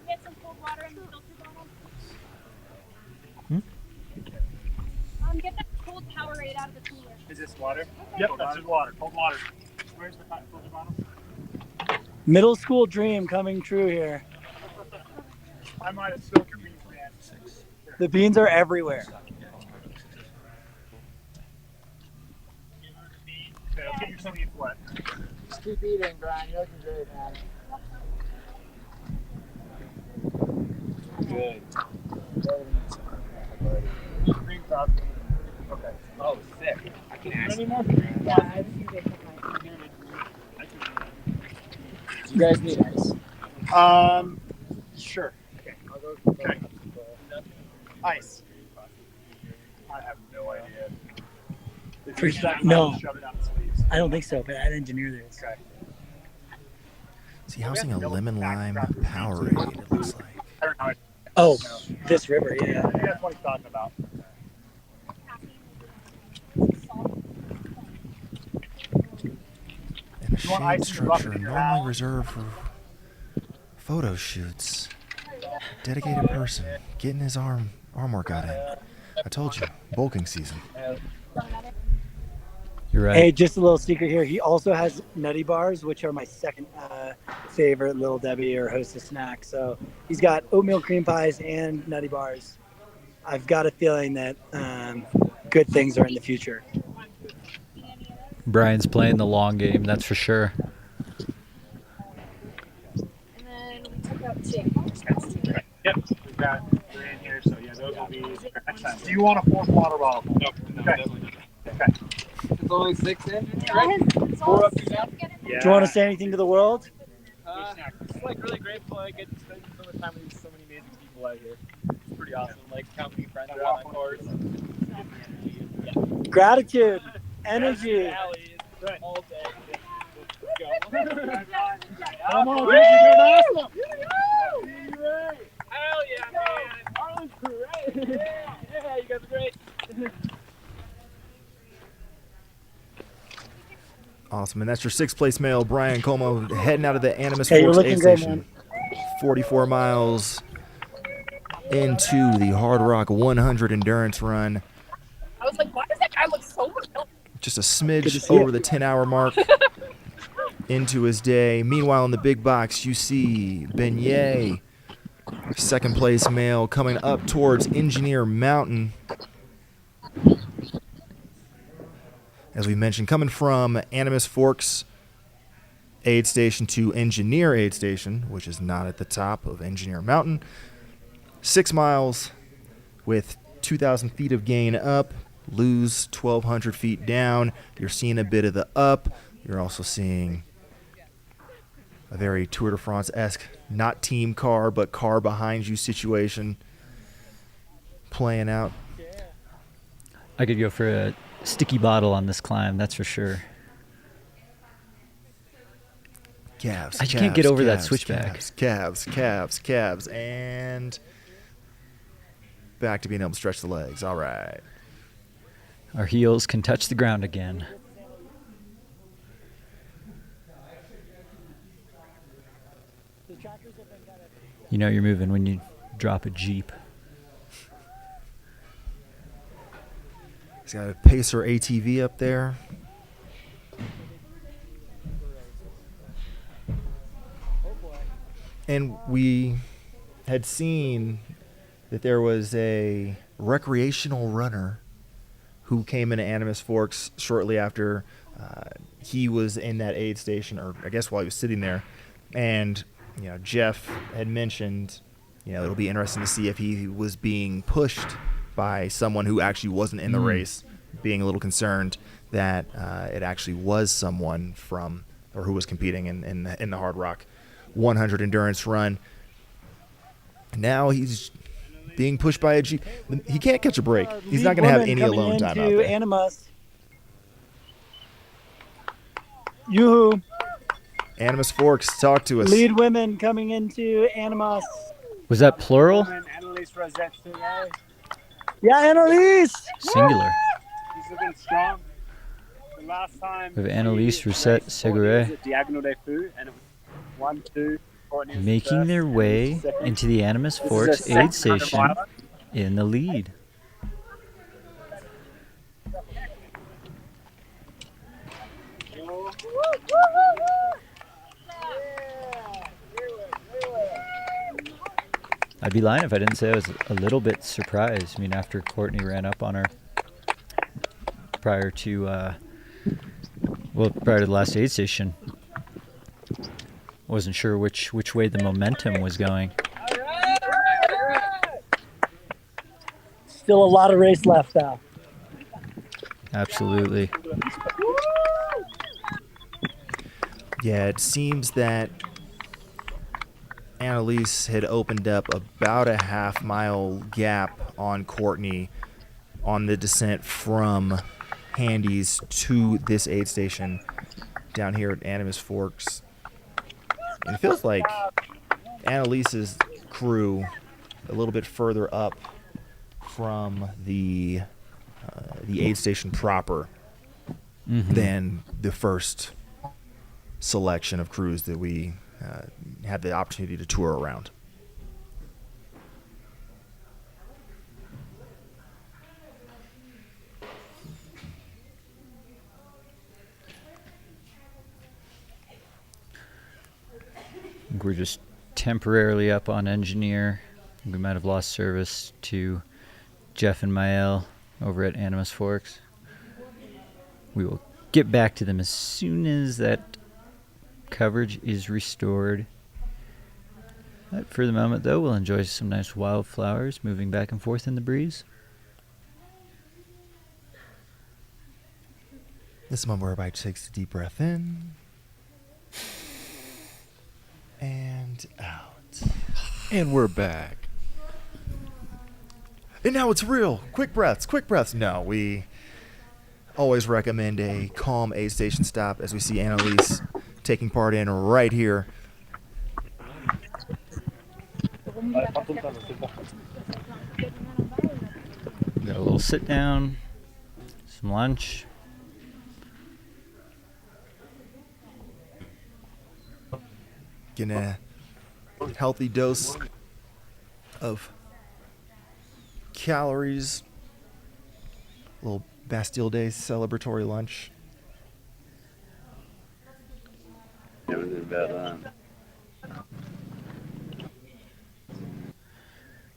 Get some cold water in the filter bottle. Get that cold Powerade out of the cooler. Is this water? Yep, that's just water. Cold water. Where's the filter bottle? Middle school dream coming true here. I might have spilled your beans, man. The beans are everywhere. Okay, let's get your sleeves wet. Just keep eating, Brian. You're looking great, man. Good. Green sauce. Okay. Oh, sick. I can ask. Anymore? You guys need ice. Sure. Okay. I'll go. Okay. Ice. I have no idea. No, Shove it down the sleeves. I don't think so, but I'd engineer this. Okay. Is he housing a lemon lime Powerade, it looks like. I don't know. Oh, this river, yeah. I think that's what he's talking about. And a You want shade ice in the bucket structure in your normally house? reserved for photo shoots. Dedicated person getting his arm workout in. I told you, bulking season. You're right. Hey, just a little secret here. He also has nutty bars, which are my second favorite Little Debbie or Hostess snack. So he's got oatmeal cream pies and nutty bars. I've got a feeling that good things are in the future. Brian's playing the long game, that's for sure. And then we took out two. Yep. We've got three in here, so yeah, those will be next time. Do you want a fourth water bottle? Nope. Okay. Okay. It's only 6 in. Four up, two down. Do you want to say anything to the world? It's like really grateful I get to spend so much time with so many amazing people out here. It's pretty awesome. Like how many friends are on my course. Gratitude, energy. All day. Come on, dude, you're doing awesome. Hell yeah, man. Arlen's great. Yeah, you guys are great. Awesome. announcement. That's your 6th place male, Brian Como, heading out of the Animas Hey, you're Forks looking aid great, station. man. 44 miles into the Hardrock 100 endurance run. I was like, why does that guy look so much? Just a Good to smidge see over you. the 10-hour mark into his day. Meanwhile, in the big box, you see Beignet, 2nd place male, coming up towards Engineer Mountain. As we mentioned, coming from Animas Forks aid station to Engineer aid station, which is not at the top of Engineer Mountain. 6 miles with 2,000 feet of gain up, lose 1,200 feet down. You're seeing a bit of the up. You're also seeing a very Tour de France-esque, not team car, but car behind you situation playing out. I could go for a sticky bottle on this climb, that's for sure. Calves, I just can't get over that switchback. Calves, and back to being able to stretch the legs. All right. Our heels can touch the ground again. You know you're moving when you drop a Jeep. He's got a Pacer ATV up there. And we had seen that there was a recreational runner who came into Animas Forks shortly after he was in that aid station, or I guess while he was sitting there. And, you know, Jeff had mentioned, you know, it'll be interesting to see if he was being pushed by someone who actually wasn't in the race, being a little concerned that it actually was someone from, or who was competing in the Hardrock 100 endurance run. Now he's being pushed by a Jeep. He can't catch a break. He's not going to have any alone time out there. Animas. Yoo-hoo. Animas Forks, talk to us. Lead women coming into Animas. Was that plural? Yeah, Annalise. Singular. He's looking strong. The last time We have Annalise, Rosette, Segure Diagonal des Fous, and it was 1, 2. making their way into the Animas Forks aid station in the lead. I'd be lying if I didn't say I was a little bit surprised. I mean, after Courtney ran up on her prior to the last aid station, wasn't sure which way the momentum was going. Still a lot of race left now. Absolutely. Yeah, it seems that Annalise had opened up about a half-mile gap on Courtney on the descent from Handy's to this aid station down here at Animas Forks. And it feels like Annalise's crew a little bit further up from the aid station proper than the first selection of crews that we had the opportunity to tour around. We're just temporarily up on Engineer. We might have lost service to Jeff and Mael over at Animas Forks. We will get back to them as soon as that coverage is restored. But for the moment, though, we'll enjoy some nice wildflowers moving back and forth in the breeze. This is the moment where everybody takes a deep breath in and out. And we're back. And now it's real. Quick breaths, quick breaths. No, we always recommend a calm aid station stop, as we see Annalise taking part in right here. Got a little sit down, some lunch. taking a healthy dose of calories. A little Bastille Day celebratory lunch. Everything about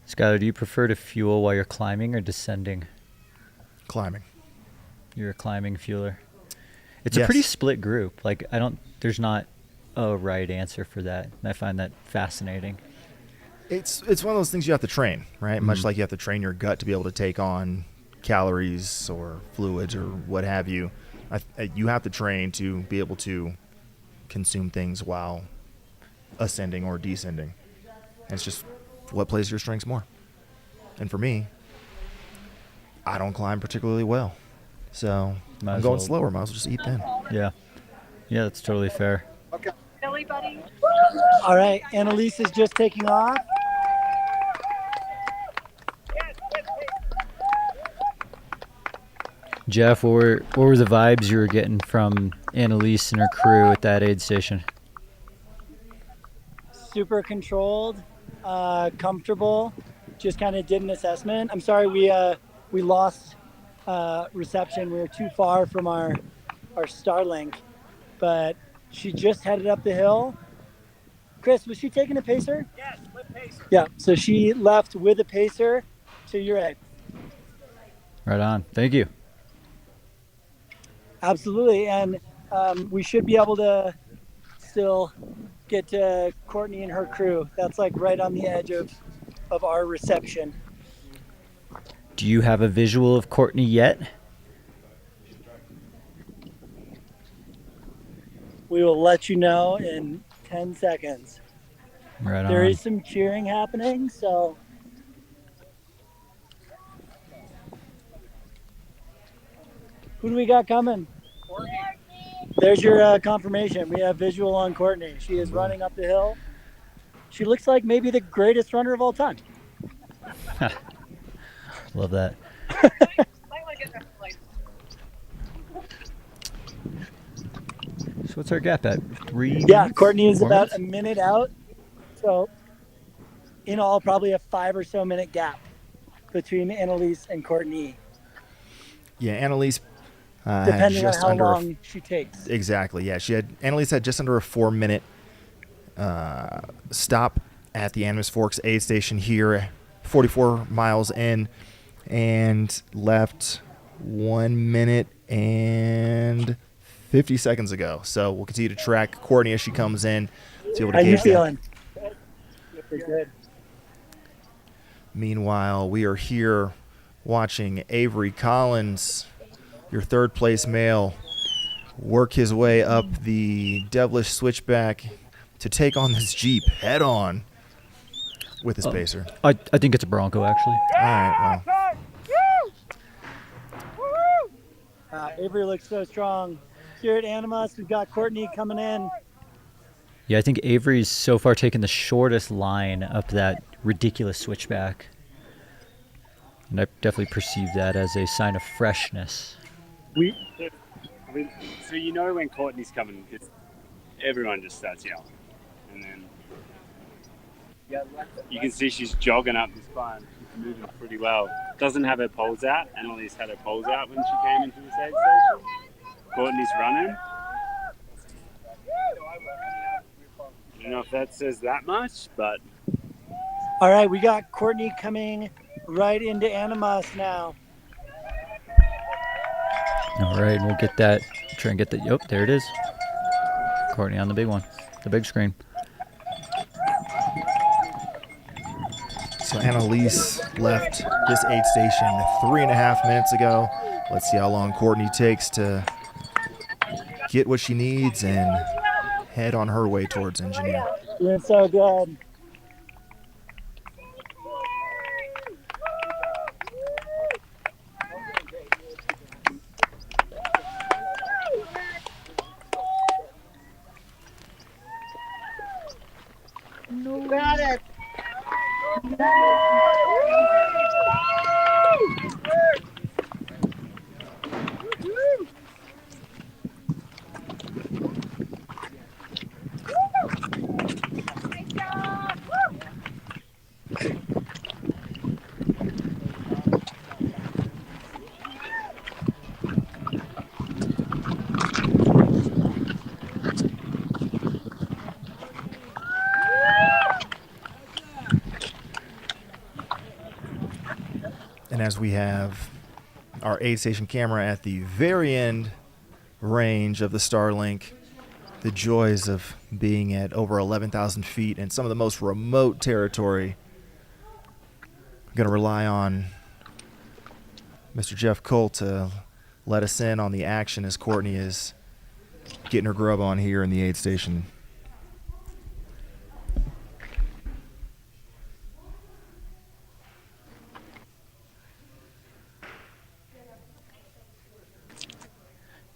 Skylar, do you prefer to fuel while you're climbing or descending? Climbing. You're a climbing fueler. It's Yes. a pretty split group. Like, there's not a right answer for that. And I find that fascinating. It's one of those things you have to train, right? Much like you have to train your gut to be able to take on calories or fluids or what have you. You have to train to be able to consume things while ascending or descending. And it's just what plays your strengths more. And for me, I don't climb particularly well. So I'm going slower. Might as well just eat then. Yeah. Yeah, that's totally fair. Okay. Billy, buddy. All right, Annalise is just taking off. Jeff, what were the vibes you were getting from Annalise and her crew at that aid station? Super controlled, comfortable. Just kind of did an assessment. I'm sorry we lost reception. We were too far from our Starlink, but she just headed up the hill. Chris, was she taking a pacer? Yes, with pacer. Yeah, so she left with a pacer to your right. Right on. Thank you. Absolutely, and we should be able to still get to Courtney and her crew. That's like right on the edge of our reception. Do you have a visual of Courtney yet? We will let you know in 10 seconds. Right on. There is some cheering happening, so who do we got coming? There's your confirmation. We have visual on Courtney. She is running up the hill. She looks like maybe the greatest runner of all time. Love that. So what's our gap at? 3 Yeah, minutes? Courtney is 4 about minutes? a minute out. So in all, probably a 5 or so minute gap between Annalise and Courtney, Yeah, Annalise had depending on just how under long she takes. Exactly. Yeah, Annalise had just under a 4-minute stop at the Animas Forks aid station here, 44 miles in, and left 1 minute and 50 seconds ago. So we'll continue to track Courtney as she comes in to be able to How you gauge that. feeling? Pretty good. Meanwhile, we are here watching Avery Collins, your third place male, work his way up the devilish switchback to take on this Jeep head on with his pacer. I think it's a Bronco, actually. All right, well. Avery looks so strong. Here at Animas, we've got Courtney coming in. Yeah, I think Avery's so far taken the shortest line up that ridiculous switchback. And I definitely perceive that as a sign of freshness. So you know when Courtney's coming, because everyone just starts yelling. And then you can see she's jogging up this climb. She's moving pretty well. Doesn't have her poles out. Annalise had her poles out when she came into the aid station. Courtney's running. I don't know if that says that much, but... All right, we got Courtney coming right into Animas now. All right, we'll get that. Try and get that. Yep, there it is. Courtney on the big one, the big screen. So Annalise left this aid station 3.5 minutes ago. Let's see how long Courtney takes to get what she needs and head on her way towards Engineer. Doing so good. Got it. And as we have our aid station camera at the very end range of the Starlink, the joys of being at over 11,000 feet in some of the most remote territory. I'm going to rely on Mr. Jeff Colt to let us in on the action as Courtney is getting her grub on here in the aid station.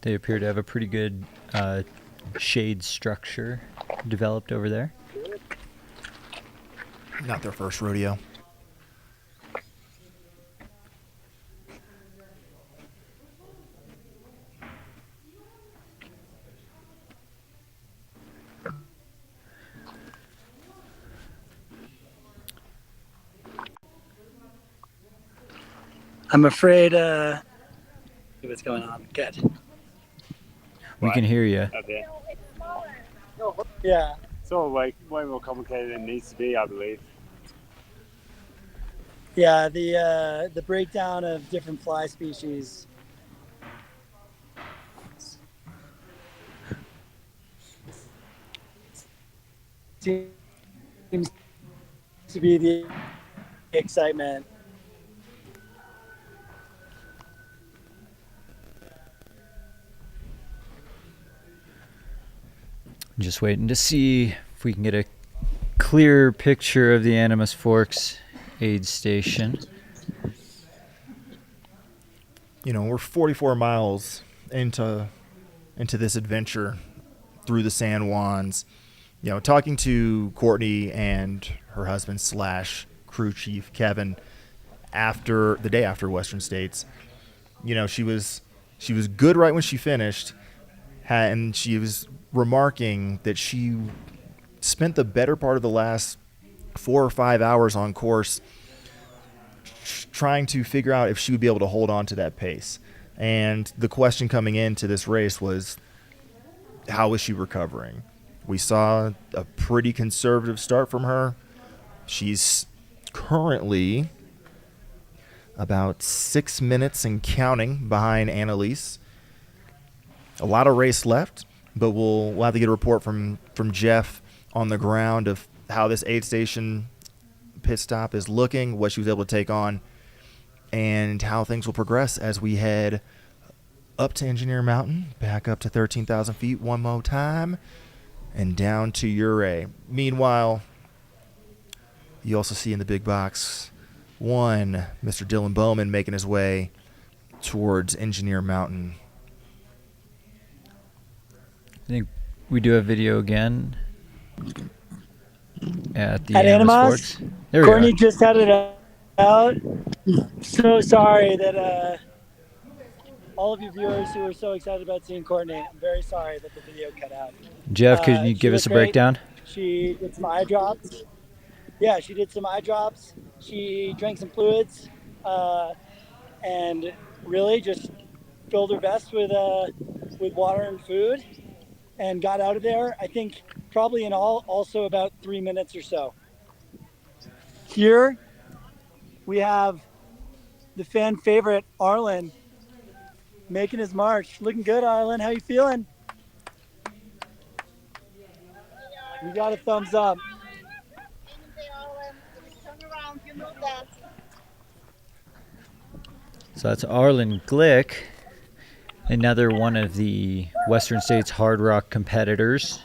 They appear to have a pretty good shade structure developed over there. Not their first rodeo. I'm afraid. See what's going on. Good. We can hear you. Okay. Yeah. It's all way more complicated than it needs to be, I believe. Yeah. The breakdown of different fly species. Seems to be the excitement. Just waiting to see if we can get a clear picture of the Animas Forks aid station. You know, we're 44 miles into this adventure through the San Juans. You know, talking to Courtney and her husband / crew chief Kevin after the day after Western States, you know, she was good right when she finished, and she was remarking that she spent the better part of the last 4 or 5 hours on course trying to figure out if she would be able to hold on to that pace. And the question coming into this race was, how is she recovering? We saw a pretty conservative start from her. She's currently about 6 minutes and counting behind Annalise. A lot of race left, but we'll have to get a report from Jeff on the ground of how this aid station pit stop is looking, what she was able to take on, and how things will progress as we head up to Engineer Mountain, back up to 13,000 feet one more time, and down to Ouray. Meanwhile, you also see in the big box one, Mr. Dylan Bowman making his way towards Engineer Mountain. I think we do a video again at the Animas. Forks. There we Courtney are. just had it out. So sorry that all of you viewers who were so excited about seeing Courtney, I'm very sorry that the video cut out. Jeff, could you She give us looked a great. breakdown? She did some eye drops. Yeah, she did some eye drops. She drank some fluids, and really just filled her vest with water and food, and got out of there. I think probably in all also about 3 minutes or so. Here we have the fan favorite Arlen making his march. Looking good, Arlen. How you feeling? You got a thumbs up. So that's Arlen Glick, another one of the Western States Hardrock competitors.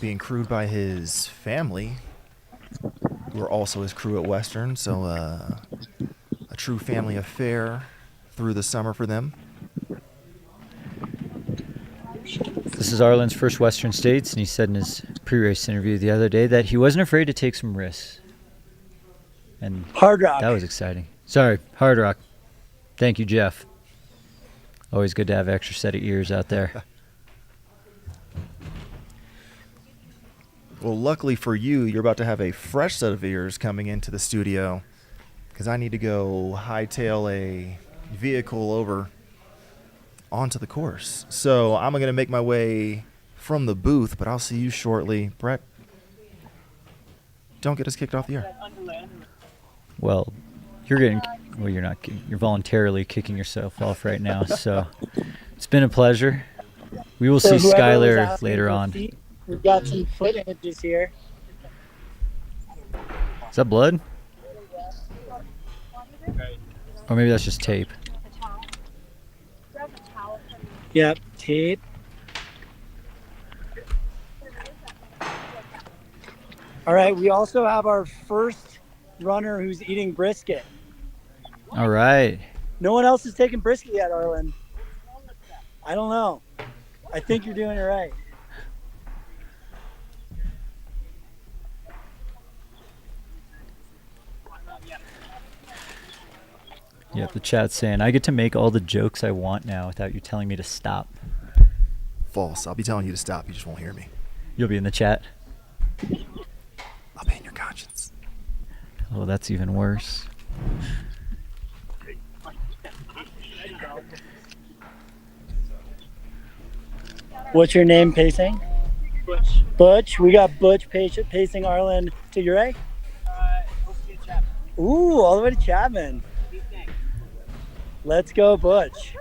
Being crewed by his family, who are also his crew at Western, so a true family affair through the summer for them. This is Arlen's first Western States, and he said in his pre-race interview the other day that he wasn't afraid to take some risks. And Hardrock. That was exciting. Sorry, Hardrock. Thank you, Jeff. Always good to have an extra set of ears out there. Well, luckily for you, you're about to have a fresh set of ears coming into the studio, because I need to go hightail a vehicle over onto the course. So I'm going to make my way from the booth, but I'll see you shortly. Brett, don't get us kicked off the air. Well, you're not. You're voluntarily kicking yourself off right now. So it's been a pleasure. We will see whoever was Skylar asking later for on. feet, we've got some foot images here. Is that blood? Or maybe that's just tape. Yep, tape. All right, we also have our first runner who's eating brisket. All right. No one else has taken brisket yet, Arlen. I don't know. I think you're doing it right. Yep, the chat's saying I get to make all the jokes I want now without you telling me to stop. False. I'll be telling you to stop. You just won't hear me. You'll be in the chat. I'll be in your conscience. Oh, that's even worse. What's your name pacing? Butch. Butch. We got Butch pacing Arlen to your right. Ooh, all the way to Chapman. Let's go, Butch.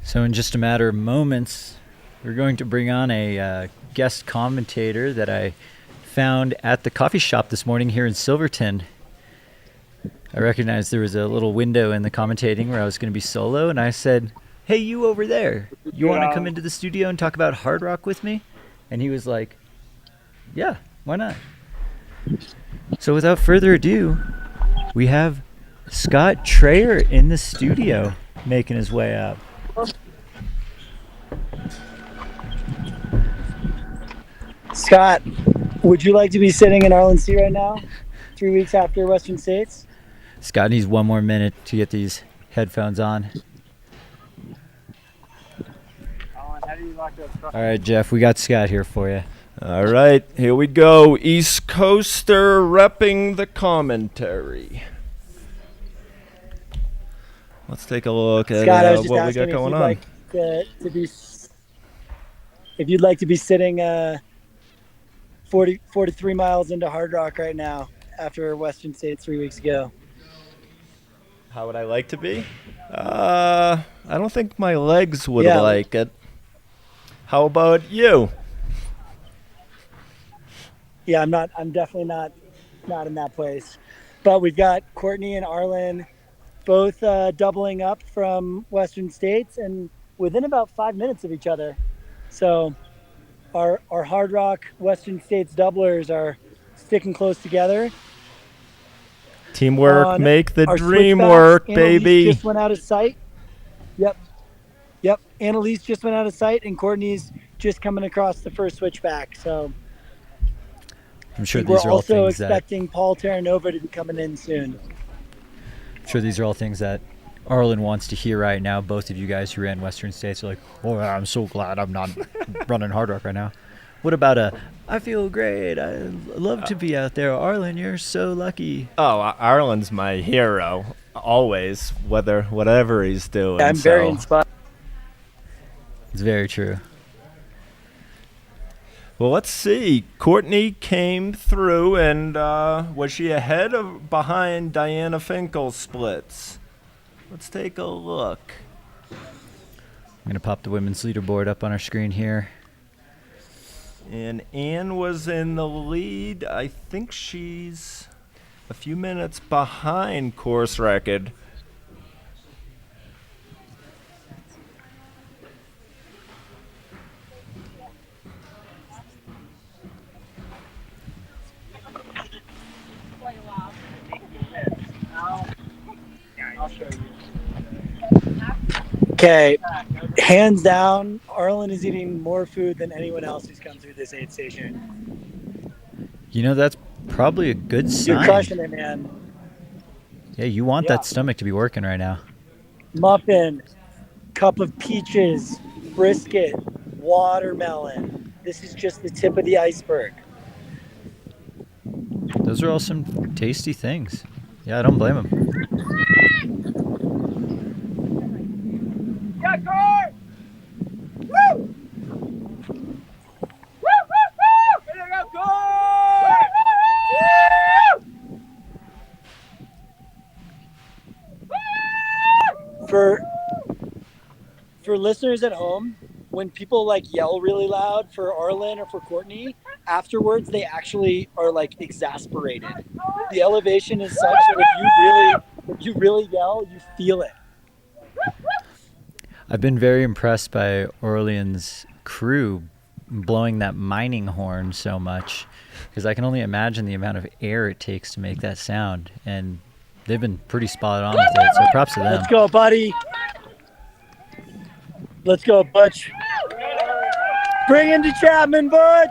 So in just a matter of moments, we're going to bring on a guest commentator that I found at the coffee shop this morning here in Silverton. I recognized there was a little window in the commentating where I was going to be solo, and I said, "Hey, you over there, you want to come into the studio and talk about Hardrock with me?" And he was like, "Yeah, why not?" So without further ado, we have Scott Trayer in the studio making his way up. Scott, would you like to be sitting in Arlen C right now, 3 weeks after Western States? Scott needs one more minute to get these headphones on. All right, Jeff, we got Scott here for you. All right, here we go. East Coaster repping the commentary. Let's take a look at Scott, I was just what we got asking going if you'd on. like to be, if you'd like to be sitting 43 miles into Hardrock right now after Western States 3 weeks ago. How would I like to be? I don't think my legs would like it. How about you? Yeah, I'm definitely not in that place. But we've got Courtney and Arlen both doubling up from Western States and within about 5 minutes of each other. So our Hardrock Western States doublers are sticking close together. Teamwork, make the our dream switchbacks, work, Annalise baby. just went out of sight. Yep. Annalise just went out of sight, and Courtney's just coming across the first switchback. So I'm sure we're these are all also things that expecting Paul Terranova to be coming in soon. I'm sure these are all things that Arlen wants to hear right now. Both of you guys who ran Western States are like, "Oh, I'm so glad I'm not running Hardrock right now." What about I feel great. I love to be out there. Arlen, you're so lucky. Oh, Arlen's my hero, always, whatever he's doing. I'm very inspired. It's very true. Well, let's see. Courtney came through, and was she ahead or behind Diana Finkel's splits? Let's take a look. I'm going to pop the women's leaderboard up on our screen here. And Ann was in the lead. I think she's a few minutes behind course record. Okay, hands down, Arlen is eating more food than anyone else who's come through this aid station. You know, that's probably a good sign. You're crushing it, man. Yeah, you want that stomach to be working right now. Muffin, cup of peaches, brisket, watermelon. This is just the tip of the iceberg. Those are all some tasty things. Yeah, I don't blame them. Yeah, Gord! Woo! Woo, woo, woo! Here you go, Gord! for listeners at home, when people like yell really loud for Arlen or for Courtney, afterwards they actually are like exasperated. The elevation is such that if you really yell, you feel it. I've been very impressed by Orleans' crew blowing that mining horn so much, because I can only imagine the amount of air it takes to make that sound, and they've been pretty spot on with it, so props to them. Let's go, buddy. Let's go, Butch. Bring into Chapman, Butch.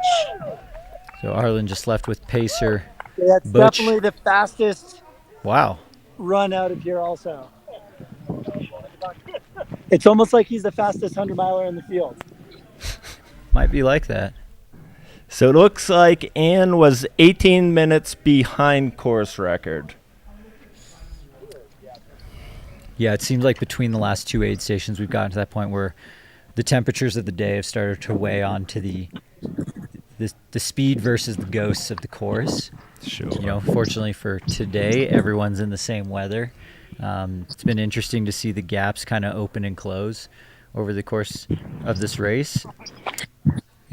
So Arlen just left with pacer That's Butch. definitely the fastest Wow. run out of here also. It's almost like he's the fastest 100-miler in the field. Might be like that. So it looks like Ann was 18 minutes behind course record. Yeah, it seems like between the last two aid stations, we've gotten to that point where the temperatures of the day have started to weigh on to the speed versus the ghosts of the course. Sure. You know, fortunately for today, everyone's in the same weather. It's been interesting to see the gaps kind of open and close over the course of this race.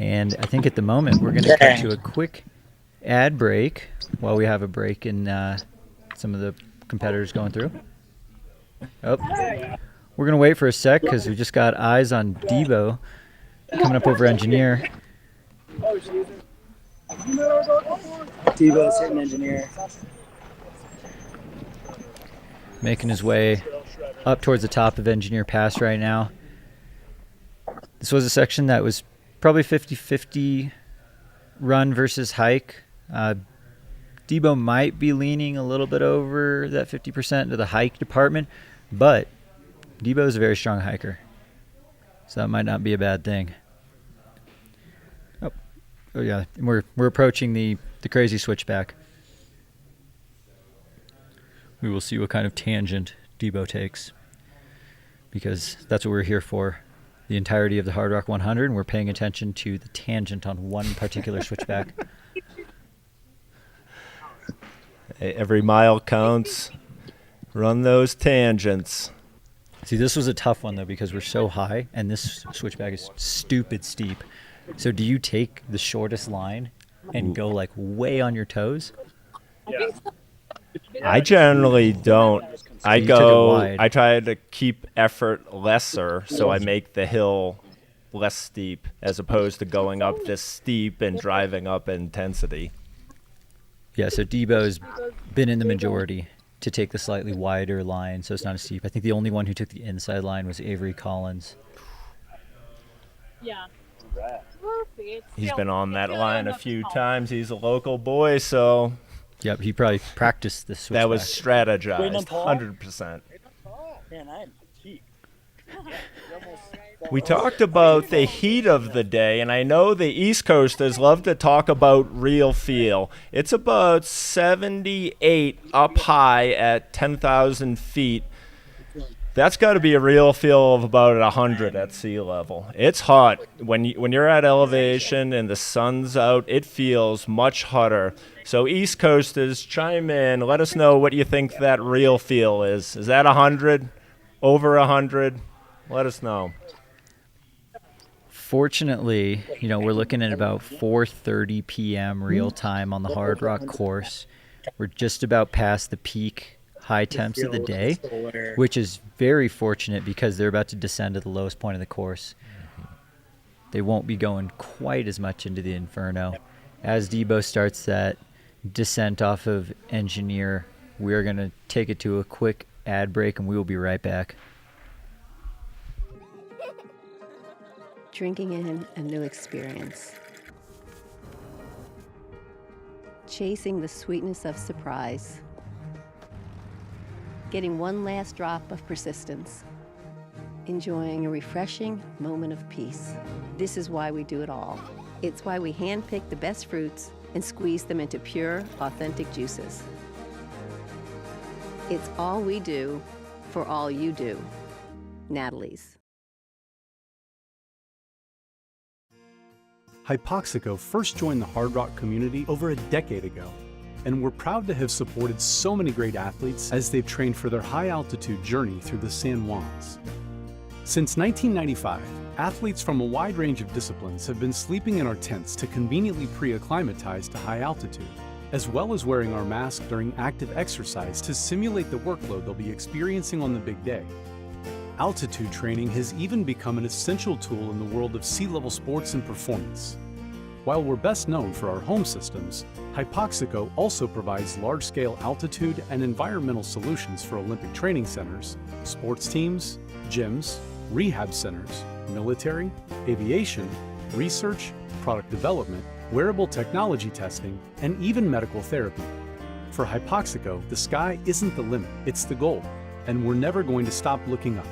And I think at the moment we're going to cut to a quick ad break while we have a break in some of the competitors going through. Oh, we're going to wait for a sec because we just got eyes on Debo coming up over Engineer. Debo's hitting Engineer. Making his way up towards the top of Engineer Pass right now. This was a section that was probably 50-50 run versus hike. Debo might be leaning a little bit over that 50% to the hike department, but Debo is a very strong hiker, so that might not be a bad thing. Oh yeah, we're approaching the crazy switchback. We will see what kind of tangent Debo takes, because that's what we're here for. The entirety of the Hardrock 100, and we're paying attention to the tangent on one particular switchback. Hey, every mile counts. Run those tangents. See, this was a tough one, though, because we're so high, and this switchback is stupid steep. So do you take the shortest line and go, like, way on your toes? Yeah. I generally don't. I you took it go, wide. I try to keep effort lesser, so I make the hill less steep, as opposed to going up this steep and driving up intensity. Yeah, so Debo's been in the majority to take the slightly wider line, so it's not as steep. I think the only one who took the inside line was Avery Collins. Yeah. He's been on that line a few times. He's a local boy, so... Yep, he probably practiced this switchback. That was strategized, 100%. Man, I'm cheap. We talked about the heat of the day, and I know the East Coasters love to talk about real feel. It's about 78 up high at 10,000 feet. That's got to be a real feel of about 100 at sea level. It's hot. When you're at elevation and the sun's out, it feels much hotter. So East Coasters, chime in. Let us know what you think that real feel is. Is that 100? Over 100? Let us know. Fortunately, you know, we're looking at about 4:30 p.m. real time on the Hardrock course. We're just about past the peak high temps of the day, which is very fortunate because they're about to descend to the lowest point of the course. They won't be going quite as much into the inferno. As Debo starts that descent off of Engineer, we're going to take it to a quick ad break, and we will be right back. Drinking in a new experience. Chasing the sweetness of surprise. Getting one last drop of persistence. Enjoying a refreshing moment of peace. This is why we do it all. It's why we handpick the best fruits and squeeze them into pure, authentic juices. It's all we do for all you do. Natalie's. Hypoxico first joined the Hardrock community over a decade ago, and we're proud to have supported so many great athletes as they've trained for their high-altitude journey through the San Juans. Since 1995, athletes from a wide range of disciplines have been sleeping in our tents to conveniently pre-acclimatize to high altitude, as well as wearing our mask during active exercise to simulate the workload they'll be experiencing on the big day. Altitude training has even become an essential tool in the world of sea-level sports and performance. While we're best known for our home systems, Hypoxico also provides large-scale altitude and environmental solutions for Olympic training centers, sports teams, gyms, rehab centers, military, aviation, research, product development, wearable technology testing, and even medical therapy. For Hypoxico, the sky isn't the limit, it's the goal, and we're never going to stop looking up.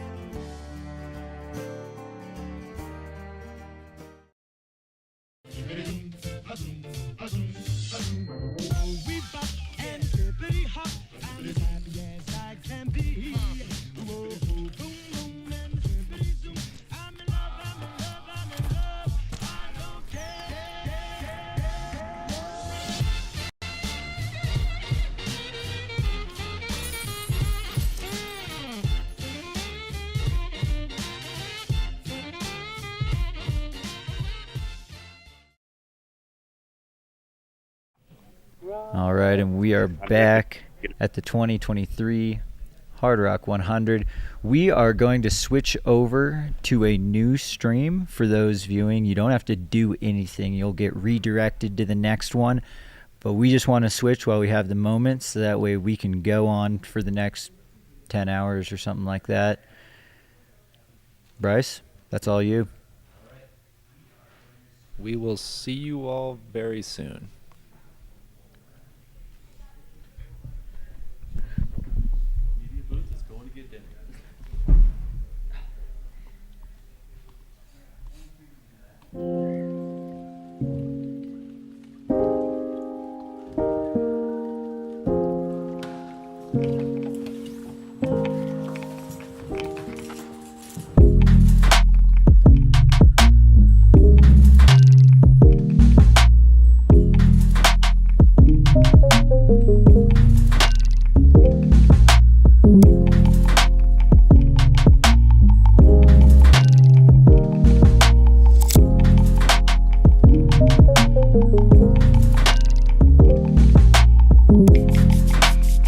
All right, and we are back at the 2023 Hardrock 100. We are going to switch over to a new stream for those viewing. You don't have to do anything. You'll get redirected to the next one. But we just want to switch while we have the moment, so that way we can go on for the next 10 hours or something like that. Bryce, that's all you. We will see you all very soon.